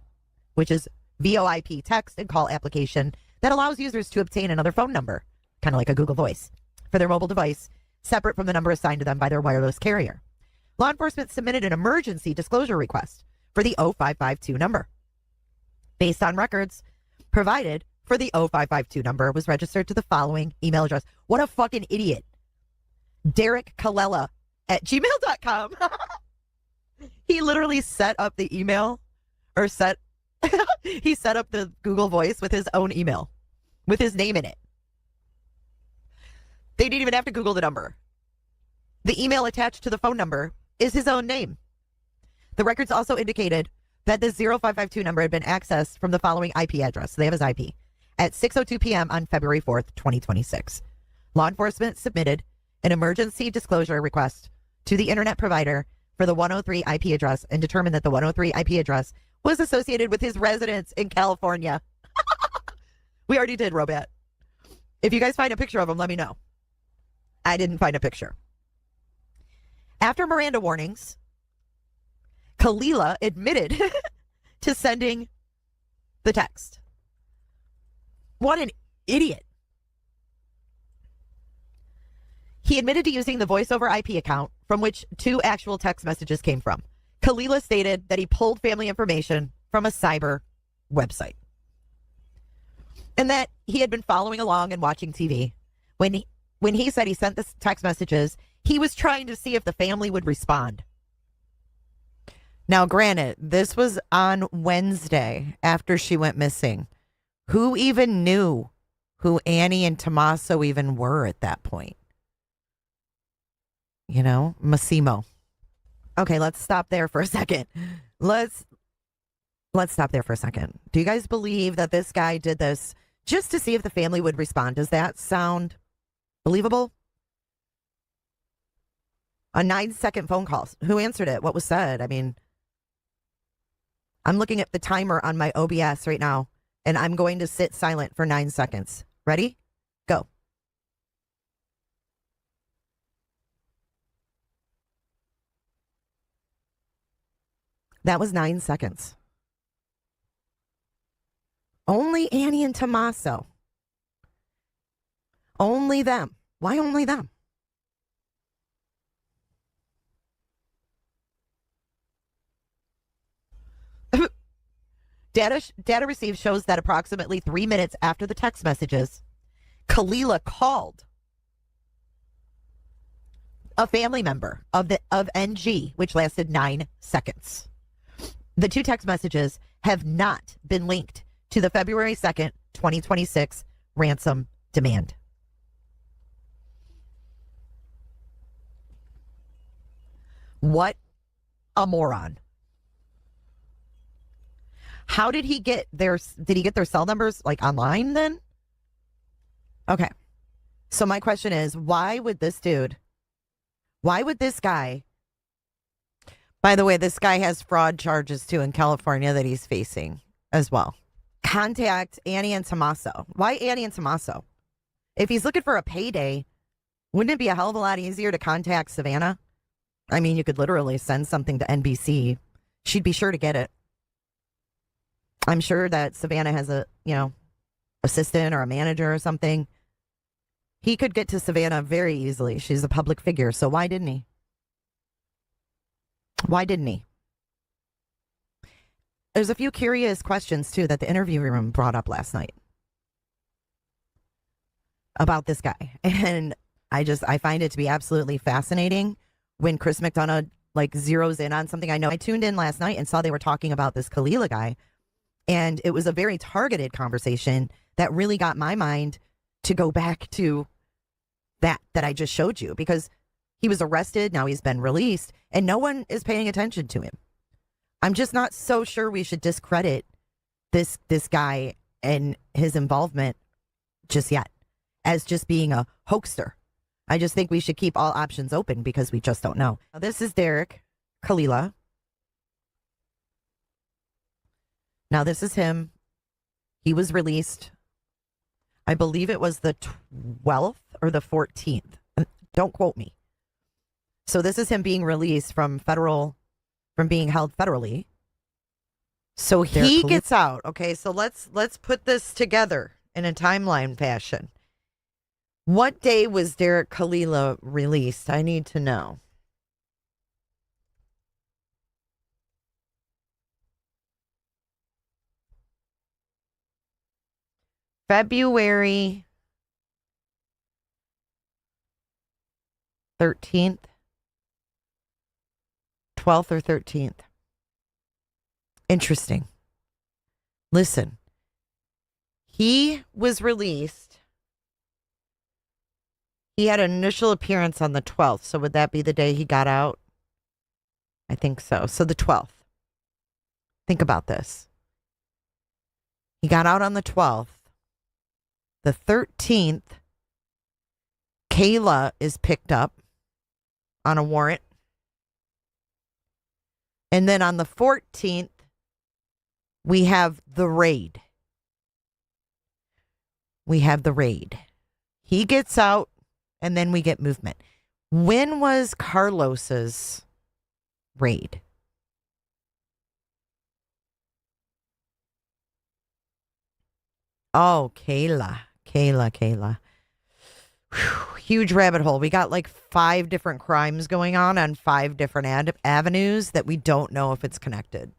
Speaker 1: which is VoIP text and call application that allows users to obtain another phone number, kind of like a Google Voice, for their mobile device, separate from the number assigned to them by their wireless carrier. Law enforcement submitted an emergency disclosure request for the 0552 number. Based on records provided for the 0552 number was registered to the following email address. What a fucking idiot. DerekKalila@gmail.com. He literally set up the email or he set up the Google Voice with his own email, with his name in it. They didn't even have to Google the number. The email attached to the phone number is his own name. The records also indicated that the 0552 number had been accessed from the following IP address. So they have his IP at 6:02 p.m. on February 4th, 2026. Law enforcement submitted an emergency disclosure request to the internet provider for the 103 IP address and determined that the 103 IP address was associated with his residence in California. We already did, Robot. If you guys find a picture of him, let me know. I didn't find a picture. After Miranda warnings, Kalila admitted to sending the text. What an idiot. He admitted to using the voice over IP account from which 2 actual text messages came from. Kalila stated that he pulled family information from a cyber website and that he had been following along and watching TV. When he said he sent the text messages, he was trying to see if the family would respond. Now, granted, this was on Wednesday after she went missing. Who even knew who Annie and Tommaso even were at that point? You know, Massimo. Okay, let's stop there for a second. Let's stop there for a second. Do you guys believe that this guy did this just to see if the family would respond? Does that sound believable? A 9-second phone call. Who answered it? What was said? I mean, I'm looking at the timer on my OBS right now, and I'm going to sit silent for 9 seconds. Ready? Go. That was 9 seconds. Only Annie and Tommaso. Only them. Why only them? Data received shows that approximately 3 minutes after the text messages, Kalila called a family member of NG, which lasted 9 seconds. The 2 text messages have not been linked to the February 2nd, 2026 ransom demand. What a moron. How did he get their cell numbers, like, online then? Okay. So my question is, why would this guy, by the way, this guy has fraud charges too in California that he's facing as well, contact Annie and Tommaso? Why Annie and Tommaso? If he's looking for a payday, wouldn't it be a hell of a lot easier to contact Savannah? I mean, you could literally send something to NBC. She'd be sure to get it. I'm sure that Savannah has a, assistant or a manager or something. He could get to Savannah very easily. She's a public figure. So why didn't he? Why didn't he? There's a few curious questions, too, that the interview room brought up last night about this guy. And I find it to be absolutely fascinating when Chris McDonough like zeroes in on something. I know I tuned in last night and saw they were talking about this Kalila guy, and it was a very targeted conversation that really got my mind to go back to that I just showed you, because he was arrested. Now he's been released and no one is paying attention to him. I'm just not so sure we should discredit this guy and his involvement just yet as just being a hoaxer. I just think we should keep all options open because we just don't know. Now, this is Derek Kalila. Now, this is him. He was released, I believe it was the 12th or the 14th. Don't quote me. So this is him being released from being held federally. So he gets out. Okay, so let's put this together in a timeline fashion. What day was Derek Kalila released? I need to know. February 13th, 12th or 13th. Interesting. Listen, he was released. He had an initial appearance on the 12th. So would that be the day he got out? I think so. So the 12th. Think about this. He got out on the 12th. The 13th, Kayla is picked up on a warrant. And then on the 14th, we have the raid. He gets out, and then we get movement. When was Carlos's raid? Oh, Kayla. Whew, huge rabbit hole. We got like 5 different crimes going on 5 different avenues that we don't know if it's connected.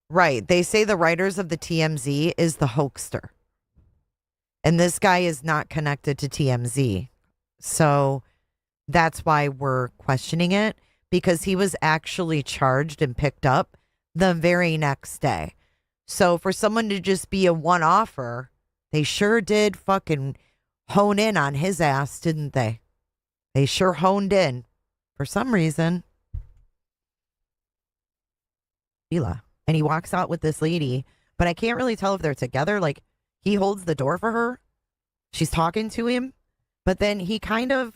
Speaker 1: Right. They say the writers of the TMZ is the hoaxer. And this guy is not connected to TMZ. So that's why we're questioning it, because he was actually charged and picked up the very next day. So for someone to just be a one-offer, they sure did fucking hone in on his ass, didn't they? They sure honed in for some reason. And he walks out with this lady, but I can't really tell if they're together. Like, he holds the door for her. She's talking to him, but then he kind of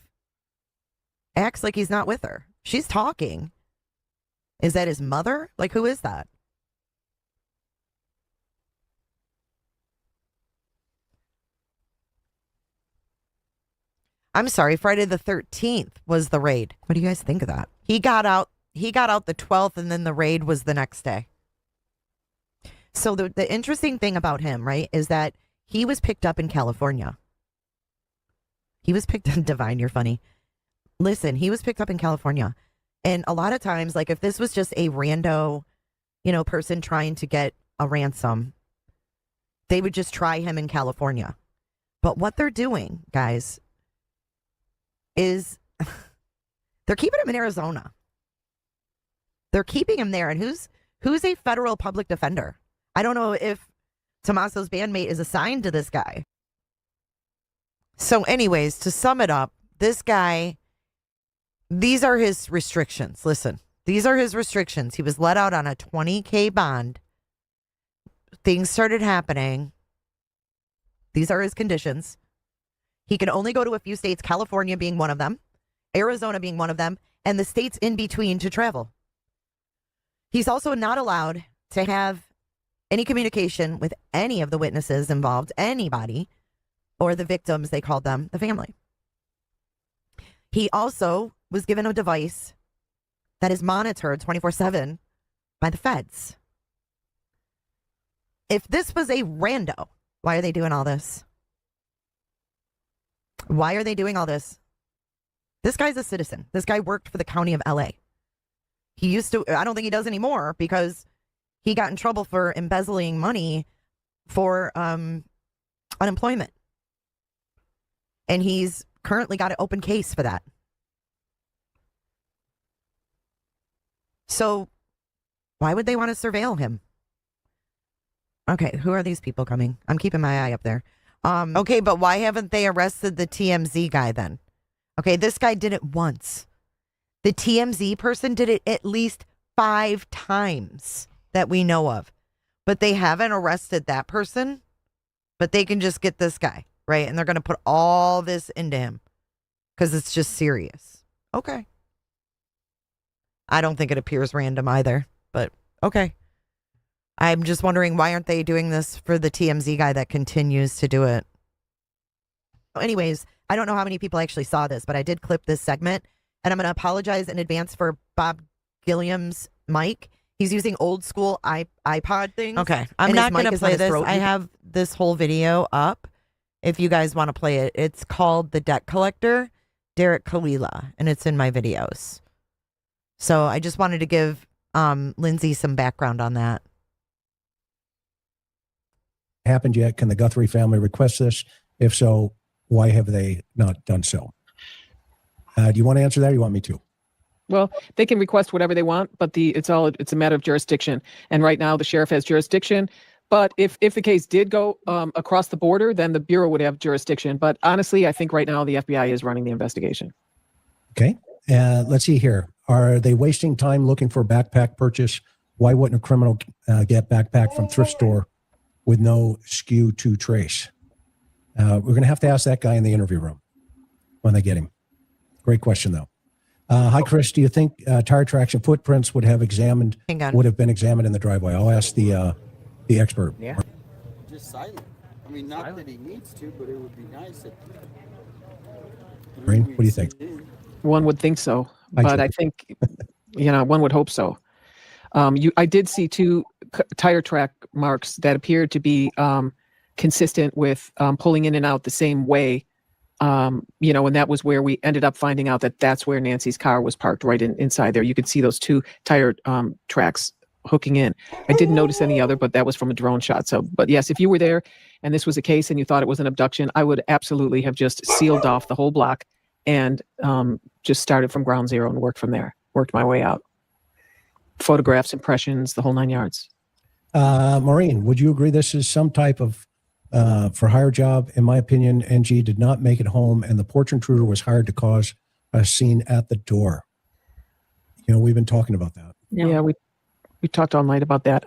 Speaker 1: acts like he's not with her. She's talking. Is that his mother? Like, who is that? I'm sorry, Friday the 13th was the raid. What do you guys think of that? He got out the 12th, and then the raid was the next day. So the interesting thing about him, right, is that he was picked up in California. Divine, you're funny. Listen, he was picked up in California. And a lot of times, like, if this was just a rando, person trying to get a ransom, they would just try him in California. But what they're doing, guys, is they're keeping him in Arizona. They're keeping him there. And who's a federal public defender? I don't know if Tommaso's bandmate is assigned to this guy. So anyways, to sum it up, this guy, these are his restrictions. Listen, these are his restrictions. He was let out on a $20,000 bond. Things started happening. These are his conditions. He can only go to a few states, California being one of them, Arizona being one of them, and the states in between to travel. He's also not allowed to have any communication with any of the witnesses involved, anybody, or the victims, they called them, the family. He also was given a device that is monitored 24/7 by the feds. If this was a rando, why are they doing all this? Why are they doing all this? This guy's a citizen. This guy worked for the county of LA. He used to, I don't think he does anymore, because he got in trouble for embezzling money for unemployment. And he's currently got an open case for that. So why would they want to surveil him? Okay, who are these people coming? I'm keeping my eye up there. Okay, but why haven't they arrested the TMZ guy then? Okay, this guy did it once. The TMZ person did it at least 5 times that we know of. But they haven't arrested that person. But they can just get this guy, right? And they're going to put all this into him because it's just serious. Okay. I don't think it appears random either, but okay. I'm just wondering, why aren't they doing this for the TMZ guy that continues to do it? Anyways, I don't know how many people actually saw this, but I did clip this segment, and I'm going to apologize in advance for Bob Gilliam's mic. He's using old school iPod things. Okay, I'm not going to play this. I have this whole video up if you guys want to play it. It's called The Debt Collector, Derek Kalila, and it's in my videos. So I just wanted to give Lindsay some background on that.
Speaker 13: Happened yet? Can the Guthrie family request this? If so, why have they not done so? Do you want to answer that, or you want me to?
Speaker 15: Well, they can request whatever they want, but it's a matter of jurisdiction. And right now the sheriff has jurisdiction. But if the case did go across the border, then the Bureau would have jurisdiction. But honestly, I think right now the FBI is running the investigation.
Speaker 13: Okay. Let's see here. Are they wasting time looking for a backpack purchase? Why wouldn't a criminal get backpack from thrift store with no skew to trace? We're going to have to ask that guy in the interview room when they get him. Great question, though. Hi, Chris. Do you think tire tracks and footprints would have been examined in the driveway? I'll ask the expert.
Speaker 22: Yeah. Just silent. I mean, not that he needs to, but it would be nice if.
Speaker 13: Maureen, what do you think?
Speaker 15: One would think so, but I think, one would hope so. I did see 2 tire track marks that appeared to be consistent with pulling in and out the same way. And that was where we ended up finding out that that's where Nancy's car was parked, right inside there. You could see those 2 tire tracks hooking in. I didn't notice any other, but that was from a drone shot. So, but yes, if you were there and this was a case and you thought it was an abduction, I would absolutely have just sealed off the whole block and just started from ground zero and worked from there, worked my way out. Photographs, impressions, the whole 9 yards.
Speaker 13: Maureen, would you agree this is some type of for hire job? In my opinion, NG did not make it home, and the porch intruder was hired to cause a scene at the door. We've been talking about that.
Speaker 15: Yeah, we talked all night about that.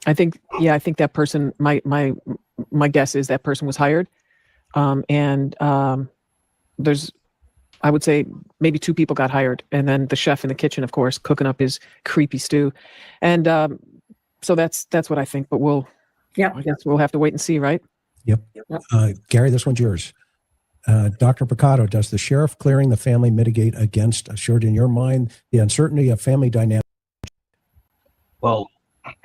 Speaker 15: I think that person, my guess is that person was hired. There's, I would say maybe 2 people got hired, and then the chef in the kitchen, of course, cooking up his creepy stew. And so that's what I think, but I guess we'll have to wait and see, right?
Speaker 13: Yep. Gary, this one's yours. Dr. Picado, does the sheriff clearing the family mitigate against, assured in your mind, the uncertainty of family dynamics?
Speaker 14: Well,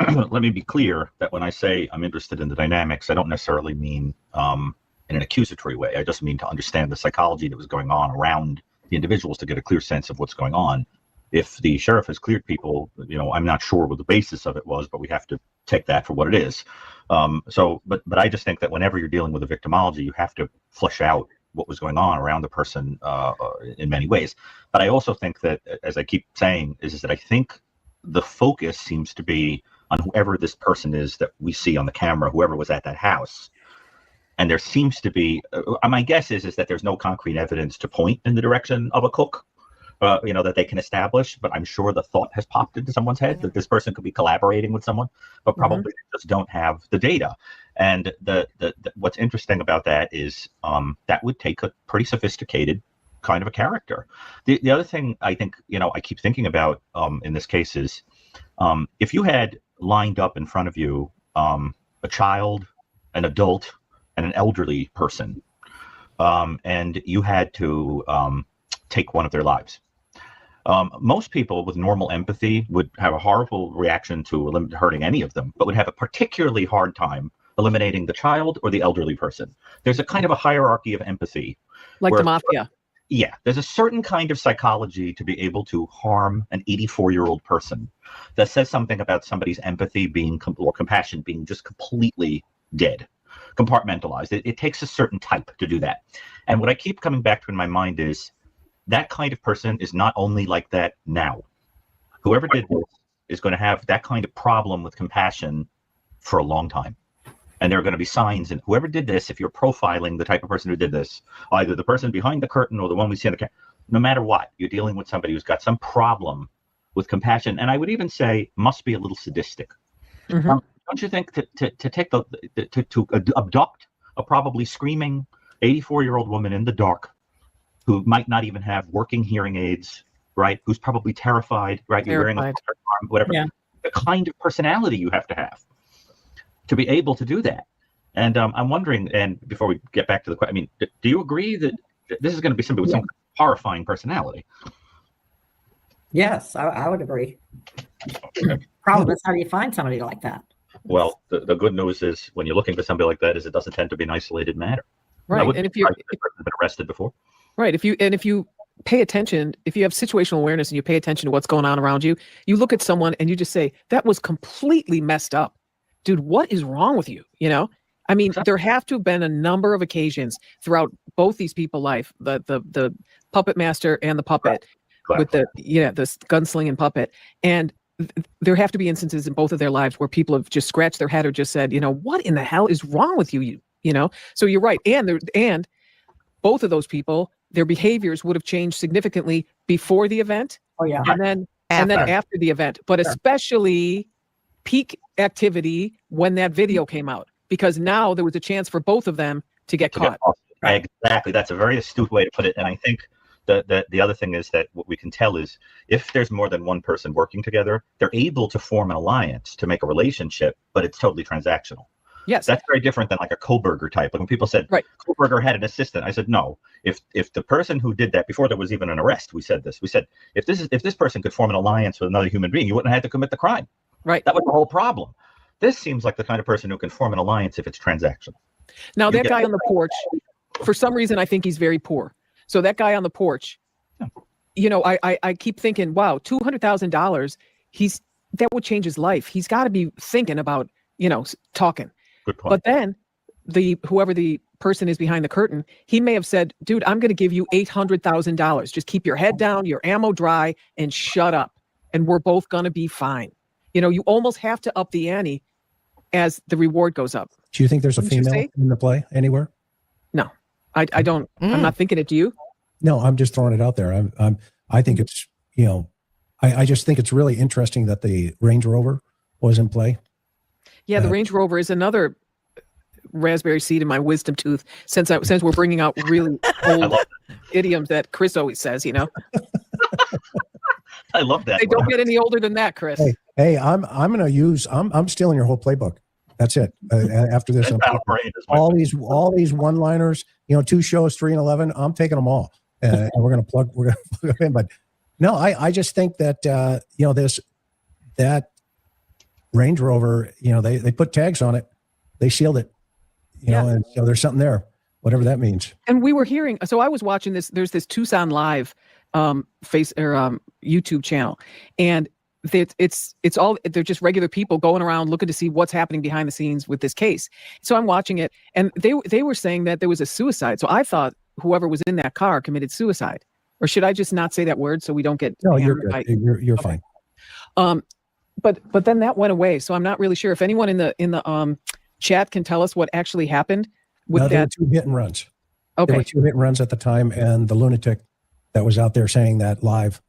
Speaker 14: let me be clear that when I say I'm interested in the dynamics, I don't necessarily mean in an accusatory way. I just mean to understand the psychology that was going on around the individuals to get a clear sense of what's going on. If the sheriff has cleared people, I'm not sure what the basis of it was, but we have to take that for what it is. But I just think that whenever you're dealing with a victimology, you have to flesh out what was going on around the person in many ways. But I also think that, as I keep saying, is that I think the focus seems to be on whoever this person is that we see on the camera, whoever was at that house. And there seems to be, my guess is that there's no concrete evidence to point in the direction of a cook, that they can establish. But I'm sure the thought has popped into someone's head that this person could be collaborating with someone, but probably just don't have the data. And the what's interesting about that is that would take a pretty sophisticated kind of a character. The other thing I think, I keep thinking about in this case is if you had lined up in front of you a child, an adult, and an elderly person, and you had to take one of their lives. Most people with normal empathy would have a horrible reaction to hurting any of them, but would have a particularly hard time eliminating the child or the elderly person. There's a kind of a hierarchy of empathy.
Speaker 15: Like the mafia.
Speaker 14: Yeah, there's a certain kind of psychology to be able to harm an 84-year-old person that says something about somebody's empathy being or compassion being just completely dead. compartmentalized. It takes a certain type to do that. And what I keep coming back to in my mind is that kind of person is not only like that now. Whoever did this is going to have that kind of problem with compassion for a long time. And there are going to be signs, and whoever did this, if you're profiling the type of person who did this, either the person behind the curtain or the one we see on the camera, no matter what, you're dealing with somebody who's got some problem with compassion, and I would even say must be a little sadistic.
Speaker 15: Mm-hmm.
Speaker 14: Don't you think to take to abduct a probably screaming 84-year-old woman in the dark who might not even have working hearing aids, right? Who's probably terrified, right? You're wearing a arm, whatever. Yeah. The kind of personality you have to be able to do that. And I'm wondering, and before we get back to the question, I mean, do you agree that this is going to be somebody with some horrifying personality?
Speaker 17: Yes, I would agree. Problem is, how do you find somebody like that?
Speaker 14: Well, the good news is when you're looking for somebody like that is it doesn't tend to be an isolated matter.
Speaker 15: Right. And if you've
Speaker 14: been arrested before.
Speaker 15: Right. If you pay attention, if you have situational awareness and you pay attention to what's going on around you, you look at someone and you just say, that was completely messed up. Dude, what is wrong with you? You know? I mean, there have to have been a number of occasions throughout both these people's life, the puppet master and the puppet with the gunslinging puppet. And there have to be instances in both of their lives where people have just scratched their head or just said, what in the hell is wrong with you? You know? So you're right. And both of those people, their behaviors would have changed significantly before the event.
Speaker 17: Oh yeah.
Speaker 15: And then after the event, but especially peak activity when that video came out, because now there was a chance for both of them to get caught.
Speaker 14: Exactly. That's a very astute way to put it. And I think the other thing is that what we can tell is if there's more than one person working together, they're able to form an alliance to make a relationship, but it's totally transactional.
Speaker 15: Yes.
Speaker 14: That's very different than like a Kohlberger type. Like when people said Kohlberger had an assistant, I said, no, if the person who did that before there was even an arrest, we said if this person could form an alliance with another human being, you wouldn't have had to commit the crime.
Speaker 15: Right.
Speaker 14: That was the whole problem. This seems like the kind of person who can form an alliance if it's transactional.
Speaker 15: Now that guy on the porch, for some reason, I think he's very poor. So that guy on the porch, I keep thinking, wow, $200,000, that would change his life. He's got to be thinking about, talking.
Speaker 14: Good point.
Speaker 15: But then whoever the person is behind the curtain, he may have said, dude, I'm going to give you $800,000. Just keep your head down, your ammo dry, and shut up. And we're both going to be fine. You almost have to up the ante as the reward goes up.
Speaker 13: Do you think there's a female in the play anywhere?
Speaker 15: No, I don't. I'm not thinking it. Do you?
Speaker 13: No, I'm just throwing it out there. I think it's, I just think it's really interesting that the Range Rover was in play.
Speaker 15: Yeah, the Range Rover is another raspberry seed in my wisdom tooth. Since we're bringing out really old idioms that Chris always says,
Speaker 14: I love that.
Speaker 15: They don't get any older than that, Chris.
Speaker 13: Hey, I'm stealing your whole playbook. That's it. After this, all these one-liners, 2 shows, 3 and 11. I'm taking them all, and we're gonna plug them in. But no, I just think that that Range Rover, they put tags on it, they sealed it, and so there's something there, whatever that means.
Speaker 15: And we were hearing. So I was watching this. There's this Tucson Live YouTube channel, and it's all, they're just regular people going around looking to see what's happening behind the scenes with this case. So I'm watching it, and they were saying that there was a suicide. So I thought whoever was in that car committed suicide. Or should I just not say that word so we don't get?
Speaker 13: No, you're good. You're fine.
Speaker 15: But then that went away. So I'm not really sure if anyone in the chat can tell us what actually happened with that.
Speaker 13: There were 2 hit and runs.
Speaker 15: Okay.
Speaker 13: There were 2 hit and runs at the time, and the lunatic that was out there saying that live.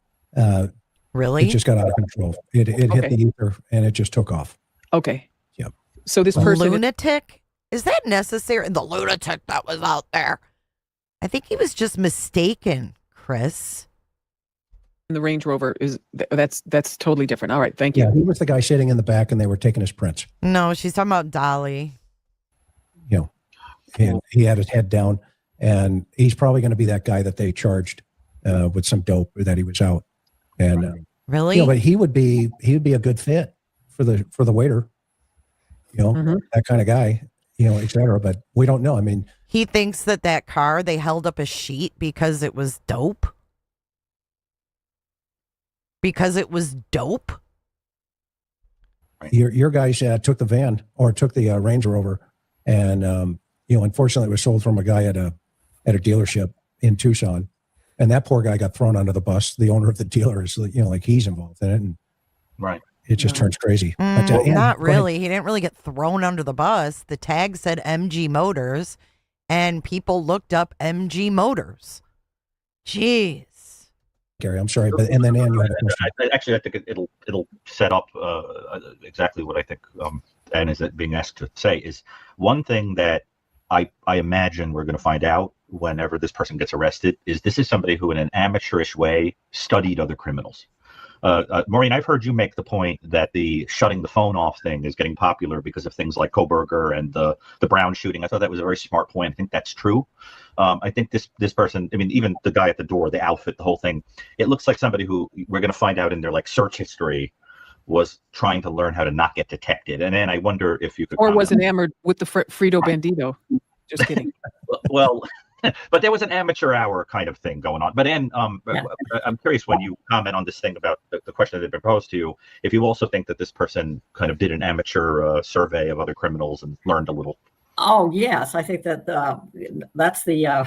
Speaker 1: Really?
Speaker 13: It just got out of control. It hit the ether and it just took off.
Speaker 15: Okay.
Speaker 13: Yep.
Speaker 15: So this person,
Speaker 1: lunatic, is that necessary? The lunatic that was out there, I think he was just mistaken, Chris.
Speaker 15: The Range Rover that's totally different. All right, thank you.
Speaker 13: Yeah, he was the guy sitting in the back, and they were taking his prints.
Speaker 1: No, she's talking about Dolly.
Speaker 13: And he had his head down, and he's probably going to be that guy that they charged with some dope that he was out. And
Speaker 1: really,
Speaker 13: but he would be a good fit for the waiter, that kind of guy, et cetera. But we don't know. I mean,
Speaker 1: he thinks that car, they held up a sheet because it was dope. Because it was dope.
Speaker 13: Your guys took the van or took the Range Rover And, unfortunately it was sold from a guy at a dealership in Tucson. And that poor guy got thrown under the bus. The owner of the dealer is, like he's involved in it. And
Speaker 14: right.
Speaker 13: It just turns crazy.
Speaker 1: Not really. He didn't really get thrown under the bus. The tag said MG Motors, and people looked up MG Motors. Jeez.
Speaker 13: Gary, I'm sorry, but and then Ann, you had a question.
Speaker 14: I think it'll set up exactly what I think Ann is being asked to say. Is one thing that I imagine we're going to find out whenever this person gets arrested is this is somebody who, in an amateurish way, studied other criminals. Maureen, I've heard you make the point that the shutting the phone off thing is getting popular because of things like Koberger and the Brown shooting. I thought that was a very smart point. I think that's true. I think this person, I mean, even the guy at the door, the outfit, the whole thing, it looks like somebody who we're going to find out in their search history was trying to learn how to not get detected. And then I wonder if you could.
Speaker 15: Or was enamored with the Frito Bandito. Just kidding.
Speaker 14: Well, but there was an amateur hour kind of thing going on. But Ann, I'm curious when you comment on this thing about the question that had been posed to you, if you also think that this person kind of did an amateur survey of other criminals and learned a little.
Speaker 17: Oh, yes. I think that that's the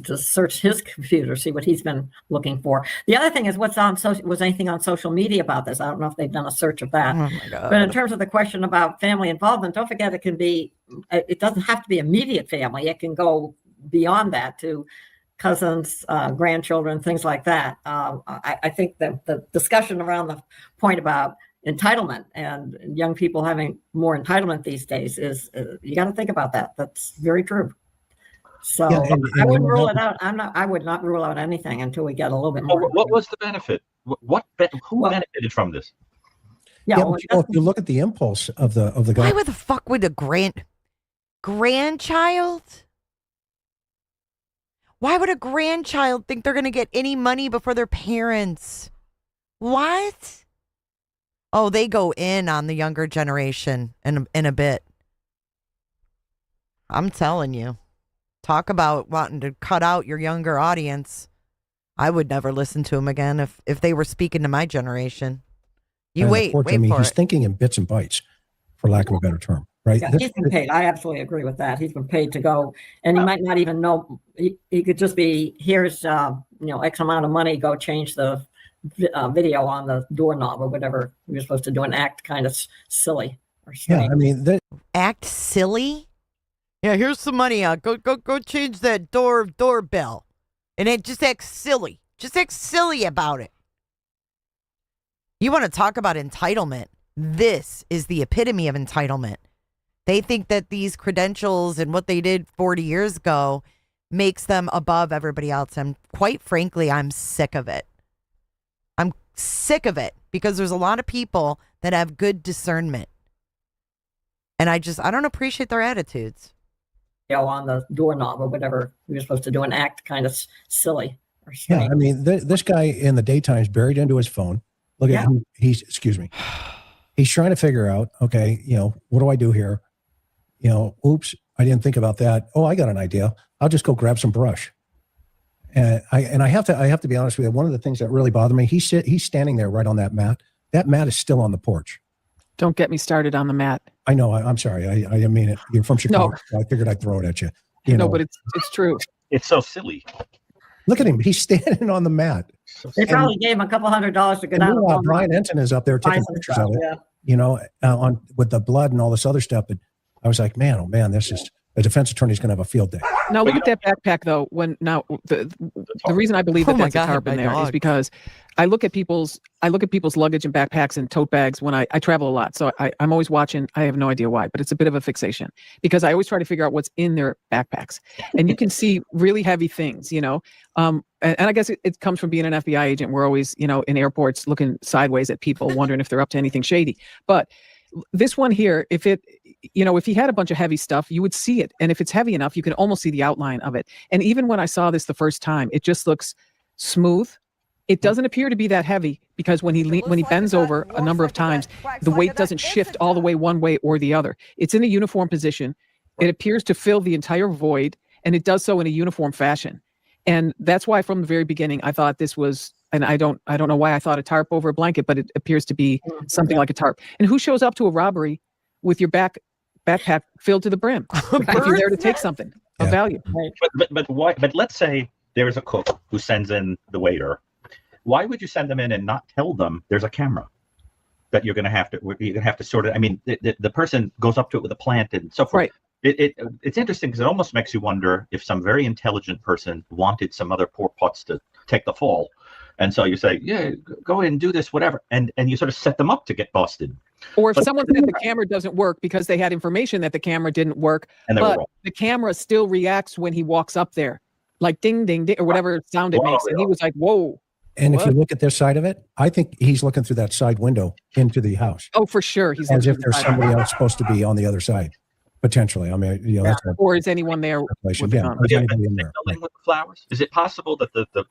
Speaker 17: to search his computer, see what he's been looking for. The other thing is was anything on social media about this? I don't know if they've done a search of that.
Speaker 1: Oh my God.
Speaker 17: But in terms of the question about family involvement, don't forget it doesn't have to be immediate family. It can go beyond that to cousins, grandchildren, things like that. I think that the discussion around the point about entitlement and young people having more entitlement these days is you got to think about that. That's very true. So
Speaker 13: Yeah,
Speaker 17: I wouldn't rule it out. I would not rule out anything until we get a little bit more.
Speaker 14: What was the benefit? Who benefited from this?
Speaker 17: Yeah,
Speaker 13: if you look at the impulse of the guy.
Speaker 1: Why the fuck would a grandchild? Why would a grandchild think they're going to get any money before their parents? What? Oh, they go in on the younger generation in a bit. I'm telling you. Talk about wanting to cut out your younger audience. I would never listen to him again if they were speaking to my generation. You wait for
Speaker 13: he's
Speaker 1: it.
Speaker 13: thinking in bits and bytes, for lack of a better term, right?
Speaker 17: Yeah, he's been paid. I absolutely agree with that. He's been paid to go, and he might not even know. He could just be, here's X amount of money. Go change the video on the doorknob or whatever. You're supposed to do an act kind of silly or strange.
Speaker 13: Yeah, I mean,
Speaker 1: act silly. Yeah, here's some money. Go change that doorbell, and it just acts silly. Just act silly about it. You want to talk about entitlement? This is the epitome of entitlement. They think that these credentials and what they did 40 years ago makes them above everybody else. And quite frankly, I'm sick of it. I'm sick of it because there's a lot of people that have good discernment. And I don't appreciate their attitudes.
Speaker 17: On the doorknob or whatever. You're supposed to do an act kind of silly or strange.
Speaker 13: Yeah, I mean, this guy in the daytime is buried into his phone. Look at him. He's trying to figure out, okay, what do I do here? Oops, I didn't think about that. Oh, I got an idea. I'll just go grab some brush. And I have to be honest with you. One of the things that really bothered me, he's standing there right on that mat. That mat is still on the porch.
Speaker 15: Don't get me started on the mat.
Speaker 13: I know. I'm sorry. I didn't mean it. You're from Chicago.
Speaker 15: No.
Speaker 13: So I figured I'd throw it at you.
Speaker 15: No, but it's true.
Speaker 14: It's so silly.
Speaker 13: Look at him. He's standing on the mat.
Speaker 17: They probably gave him a couple $100 to get out of
Speaker 13: Brian Enton is up there taking pictures of it, on with the blood and all this other stuff. But I was like, man, oh man, this is the defense attorney's going to have a field day.
Speaker 15: Now look at that backpack though. The reason I believe that that's a tarp in there is because I look at people's luggage and backpacks and tote bags when I travel a lot. So I'm always watching. I have no idea why, but it's a bit of a fixation because I always try to figure out what's in their backpacks. And you can see really heavy things, and I guess it comes from being an FBI agent. We're always, in airports looking sideways at people, wondering if they're up to anything shady. But this one here, if he had a bunch of heavy stuff, you would see it. And if it's heavy enough, you can almost see the outline of it. And even when I saw this the first time, it just looks smooth. It doesn't appear to be that heavy because when he bends over a number of times, the weight doesn't shift all the way one way or the other. It's in a uniform position. It appears to fill the entire void, and it does so in a uniform fashion. And that's why from the very beginning, I thought this was, and I don't know why I thought a tarp over a blanket, but it appears to be something like a tarp. And who shows up to a robbery with your back backpack filled to the brim. If you're there to take something of value.
Speaker 14: But why? But let's say there is a cook who sends in the waiter. Why would you send them in and not tell them there's a camera that you're going to have to sort of? I mean, the person goes up to it with a plant and so forth.
Speaker 15: Right.
Speaker 14: It's interesting because it almost makes you wonder if some very intelligent person wanted some other poor putz to take the fall. And so you say, yeah, go in, do this, whatever. And you sort of set them up to get busted.
Speaker 15: Or if someone said the camera doesn't work because they had information that the camera didn't work, but the camera still reacts when he walks up there, like ding, ding, ding, or whatever sound it makes. And he was like, whoa.
Speaker 13: And if you look at this side of it, I think he's looking through that side window into the house.
Speaker 15: Oh, for sure. He's
Speaker 13: as if there's somebody else supposed to be on the other side, potentially. I mean, you know, that's
Speaker 15: or is anyone there?
Speaker 13: With anybody in there?
Speaker 14: With the flowers? Is it possible that the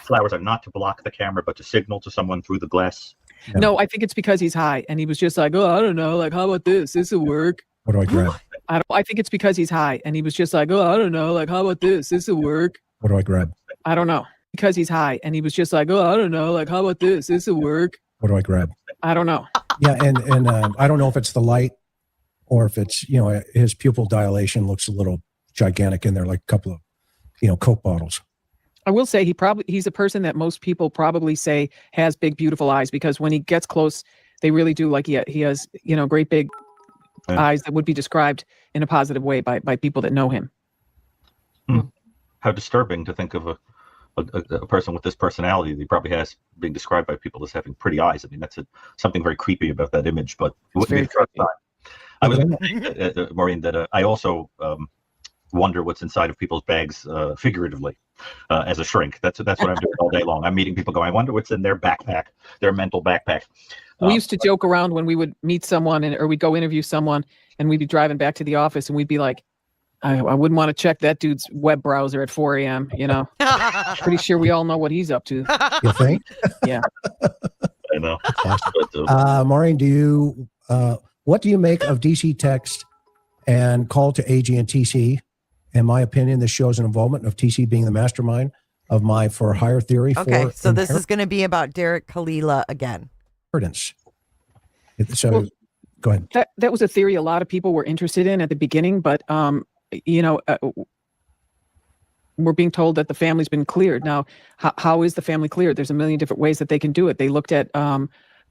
Speaker 14: flowers are not to block the camera, but to signal to someone through the glass?
Speaker 15: No, I think it's because he's high, and he was just like, oh, I don't know, like, how about this? This will work.
Speaker 13: What do I grab?
Speaker 15: I think it's because he's high, and he was just like, oh, I don't know, like, how about this? This will work.
Speaker 13: What do I grab?
Speaker 15: I don't know. Because he's high, and he was just like, oh, I don't know, like, how about this? This will work.
Speaker 13: What do I grab?
Speaker 15: I don't know.
Speaker 13: Yeah, and I don't know if it's the light or if it's, you know, his pupil dilation looks a little gigantic in there, like a couple of, you know, Coke bottles.
Speaker 15: I will say he's a person that most people probably say has big, beautiful eyes, because when he gets close, they really do. Like he has, you know, great big eyes that would be described in a positive way by people that know him.
Speaker 14: How disturbing to think of a person with this personality that he probably has being described by people as having pretty eyes. I mean, that's something very creepy about that image, but it wouldn't be the first time. I was saying, Maureen, that I also wonder what's inside of people's bags figuratively as a shrink. That's what I'm doing all day long. I'm meeting people going, I wonder what's in their backpack, their mental backpack.
Speaker 15: We used to joke around when we would meet someone or we'd go interview someone and we'd be driving back to the office and we'd be like, I wouldn't want to check that dude's web browser at 4 a.m., you know. Pretty sure we all know what he's up to.
Speaker 13: You think?
Speaker 15: Yeah.
Speaker 14: I know.
Speaker 13: Maureen, what do you make of DC text and call to AG and TC? In my opinion, this shows an involvement of TC being the mastermind of my for hire theory.
Speaker 1: Okay, so this is going to be about Derek Kalila again.
Speaker 13: So go ahead.
Speaker 15: That was a theory a lot of people were interested in at the beginning, but you know, we're being told that the family's been cleared. Now, how is the family cleared? There's a million different ways that they can do it. They looked at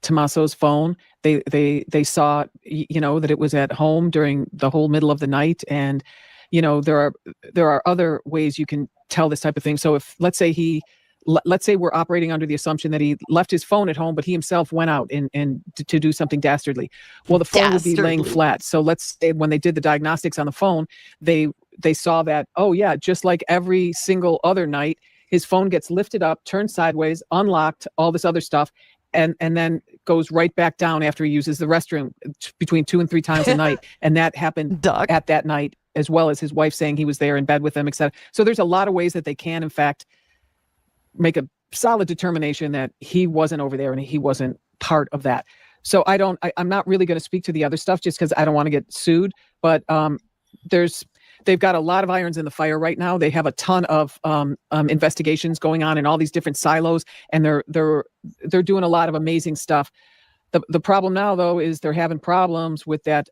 Speaker 15: Tommaso's phone. They saw, you know, that it was at home during the whole middle of the night, and you know there are other ways you can tell this type of thing. So if let's say we're operating under the assumption that he left his phone at home, but he himself went out and to do something dastardly. Well, the phone would be laying flat. So let's say when they did the diagnostics on the phone, they saw that, oh yeah, just like every single other night, his phone gets lifted up, turned sideways, unlocked, all this other stuff, and then goes right back down after he uses the restroom between 2 and 3 times a night. And that happened at that night, as well as his wife saying he was there in bed with them, etc. So there's a lot of ways that they can, in fact, make a solid determination that he wasn't over there and he wasn't part of that. So I'm not really going to speak to the other stuff just because I don't want to get sued, but they've got a lot of irons in the fire right now. They have a ton of investigations going on in all these different silos, and they're doing a lot of amazing stuff. The problem now, though, is they're having problems with that,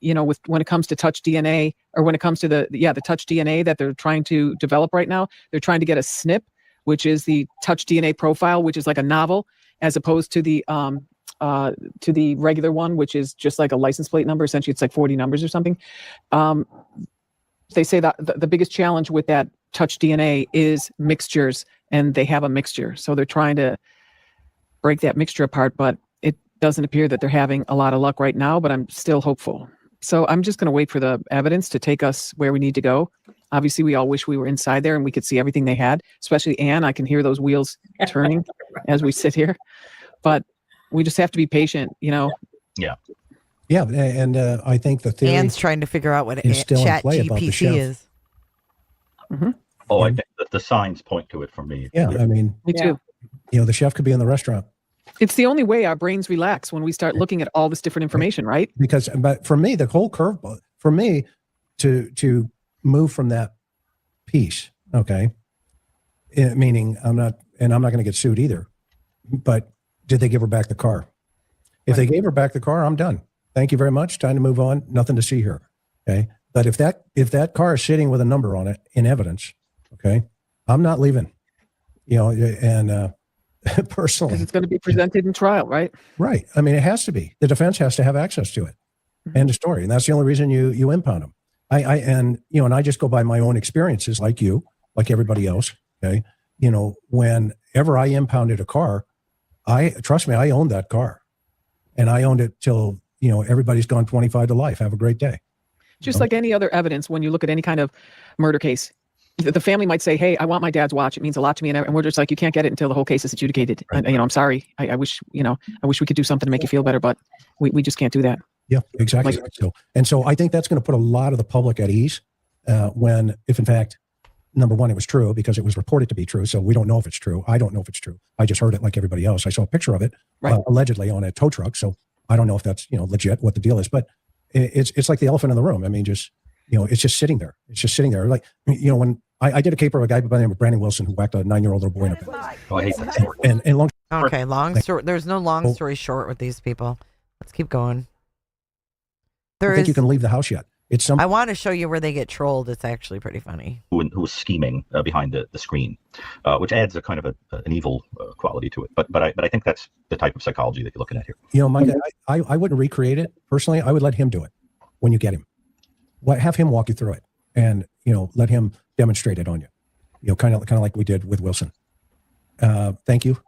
Speaker 15: you know, with when it comes to touch DNA, or when it comes to the touch DNA that they're trying to develop right now. They're trying to get a SNP, which is the touch DNA profile, which is like a novel, as opposed to the regular one, which is just like a license plate number. Essentially, it's like 40 numbers or something. They say that the biggest challenge with that touch DNA is mixtures, and they have a mixture. So they're trying to break that mixture apart, but it doesn't appear that they're having a lot of luck right now, but I'm still hopeful. So I'm just going to wait for the evidence to take us where we need to go. Obviously, we all wish we were inside there and we could see everything they had, especially Anne. I can hear those wheels turning as we sit here, but we just have to be patient, you know?
Speaker 14: Yeah.
Speaker 13: Yeah. And I think the theory
Speaker 1: Anne's trying to figure out what
Speaker 13: Chat
Speaker 1: GPT is.
Speaker 15: Mm-hmm.
Speaker 14: Oh, I think that the signs point to it for me.
Speaker 13: Yeah. I mean,
Speaker 15: me too.
Speaker 13: You know, the chef could be in the restaurant.
Speaker 15: It's the only way our brains relax when we start looking at all this different information, right?
Speaker 13: But for me, the whole curveball, for me to move from that piece, okay, meaning I'm not going to get sued either, but did they give her back the car? If they gave her back the car, I'm done. Thank you very much. Time to move on. Nothing to see here. Okay. But if that car is sitting with a number on it in evidence, okay, I'm not leaving. And personally,
Speaker 15: because it's going to be presented in trial, right?
Speaker 13: Right. I mean, it has to be. The defense has to have access to it. End of story. And that's the only reason you impound them. And I just go by my own experiences, like you, like everybody else. Okay. Whenever I impounded a car, trust me, I owned that car, and I owned it till everybody's gone 25 to life. Have a great day.
Speaker 15: Just like any other evidence, when you look at any kind of murder case, the family might say, "Hey, I want my dad's watch. It means a lot to me," and we're just like, "You can't get it until the whole case is adjudicated." Right. And, I'm sorry. I wish we could do something to make you feel better, but we just can't do that.
Speaker 13: Yeah, exactly. So I think that's going to put a lot of the public at ease if in fact, number one, it was true, because it was reported to be true. So we don't know if it's true. I don't know if it's true. I just heard it like everybody else. I saw a picture of it, allegedly on a tow truck. So I don't know if that's legit, what the deal is, but it's like the elephant in the room. I mean, just it's just sitting there. It's just sitting there. Like when I did a caper of a guy by the name of Brandon Wilson who whacked a 9-year-old little boy in a bed.
Speaker 14: Oh, I hate that story.
Speaker 13: And long.
Speaker 1: Okay, long story. There's no long story short with these people. Let's keep going.
Speaker 13: I don't think you can leave the house yet.
Speaker 1: I want to show you where they get trolled. It's actually pretty funny.
Speaker 14: Who was scheming behind the screen, which adds a kind of an evil quality to it. But I think that's the type of psychology that you're looking at here.
Speaker 13: Mike, I wouldn't recreate it personally. I would let him do it when you get him. Have him walk you through it, and let him demonstrate it on you. Kind of like we did with Wilson. Thank you.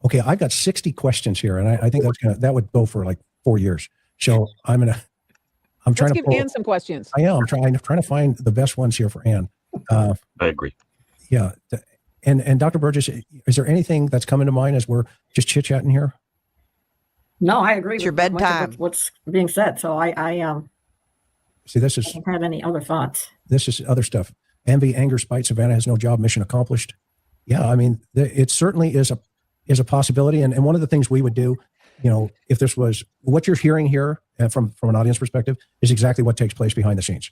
Speaker 13: Okay, I've got 60 questions here, and I think that would go for like 4 years. So I'm trying
Speaker 15: to give Ann some questions.
Speaker 13: I am. I'm trying to find the best ones here for Ann.
Speaker 14: I agree.
Speaker 13: Yeah. And Dr. Burgess, is there anything that's coming to mind as we're just chit-chatting here?
Speaker 17: No, I agree.
Speaker 1: It's your bedtime.
Speaker 17: What's being said. So I
Speaker 13: see, this is.
Speaker 17: I don't have any other thoughts.
Speaker 13: This is other stuff. Envy, anger, spite. Savannah has no job. Mission accomplished. Yeah, I mean, it certainly is a possibility. And one of the things we would do, if this was what you're hearing here from an audience perspective, is exactly what takes place behind the scenes.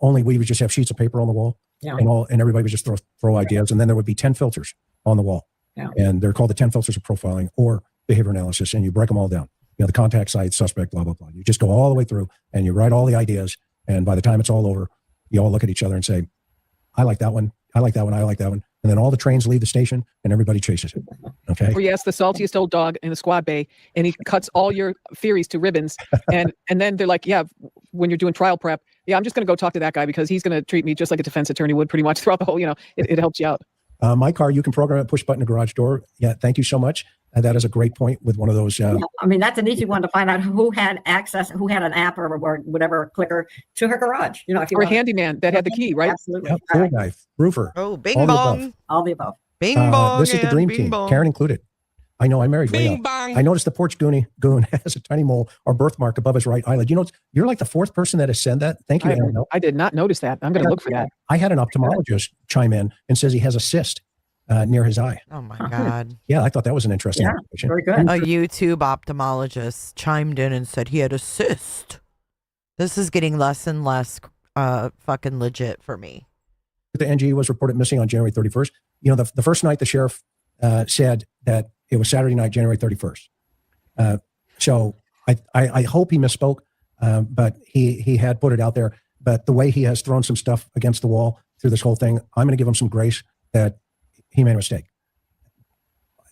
Speaker 13: Only we would just have sheets of paper on the wall, and everybody would just throw ideas, and then there would be 10 filters on the wall, and they're called the 10 filters of profiling or behavior analysis, and you break them all down. The contact site, suspect, blah blah blah. You just go all the way through, and you write all the ideas, and by the time it's all over, you all look at each other and say, "I like that one. I like that one. I like that one." And then all the trains leave the station and everybody chases it. Okay.
Speaker 15: Or you ask the saltiest old dog in the squad bay and he cuts all your theories to ribbons. And then they're like, yeah, when you're doing trial prep, yeah, I'm just going to go talk to that guy because he's going to treat me just like a defense attorney would pretty much throughout the whole, it helps you out.
Speaker 13: My car, you can program it, push button the garage door. Yeah. Thank you so much. That is a great point with one of those.
Speaker 17: I mean, that's an easy one to find out who had access, who had an app or whatever clicker to her garage. If you
Speaker 15: or a handyman that had the key, right?
Speaker 17: Absolutely.
Speaker 13: Yeah, pool guy, roofer.
Speaker 1: Oh, bing bong.
Speaker 17: All the above.
Speaker 1: Bing bong.
Speaker 13: This is the dream team.
Speaker 1: Bong.
Speaker 13: Karen included. I know I married way up. I noticed the porch goon has a tiny mole or birthmark above his right eyelid. You're like the fourth person that has said that. Thank you, Aaron.
Speaker 15: I did not notice that. I'm going to look for that.
Speaker 13: I had an ophthalmologist chime in and says he has a cyst near his eye.
Speaker 1: Oh my God.
Speaker 13: Yeah, I thought that was an interesting information.
Speaker 17: Very good.
Speaker 1: A YouTube ophthalmologist chimed in and said he had a cyst. This is getting less and less fucking legit for me.
Speaker 13: The NG was reported missing on January 31st. The first night the sheriff said that it was Saturday night, January 31st. So I hope he misspoke, but he had put it out there. But the way he has thrown some stuff against the wall through this whole thing, I'm going to give him some grace that he made a mistake.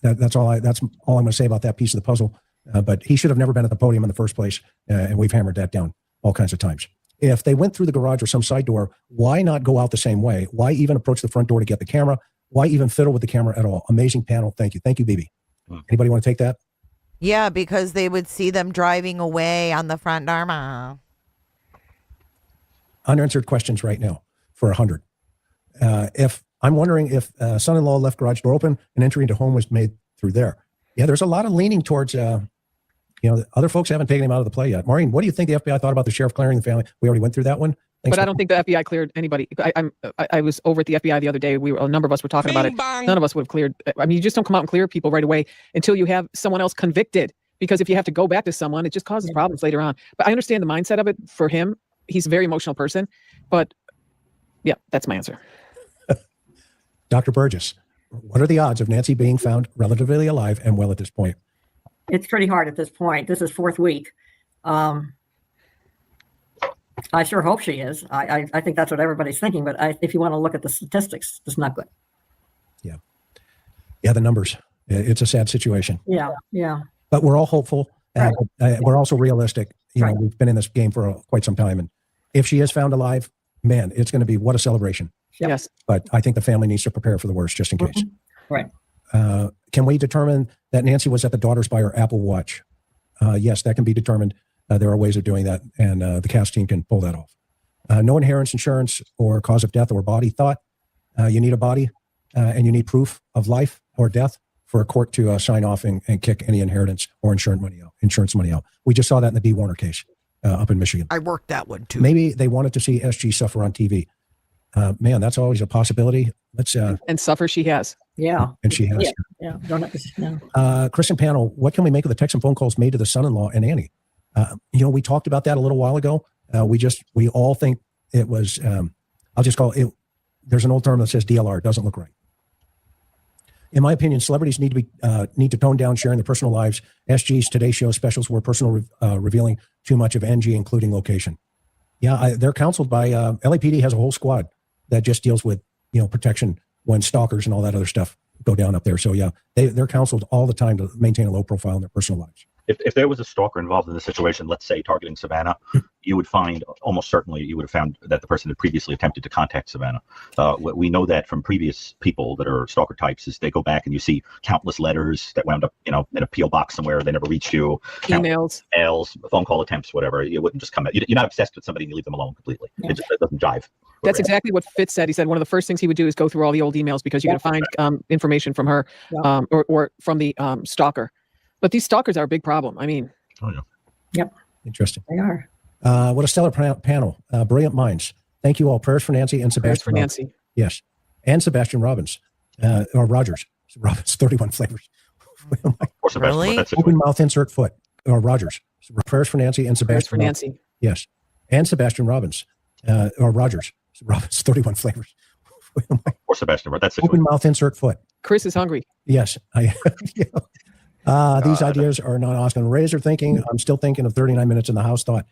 Speaker 13: That's all I'm going to say about that piece of the puzzle. But he should have never been at the podium in the first place, and we've hammered that down all kinds of times. If they went through the garage or some side door, why not go out the same way? Why even approach the front door to get the camera? Why even fiddle with the camera at all? Amazing panel. Thank you. Thank you, BB. Anybody want to take that?
Speaker 1: Yeah, because they would see them driving away on the front door.
Speaker 13: Unanswered questions right now for 100. I'm wondering if son-in-law left garage door open and entry into home was made through there. Yeah, there's a lot of leaning towards, other folks haven't taken him out of the play yet. Maureen, what do you think the FBI thought about the sheriff clearing the family? We already went through that one.
Speaker 15: But I don't think the FBI cleared anybody. I was over at the FBI the other day. A number of us were talking about it. None of us would have cleared. I mean, you just don't come out and clear people right away until you have someone else convicted. Because if you have to go back to someone, it just causes problems later on. But I understand the mindset of it for him. He's a very emotional person. But yeah, that's my answer.
Speaker 13: Dr. Burgess, what are the odds of Nancy being found relatively alive and well at this point?
Speaker 17: It's pretty hard at this point. This is fourth week. I sure hope she is. I think that's what everybody's thinking. But if you want to look at the statistics, it's not good.
Speaker 13: Yeah, the numbers. It's a sad situation.
Speaker 17: Yeah, yeah.
Speaker 13: But we're all hopeful.
Speaker 17: Right.
Speaker 13: We're also realistic. You know,
Speaker 17: Right.
Speaker 13: we've been in this game for quite some time, and if she is found alive, man, it's going to be what a celebration.
Speaker 15: Yes.
Speaker 13: But I think the family needs to prepare for the worst, just in case.
Speaker 17: Right.
Speaker 13: Can we determine that Nancy was at the daughter's by her Apple Watch? Yes, that can be determined. There are ways of doing that, and the CAS team can pull that off. No inheritance insurance or cause of death or body thought. You need a body, and you need proof of life or death for a court to sign off and kick any inheritance or insurance money out. We just saw that in the D. Warner case up in Michigan.
Speaker 1: I worked that one too.
Speaker 13: Maybe they wanted to see SG suffer on TV. Man, that's always a possibility. Let's
Speaker 15: and suffer she has.
Speaker 17: Yeah.
Speaker 13: And she has.
Speaker 17: Yeah. Don't have to, no.
Speaker 13: Chris and panel, what can we make of the text and phone calls made to the son-in-law and Annie? We talked about that a little while ago. We all think it was, I'll just call it, there's an old term that says DLR, it doesn't look right. In my opinion, celebrities need to tone down sharing their personal lives. SG's Today Show specials were personal, revealing too much of NG, including location. Yeah, they're counseled by, LAPD has a whole squad that just deals with, protection when stalkers and all that other stuff go down up there. So yeah, they're counseled all the time to maintain a low profile in their personal lives.
Speaker 14: If there was a stalker involved in the situation, let's say targeting Savannah, you would find, almost certainly, you would have found that the person had previously attempted to contact Savannah. We know that from previous people that are stalker types, is they go back and you see countless letters that wound up, in a P.O. box somewhere. They never reached you.
Speaker 15: Emails,
Speaker 14: phone call attempts, whatever. You wouldn't just come out. You're not obsessed with somebody and you leave them alone completely.
Speaker 17: Yeah.
Speaker 14: It doesn't jive.
Speaker 15: That's exactly what Fitz said. He said one of the first things he would do is go through all the old emails because you're going to find information from her or from the stalker. But these stalkers are a big problem. I mean,
Speaker 17: Yep.
Speaker 13: Interesting.
Speaker 17: They are.
Speaker 13: What a stellar panel. Brilliant minds. Thank you all. Prayers for Nancy and Sebastian.
Speaker 15: Prayers for Nancy.
Speaker 13: Yes. And Sebastian Robbins. Or Rogers. Robbins, 31 flavors.
Speaker 1: Really?
Speaker 13: Open mouth, insert foot. Or Rogers. Prayers for Nancy and Sebastian.
Speaker 15: Prayers for Nancy.
Speaker 13: Yes. And Sebastian Robbins. Or Rogers. Robbins, 31 flavors.
Speaker 14: Or Sebastian, that's it.
Speaker 13: Open mouth, insert foot.
Speaker 15: Chris is hungry.
Speaker 13: Yes. These ideas are not Austin Razor thinking. I'm still thinking of 39 minutes in the house thought.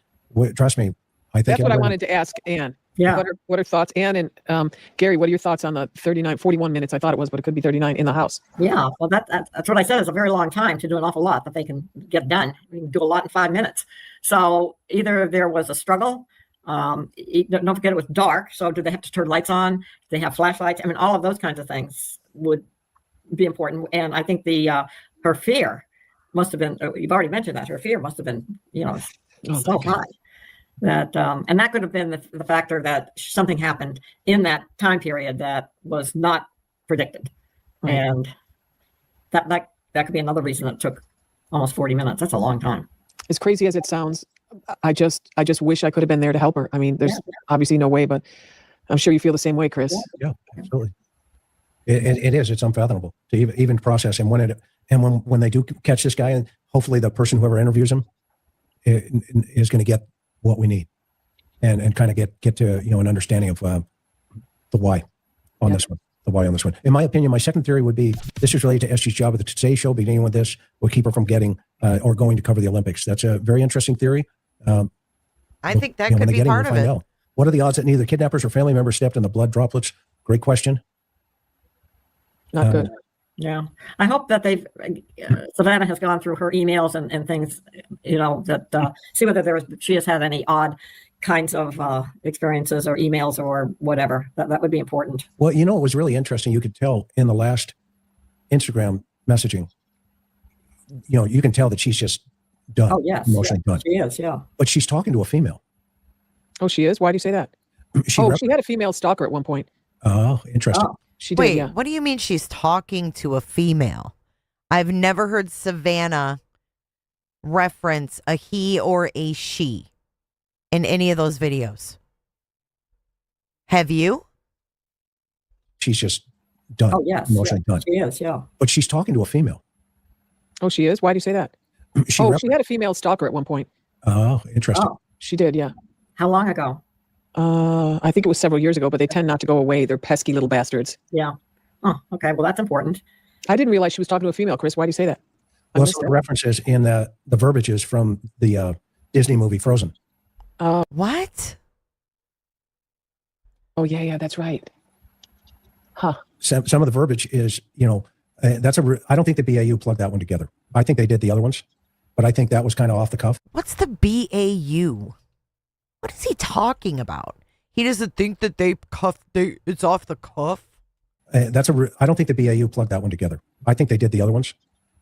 Speaker 13: Trust me. I think
Speaker 15: that's what I wanted to ask Ann.
Speaker 17: Yeah.
Speaker 15: What are thoughts? Ann and Gary, what are your thoughts on the 41 minutes? I thought it was, but it could be 39 in the house.
Speaker 17: Yeah. Well, that's what I said. It's a very long time to do an awful lot that they can get done. We can do a lot in 5 minutes. So either there was a struggle. Don't forget it was dark. So do they have to turn lights on? Do they have flashlights? I mean, all of those kinds of things would be important. And I think her fear must have been, you've already mentioned that, her fear must have been, so high that, and that could have been the factor that something happened in that time period that was not predicted. Right. And that could be another reason it took almost 40 minutes. That's a long time.
Speaker 15: As crazy as it sounds, I just wish I could have been there to help her. I mean, there's obviously no way, but I'm sure you feel the same way, Chris.
Speaker 13: Yeah, absolutely. It is. It's unfathomable to even process. And when they do catch this guy, and hopefully the person, whoever interviews him, is going to get what we need, and kind of get to an understanding of the why on this one. The why on this one. In my opinion, my second theory would be this is related to SG's job at the Today Show. Beginning with this will keep her from getting or going to cover the Olympics. That's a very interesting theory.
Speaker 1: I think that could be part of it.
Speaker 13: Out. What are the odds that neither kidnappers or family members stepped in the blood droplets? Great question.
Speaker 15: Not good.
Speaker 17: Yeah. I hope that Savannah has gone through her emails and things, that see whether she has had any odd kinds of experiences or emails or whatever. That would be important.
Speaker 13: Well, it was really interesting. You could tell in the last Instagram messaging, you can tell that she's just done.
Speaker 17: Oh, yes.
Speaker 13: Emotionally done.
Speaker 17: She is, yeah.
Speaker 13: But she's talking to a female.
Speaker 15: Oh, she is? Why do you say that? She had a female stalker at one point.
Speaker 13: Oh, interesting.
Speaker 17: Oh.
Speaker 15: She did,
Speaker 1: Wait, what do you mean she's talking to a female? I've never heard Savannah reference a he or a she in any of those videos. Have you?
Speaker 13: She's just done.
Speaker 17: Oh, yes.
Speaker 13: Emotionally done.
Speaker 17: She is, yeah.
Speaker 13: But she's talking to a female.
Speaker 15: Oh, she is? Why do you say that? She had a female stalker at one point.
Speaker 13: Oh, interesting.
Speaker 17: Oh.
Speaker 15: She did, yeah.
Speaker 17: How long ago?
Speaker 15: I think it was several years ago, but they tend not to go away. They're pesky little bastards.
Speaker 17: Yeah. Oh, okay. Well, that's important.
Speaker 15: I didn't realize she was talking to a female, Chris. Why do you say that?
Speaker 13: Well, some references in the verbiages from the Disney movie Frozen.
Speaker 1: What?
Speaker 15: Oh yeah, that's right. Huh.
Speaker 13: Some of the verbiage is, I don't think the BAU plugged that one together. I think they did the other ones, but I think that was kind of off the cuff.
Speaker 1: What's the BAU? What is he talking about? He doesn't think that it's off the cuff.
Speaker 13: I don't think the BAU plugged that one together. I think they did the other ones,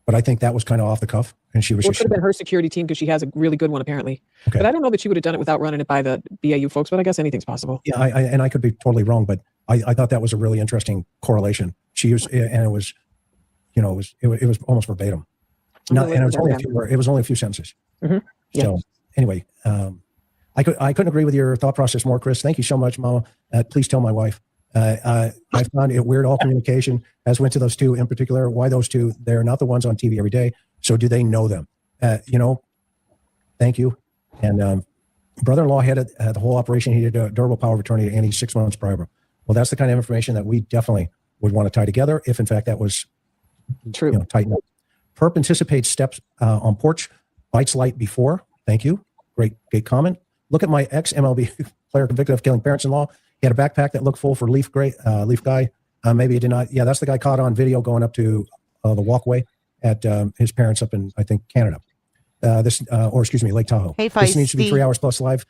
Speaker 13: but I think that was kind of off the cuff. And she was
Speaker 15: Well, it could have been her security team because she has a really good one apparently.
Speaker 13: Okay.
Speaker 15: But I don't know that she would have done it without running it by the BAU folks. But I guess anything's possible.
Speaker 13: Yeah, and I could be totally wrong, but I thought that was a really interesting correlation. She used, and it was, it was almost verbatim. And it was only a few sentences.
Speaker 15: Mm-hmm. Yeah.
Speaker 13: So anyway, I couldn't agree with your thought process more, Chris. Thank you so much, Mama. Please tell my wife. I found it weird, all communication, as went to those two in particular. Why those two? They're not the ones on TV every day. So do they know them? Thank you. And brother-in-law headed the whole operation. He did a durable power of attorney to Annie 6 months prior. Well, that's the kind of information that we definitely would want to tie together if, in fact, that was
Speaker 15: true.
Speaker 13: Tighten up. Perp anticipates steps on porch, bites light before. Thank you. Great comment. Look at my ex-MLB player convicted of killing parents-in-law. He had a backpack that looked full for Leaf guy. Maybe he did not. Yeah, that's the guy caught on video going up to the walkway at his parents up in, I think, Canada. Lake Tahoe.
Speaker 1: Hey,
Speaker 13: this needs to be 3 hours plus live.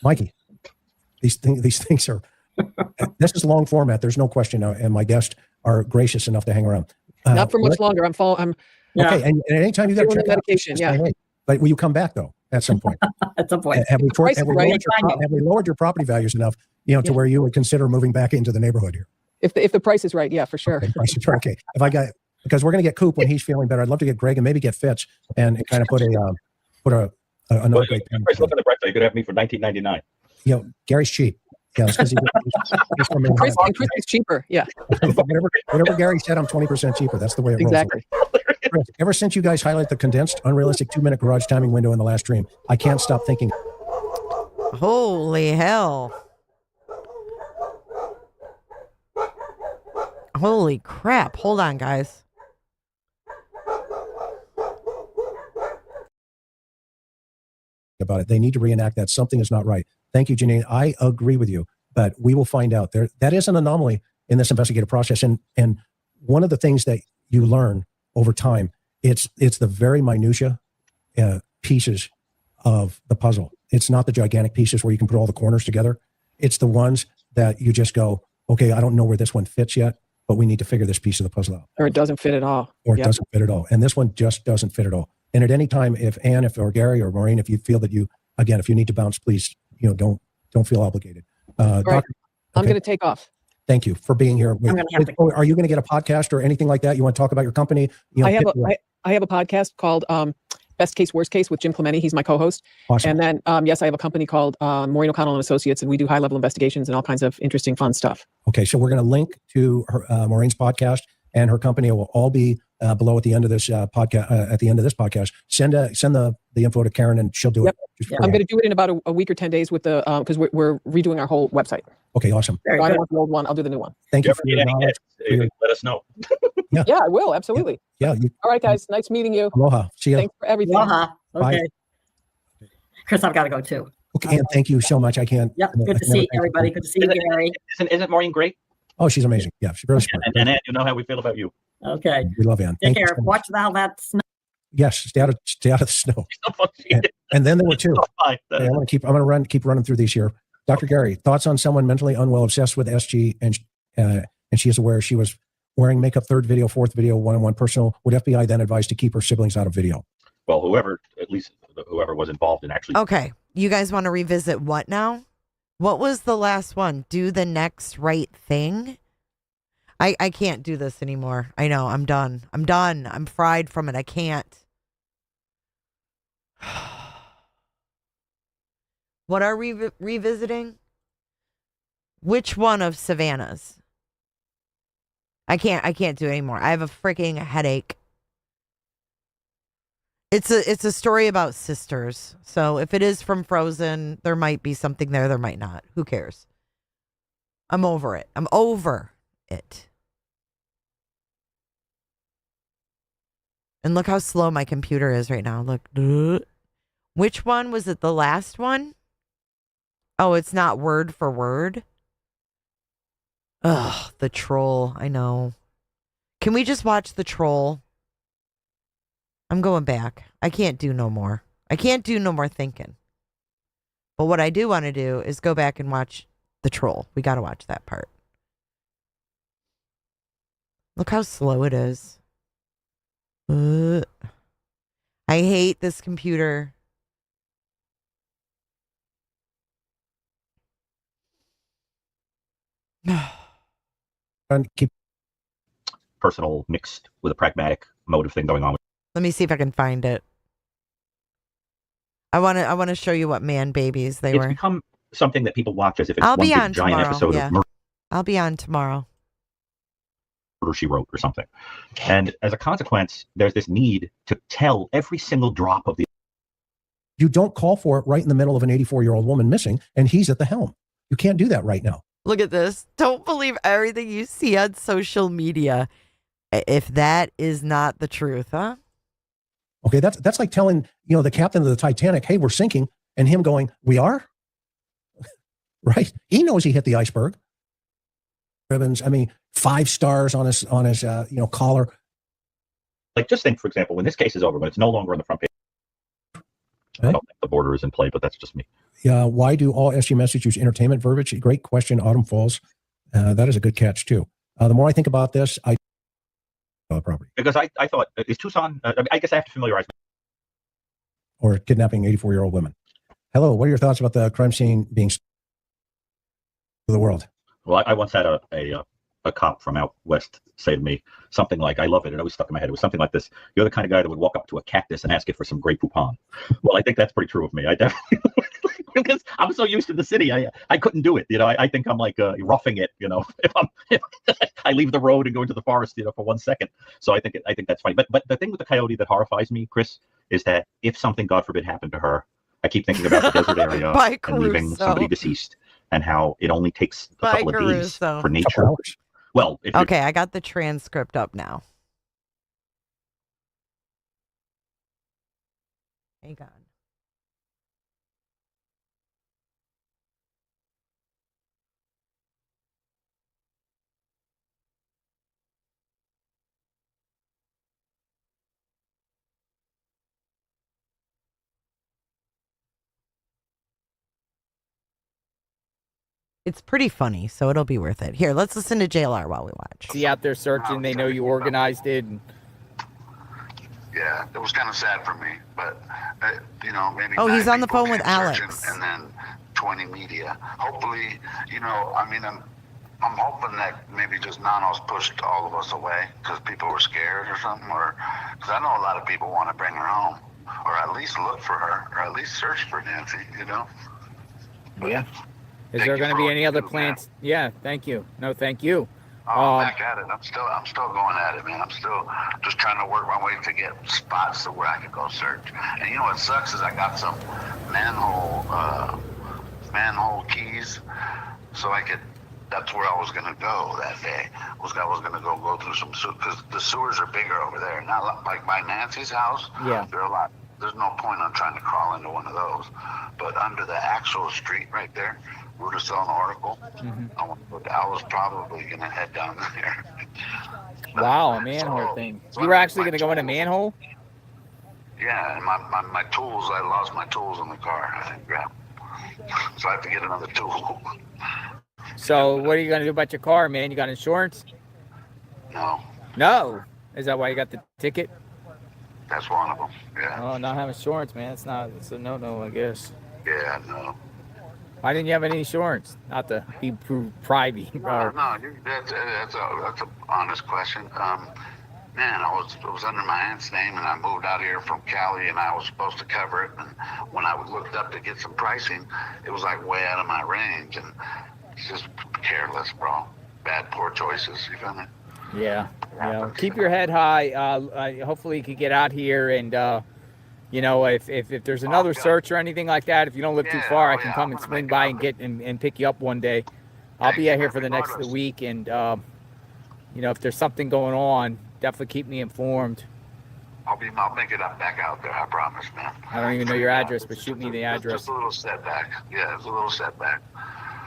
Speaker 13: Mikey, these things are, this is long format. There's no question. And my guests are gracious enough to hang around.
Speaker 15: Not for much longer.
Speaker 13: Okay. And anytime you got to check
Speaker 15: medication,
Speaker 13: out, hey, but will you come back though? At some point.
Speaker 17: At some point.
Speaker 13: Have we lowered your property values enough, to where you would consider moving back into the neighborhood here?
Speaker 15: If the price is right, yeah, for sure.
Speaker 13: Okay, price is right. Okay. Because we're going to get Coop when he's feeling better. I'd love to get Greg and maybe get Fitz and kind of put another great thing.
Speaker 14: Look at the price. You could have me for $19.99.
Speaker 13: Gary's cheap. Yeah, because
Speaker 15: Chris is cheaper. Yeah.
Speaker 13: whatever Gary said, I'm 20% cheaper. That's the way it rolls.
Speaker 15: Exactly.
Speaker 13: Ever since you guys highlight the condensed, unrealistic 2-minute garage timing window in the last stream, I can't stop thinking.
Speaker 1: Holy hell. Holy crap. Hold on, guys.
Speaker 13: About it. They need to reenact that. Something is not right. Thank you, Janine. I agree with you, but we will find out. That is an anomaly in this investigative process. And one of the things that you learn over time, it's the very minutia pieces of the puzzle. It's not the gigantic pieces where you can put all the corners together. It's the ones that you just go, okay, I don't know where this one fits yet, but we need to figure this piece of the puzzle out.
Speaker 15: Or it doesn't fit at all.
Speaker 13: It doesn't fit at all. And this one just doesn't fit at all. And at any time, if Ann, or Gary, or Maureen, if you feel that if you need to bounce, please, don't feel obligated.
Speaker 15: Right.
Speaker 13: Doctor,
Speaker 15: I'm going to take off.
Speaker 13: Thank you for being here. Are you going to get a podcast or anything like that? You want to talk about your company?
Speaker 15: I have a podcast called Best Case, Worst Case with Jim Clemente. He's my co-host.
Speaker 13: Awesome.
Speaker 15: And then, yes, I have a company called Maureen O'Connell and Associates, and we do high-level investigations and all kinds of interesting, fun stuff.
Speaker 13: Okay, so we're going to link to her, Maureen's podcast and her company. It will all be below at the end of this podcast. At the end of this podcast, send the info to Karen, and she'll do it.
Speaker 15: I'm going to do it in about a week or 10 days with the because we're redoing our whole website.
Speaker 13: Okay, awesome.
Speaker 15: So I don't want the old one. I'll do the new one.
Speaker 13: Thank you for your knowledge.
Speaker 14: Let us know.
Speaker 15: Yeah, I will. Absolutely.
Speaker 13: Yeah.
Speaker 15: All right, guys. Nice meeting you.
Speaker 13: Aloha. See you.
Speaker 15: Thanks for everything.
Speaker 17: Aloha. Okay.
Speaker 13: Bye.
Speaker 17: Chris, I've got to go too.
Speaker 13: Okay, and thank you so much. I can't.
Speaker 17: Yep. Good to see everybody. Good to see you, Gary.
Speaker 14: Isn't Maureen great?
Speaker 13: Oh, she's amazing. Yeah, she's really smart.
Speaker 14: And Ann, you know how we feel about you.
Speaker 17: Okay.
Speaker 13: We love Ann.
Speaker 17: Take care. Watch all that snow.
Speaker 13: Yes, stay out of the snow. And then there were two. I'm going to keep running through these here. Dr. Gary, thoughts on someone mentally unwell, obsessed with SG, and she is aware she was wearing makeup, third video, fourth video, one-on-one personal. Would FBI then advise to keep her siblings out of video?
Speaker 14: Well, whoever was involved in actually.
Speaker 1: Okay. You guys want to revisit what now? What was the last one? Do the next right thing? I can't do this anymore. I know. I'm done. I'm fried from it. I can't. What are we revisiting? Which one of Savannah's? I can't do it anymore. I have a freaking headache. It's a story about sisters. So if it is from Frozen, there might be something there. There might not. Who cares? I'm over it. I'm over it. And look how slow my computer is right now. Look. Which one was it? The last one? Oh, it's not word for word. Ugh, the troll. I know. Can we just watch the troll? I'm going back. I can't do no more. I can't do no more thinking. But what I do want to do is go back and watch the troll. We got to watch that part. Look how slow it is. I hate this computer.
Speaker 13: And keep
Speaker 14: personal mixed with a pragmatic motive thing going on.
Speaker 1: Let me see if I can find it. I want to show you what man babies they
Speaker 14: It's
Speaker 1: were.
Speaker 14: become something that people watch as if it's
Speaker 1: I'll
Speaker 14: one
Speaker 1: be
Speaker 14: big
Speaker 1: on
Speaker 14: giant
Speaker 1: tomorrow.
Speaker 14: episode
Speaker 1: Yeah.
Speaker 14: of Murder
Speaker 1: I'll be on tomorrow.
Speaker 14: She Wrote or something. And as a consequence, there's this need to tell every single drop of the.
Speaker 13: You don't call for it right in the middle of an 84-year-old woman missing, and he's at the helm. You can't do that right now.
Speaker 1: Look at this. Don't believe everything you see on social media if that is not the truth, huh?
Speaker 13: Okay, that's like telling, the captain of the Titanic, hey, we're sinking, and him going, we are? Right? He knows he hit the iceberg. Ribbons, 5 stars on his collar.
Speaker 14: Like, just think, for example, when this case is over, when it's no longer on the front page. I don't think the border is in play, but that's just me.
Speaker 13: Why do all SG messages use entertainment verbiage? Great question, Autumn Falls. That is a good catch, too. The more I think about this, property.
Speaker 14: Because I thought, is Tucson, I guess I have to familiarize myself.
Speaker 13: Or kidnapping 84-year-old women. Hello, what are your thoughts about the crime scene being to the world?
Speaker 14: Well, I once had a cop from out west say to me something like, I love it. It always stuck in my head. It was something like this. You're the kind of guy that would walk up to a cactus and ask it for some Grey Poupon. Well, I think that's pretty true of me. I definitely, because I'm so used to the city. I couldn't do it. I think I'm like roughing it, if I leave the road and go into the forest, for 1 second. So I think that's funny. But the thing with the coyote that horrifies me, Chris, is that if something, God forbid, happened to her, I keep thinking about the desert area and leaving somebody deceased, and how it only takes a couple of days for nature. Well,
Speaker 1: okay, I got the transcript up now. Hang on. It's pretty funny, so it'll be worth it. Here, let's listen to JLR while we watch.
Speaker 2: See out there searching. They know you organized it.
Speaker 7: Yeah, it was kind of sad for me, but maybe.
Speaker 1: Oh, he's on the phone with Alex.
Speaker 7: And then 20 media. Hopefully, I'm hoping that maybe just Nanos pushed all of us away because people were scared or something, or because I know a lot of people want to bring her home, or at least look for her, or at least search for Nancy.
Speaker 2: Yeah. Is there going to be any other plans? Yeah, thank you. No, thank you.
Speaker 7: I'm back at it. I'm still going at it, man. I'm still just trying to work my way to get spots to where I can go search. And what sucks is I got some manhole keys, so I could. That's where I was gonna go that day. I was gonna go through some because the sewers are bigger over there. Not like by Nancy's house.
Speaker 2: Yeah.
Speaker 7: They're a lot. There's no point on trying to crawl into one of those. But under the actual street right there, we were selling an article. I was probably going to head down there.
Speaker 2: Wow, a manhole thing. You were actually going to go in a manhole?
Speaker 7: Yeah, and my tools, I lost my tools in the car. I didn't grab them. So I have to get another tool.
Speaker 2: So what are you going to do about your car, man? You got insurance?
Speaker 7: No.
Speaker 2: No? Is that why you got the ticket?
Speaker 7: That's one of them, yeah.
Speaker 2: Oh, not have insurance, man. It's a no-no, I guess.
Speaker 7: Yeah, no.
Speaker 2: Why didn't you have any insurance? Not to be private.
Speaker 7: No, that's an honest question. Man, it was under my aunt's name, and I moved out here from Cali, and I was supposed to cover it. And when I looked up to get some pricing, it was like way out of my range, and it's just careless, bro. Bad, poor choices. You feel me?
Speaker 2: Yeah. Keep your head high. Hopefully you can get out here, and if there's another search or anything like that, if you don't live too far, I can come and swing by and get and pick you up one day. I'll be out here for the next week, and if there's something going on, definitely keep me informed.
Speaker 7: I'll make it back out there. I promise, man.
Speaker 2: I don't even know your address, but shoot me the address.
Speaker 7: Just a little setback. Yeah, it's a little setback.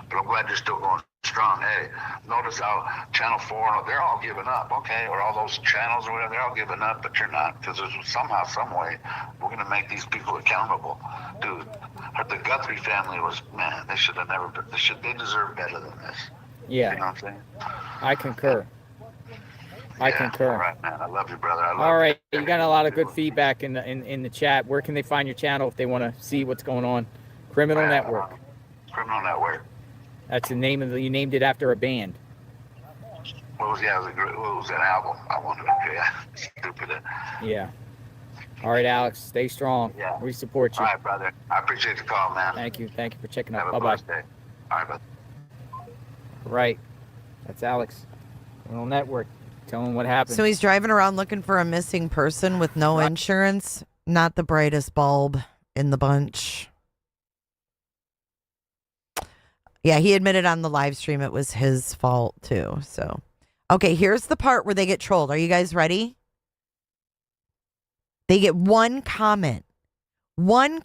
Speaker 7: But I'm glad you're still going strong. Hey, notice how Channel 4, they're all giving up, okay? Or all those channels or whatever, they're all giving up, but you're not. Because there's somehow, some way, we're going to make these people accountable. Dude, the Guthrie family was, man, they should have never, they deserve better than this.
Speaker 2: Yeah.
Speaker 7: You know what I'm saying?
Speaker 2: I concur. I concur.
Speaker 7: All right, man. I love you, brother. I love
Speaker 2: All right, you got a lot of good feedback in the chat. Where can they find your channel if they want to see what's going on? Criminal Network.
Speaker 7: Criminal Network.
Speaker 2: That's the name of you named it after a band.
Speaker 7: What was that album? I wanted to stupid.
Speaker 2: Yeah. All right, Alex, stay strong.
Speaker 7: Yeah.
Speaker 2: We support you.
Speaker 7: All right, brother. I appreciate the call, man.
Speaker 2: Thank you for checking out.
Speaker 7: Have a
Speaker 2: Bye-bye.
Speaker 7: blessed day. All right, brother.
Speaker 2: Right. That's Alex. Criminal Network. Tell him what happened.
Speaker 1: So he's driving around looking for a missing person with no insurance. Not the brightest bulb in the bunch. Yeah, he admitted on the live stream it was his fault too. So, okay, here's the part where they get trolled. Are you guys ready? They get one comment from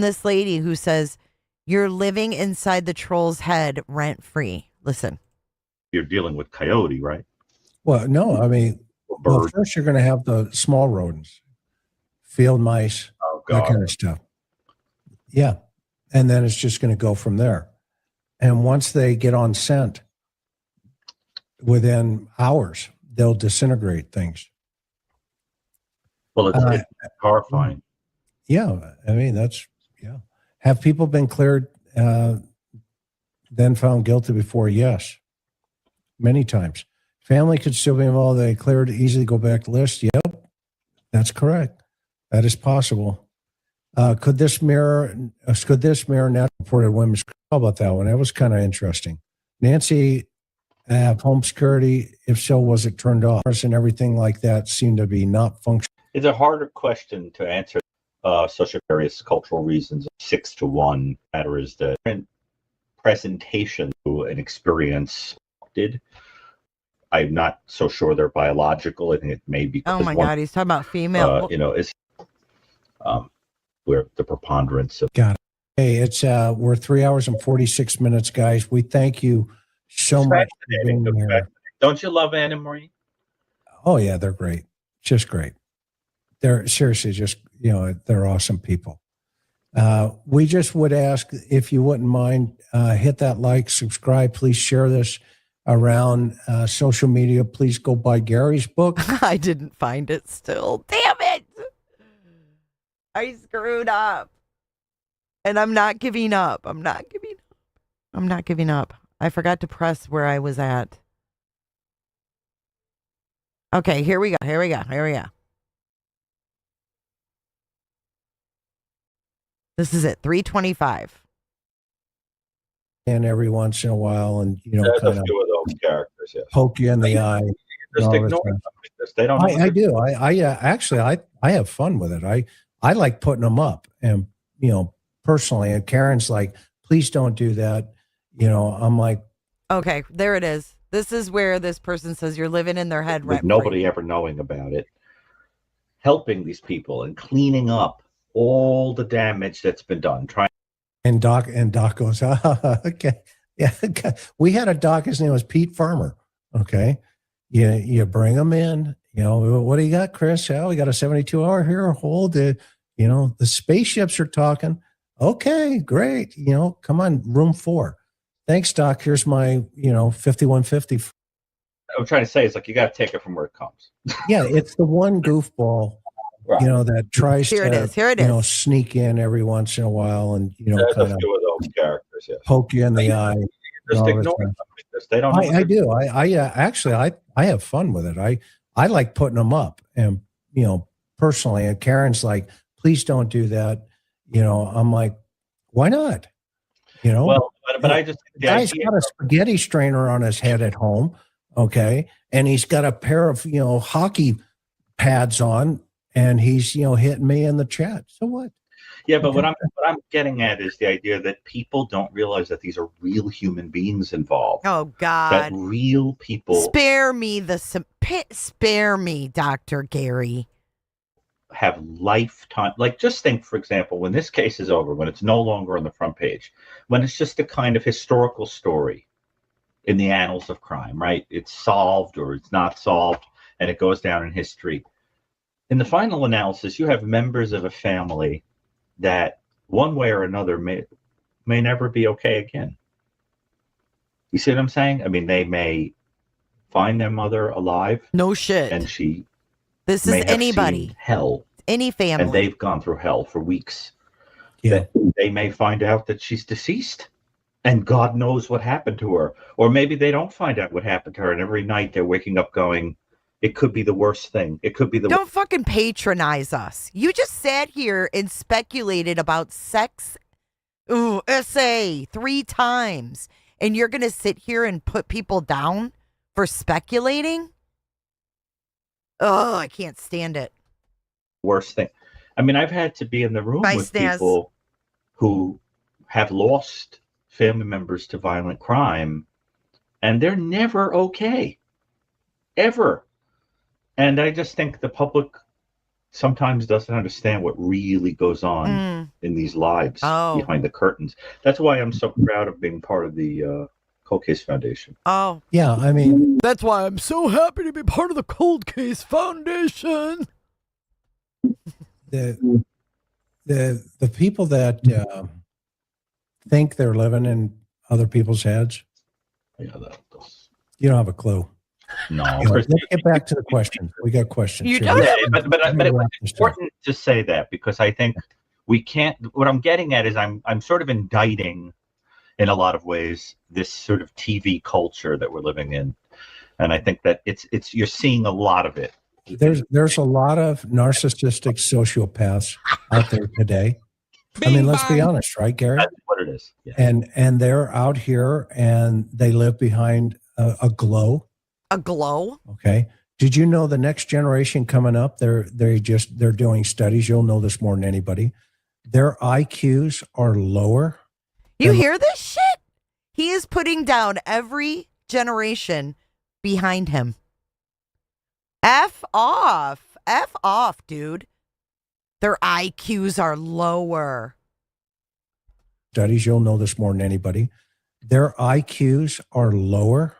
Speaker 1: this lady who says, "You're living inside the troll's head rent free." Listen.
Speaker 14: You're dealing with coyote, right?
Speaker 13: Well, no, I mean, well, first you're going to have the small rodents, field mice, that kind of stuff. Yeah. And then it's just going to go from there. And once they get on scent, within hours, they'll disintegrate things.
Speaker 14: Well, it's horrifying.
Speaker 13: Yeah. I mean, Have people been cleared, then found guilty before? Yes. Many times. Family could still be involved. They cleared, easily go back to list. Yep, that's correct. That is possible. Could this mirror not reported women's? How about that one? That was kind of interesting. Nancy have home security? If so, was it turned off? And everything like that seemed to be not functioning.
Speaker 14: It's a harder question to answer. Such various cultural reasons. 6-1 matter is the presentation to an experience did. I'm not so sure they're biological. I think it may be.
Speaker 1: Oh my God, he's talking about female.
Speaker 14: It's where the preponderance of.
Speaker 13: Got it. Hey, it's we're 3 hours and 46 minutes, guys. We thank you so much for being here.
Speaker 14: Don't you love Anna Marie?
Speaker 13: Oh yeah, they're great. Just great. They're seriously just, they're awesome people. We just would ask if you wouldn't mind, hit that like, subscribe, please share this around social media. Please go buy Gary's book.
Speaker 1: I didn't find it still. Damn it. I screwed up. And I'm not giving up. I'm not giving up. I forgot to press where I was at. Okay, here we go. This is it, 325.
Speaker 13: And every once in a while, and
Speaker 14: There's
Speaker 13: kind
Speaker 14: a few of those characters, yes.
Speaker 13: poke you in the eye.
Speaker 14: Just ignore them because they don't.
Speaker 13: I do. I have fun with it. I like putting them up, and personally. And Karen's like, please don't do that. I'm like,
Speaker 1: okay, there it is. This is where this person says you're living in their head.
Speaker 14: With nobody ever knowing about it, helping these people and cleaning up all the damage that's been done.
Speaker 13: And Doc goes, okay. Yeah. We had a doc, his name was Pete Farmer. Okay. You bring him in, what do you got, Chris? Oh, we got a 72-hour here. Hold it. The spaceships are talking. Okay, great. Come on, room 4. Thanks, Doc. Here's my, 5150.
Speaker 14: I'm trying to say is you got to take it from where it comes.
Speaker 13: Yeah. It's the one goofball. Right. That tries
Speaker 1: Here it is.
Speaker 13: Sneak in every once in a while and,
Speaker 14: There's a few of those characters, yes.
Speaker 13: Poke you in the eye.
Speaker 14: Just ignore them because they don't.
Speaker 13: I do. I have fun with it. I like putting them up, and personally. And Karen's like, please don't do that. I'm like, why not?
Speaker 14: Well, but I just
Speaker 13: the guy's got a spaghetti strainer on his head at home, okay, and he's got a pair of hockey pads on. And he's, hitting me in the chat. So what?
Speaker 14: Yeah, but what I'm getting at is the idea that people don't realize that these are real human beings involved.
Speaker 1: Oh God!
Speaker 14: That real people.
Speaker 1: Spare me, Dr. Gary.
Speaker 14: have lifetime, like just think, for example, when this case is over, when it's no longer on the front page, when it's just a kind of historical story in the annals of crime, right? It's solved or it's not solved, and it goes down in history. In the final analysis, you have members of a family that one way or another may never be okay again. You see what I'm saying? I mean, they may find their mother alive.
Speaker 1: No shit.
Speaker 14: And she
Speaker 1: This
Speaker 14: may
Speaker 1: is
Speaker 14: have
Speaker 1: anybody.
Speaker 14: seen hell.
Speaker 1: Any family.
Speaker 14: And they've gone through hell for weeks.
Speaker 13: Yeah.
Speaker 14: They may find out that she's deceased and God knows what happened to her. Or maybe they don't find out what happened to her, and every night they're waking up going, it could be the worst thing. It could be the
Speaker 1: Don't fucking patronize us. You just sat here and speculated about sex essay 3 times. And you're going to sit here and put people down for speculating? Oh, I can't stand it.
Speaker 14: worst thing. I mean, I've had to be in the room
Speaker 1: Bye,
Speaker 14: with
Speaker 1: Snaz.
Speaker 14: people who have lost family members to violent crime, and they're never okay. Ever. And I just think the public sometimes doesn't understand what really goes on in these lives behind the curtains. That's why I'm so proud of being part of the Cold Case Foundation.
Speaker 1: Oh.
Speaker 13: Yeah, I mean,
Speaker 1: that's why I'm so happy to be part of the Cold Case Foundation.
Speaker 13: the people that think they're living in other people's heads, you don't have a clue.
Speaker 14: No.
Speaker 13: Let's get back to the question. We got questions.
Speaker 14: You
Speaker 13: here.
Speaker 14: don't have, but it was important to say that, because I think we can't. What I'm getting at is I'm sort of indicting, in a lot of ways, this sort of TV culture that we're living in, and I think that it's you're seeing a lot of it.
Speaker 13: There's a lot of narcissistic sociopaths out there today. I mean, let's be honest, right, Gary?
Speaker 14: That's what it is. Yeah.
Speaker 13: And they're out here and they live behind a glow.
Speaker 1: A glow?
Speaker 13: Okay. Did you know the next generation coming up, they're doing studies. You'll know this more than anybody. Their IQs are lower.
Speaker 1: You hear this shit? He is putting down every generation behind him. F off. F off, dude. Their IQs are lower.
Speaker 13: Studies, you'll know this more than anybody. Their IQs are lower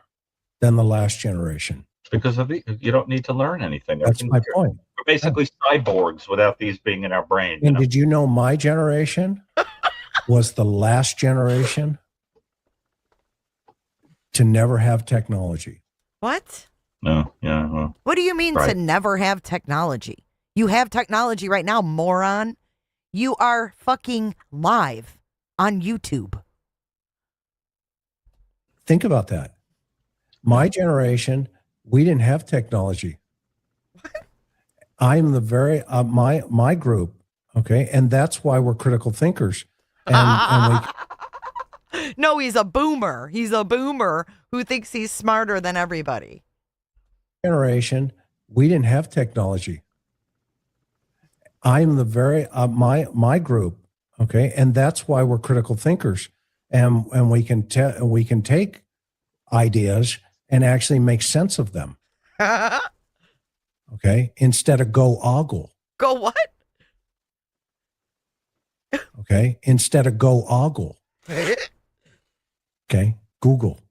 Speaker 13: than the last generation.
Speaker 14: Because of you don't need to learn anything.
Speaker 13: That's my point.
Speaker 14: We're basically cyborgs without these being in our brain.
Speaker 13: And did you know my generation was the last generation to never have technology?
Speaker 1: What?
Speaker 14: No, yeah. Well,
Speaker 1: what do you mean to never have technology? You have technology right now, moron. You are fucking live on YouTube.
Speaker 13: Think about that. My generation, we didn't have technology. I'm the very my group, okay, and that's why we're critical thinkers. And
Speaker 1: No, he's a boomer. He's a boomer who thinks he's smarter than everybody.
Speaker 13: Generation, we didn't have technology. I'm the very my group, okay, and that's why we're critical thinkers, and we can take ideas and actually make sense of them. Okay, instead of go ogle.
Speaker 1: Go what?
Speaker 13: Okay, instead of go ogle. Okay, Google.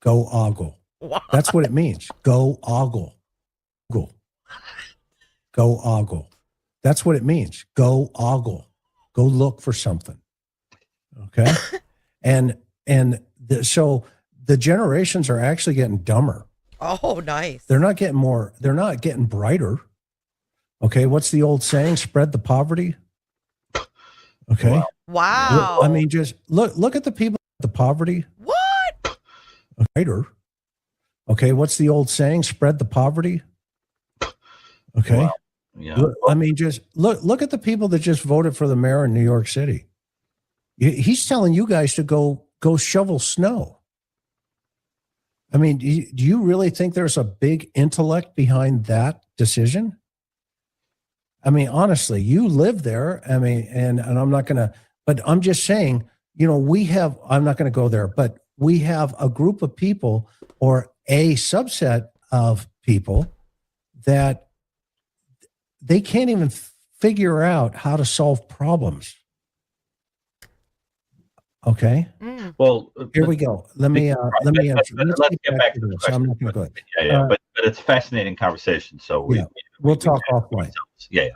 Speaker 13: Go ogle.
Speaker 1: What?
Speaker 13: That's what it means. Go ogle. Google. Go ogle. That's what it means. Go ogle. Go look for something. Okay, so the generations are actually getting dumber.
Speaker 1: Oh, nice.
Speaker 13: They're not getting more. They're not getting brighter. Okay, what's the old saying? Spread the poverty. Okay.
Speaker 1: Wow.
Speaker 13: I mean, just look at the people. The poverty.
Speaker 1: What?
Speaker 13: Brighter. Okay, what's the old saying? Spread the poverty. Okay.
Speaker 14: Wow. Yeah.
Speaker 13: I mean, just look at the people that just voted for the mayor in New York City. He's telling you guys to go shovel snow. I mean, do you really think there's a big intellect behind that decision? I mean, honestly, you live there. I mean, and I'm not going to, but I'm just saying, you know, I'm not going to go there, but we have a group of people or a subset of people that they can't even figure out how to solve problems. Okay.
Speaker 14: Well,
Speaker 13: Here we go. Let me answer.
Speaker 14: Let's get back to the question.
Speaker 13: I'm not going to go.
Speaker 14: Yeah, but it's a fascinating conversation. So
Speaker 13: we'll talk offline.
Speaker 14: Yeah.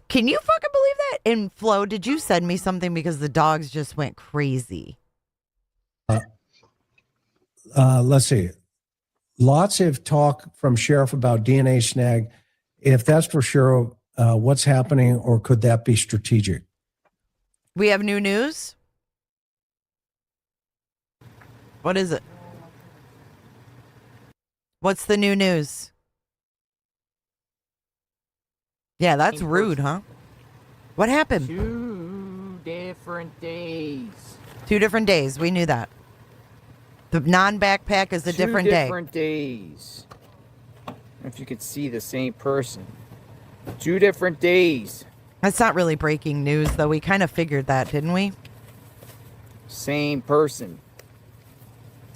Speaker 1: Can you fucking believe that? And Flo, did you send me something because the dogs just went crazy?
Speaker 13: Let's see. Lots of talk from sheriff about DNA snag. If that's for sure, what's happening, or could that be strategic?
Speaker 1: We have new news. What is it? What's the new news? Yeah, that's rude, huh? What happened?
Speaker 2: 2 different days.
Speaker 1: 2 different days. We knew that. The non-backpack is a different day.
Speaker 2: 2 different days. If you could see the same person. 2 different days.
Speaker 1: That's not really breaking news, though. We kind of figured that, didn't we?
Speaker 2: Same person.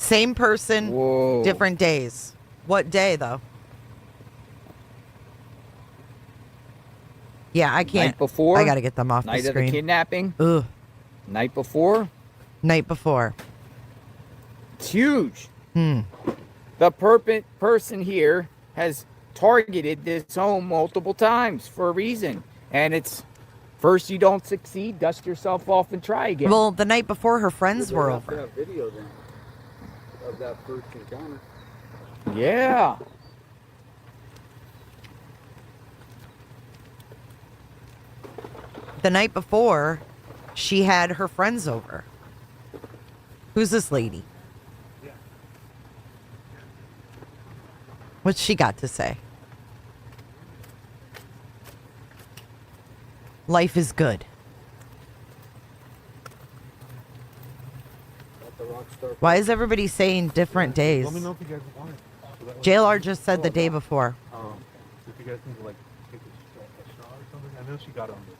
Speaker 1: Same person,
Speaker 2: Whoa.
Speaker 1: different days. What day, though? Yeah, I can't.
Speaker 2: Night before.
Speaker 1: I got to get them off
Speaker 2: night
Speaker 1: the screen.
Speaker 2: Night of the kidnapping.
Speaker 1: Ugh.
Speaker 2: Night before.
Speaker 1: Night before.
Speaker 2: It's huge.
Speaker 1: The
Speaker 2: person here has targeted this home multiple times for a reason. And it's first you don't succeed, dust yourself off and try again.
Speaker 1: Well, the night before her friends were over.
Speaker 22: Have video then of that first encounter.
Speaker 2: Yeah.
Speaker 1: The night before, she had her friends over. Who's this lady? What's she got to say? Life is good. Why is everybody saying different days?
Speaker 21: Let me know if you guys want it.
Speaker 1: JLR just said the day before.
Speaker 21: If you guys need to like take a shot or something, I know she got on this.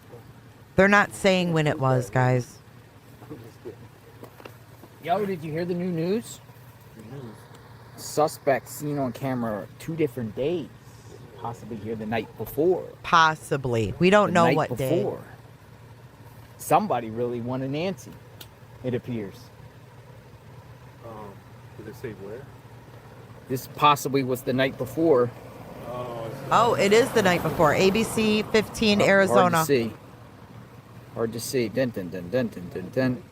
Speaker 1: They're not saying when it was, guys.
Speaker 2: Yo, did you hear the new news? Suspect seen on camera 2 different days. Possibly here the night before.
Speaker 1: Possibly. We don't know what day.
Speaker 2: Somebody really wanted Nancy, it appears.
Speaker 21: Did they say where?
Speaker 2: This possibly was the night before.
Speaker 1: Oh, it is the night before. ABC 15, Arizona.
Speaker 2: Hard to see. Dun, dun, dun, dun, dun, dun, dun.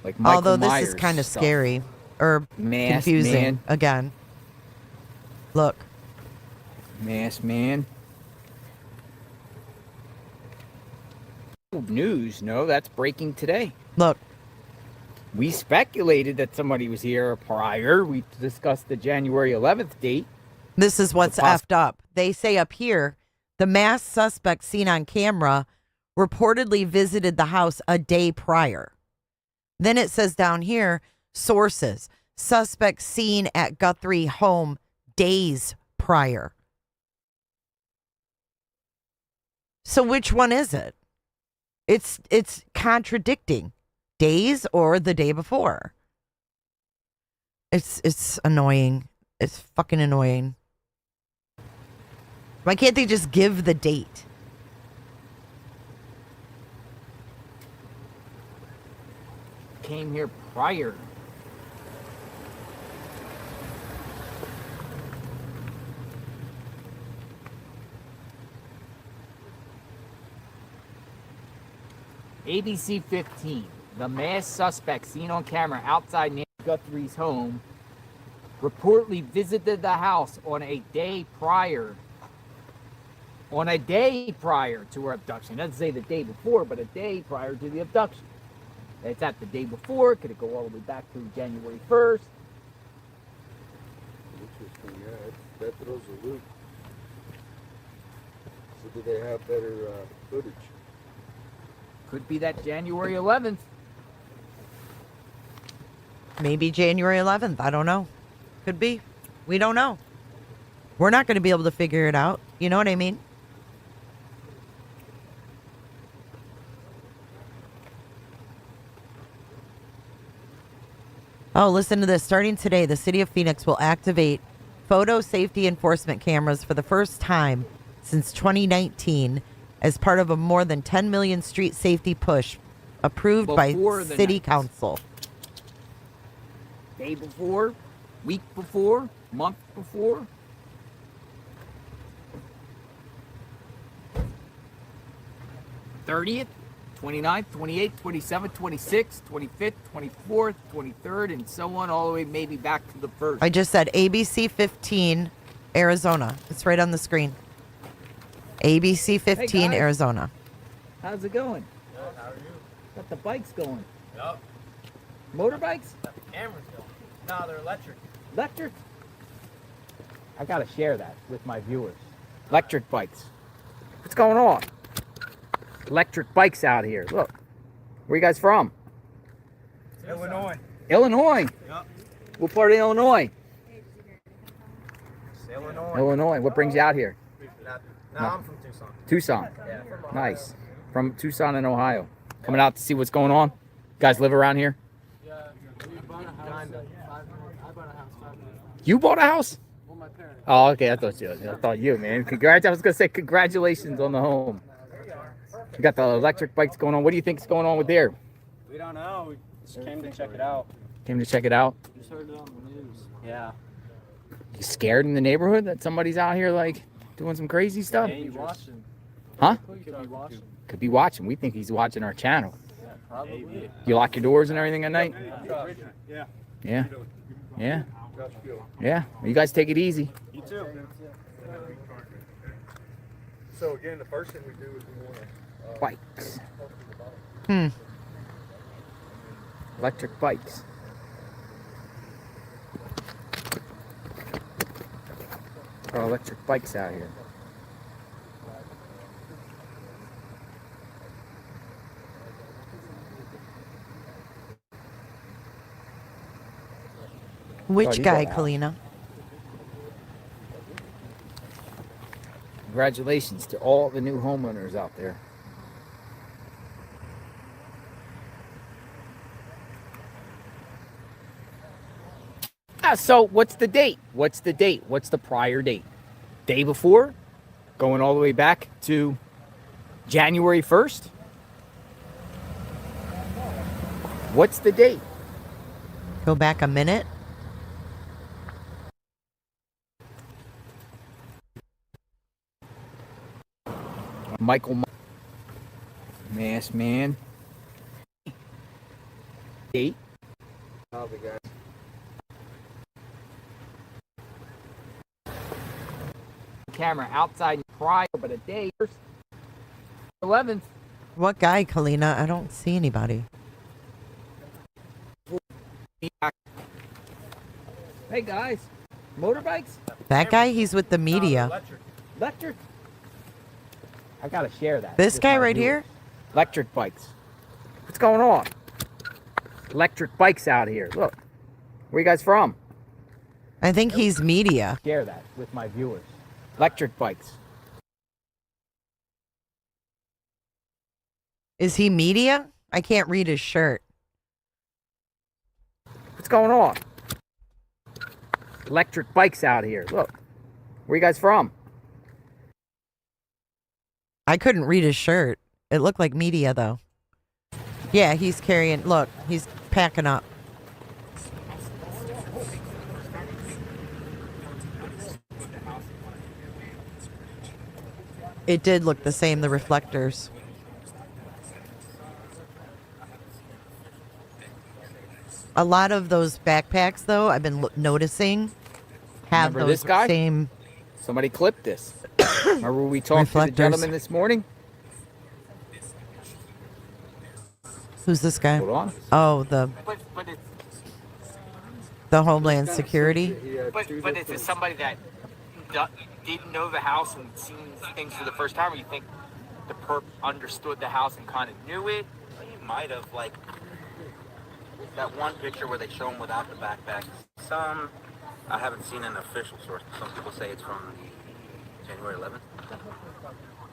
Speaker 2: Like Michael
Speaker 1: Although this
Speaker 2: Myers
Speaker 1: is kind of
Speaker 2: stuff.
Speaker 1: scary. Or
Speaker 2: Masked
Speaker 1: confusing.
Speaker 2: man.
Speaker 1: Again. Look.
Speaker 2: Masked man. News, no, that's breaking today.
Speaker 1: Look.
Speaker 2: We speculated that somebody was here prior. We discussed the January 11th date.
Speaker 1: This is what's effed up. They say up here, the masked suspect seen on camera reportedly visited the house a day prior. Then it says down here, sources, suspect seen at Guthrie home days prior. So which one is it? It's contradicting. Days or the day before. It's annoying. It's fucking annoying. Why can't they just give the date?
Speaker 2: Came here prior. ABC 15. The masked suspect seen on camera outside Nancy Guthrie's home reportedly visited the house on a day prior. On a day prior to her abduction. It doesn't say the day before, but a day prior to the abduction. It's at the day before. Could it go all the way back to January 1st?
Speaker 22: Interesting, yeah. That throws a loop. So do they have better footage?
Speaker 2: Could be that January 11th.
Speaker 1: Maybe January 11th. I don't know. Could be. We don't know. We're not going to be able to figure it out. You know what I mean? Oh, listen to this. Starting today, the city of Phoenix will activate photo safety enforcement cameras for the first time since 2019 as part of a more than 10 million street safety push approved by
Speaker 2: Before the
Speaker 1: City
Speaker 2: night.
Speaker 1: Council.
Speaker 2: Day before, week before, month before. '30th, 29th, 28th, 27th, 26th, 25th, 24th, 23rd, and so on, all the way maybe back to the 1st.
Speaker 1: I just said ABC 15, Arizona. It's right on the screen. ABC 15,
Speaker 2: guys.
Speaker 1: Arizona.
Speaker 2: How's it going?
Speaker 8: Good, how are you?
Speaker 2: Got the bikes going.
Speaker 8: Yup.
Speaker 2: Motorbikes?
Speaker 8: Got the cameras going. No, they're electric.
Speaker 2: Electric? I gotta share that with my viewers. Electric bikes. What's going on? Electric bikes out here. Look. Where you guys from?
Speaker 8: Illinois.
Speaker 2: Illinois?
Speaker 8: Yup.
Speaker 2: What part of Illinois?
Speaker 8: Illinois.
Speaker 2: Illinois. What brings you out here?
Speaker 8: No, I'm from Tucson.
Speaker 2: Tucson.
Speaker 8: Yeah, from Ohio.
Speaker 2: Nice. From Tucson and Ohio. Coming out to see what's going on? You guys live around here?
Speaker 8: Yeah, we bought a house. I bought a house 5 minutes.
Speaker 2: You bought a house?
Speaker 8: Well, my parents.
Speaker 2: Oh, okay. I thought you, man. Congrats. I was gonna say congratulations on the home. You got the electric bikes going on. What do you think is going on with there?
Speaker 8: We don't know. We just came to check it out.
Speaker 2: Came to check it out.
Speaker 8: Just heard it on the news. Yeah.
Speaker 2: You scared in the neighborhood that somebody's out here like doing some crazy stuff?
Speaker 8: Hey, you watching?
Speaker 2: Huh?
Speaker 8: Could be watching.
Speaker 2: Could be watching. We think he's watching our channel.
Speaker 8: Yeah, probably.
Speaker 2: You lock your doors and everything at night?
Speaker 8: Yeah.
Speaker 2: Yeah. Yeah. Yeah. Well, you guys take it easy.
Speaker 8: You too.
Speaker 21: So again, the first thing we do is we want to
Speaker 2: Bikes.
Speaker 1: Hmm.
Speaker 2: Electric bikes. Oh, electric bikes out here.
Speaker 1: Which
Speaker 2: you
Speaker 1: guy,
Speaker 2: bought a house.
Speaker 1: Kalina?
Speaker 2: Congratulations to all the new homeowners out there. So what's the date? What's the date? What's the prior date? Day before? Going all the way back to January 1st? What's the date?
Speaker 1: Go back a minute.
Speaker 2: Michael Mass Man. Date.
Speaker 8: Oh, the guy.
Speaker 2: Camera outside prior, but a day. 11th.
Speaker 1: What guy, Kalina? I don't see anybody.
Speaker 2: Hey guys, motorbikes?
Speaker 1: That guy, he's with the media.
Speaker 2: Electric? I gotta share that.
Speaker 1: This
Speaker 2: with
Speaker 1: guy
Speaker 2: my
Speaker 1: right
Speaker 2: viewers.
Speaker 1: here?
Speaker 2: Electric bikes. What's going on? Electric bikes out here. Look. Where you guys from?
Speaker 1: I think he's media.
Speaker 2: Share that with my viewers. Electric bikes.
Speaker 1: Is he media? I can't read his shirt.
Speaker 2: What's going on? Electric bikes out here. Look. Where you guys from?
Speaker 1: I couldn't read his shirt. It looked like media, though. Yeah, he's carrying... Look, he's packing up. It did look the same, the reflectors. A lot of those backpacks, though, I've been noticing, have
Speaker 2: Remember
Speaker 1: those
Speaker 2: this guy?
Speaker 1: same...
Speaker 2: Somebody clipped this. Remember we talked to the
Speaker 1: Reflectors.
Speaker 2: gentleman this morning?
Speaker 1: Who's this guy?
Speaker 2: Hold on.
Speaker 1: Oh,
Speaker 2: But it's
Speaker 1: the Homeland Security.
Speaker 2: But is it somebody that didn't know the house and seen things for the first time, or you think the perp understood the house and kind of knew it?
Speaker 11: He might have, like, that one picture where they show him without the backpack. Some, I haven't seen an official source. Some people say it's from January 11th.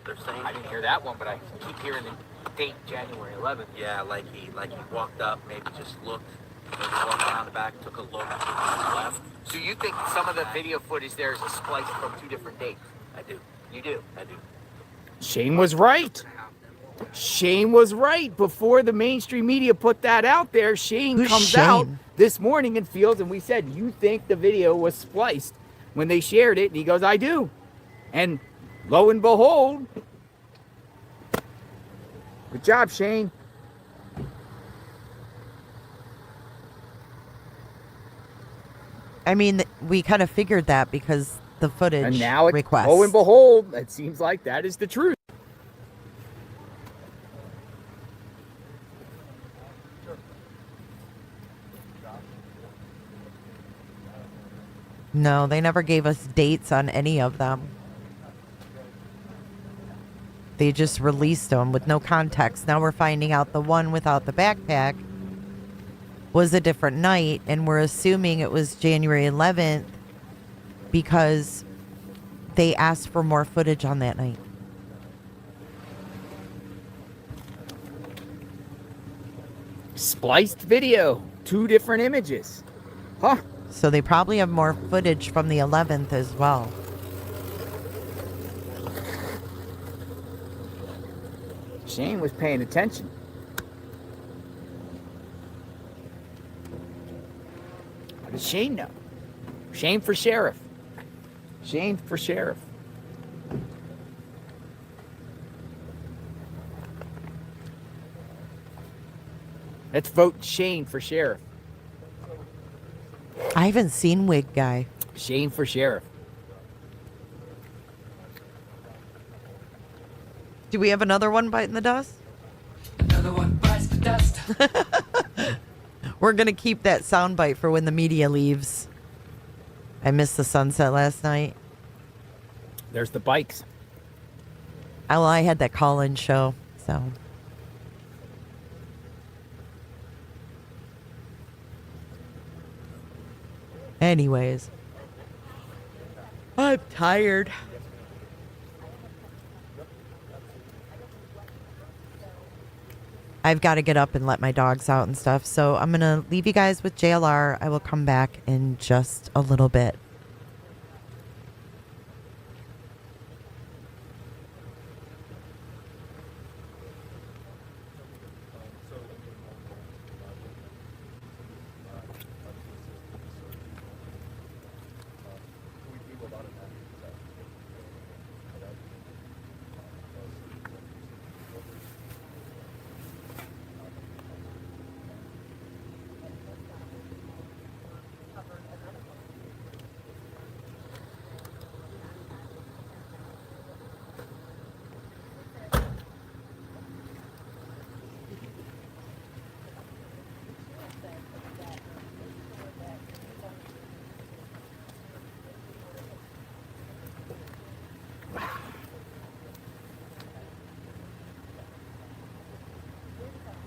Speaker 11: They're saying.
Speaker 2: I didn't hear that one, but I keep hearing the date January 11th.
Speaker 11: Yeah, like he walked up, maybe just looked, maybe walked around the back, took a look, left.
Speaker 2: So you think some of the video footage there is a splice from two different dates?
Speaker 11: I do. You do. I do.
Speaker 2: Shane was right. Shane was right. Before the mainstream media put that out there, Shane comes out this morning and feels, and we said, you think the video was spliced when they shared it? And he goes, I do. And lo and behold, good job, Shane.
Speaker 1: I mean, we kind of figured that because the footage
Speaker 2: And now,
Speaker 1: request.
Speaker 2: lo and behold, it seems like that is the truth.
Speaker 1: No, they never gave us dates on any of them. They just released them with no context. Now we're finding out the one without the backpack was a different night, and we're assuming it was January 11th because they asked for more footage on that night.
Speaker 2: Spliced video, 2 different images. Huh.
Speaker 1: So they probably have more footage from the 11th as well.
Speaker 2: Shane was paying attention. How does Shane know? Shane for sheriff. Shane for sheriff. Let's vote Shane for sheriff.
Speaker 1: I haven't seen Wig Guy.
Speaker 2: Shane for sheriff.
Speaker 1: Do we have another one biting the dust?
Speaker 12: Another one bites the dust.
Speaker 1: We're going to keep that soundbite for when the media leaves. I missed the sunset last night.
Speaker 2: There's the bikes.
Speaker 1: Well, I had that call-in show, so. Anyways. I'm tired. I've got to get up and let my dogs out and stuff. So I'm going to leave you guys with JLR. I will come back in just a little bit.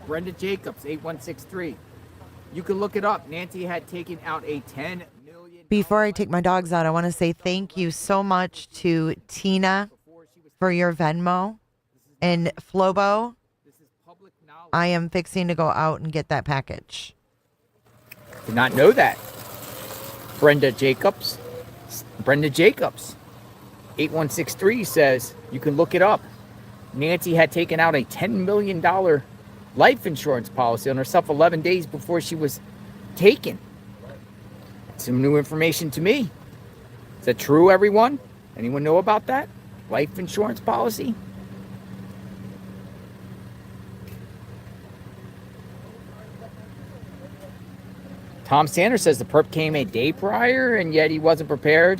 Speaker 2: Brenda Jacobs, 8163. You can look it up. Nancy had taken out a $10 million.
Speaker 1: Before I take my dogs out, I want to say thank you so much to Tina for your Venmo and Flobo. I am fixing to go out and get that package.
Speaker 2: Did not know that. Brenda Jacobs. Brenda Jacobs, 8163 says, you can look it up. Nancy had taken out a $10 million life insurance policy on herself 11 days before she was taken. Some new information to me. Is that true, everyone? Anyone know about that? Life insurance policy? Tom Sanders says the perp came a day prior and yet he wasn't prepared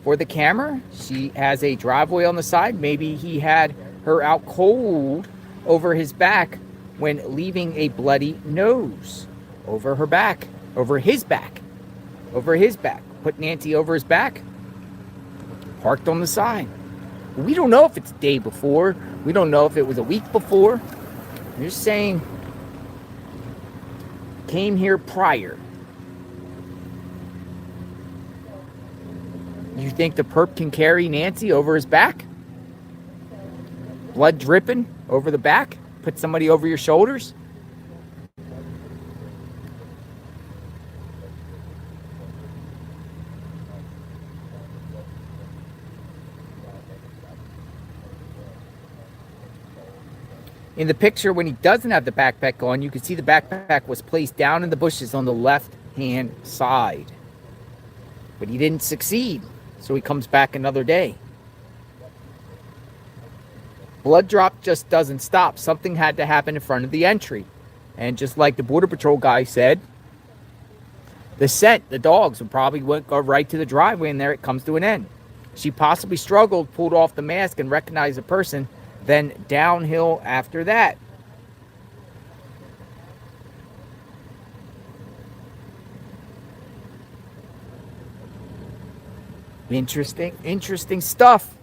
Speaker 2: for the camera. She has a driveway on the side. Maybe he had her out cold over his back when leaving a bloody nose over her back, over his back. Put Nancy over his back, parked on the side. We don't know if it's a day before. We don't know if it was a week before. I'm just saying, came here prior. You think the perp can carry Nancy over his back? Blood dripping over the back? Put somebody over your shoulders? In the picture, when he doesn't have the backpack on, you can see the backpack was placed down in the bushes on the left-hand side. But he didn't succeed, so he comes back another day. Blood drop just doesn't stop. Something had to happen in front of the entry. And just like the Border Patrol guy said, the scent, the dogs would probably go right to the driveway, and there it comes to an end. She possibly struggled, pulled off the mask, and recognized the person, then downhill after that. Interesting stuff.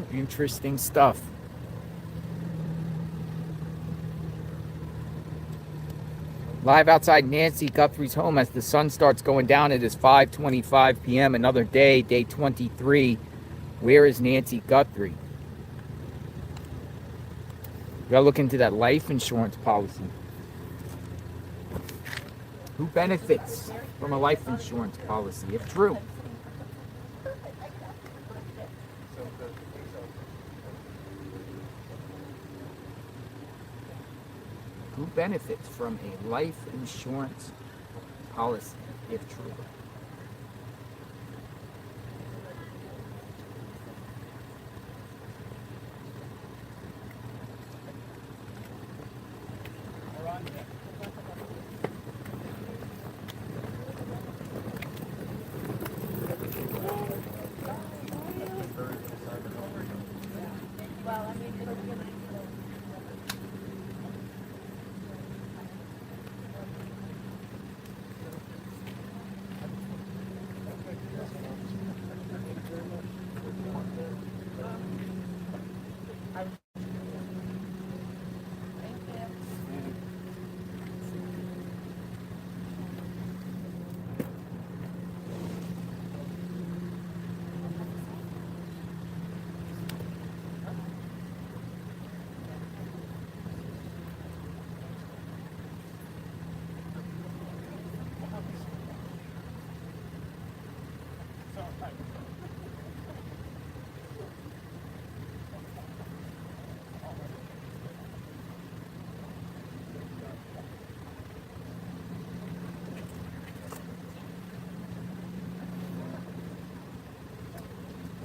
Speaker 2: Interesting stuff. Live outside Nancy Guthrie's home as the sun starts going down. It is 5:25 p.m. Another day, day 23. Where is Nancy Guthrie? We gotta look into that life insurance policy. Who benefits from a life insurance policy, if true? Who benefits from a life insurance policy, if true?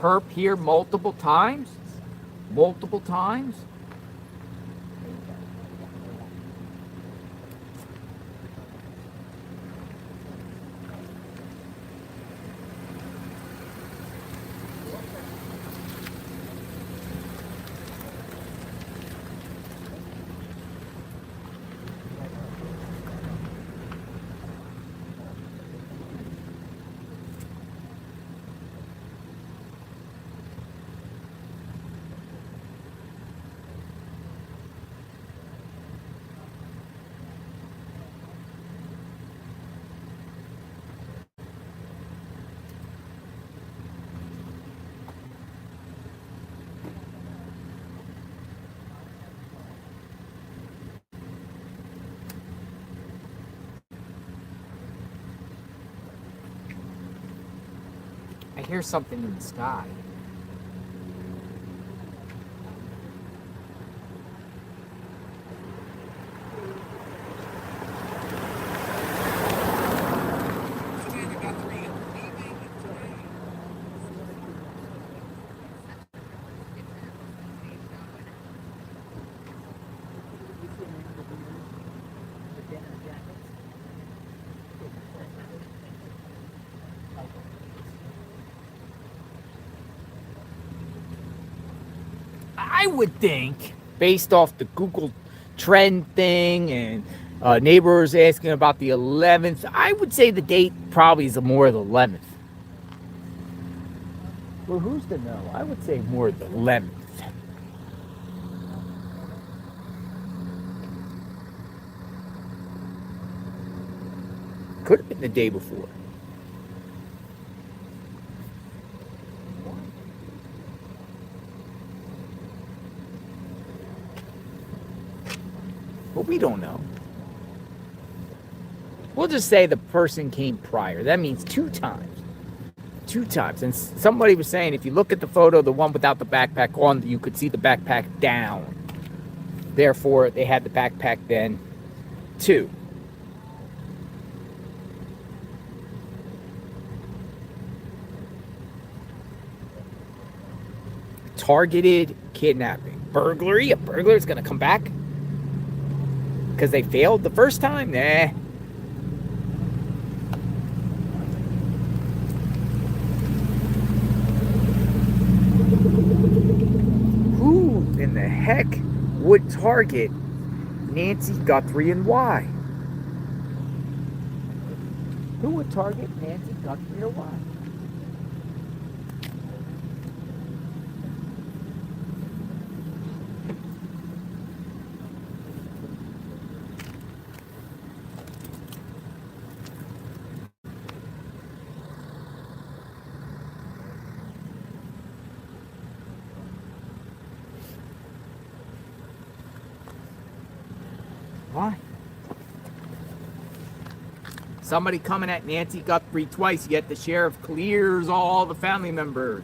Speaker 2: Perp here multiple times? Multiple times? I hear something in the sky. I would think, based off the Google trend thing and neighbors asking about the 11th, I would say the date probably is more the 11th. Well, who's to know? I would say more the 11th. Could have been the day before. But we don't know. We'll just say the person came prior. That means 2 times. 2 times. And somebody was saying if you look at the photo, the one without the backpack on, you could see the backpack down. Therefore, they had the backpack then too. Targeted kidnapping. Burglary? A burglar is going to come back? Because they failed the first time? Nah. Who in the heck would target Nancy Guthrie and why? Who would target Nancy Guthrie or why? Why? Somebody coming at Nancy Guthrie twice, yet the sheriff clears all the family members.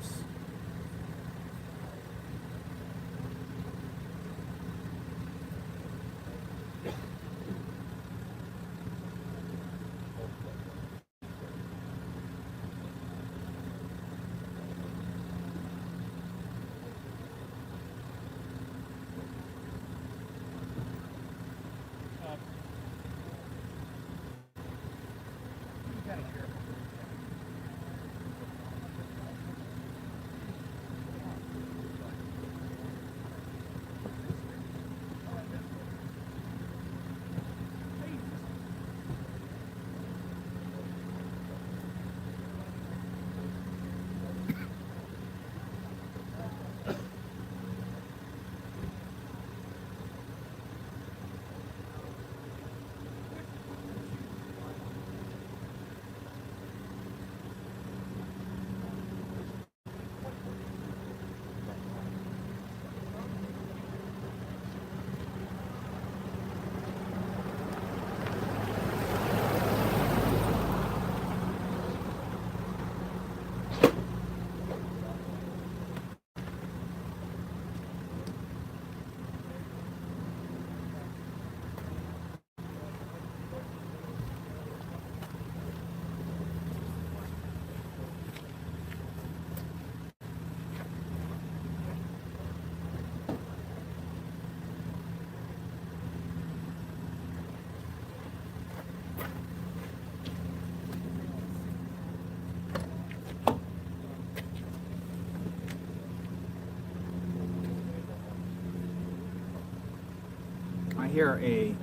Speaker 2: I hear a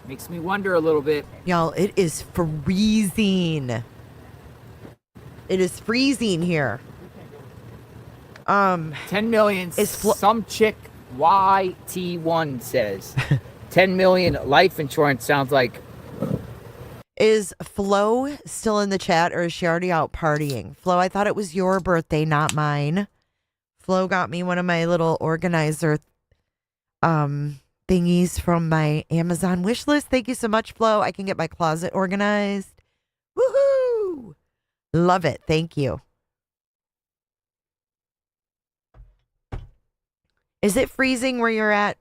Speaker 2: Makes me wonder a little bit.
Speaker 1: Y'all, it is freezing. It is freezing here.
Speaker 2: 10 million.
Speaker 1: Is
Speaker 2: some chick YT1 says 10 million life insurance sounds like.
Speaker 1: Is Flo still in the chat, or is she already out partying? Flo, I thought it was your birthday, not mine. Flo got me one of my little organizer thingies from my Amazon wish list. Thank you so much, Flo. I can get my closet organized. Woohoo! Love it. Thank you. Is it freezing where you're at?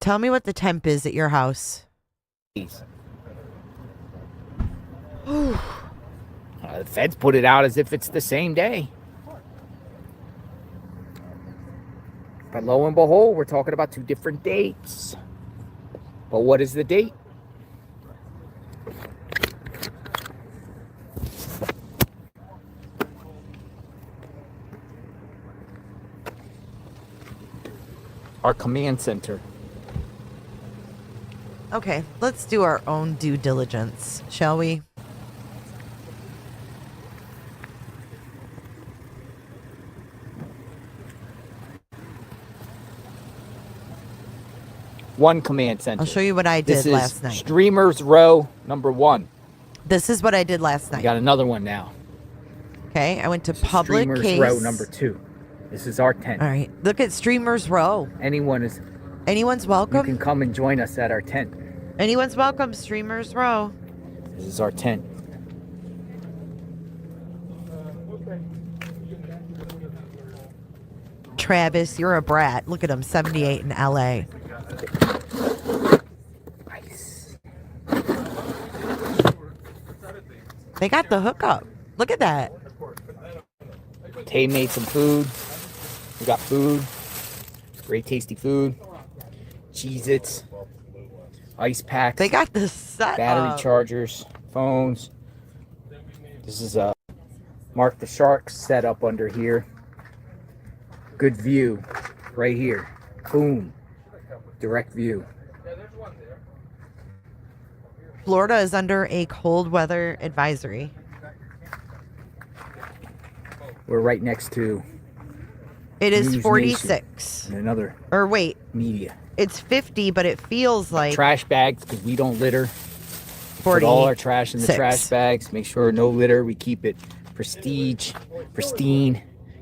Speaker 1: Tell me what the temp is at your house.
Speaker 2: The feds put it out as if it's the same day. But lo and behold, we're talking about 2 different dates. But what is the date? Our command center.
Speaker 1: Okay, let's do our own due diligence, shall we?
Speaker 2: One command center.
Speaker 1: I'll show you what I did last night.
Speaker 2: Streamers row number 1.
Speaker 1: This is what I did last night.
Speaker 2: We got another one now.
Speaker 1: Okay, I went to public
Speaker 2: Streamers
Speaker 1: case.
Speaker 2: row number 2. This is our tent.
Speaker 1: All right, look at Streamers Row.
Speaker 2: Anyone's
Speaker 1: welcome.
Speaker 2: You can come and join us at our tent.
Speaker 1: Anyone's welcome, Streamers Row.
Speaker 2: This is our tent.
Speaker 1: Travis, you're a brat. Look at him, 78 in LA.
Speaker 2: Nice.
Speaker 1: They got the hookup. Look at that.
Speaker 2: Tay made some food. We got food. Great tasty food. Cheez-Its. Ice packs.
Speaker 1: They got the set
Speaker 2: battery
Speaker 1: up.
Speaker 2: chargers. Phones. This is a Mark the Shark setup under here. Good view. Right here. Boom. Direct view.
Speaker 1: Florida is under a cold weather advisory.
Speaker 2: We're right next to.
Speaker 1: It is
Speaker 2: News
Speaker 1: 46.
Speaker 2: Nation and another.
Speaker 1: Or wait.
Speaker 2: Media.
Speaker 1: It's 50, but it feels like.
Speaker 2: Trash bags, because we don't litter. Put all our trash in the trash bags. Make sure no litter. We keep it pristine,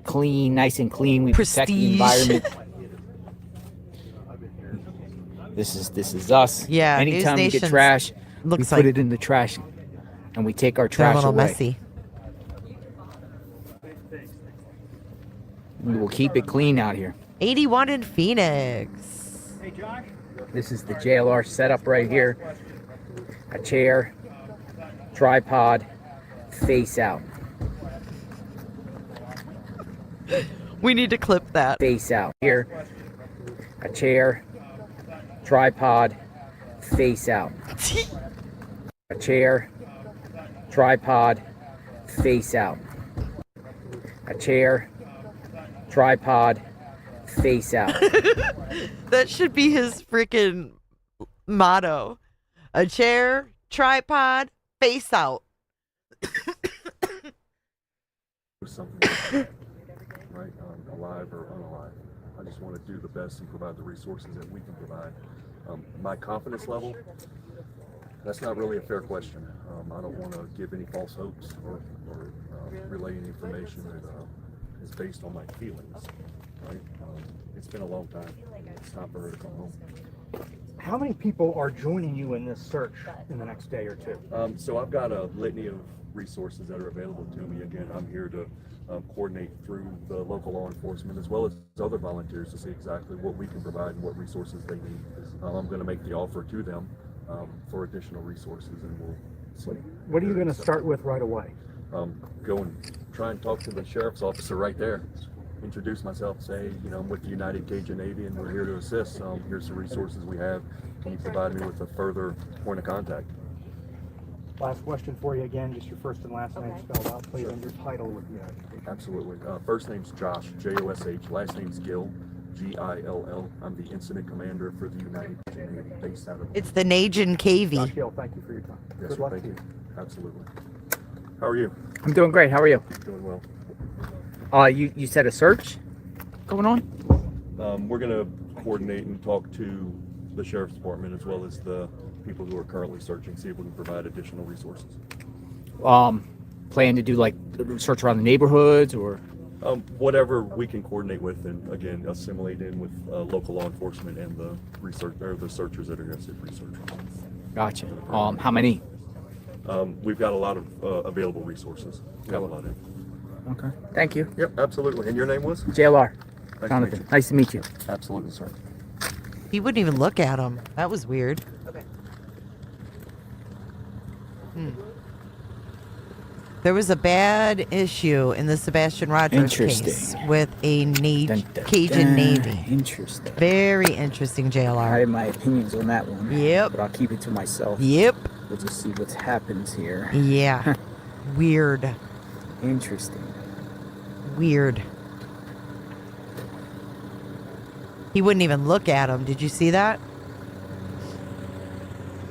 Speaker 2: clean, nice and clean. We protect the environment. This is us.
Speaker 1: Yeah.
Speaker 2: Anytime we get trash, we put it in the trash, and we take our trash
Speaker 1: away. A little
Speaker 2: away.
Speaker 1: messy.
Speaker 2: We will keep it clean out here.
Speaker 1: 81 in Phoenix.
Speaker 2: This is the JLR setup right here. A chair, tripod, face out.
Speaker 1: We need to clip that.
Speaker 2: Face out. Here, a chair, tripod, face out. A chair, tripod, face out. A chair, tripod, face out.
Speaker 1: That should be his freaking motto. A chair, tripod, face out.
Speaker 16: Something right, alive or unalive. I just want to do the best and provide the resources that we can provide. My confidence level, that's not really a fair question. I don't want to give any false hopes or relay any information that is based on my feelings. Right? It's been a long time. It's time for her to come home.
Speaker 18: How many people are joining you in this search in the next day or two?
Speaker 16: So I've got a litany of resources that are available to me. Again, I'm here to coordinate through the local law enforcement as well as other volunteers to see exactly what we can provide and what resources they need. I'm going to make the offer to them for additional resources, and we'll see.
Speaker 18: What are you going to start with right away?
Speaker 16: Go and try and talk to the sheriff's officer right there. Introduce myself, say, I'm with the United Cajun Navy and we're here to assist. Here's the resources we have. Can you provide me with a further point of contact?
Speaker 18: Last question for you again, just your first and last name spelled out, please, and your title with me.
Speaker 16: Absolutely. First name's Josh, Josh. Last name's Gill, Gill. I'm the incident commander for the United States Navy based out of.
Speaker 1: It's the Najan Cavey.
Speaker 18: Raquel, thank you for your time.
Speaker 16: Yes,
Speaker 18: Good
Speaker 16: sir,
Speaker 18: luck
Speaker 16: thank
Speaker 18: to you.
Speaker 16: Absolutely. How are you?
Speaker 2: I'm doing great. How are you?
Speaker 16: Doing well.
Speaker 2: You said a search going on?
Speaker 16: We're going to coordinate and talk to the sheriff's department as well as the people who are currently searching, see if we can provide additional resources.
Speaker 2: Plan to do like search around the neighborhoods or?
Speaker 16: Whatever we can coordinate with, and again, assimilate in with local law enforcement and the research or the searchers that are going to research.
Speaker 2: Gotcha. How many?
Speaker 16: We've got a lot of available resources. We have a lot in.
Speaker 2: Okay. Thank you.
Speaker 16: Yep, absolutely. And your name was?
Speaker 2: JLR.
Speaker 16: Jonathan.
Speaker 2: Nice to meet you.
Speaker 16: Absolutely, sir.
Speaker 1: He wouldn't even look at him. That was weird.
Speaker 2: Okay.
Speaker 1: There was a bad issue in the Sebastian Rogers case with a Cajun Navy.
Speaker 2: Interesting.
Speaker 1: Very interesting,
Speaker 2: I
Speaker 1: JLR.
Speaker 2: have my opinions on that one.
Speaker 1: Yep.
Speaker 2: But I'll keep it to myself.
Speaker 1: Yep.
Speaker 2: We'll just see what happens here.
Speaker 1: Yeah. Weird.
Speaker 2: Interesting.
Speaker 1: Weird. He wouldn't even look at him. Did you see that?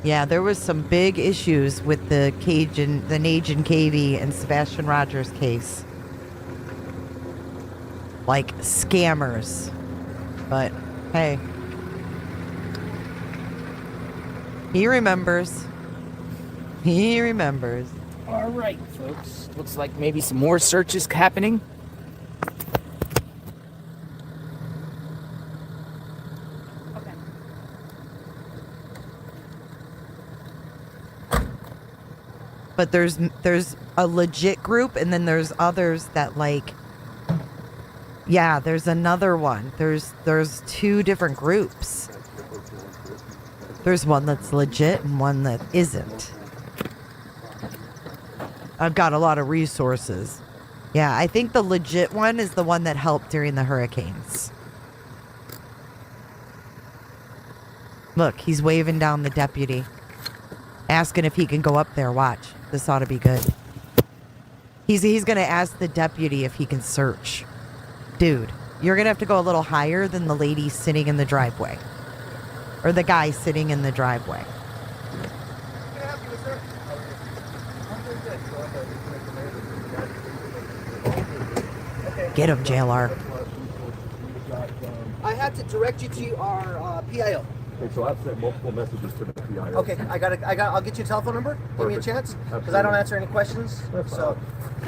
Speaker 1: Yeah, there was some big issues with the Najan Cavey and Sebastian Rogers case. Like scammers. But hey. He remembers. He remembers.
Speaker 2: All right, folks. Looks like maybe some more searches happening.
Speaker 1: But there's a legit group, and then there's others that like. Yeah, there's another one. There's two different groups. There's one that's legit and one that isn't. I've got a lot of resources. Yeah, I think the legit one is the one that helped during the hurricanes. Look, he's waving down the deputy. Asking if he can go up there. Watch. This ought to be good. He's going to ask the deputy if he can search. Dude, you're going to have to go a little higher than the lady sitting in the driveway. Or the guy sitting in the driveway. Get him, JLR.
Speaker 8: I had to direct you to our PIO.
Speaker 16: Okay, so I've sent multiple messages to the PIO.
Speaker 8: Okay, I'll get you a telephone number. Give me a chance, because I don't answer any questions. So,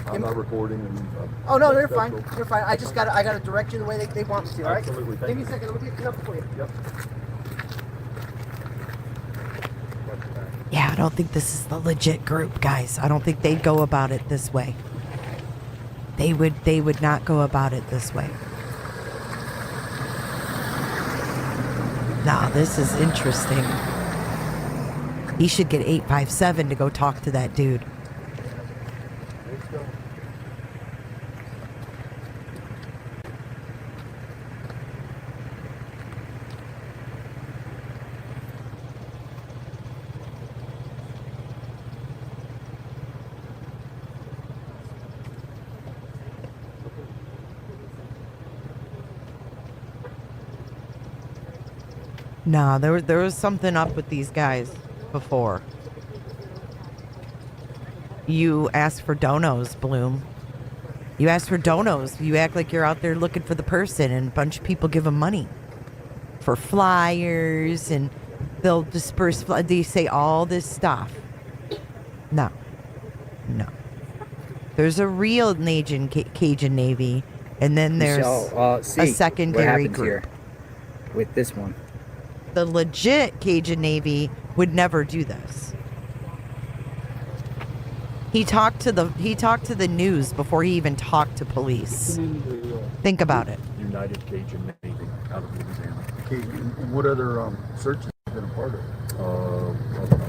Speaker 16: I'm not recording.
Speaker 8: oh no, you're fine. You're fine. I gotta direct you the way they want me to. All right.
Speaker 16: Absolutely.
Speaker 8: Give me a second. Let me get the number for you.
Speaker 16: Yep.
Speaker 1: Yeah, I don't think this is the legit group, guys. I don't think they'd go about it this way. They would not go about it this way. Nah, this is interesting. He should get 857 to go talk to that dude. Nah, there was something up with these guys before. You asked for donos, Bloom. You asked for donos. You act like you're out there looking for the person, and a bunch of people give them money for flyers, and they'll disperse. They say all this stuff. No. There's a real Cajun Navy, and then there's a secondary group.
Speaker 2: With this one.
Speaker 1: The legit Cajun Navy would never do this. He talked to the news before he even talked to police. Think about it.
Speaker 16: United Cajun Navy out of Louisiana.
Speaker 3: Okay, and what other searches have been a part of it?
Speaker 16: A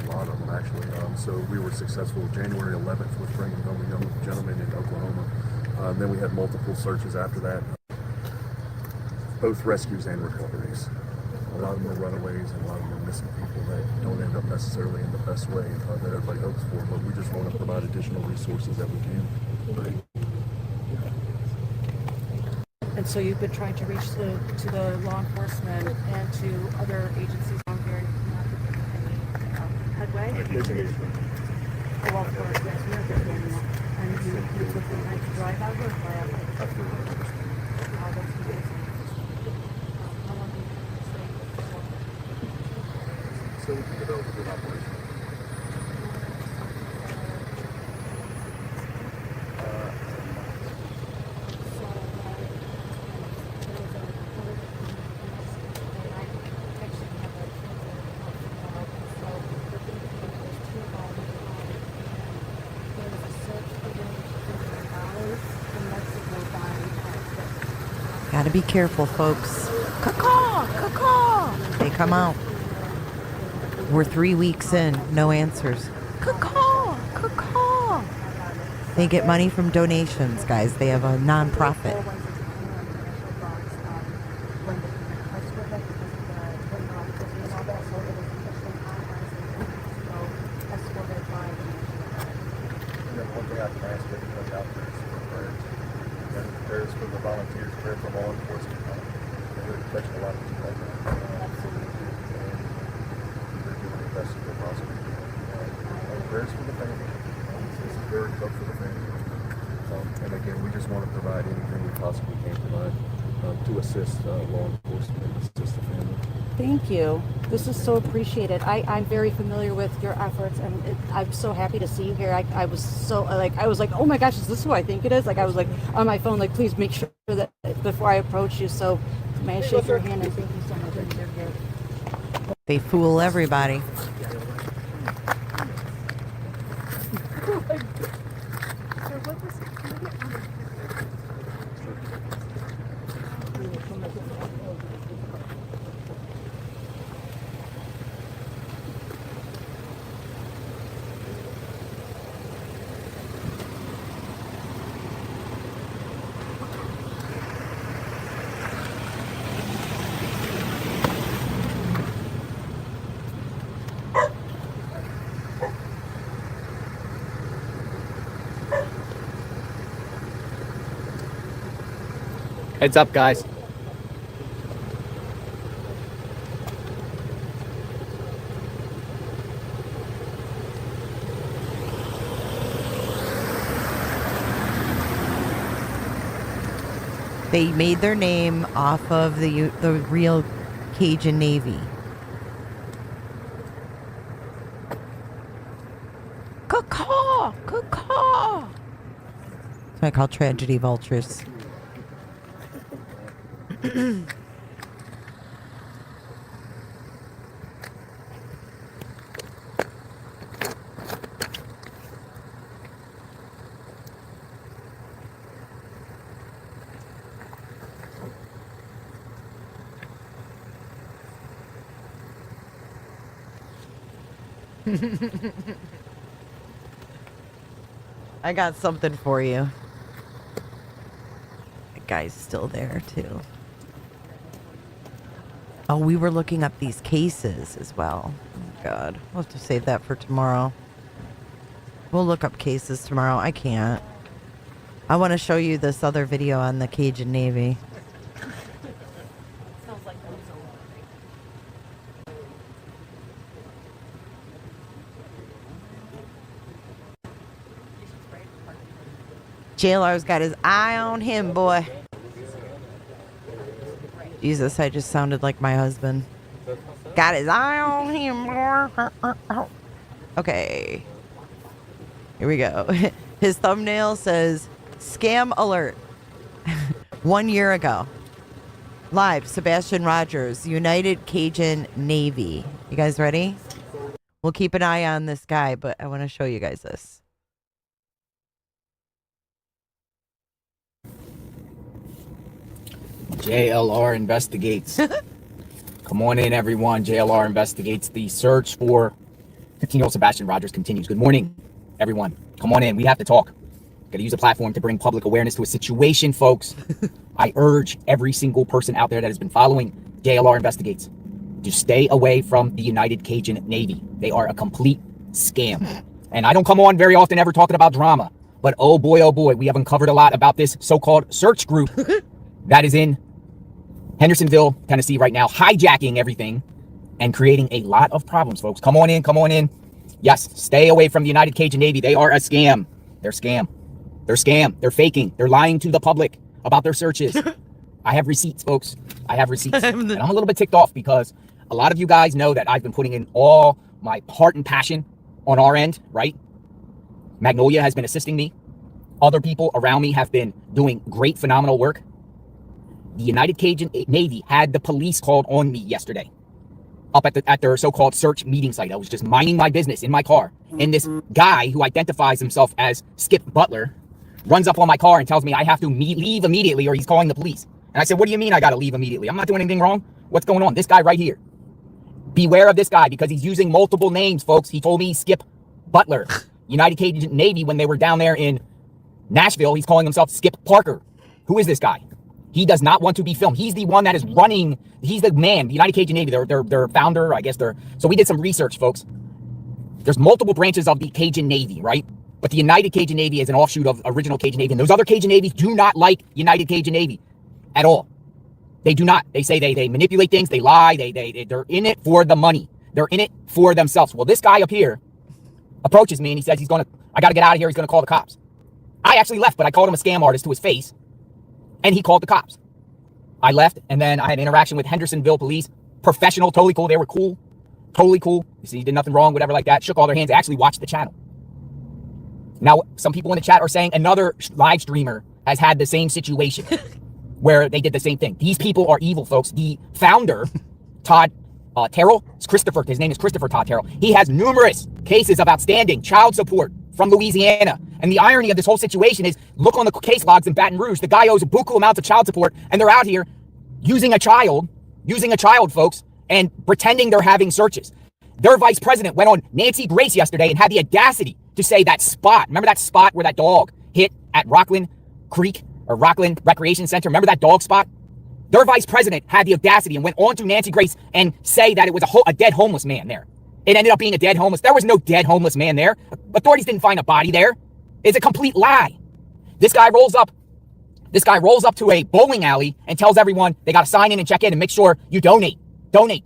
Speaker 16: lot of them actually. So we were successful January 11th with bringing home a young gentleman in Oklahoma. Then we had multiple searches after that, both rescues and recoveries. A lot of them are runaways, and a lot of them are missing people that don't end up necessarily in the best way that everybody hopes for. But we just want to provide additional resources that we can.
Speaker 4: And so you've been trying to reach to the law enforcement and to other agencies on here, and not getting any headway. Well, of course, yes, you're getting any. And you took the night to drive out or fly out? That's amazing. How long do you stay for?
Speaker 16: So we can develop a good operation.
Speaker 1: Gotta be careful, folks. Caw-caw! Caw-caw! They come out. We're 3 weeks in, no answers. Caw-caw! Caw-caw! They get money from donations, guys. They have a non-profit.
Speaker 16: Prayers for the volunteers, prayers for law enforcement. They're touching a lot of people right now. They're doing their best to go possible. Prayers for the family. This is very tough for the family. And again, we just want to provide anything we possibly can provide to assist law enforcement and assist the family.
Speaker 4: Thank you. This is so appreciated. I'm very familiar with your efforts, and I'm so happy to see you here. I was so I was like, oh my gosh, is this who I think it is? Like I was like on my phone, like please make sure that before I approach you. So may I shake your hand and thank you so much. You're here.
Speaker 1: They fool everybody.
Speaker 2: Heads up, guys.
Speaker 1: They made their name off of the real Cajun Navy. Caw-caw! Caw-caw! That's what I call tragedy vultures. I got something for you. The guy's still there too. Oh, we were looking up these cases as well. Oh God, we'll have to save that for tomorrow. We'll look up cases tomorrow. I can't. I want to show you this other video on the Cajun Navy. JLR's got his eye on him, boy. Jesus, I just sounded like my husband. Got his eye on him, boy. Okay. Here we go. His thumbnail says, scam alert. 1 year ago. Live, Sebastian Rogers, United Cajun Navy. You guys ready? We'll keep an eye on this guy, but I want to show you guys this.
Speaker 2: JLR investigates. Come on in, everyone. JLR investigates. The search for 15-year-old Sebastian Rogers continues. Good morning, everyone. Come on in. We have to talk. Got to use a platform to bring public awareness to a situation, folks. I urge every single person out there that has been following JLR investigates to stay away from the United Cajun Navy. They are a complete scam. And I don't come on very often ever talking about drama. But oh boy, we have uncovered a lot about this so-called search group that is in Hendersonville, Tennessee right now, hijacking everything and creating a lot of problems, folks. Come on in, come on in. Yes, stay away from the United Cajun Navy. They are a scam. They're scam. They're scam. They're faking. They're lying to the public about their searches. I have receipts, folks. I have receipts. And I'm a little bit ticked off because a lot of you guys know that I've been putting in all my heart and passion on our end, right? Magnolia has been assisting me. Other people around me have been doing great, phenomenal work. The United Cajun Navy had the police called on me yesterday up at their so-called search meeting site. I was just minding my business in my car. And this guy who identifies himself as Skip Butler runs up on my car and tells me I have to leave immediately or he's calling the police. And I said, what do you mean I got to leave immediately? I'm not doing anything wrong. What's going on? This guy right here. Beware of this guy because he's using multiple names, folks. He told me Skip Butler. United Cajun Navy, when they were down there in Nashville, he's calling himself Skip Parker. Who is this guy? He does not want to be filmed. He's the one that is running. He's the man. The United Cajun Navy, their founder, I guess so we did some research, folks. There's multiple branches of the Cajun Navy, right? But the United Cajun Navy is an offshoot of original Cajun Navy. And those other Cajun Navies do not like United Cajun Navy at all. They do not. They say they manipulate things. They lie. They're in it for the money. They're in it for themselves. Well, this guy up here approaches me and he says I got to get out of here. He's going to call the cops. I actually left, but I called him a scam artist to his face. And he called the cops. I left, and then I had an interaction with Hendersonville police. Professional, totally cool. They were cool. Totally cool. You see, he did nothing wrong, whatever like that. Shook all their hands. They actually watched the channel. Now, some people in the chat are saying another live streamer has had the same situation where they did the same thing. These people are evil, folks. The founder, Todd Terrell, his name is Christopher Todd Terrell. He has numerous cases of outstanding child support from Louisiana. And the irony of this whole situation is, look on the case logs in Baton Rouge. The guy owes a buku amounts of child support, and they're out here using a child, folks, and pretending they're having searches. Their vice president went on Nancy Grace yesterday and had the audacity to say that spot. Remember that spot where that dog hit at Rockland Creek or Rockland Recreation Center? Remember that dog spot? Their vice president had the audacity and went on to Nancy Grace and say that it was a dead homeless man there. It ended up being a dead homeless. There was no dead homeless man there. Authorities didn't find a body there. It's a complete lie. This guy rolls up to a bowling alley and tells everyone they got to sign in and check in and make sure you donate. Donate.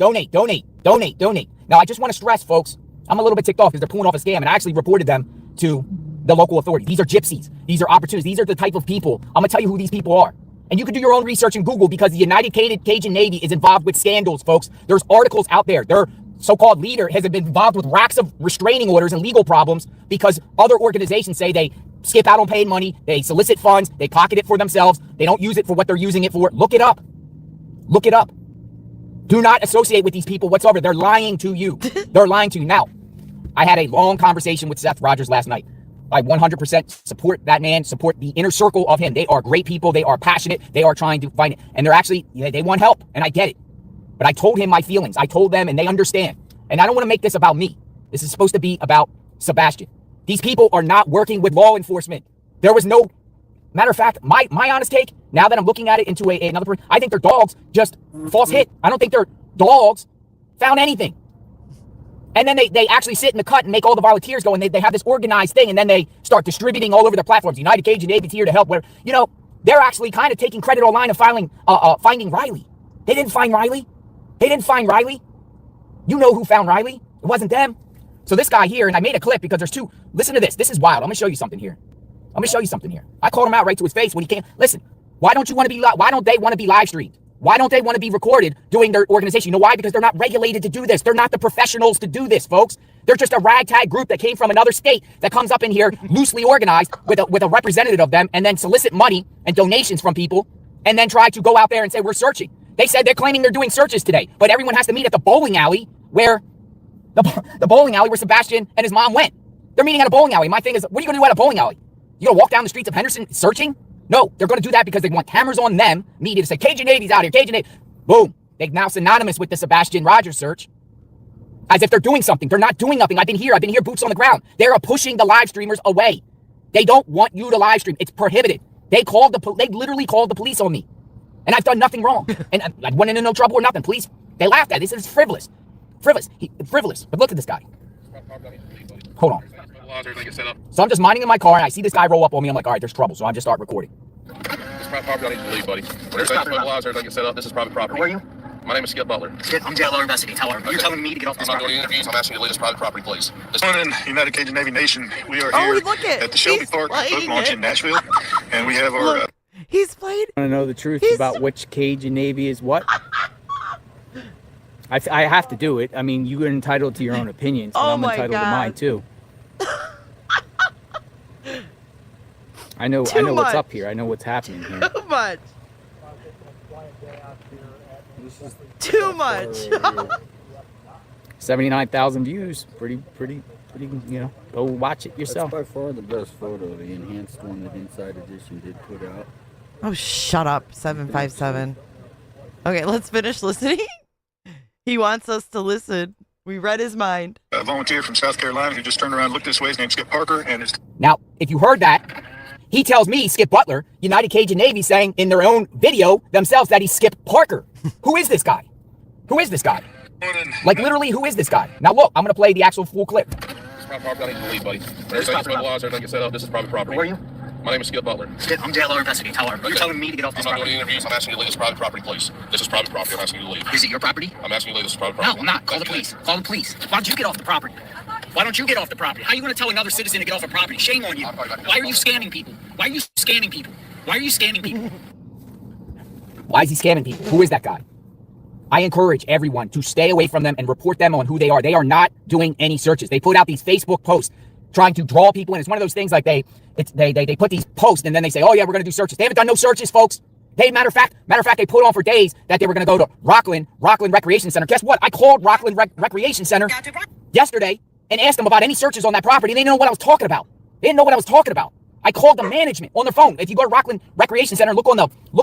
Speaker 2: Now, I just want to stress, folks, I'm a little bit ticked off because they're pulling off a scam, and I actually reported them to the local authority. These are gypsies. These are opportunists. These are the type of people. I'm going to tell you who these people are. And you can do your own research in Google because the United Cajun Navy is involved with scandals, folks. There's articles out there. Their so-called leader has been involved with racks of restraining orders and legal problems because other organizations say they skip out on paying money, they solicit funds, they pocket it for themselves, they don't use it for what they're using it for. Look it up. Look it up. Do not associate with these people whatsoever. They're lying to you. They're lying to you. Now, I had a long conversation with Seth Rogers last night. I 100% support that man, support the inner circle of him. They are great people. They are passionate. They are trying to find it. And they're actually, they want help. And I get it. But I told him my feelings. I told them, and they understand. And I don't want to make this about me. This is supposed to be about Sebastian. These people are not working with law enforcement. There was no, matter of fact, my honest take, now that I'm looking at it into another person, I think their dogs just false hit. I don't think their dogs found anything. And then they actually sit in the cut and make all the volunteers go, and they have this organized thing, and then they start distributing all over their platforms. United Cajun Navy's here to help. Where, they're actually kind of taking credit online and finding Riley. They didn't find Riley. You know who found Riley. It wasn't them. So this guy here, and I made a clip because there's two. Listen to this. This is wild. I'm going to show you something here. I called him out right to his face when he came. Listen, why don't they want to be live streamed? Why don't they want to be recorded doing their organization? You know why? Because they're not regulated to do this. They're not the professionals to do this, folks. They're just a ragtag group that came from another state that comes up in here loosely organized with a representative of them and then solicit money and donations from people and then try to go out there and say, we're searching. They said they're claiming they're doing searches today, but everyone has to meet at the bowling alley where the bowling alley where Sebastian and his mom went. They're meeting at a bowling alley. My thing is, what are you going to do at a bowling alley? You going to walk down the streets of Henderson searching? No, they're going to do that because they want cameras on them, media to say, Cajun Navy's out here, Cajun Navy. Boom. They're now synonymous with the Sebastian Rogers search as if they're doing something. They're not doing nothing. I've been here boots on the ground. They're pushing the live streamers away. They don't want you to live stream. It's prohibited. They literally called the police on me. And I've done nothing wrong. And I went into no trouble or nothing. Police, they laughed at it. They said it's frivolous. Frivolous. But look at this guy. Hold on. So I'm just minding in my car and I see this guy roll up on me. I'm like, all right, there's trouble. So I just start recording.
Speaker 16: private property. I need you to leave, buddy. When everything's mobilized, everything gets set up, this is private property.
Speaker 8: Who are you?
Speaker 16: My name is Skip Butler.
Speaker 8: Skip, I'm JLO investigating. Tell her.
Speaker 16: Okay.
Speaker 8: You're telling me to get off this
Speaker 16: I'm not
Speaker 8: property.
Speaker 16: doing interviews. I'm asking you to leave this private property, please. This
Speaker 10: In United Cajun Navy Nation, we are
Speaker 1: Oh,
Speaker 10: here
Speaker 1: look
Speaker 10: at the Shelby Park boat launch in Nashville, and we have our.
Speaker 1: He's played.
Speaker 2: I want to know the truth about which Cajun Navy is what. I have to do it. I mean, you're entitled to your own opinions, but
Speaker 1: Oh
Speaker 2: I'm
Speaker 1: my
Speaker 2: entitled
Speaker 1: God.
Speaker 2: to mine too. I know
Speaker 1: Too
Speaker 2: what's
Speaker 1: much.
Speaker 2: up here. I know what's happening here.
Speaker 1: Too much. Too much.
Speaker 2: 79,000 views. Pretty, you know, go watch it yourself.
Speaker 3: That's by far the best photo, the enhanced one that Inside Edition did put out.
Speaker 1: Oh, shut up, 757. Okay, let's finish listening. He wants us to listen. We read his mind.
Speaker 10: A volunteer from South Carolina who just turned around and looked this way. His name's Skip Parker, and his
Speaker 19: Now, if you heard that, he tells me, Skip Butler, United Cajun Navy, saying in their own video themselves that he's Skip Parker. Who is this guy? Who is this guy? Like, literally, who is this guy? Now, look, I'm going to play the actual full clip.
Speaker 16: This is private property. I need you to leave, buddy. When everything's mobilized, everything gets set up, this is private property.
Speaker 8: Who are you?
Speaker 16: My name is Skip Butler.
Speaker 8: Skip, I'm JLO investigating. Tell her.
Speaker 16: Okay.
Speaker 8: You're telling me to get off this
Speaker 16: I'm not
Speaker 8: property.
Speaker 16: doing interviews. I'm asking you to leave this private property, please. This is private property. I'm asking you to leave.
Speaker 8: Is it your property?
Speaker 16: I'm asking you to leave this private
Speaker 8: No,
Speaker 16: property.
Speaker 8: I'm not. Call the police. Call the police. Why don't you get off the property? Why don't you get off the property? How are you going to tell another citizen to get off a property? Shame on you. Why are you scamming people? Why are you scamming people? Why are you scamming people?
Speaker 19: Why is he scamming people? Who is that guy? I encourage everyone to stay away from them and report them on who they are. They are not doing any searches. They put out these Facebook posts trying to draw people in. It's one of those things like they put these posts and then they say, oh yeah, we're going to do searches. They haven't done no searches, folks. They, matter of fact, they put on for days that they were going to go to Rockland Recreation Center. Guess what? I called Rockland Recreation Center yesterday and asked them about any searches on that property. They didn't know what I was talking about. They didn't know what I was talking about. I called the management on their phone. If you go to Rockland Recreation Center and look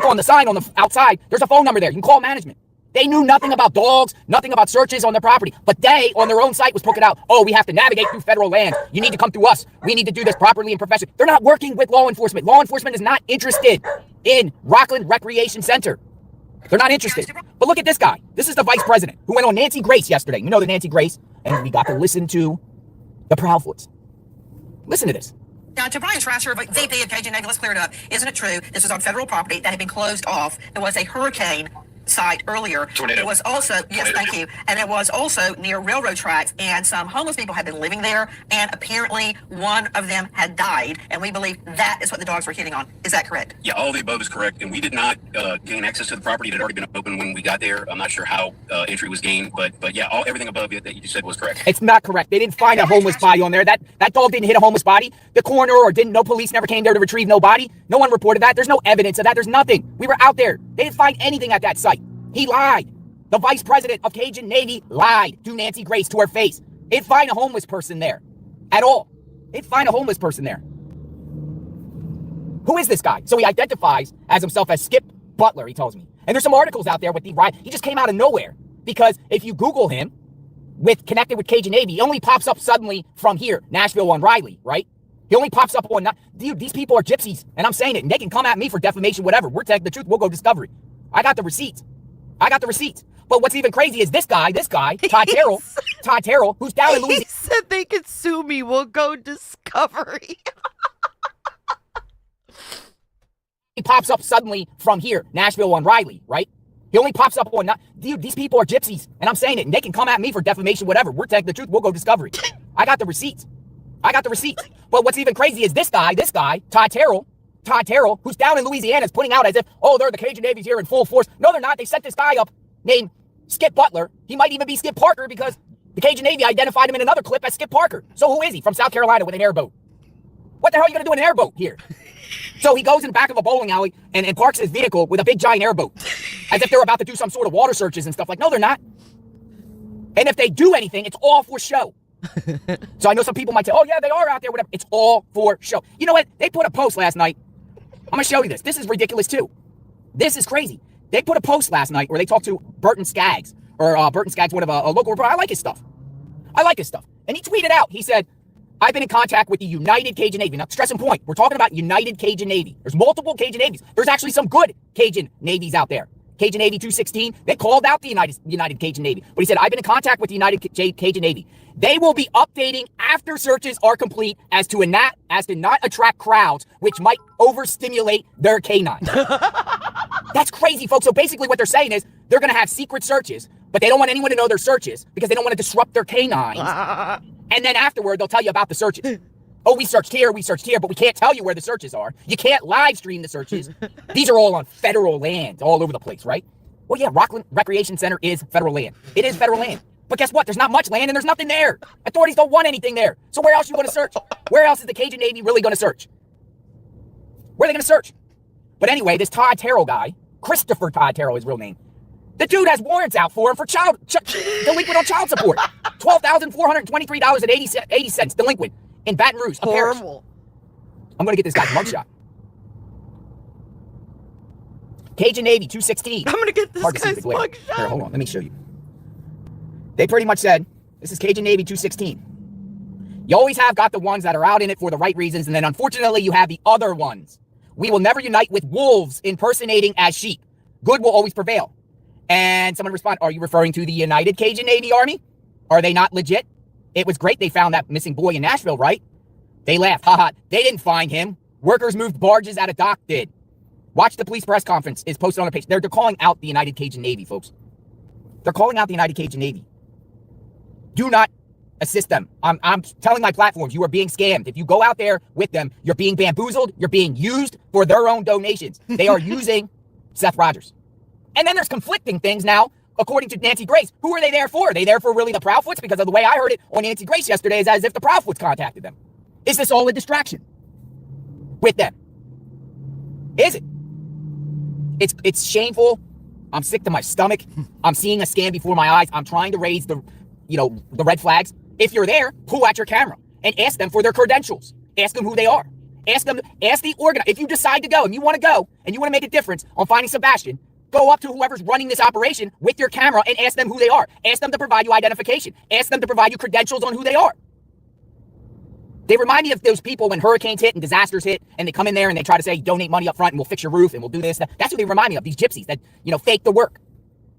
Speaker 19: on the sign on the outside, there's a phone number there. You can call management. They knew nothing about dogs, nothing about searches on their property. But they, on their own site, was putting out, oh, we have to navigate through federal lands. You need to come through us. We need to do this properly and professionally. They're not working with law enforcement. Law enforcement is not interested in Rockland Recreation Center. They're not interested. But look at this guy. This is the vice president who went on Nancy Grace yesterday. You know the Nancy Grace. And we got to listen to the Proudfoots. Listen to this.
Speaker 20: Now, to Brian Strasser, VP of Cajun Navy, let's clear it up. Isn't it true this was on federal property that had been closed off? There was a hurricane site earlier.
Speaker 16: Tornado.
Speaker 20: It was also, yes, thank you. And it was also near railroad tracks, and some homeless people had been living there, and apparently one of them had died, and we believe that is what the dogs were hitting on. Is that correct?
Speaker 24: Yeah, all of the above is correct, and we did not gain access to the property. It had already been open when we got there. I'm not sure how entry was gained, but yeah, everything above it that you just said was correct.
Speaker 19: It's not correct. They didn't find a homeless body on there. That dog didn't hit a homeless body. The coroner no police never came there to retrieve no body. No one reported that. There's no evidence of that. There's nothing. We were out there. They didn't find anything at that site. He lied. The vice president of Cajun Navy lied to Nancy Grace to her face. They didn't find a homeless person there at all. They didn't find a homeless person there. Who is this guy? So he identifies as himself as Skip Butler, he tells me. And there's some articles out there with the right. He just came out of nowhere because if you Google him connected with Cajun Navy, he only pops up suddenly from here, Nashville on Riley, right? He only pops up on, dude, these people are gypsies. And I'm saying it. And they can come at me for defamation, whatever. We're telling the truth. We'll go discovery. I got the receipts. But what's even crazy is this guy, Todd Terrell, who's down in Louisiana.
Speaker 1: He said they could sue me. We'll go discovery.
Speaker 19: He pops up suddenly from here, Nashville on Riley, right? He only pops up on, dude, these people are gypsies. And I'm saying it. And they can come at me for defamation, whatever. We're telling the truth. We'll go discovery. I got the receipts. But what's even crazy is this guy, Todd Terrell, who's down in Louisiana, is putting out as if, oh, they're the Cajun Navy's here in full force. No, they're not. They set this guy up named Skip Butler. He might even be Skip Parker because the Cajun Navy identified him in another clip as Skip Parker. So who is he? From South Carolina with an airboat. What the hell are you going to do in an airboat here? So he goes in the back of a bowling alley and parks his vehicle with a big giant airboat as if they're about to do some sort of water searches and stuff. Like, no, they're not. And if they do anything, it's all for show. So I know some people might say, oh, yeah, they are out there, whatever. It's all for show. You know what? They put a post last night. I'm going to show you this. This is ridiculous, too. This is crazy. They put a post last night where they talked to Burton Skaggs, Burton Skaggs, one of a local reporter. I like his stuff. And he tweeted out, he said, I've been in contact with the United Cajun Navy. Now, stress and point, we're talking about United Cajun Navy. There's multiple Cajun Navies. There's actually some good Cajun Navies out there. Cajun Navy 216. They called out the United Cajun Navy. But he said, I've been in contact with the United Cajun Navy. They will be updating after searches are complete as to not attract crowds, which might overstimulate their canines. That's crazy, folks. So basically what they're saying is they're going to have secret searches, but they don't want anyone to know their searches because they don't want to disrupt their canines. And then afterward, they'll tell you about the searches. Oh, we searched here, but we can't tell you where the searches are. You can't live stream the searches. These are all on federal land all over the place, right? Well, yeah, Rockland Recreation Center is federal land. It is federal land. But guess what? There's not much land and there's nothing there. Authorities don't want anything there. So where else are you going to search? Where else is the Cajun Navy really going to search? Where are they going to search? But anyway, this Todd Terrell guy, Christopher Todd Terrell, his real name, the dude has warrants out for him for delinquent on child support. $12,423.80 delinquent in Baton Rouge. Horrible. I'm going to get this guy's mugshot. Cajun Navy 216.
Speaker 1: I'm going to get this guy's mugshot.
Speaker 19: Here, hold on. Let me show you. They pretty much said, this is Cajun Navy 216. You always have got the ones that are out in it for the right reasons, and then unfortunately you have the other ones. We will never unite with wolves impersonating as sheep. Good will always prevail. And someone responded, are you referring to the United Cajun Navy Army? Are they not legit? It was great they found that missing boy in Nashville, right? They laughed. Haha, they didn't find him. Workers moved barges out of dock did. Watch the police press conference. It's posted on the page. They're calling out the United Cajun Navy, folks. They're calling out the United Cajun Navy. Do not assist them. I'm telling my platforms, you are being scammed. If you go out there with them, you're being bamboozled. You're being used for their own donations. They are using Seth Rogers. And then there's conflicting things now, according to Nancy Grace. Who are they there for? Are they there for really the Proudfoots? Because of the way I heard it on Nancy Grace yesterday is as if the Proudfoots contacted them. Is this all a distraction with them? Is it? It's shameful. I'm sick to my stomach. I'm seeing a scam before my eyes. I'm trying to raise the red flags. If you're there, pull out your camera and ask them for their credentials. Ask them who they are. Ask the organizer. If you decide to go and you want to make a difference on finding Sebastian, go up to whoever's running this operation with your camera and ask them who they are. Ask them to provide you identification. Ask them to provide you credentials on who they are. They remind me of those people when hurricanes hit and disasters hit, and they come in there and they try to say, donate money up front and we'll fix your roof and we'll do this. That's what they remind me of, these gypsies that, fake the work.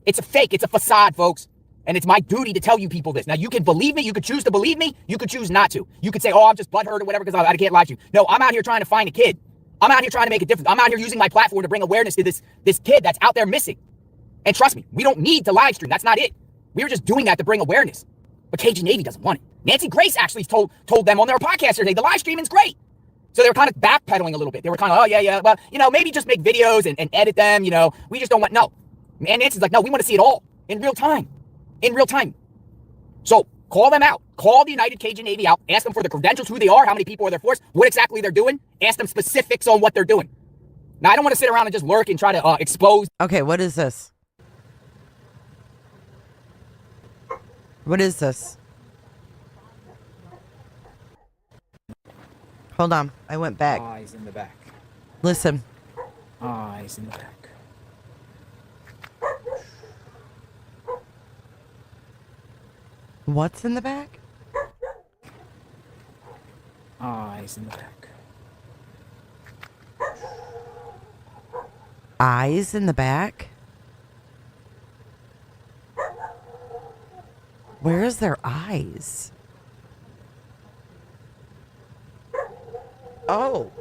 Speaker 19: It's a fake. It's a facade, folks. And it's my duty to tell you people this. Now, you can believe me. You could choose to believe me. You could choose not to. You could say, oh, I'm just butthurt or whatever because I can't lie to you. No, I'm out here trying to find a kid. I'm out here trying to make a difference. I'm out here using my platform to bring awareness to this kid that's out there missing. And trust me, we don't need to live stream. That's not it. We were just doing that to bring awareness. But Cajun Navy doesn't want it. Nancy Grace actually told them on their podcast today, the live streaming's great. So they were kind of backpedaling a little bit. They were kind of, oh, yeah, well, maybe just make videos and edit them, we just don't want, no. And Nancy's like, no, we want to see it all in real time. In real time. So call them out. Call the United Cajun Navy out. Ask them for the credentials, who they are, how many people are their force, what exactly they're doing. Ask them specifics on what they're doing. Now, I don't want to sit around and just lurk and try to expose.
Speaker 1: Okay, what is this? What is this? Hold on. I went back.
Speaker 2: Eyes in the back.
Speaker 1: Listen.
Speaker 2: Eyes in the back.
Speaker 1: What's in the back?
Speaker 2: Eyes in the back.
Speaker 1: Eyes in the back? Where is their eyes? Oh.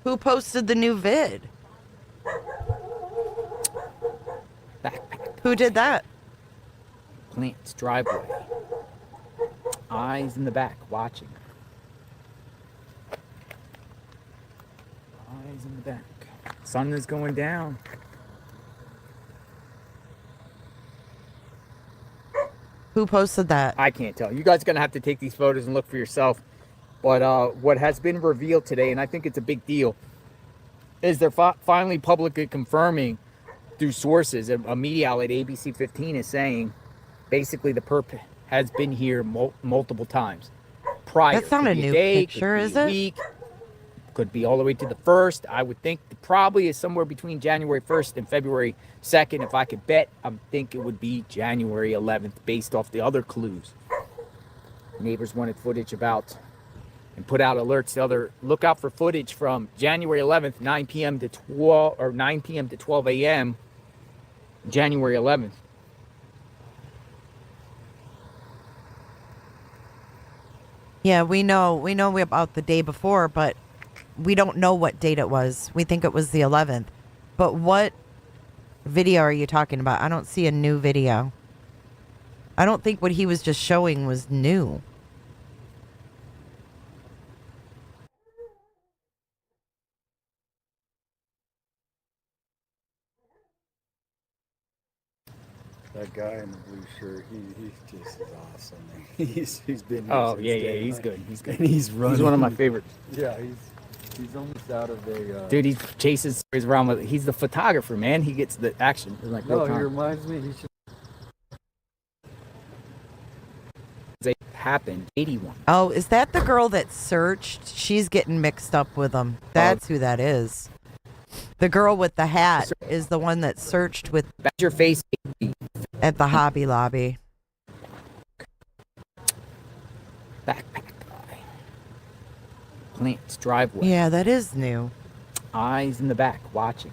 Speaker 1: Who posted the new vid?
Speaker 2: Backpack.
Speaker 1: Who did that?
Speaker 2: Plants, driveway. Eyes in the back, watching. Eyes in the back. Sun is going down.
Speaker 1: Who posted that?
Speaker 2: I can't tell. You guys are going to have to take these photos and look for yourself. But what has been revealed today, and I think it's a big deal, is they're finally publicly confirming through sources. A media outlet, ABC 15, is saying basically the perp has been here multiple times. Prior.
Speaker 1: That's not a new picture, is it?
Speaker 2: Week, could be all the way to the 1st. I would think probably is somewhere between January 1st and February 2nd. If I could bet, I think it would be January 11th based off the other clues. Neighbors wanted footage about and put out alerts. Look out for footage from January 11th, 9 p.m. to 12 or 9 p.m. to 12 a.m. January 11th.
Speaker 1: Yeah, we know about the day before, but we don't know what date it was. We think it was the 11th. But what video are you talking about? I don't see a new video. I don't think what he was just showing was new.
Speaker 22: That guy in the blue shirt, he's just as awesome. He's been here
Speaker 2: Oh,
Speaker 22: since
Speaker 2: yeah,
Speaker 22: day
Speaker 2: he's
Speaker 22: one.
Speaker 2: good. He's good.
Speaker 22: And he's running.
Speaker 2: He's one of my favorites.
Speaker 22: Yeah, he's almost out of a.
Speaker 2: Dude, he chases stories around with. He's the photographer, man. He gets the action. Like,
Speaker 22: No, he reminds me. He should.
Speaker 2: They happened 81.
Speaker 1: Oh, is that the girl that searched? She's getting mixed up with him. That's who that is. The girl with the hat is the one that searched with.
Speaker 2: That's your face.
Speaker 1: At the Hobby Lobby.
Speaker 2: Backpack guy. Plants driveway.
Speaker 1: Yeah, that is new.
Speaker 2: Eyes in the back, watching.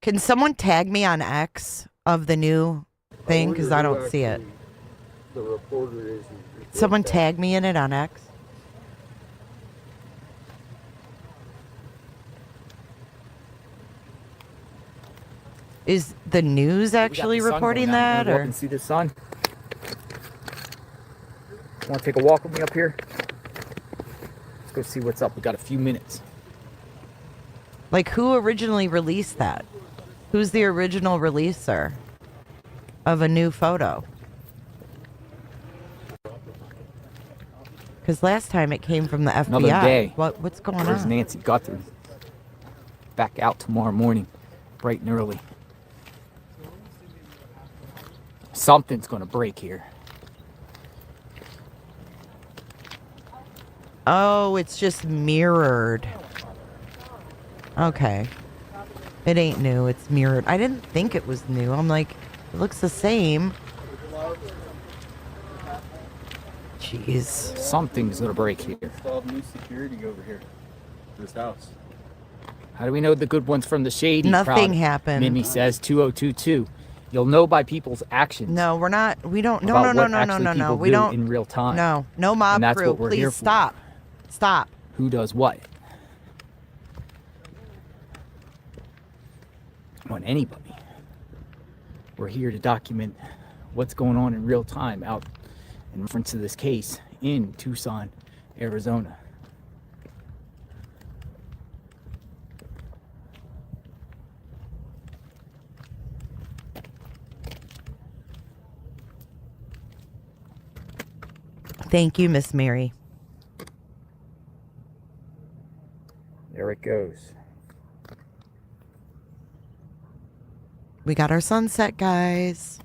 Speaker 1: Can someone tag me on X of the new thing? Because I don't see it.
Speaker 22: The reporter is.
Speaker 1: Someone tag me in it on X. Is the news actually reporting that, or?
Speaker 2: And see the sun. Want to take a walk with me up here? Let's go see what's up. We got a few minutes.
Speaker 1: Like, who originally released that? Who's the original releaser of a new photo? Because last time it came from the FBI.
Speaker 2: Another day.
Speaker 1: What's going
Speaker 2: Where's
Speaker 1: on?
Speaker 2: Nancy Guthrie? Back out tomorrow morning, bright and early. Something's going to break here.
Speaker 1: Oh, it's just mirrored. Okay. It ain't new. It's mirrored. I didn't think it was new. I'm like, it looks the same. Jeez.
Speaker 2: Something's going to break here.
Speaker 22: Installed new security over here. This house.
Speaker 2: How do we know the good ones from the shady?
Speaker 1: Nothing happened.
Speaker 2: Mimi says 2022. You'll know by people's actions.
Speaker 1: No, we're not. We don't. No,
Speaker 2: about
Speaker 1: no,
Speaker 2: what
Speaker 1: no, no, no,
Speaker 2: actually
Speaker 1: no, no.
Speaker 2: people
Speaker 1: We
Speaker 2: do
Speaker 1: don't.
Speaker 2: in real time.
Speaker 1: No mob
Speaker 2: And that's
Speaker 1: crew.
Speaker 2: what we're here
Speaker 1: Please
Speaker 2: for.
Speaker 1: stop. Stop.
Speaker 2: Who does what? On anybody. We're here to document what's going on in real time out in reference to this case in Tucson, Arizona.
Speaker 1: Thank you, Miss Mary.
Speaker 2: There it goes.
Speaker 1: We got our sunset, guys.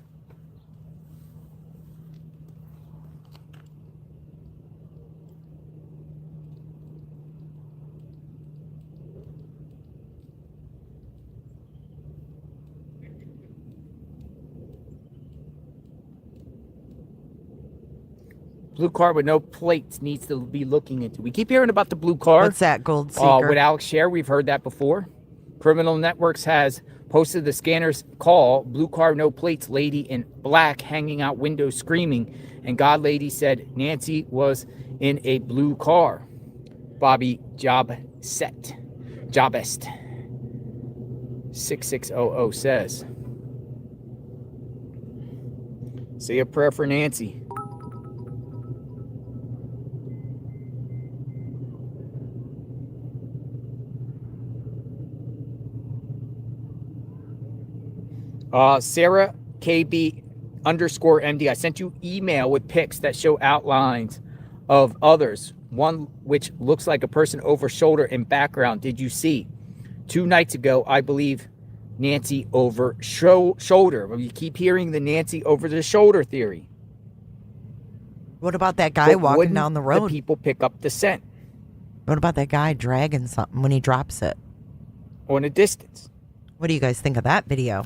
Speaker 2: Blue car with no plates needs to be looking into. We keep hearing about the blue car.
Speaker 1: What's that, Gold Seeker?
Speaker 2: With Alex Sher, we've heard that before. Criminal Networks has posted the scanner's call. Blue car, no plates, lady in black hanging out window screaming. And God Lady said Nancy was in a blue car. Bobby Jobest 6600 says. Say a prayer for Nancy. Sarah KB_MD. I sent you email with pics that show outlines of others. One which looks like a person over shoulder in background. Did you see? 2 nights ago, I believe Nancy over shoulder. Well, you keep hearing the Nancy over the shoulder theory.
Speaker 1: What about that guy
Speaker 2: But
Speaker 1: walking
Speaker 2: wouldn't
Speaker 1: down the road?
Speaker 2: The people pick up the scent.
Speaker 1: What about that guy dragging something when he drops it?
Speaker 2: On a distance.
Speaker 1: What do you guys think of that video?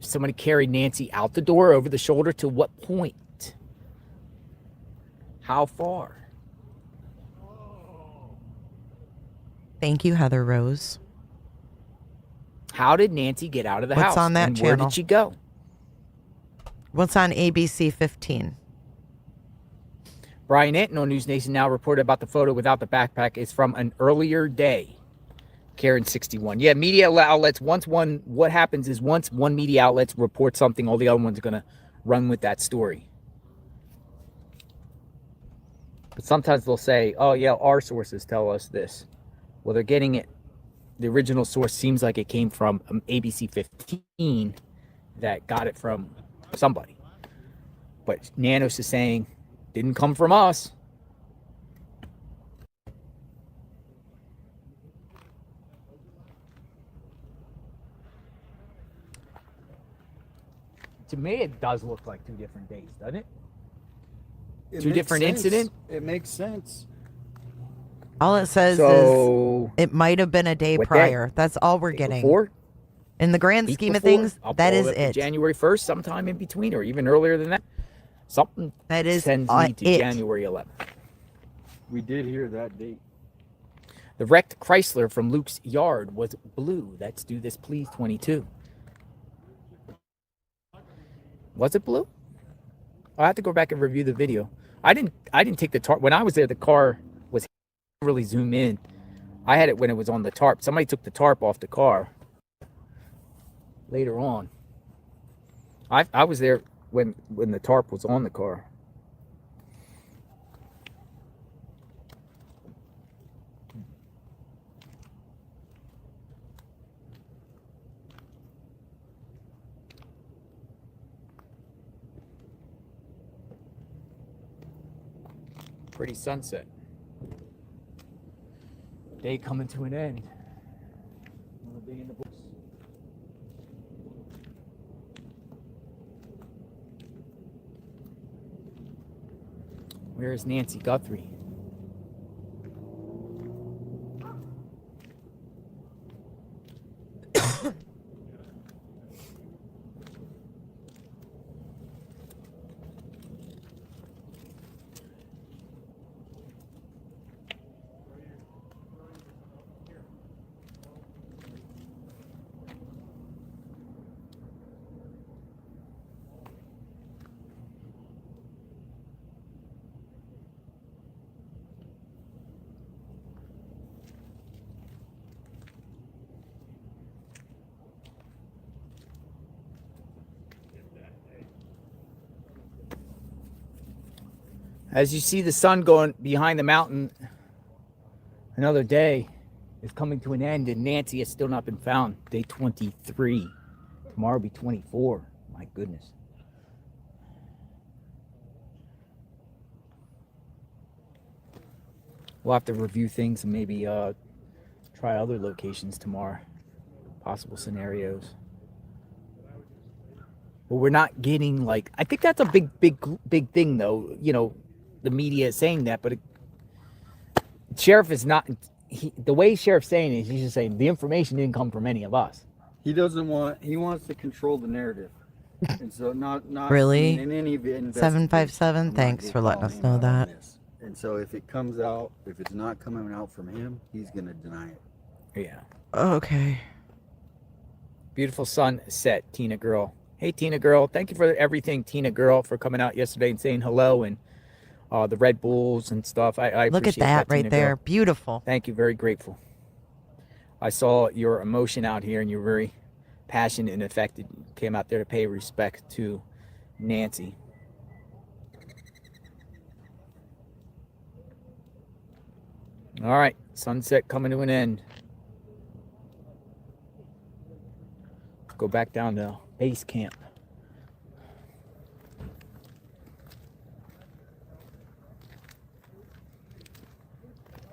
Speaker 2: Somebody carried Nancy out the door over the shoulder to what point? How far?
Speaker 1: Thank you, Heather Rose.
Speaker 19: How did Nancy get out of the house?
Speaker 1: What's on that
Speaker 19: and
Speaker 1: channel?
Speaker 19: Where did she go?
Speaker 1: What's on ABC 15?
Speaker 19: Brian Anton on News Nation now reported about the photo without the backpack is from an earlier day. Karen 61. Yeah, media outlets, what happens is once one media outlet reports something, all the other ones are going to run with that story. But sometimes they'll say, oh yeah, our sources tell us this. Well, they're getting it. The original source seems like it came from ABC 15 that got it from somebody. But Nanos is saying, didn't come from us. To me, it does look like 2 different days, doesn't it? Two different incidents?
Speaker 3: It makes sense.
Speaker 1: All it says
Speaker 19: So,
Speaker 1: is it might have been a day
Speaker 19: what
Speaker 1: prior.
Speaker 19: day?
Speaker 1: That's all we're getting.
Speaker 19: Before?
Speaker 1: In the grand
Speaker 19: Week
Speaker 1: scheme of
Speaker 19: before?
Speaker 1: things,
Speaker 19: I'll
Speaker 1: that
Speaker 19: pull
Speaker 1: is
Speaker 19: up to
Speaker 1: it.
Speaker 19: January 1st, sometime in between, or even earlier than that. Something
Speaker 1: that is
Speaker 19: sends me to
Speaker 1: it.
Speaker 19: January 11th.
Speaker 3: We did hear that date.
Speaker 19: The wrecked Chrysler from Luke's yard was blue. Let's do this, please. 22. Was it blue? I have to go back and review the video. I didn't take the tarp when I was there. The car was really zoom in. I had it when it was on the tarp. Somebody took the tarp off the car later on. I was there when the tarp was on the car. Pretty sunset. Day coming to an end. Another day in the books. Where is Nancy Guthrie? As you see the sun going behind the mountain, another day is coming to an end, and Nancy has still not been found. Day 23. Tomorrow will be 24. My goodness. We'll have to review things and maybe try other locations tomorrow. Possible scenarios. But we're not getting, like, I think that's a big thing, though. You know, the media is saying that, but Sheriff is not. The way Sheriff's saying it is, he's just saying the information didn't come from any of us.
Speaker 3: He doesn't want. He wants to control the narrative, and so not
Speaker 1: Really?
Speaker 3: in any investigation.
Speaker 1: 757. Thanks for letting us know that.
Speaker 3: And so if it comes out, if it's not coming out from him, he's gonna deny it.
Speaker 19: Yeah.
Speaker 1: Okay.
Speaker 19: Beautiful sunset, Tina Girl. Hey, Tina Girl. Thank you for everything, Tina Girl, for coming out yesterday and saying hello and the Red Bulls and stuff. I
Speaker 1: Look at
Speaker 19: appreciate
Speaker 1: that right
Speaker 19: Tina
Speaker 1: there.
Speaker 19: Girl.
Speaker 1: Beautiful.
Speaker 19: Thank you. Very grateful. I saw your emotion out here and you're very passionate and affected. You came out there to pay respect to Nancy. All right. Sunset coming to an end. Go back down to base camp.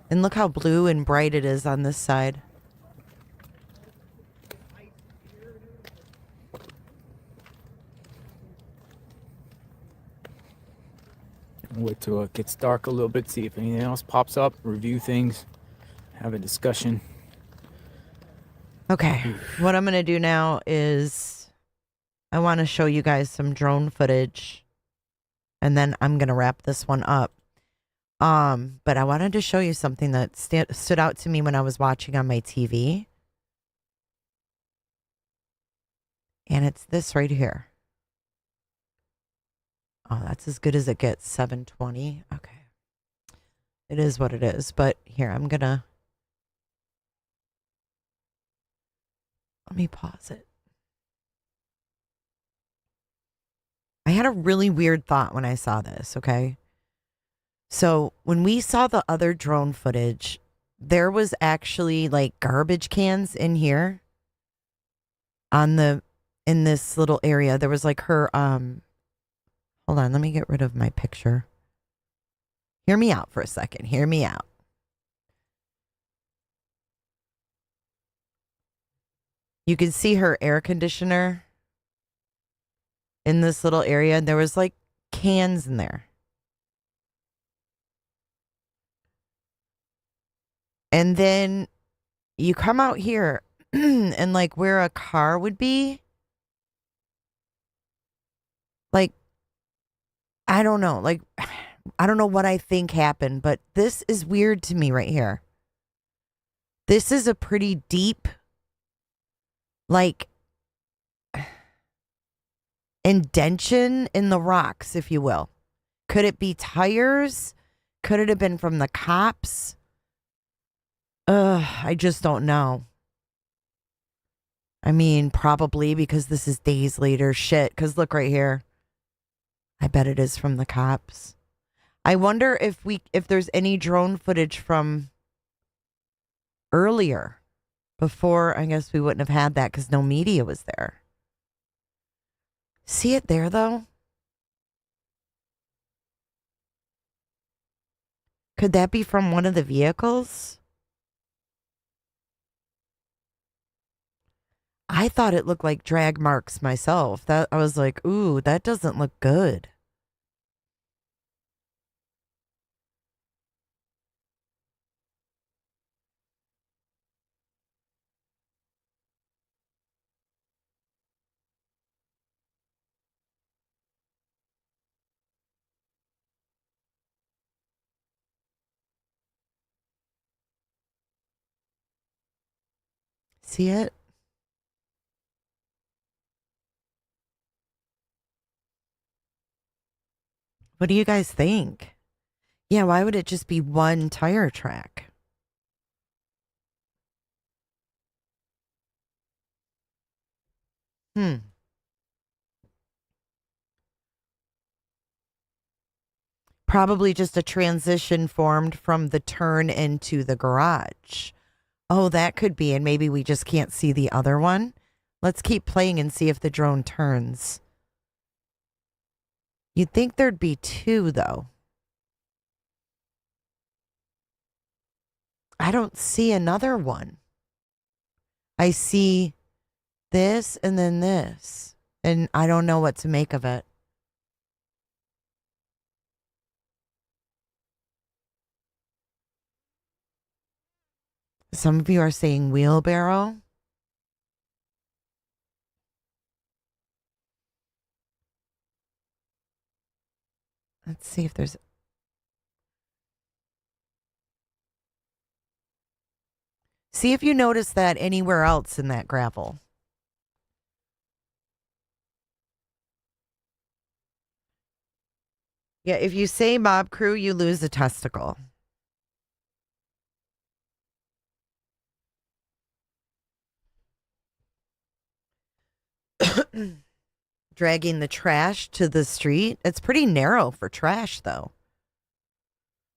Speaker 1: And look how blue and bright it is on this side.
Speaker 19: Wait till it gets dark a little bit, see if anything else pops up, review things, have a discussion.
Speaker 1: Okay, what I'm going to do now is I want to show you guys some drone footage, and then I'm going to wrap this one up. But I wanted to show you something that stood out to me when I was watching on my TV. And it's this right here. Oh, that's as good as it gets. 720. Okay. It is what it is. But here, let me pause it. I had a really weird thought when I saw this, okay? So when we saw the other drone footage, there was actually like garbage cans in here in this little area. There was like her, hold on, let me get rid of my picture. Hear me out for a second. Hear me out. You can see her air conditioner in this little area, and there was like cans in there. And then you come out here and like where a car would be, like, I don't know, like, I don't know what I think happened, but this is weird to me right here. This is a pretty deep, like, indention in the rocks, if you will. Could it be tires? Could it have been from the cops? I just don't know. I mean, probably because this is days later. Shit, because look right here. I bet it is from the cops. I wonder if there's any drone footage from earlier. Before, I guess we wouldn't have had that because no media was there. See it there, though? Could that be from one of the vehicles? I thought it looked like drag marks myself. I was like, ooh, that doesn't look good. See it? What do you guys think? Yeah, why would it just be one tire track? Probably just a transition formed from the turn into the garage. Oh, that could be, and maybe we just can't see the other one. Let's keep playing and see if the drone turns. You'd think there'd be two, though. I don't see another one. I see this and then this, and I don't know what to make of it. Some of you are saying wheelbarrow. Let's see if there's... See if you notice that anywhere else in that gravel. Yeah, if you say mob crew, you lose a testicle. Dragging the trash to the street. It's pretty narrow for trash, though.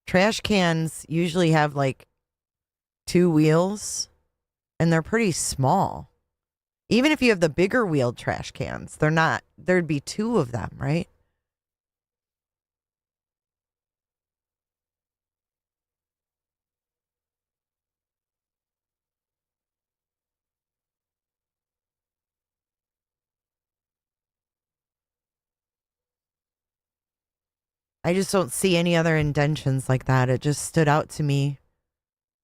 Speaker 1: Trash cans usually have like 2 wheels, and they're pretty small. Even if you have the bigger wheeled trash cans, they're not. There'd be 2 of them, right? I just don't see any other indentions like that. It just stood out to me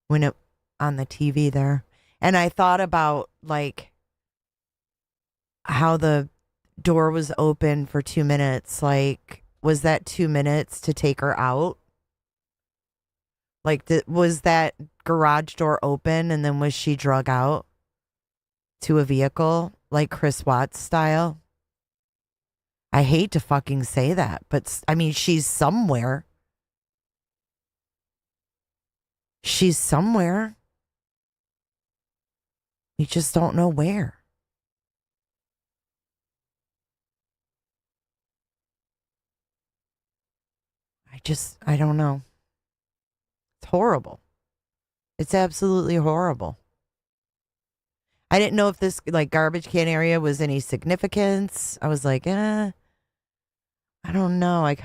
Speaker 1: when it on the TV there. And I thought about like how the door was open for 2 minutes. Like, was that 2 minutes to take her out? Like, was that garage door open and then was she drug out to a vehicle like Chris Watts style? I hate to fucking say that, but I mean, she's somewhere. She's somewhere. We just don't know where. I don't know. It's horrible. It's absolutely horrible. I didn't know if this like garbage can area was any significance. I was like, I don't know. I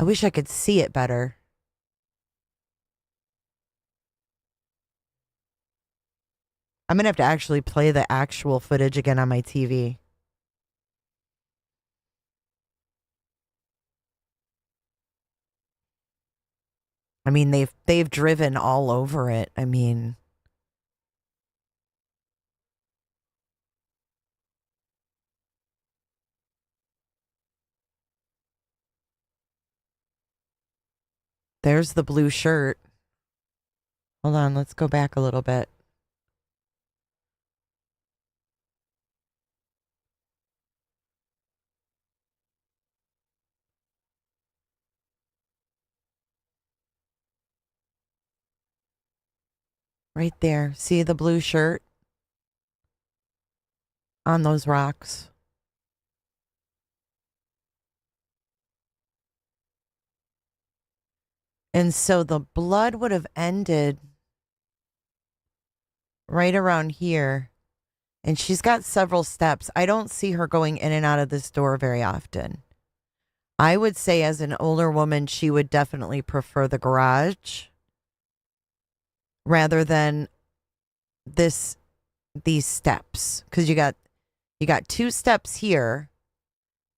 Speaker 1: wish I could see it better. I'm going to have to actually play the actual footage again on my TV. I mean, they've driven all over it. I mean, there's the blue shirt. Hold on, let's go back a little bit. Right there. See the blue shirt on those rocks? And so the blood would have ended right around here. And she's got several steps. I don't see her going in and out of this door very often. I would say as an older woman, she would definitely prefer the garage rather than these steps. Because you got 2 steps here,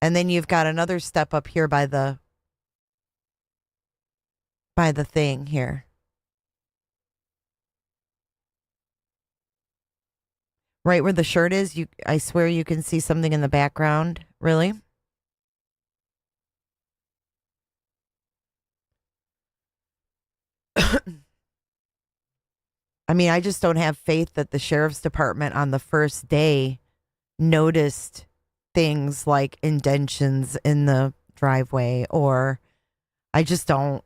Speaker 1: and then you've got another step up here by the thing here. Right where the shirt is, I swear you can see something in the background. Really? I mean, I just don't have faith that the sheriff's department on the first day noticed things like indentions in the driveway, or I just don't.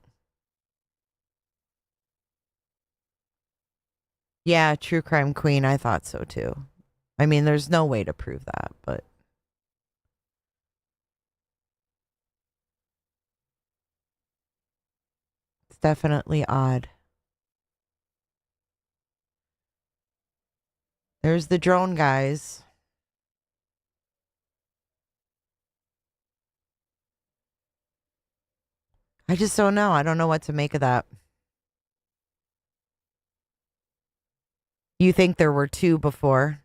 Speaker 1: Yeah, true crime queen. I thought so too. I mean, there's no way to prove that, but it's definitely odd. There's the drone guys. I just don't know. I don't know what to make of that. You think there were 2 before?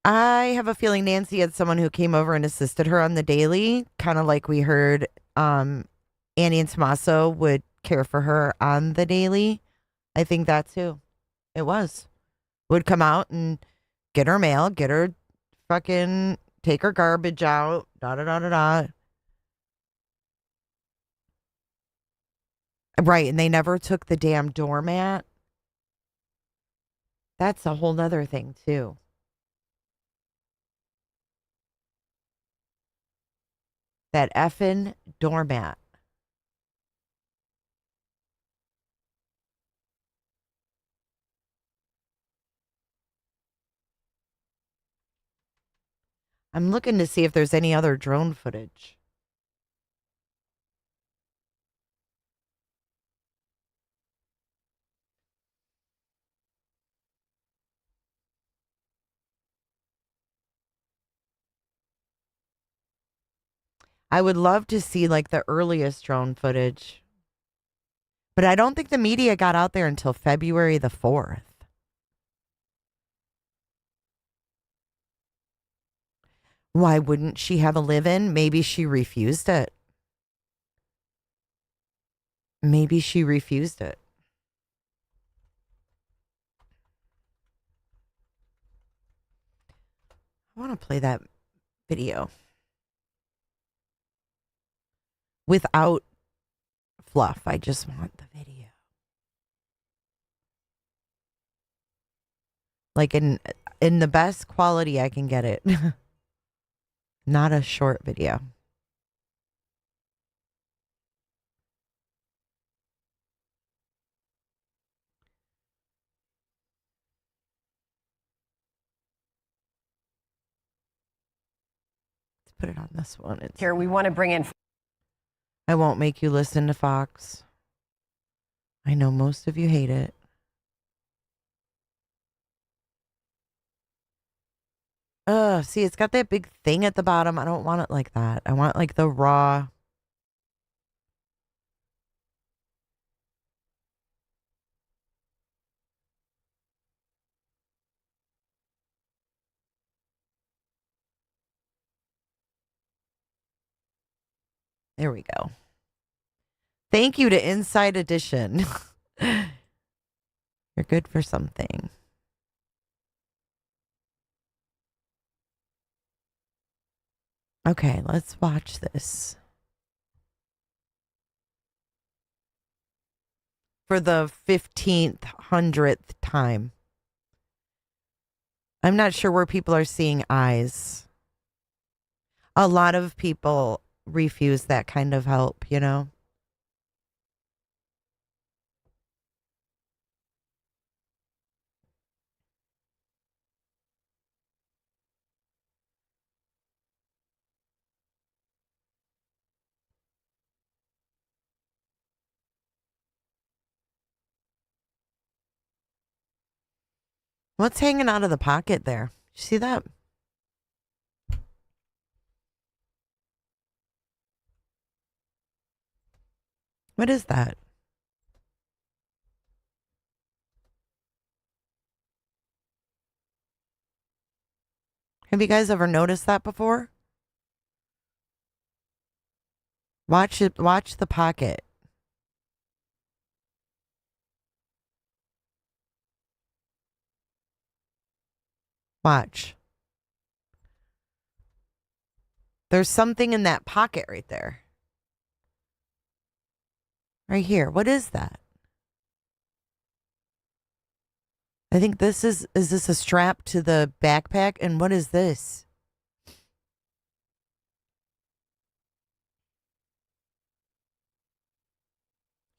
Speaker 1: I have a feeling Nancy had someone who came over and assisted her on the daily, kind of like we heard Annie and Tommaso would care for her on the daily. I think that's who it was. Would come out and get her mail, get her fucking, take her garbage out, da da da da da. Right, and they never took the damn doormat. That's a whole nother thing, too. That effing doormat. I'm looking to see if there's any other drone footage. I would love to see like the earliest drone footage. But I don't think the media got out there until February the 4th. Why wouldn't she have a live-in? Maybe she refused it. Maybe she refused it. I want to play that video. without fluff. I just want the video. Like in the best quality I can get it. Not a short video. Let's put it on this one.
Speaker 5: Here, we want to bring in.
Speaker 1: I won't make you listen to Fox. I know most of you hate it. See, it's got that big thing at the bottom. I don't want it like that. I want like the raw. There we go. Thank you to Inside Edition. You're good for something. Okay, let's watch this. For the 1,500th time. I'm not sure where people are seeing eyes. A lot of people refuse that kind of help, you know? What's hanging out of the pocket there? You see that? What is that? Have you guys ever noticed that before? Watch it. Watch the pocket. Watch. There's something in that pocket right there. Right here. What is that? I think this is this a strap to the backpack? And what is this?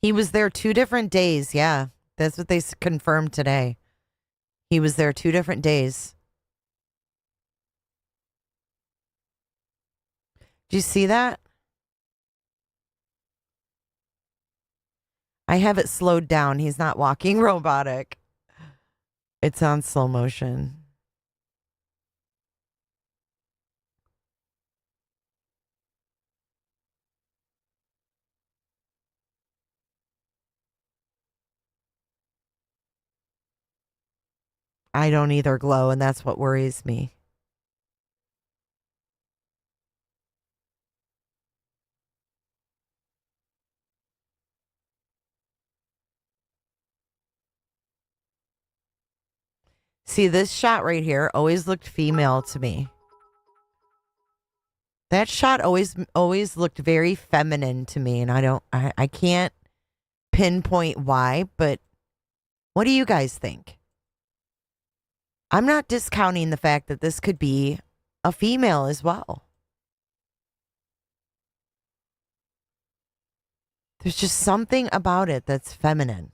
Speaker 1: He was there 2 different days. Yeah, that's what they confirmed today. He was there 2 different days. Do you see that? I have it slowed down. He's not walking robotic. It's on slow motion. I don't either, Glow, and that's what worries me. See, this shot right here always looked female to me. That shot always looked very feminine to me, and I can't pinpoint why, but what do you guys think? I'm not discounting the fact that this could be a female as well. There's just something about it that's feminine.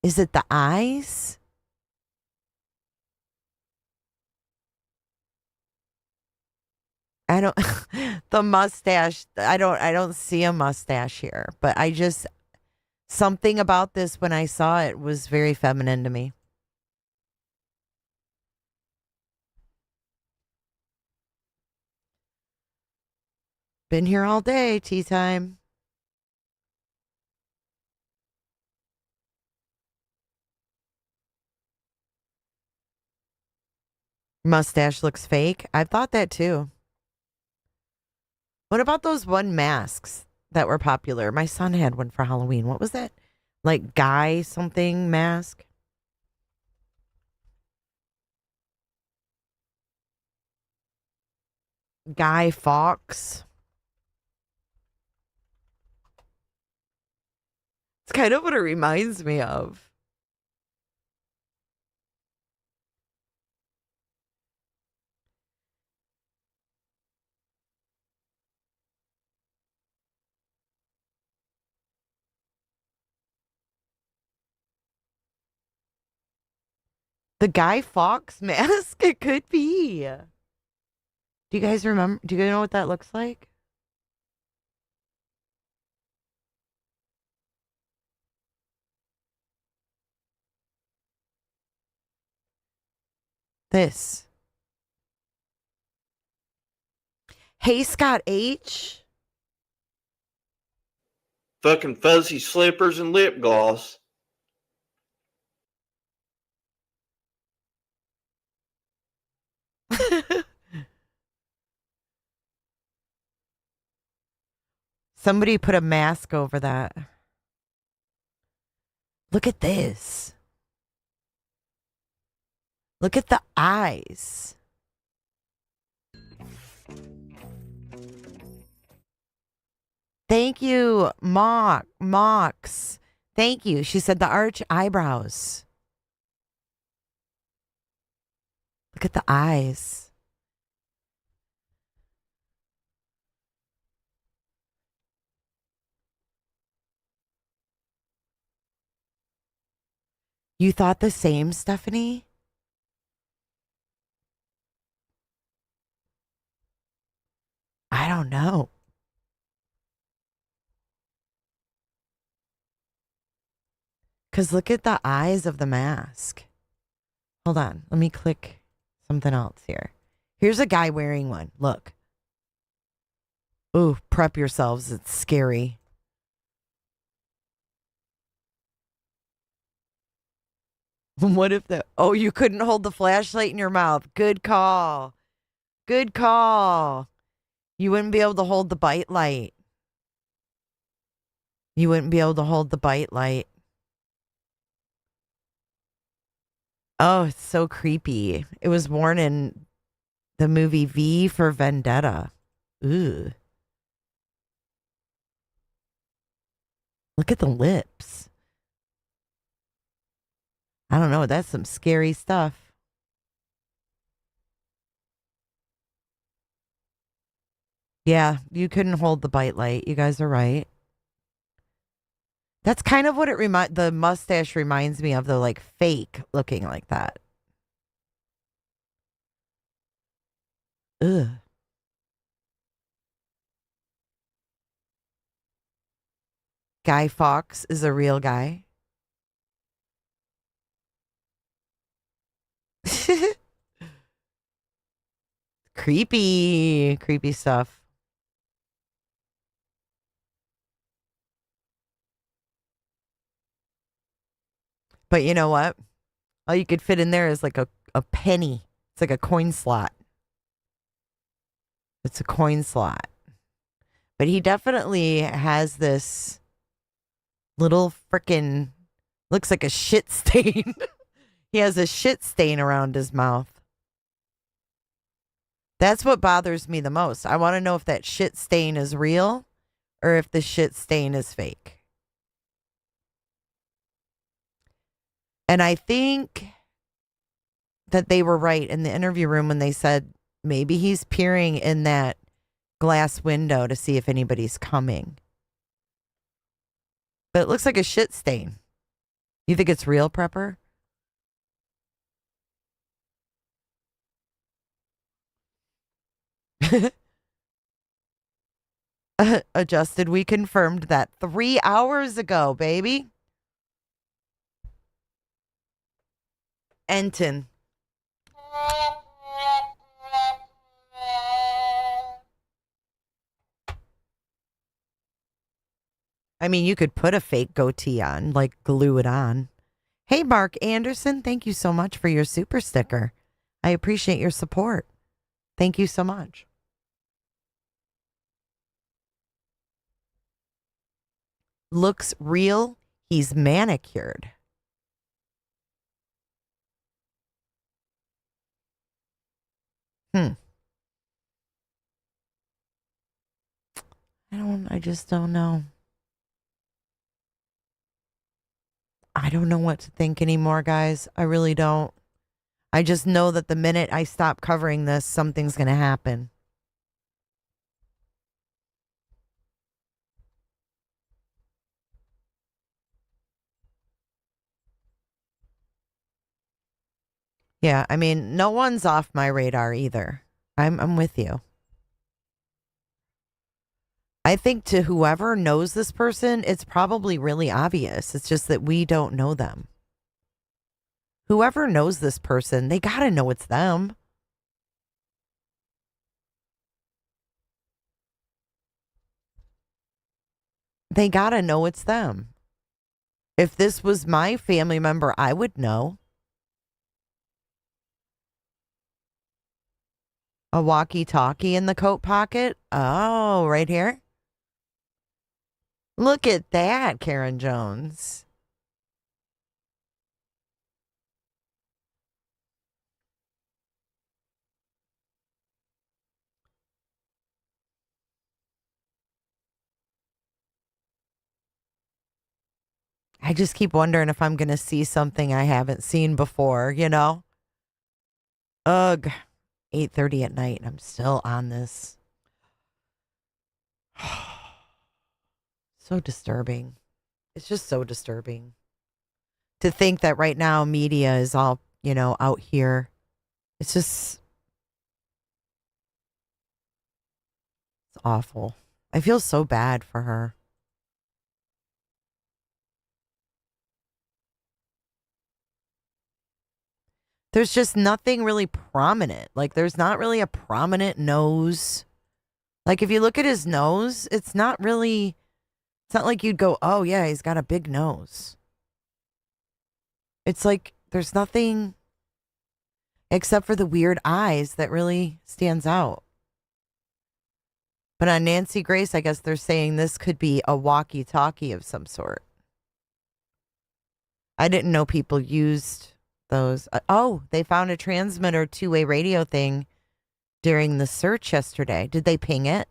Speaker 1: Is it the eyes? I don't the mustache. I don't see a mustache here, but I just something about this when I saw it was very feminine to me. Been here all day, tea time. Mustache looks fake. I thought that too. What about those one masks that were popular? My son had one for Halloween. What was that? Like guy something mask? Guy Fawkes. It's kind of what it reminds me of. The Guy Fawkes mask? It could be. Do you guys remember? Do you guys know what that looks like? This. Hey, Scott H.
Speaker 5: Fucking fuzzy slippers and lip gloss.
Speaker 1: Somebody put a mask over that. Look at this. Look at the eyes. Thank you, Mox. Thank you. She said the arch eyebrows. Look at the eyes. You thought the same, Stephanie? I don't know. Because look at the eyes of the mask. Hold on. Let me click something else here. Here's a guy wearing one. Look. Ooh, prep yourselves. It's scary. What if the... Oh, you couldn't hold the flashlight in your mouth. Good call. Good call. You wouldn't be able to hold the bite light. You wouldn't be able to hold the bite light. Oh, it's so creepy. It was worn in the movie V for Vendetta. Ooh. Look at the lips. I don't know. That's some scary stuff. Yeah, you couldn't hold the bite light. You guys are right. That's kind of what the mustache reminds me of, though, like fake looking like that. Ugh. Guy Fawkes is a real guy. Creepy stuff. But you know what? All you could fit in there is like a penny. It's like a coin slot. It's a coin slot. But he definitely has this little frickin' looks like a shit stain. He has a shit stain around his mouth. That's what bothers me the most. I want to know if that shit stain is real or if the shit stain is fake. And I think that they were right in the interview room when they said maybe he's peering in that glass window to see if anybody's coming. But it looks like a shit stain. You think it's real, Prepper? Adjusted, we confirmed that 3 hours ago, baby. Enton. I mean, you could put a fake goatee on, like glue it on. Hey, Mark Anderson, thank you so much for your super sticker. I appreciate your support. Thank you so much. Looks real. He's manicured. I just don't know. I don't know what to think anymore, guys. I really don't. I just know that the minute I stop covering this, something's going to happen. Yeah, I mean, no one's off my radar either. I'm with you. I think to whoever knows this person, it's probably really obvious. It's just that we don't know them. Whoever knows this person, they got to know it's them. They got to know it's them. If this was my family member, I would know. A walkie-talkie in the coat pocket? Oh, right here. Look at that, Karen Jones. I just keep wondering if I'm going to see something I haven't seen before, you know? Ugh. 8:30 at night and I'm still on this. So disturbing. It's just so disturbing. To think that right now media is all, you know, out here. It's just... It's awful. I feel so bad for her. There's just nothing really prominent. Like, there's not really a prominent nose. Like, if you look at his nose, it's not really... It's not like you'd go, oh, yeah, he's got a big nose. It's like there's nothing except for the weird eyes that really stands out. But on Nancy Grace, I guess they're saying this could be a walkie-talkie of some sort. I didn't know people used those. Oh, they found a transmitter two-way radio thing during the search yesterday. Did they ping it?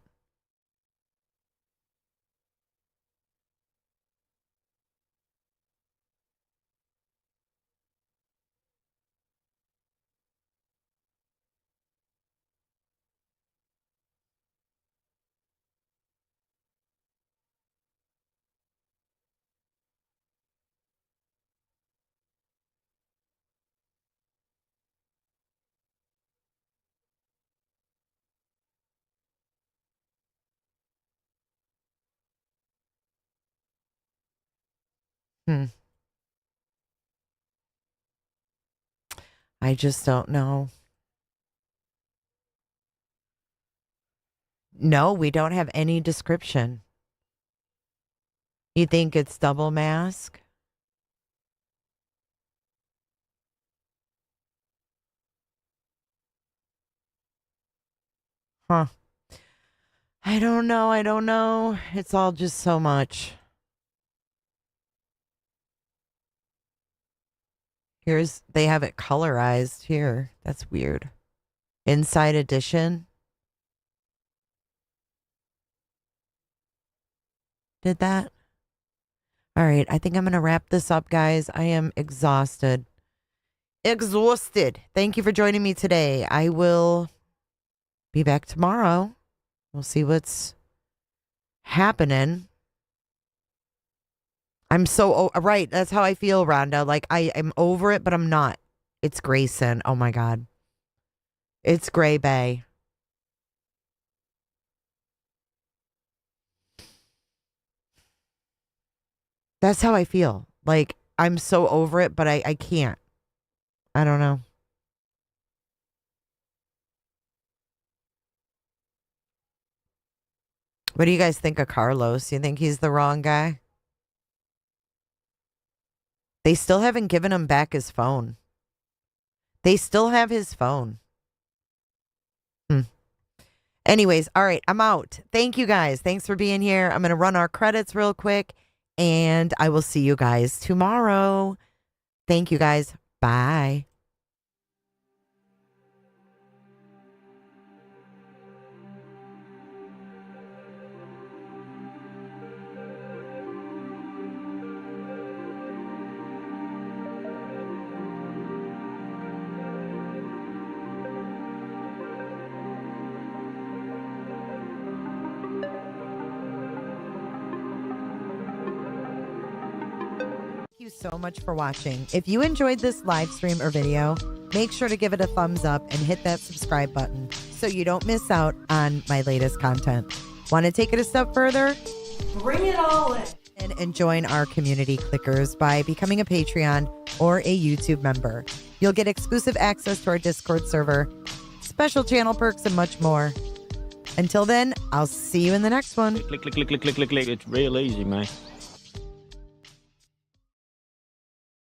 Speaker 1: I just don't know. No, we don't have any description. You think it's double mask? Huh. I don't know. I don't know. It's all just so much. They have it colorized here. That's weird. Inside edition. Did that? All right. I think I'm going to wrap this up, guys. I am exhausted. Exhausted. Thank you for joining me today. I will be back tomorrow. We'll see what's happening. I'm so right. That's how I feel, Rhonda. Like I'm over it, but I'm not. It's Grayson. Oh my God. It's Gray Bay. That's how I feel. Like I'm so over it, but I can't. I don't know. What do you guys think of Carlos? You think he's the wrong guy? They still haven't given him back his phone. They still have his phone. Anyways, all right, I'm out. Thank you guys. Thanks for being here. I'm going to run our credits real quick, and I will see you guys tomorrow. Thank you guys. Bye. so much for watching. If you enjoyed this live stream or video, make sure to give it a thumbs up and hit that subscribe button so you don't miss out on my latest content. Want to take it a step further?
Speaker 6: Bring it all in.
Speaker 1: And join our community clickers by becoming a Patreon or a YouTube member. You'll get exclusive access to our Discord server, special channel perks, and much more. Until then, I'll see you in the next one.
Speaker 9: Click. It's real easy, man.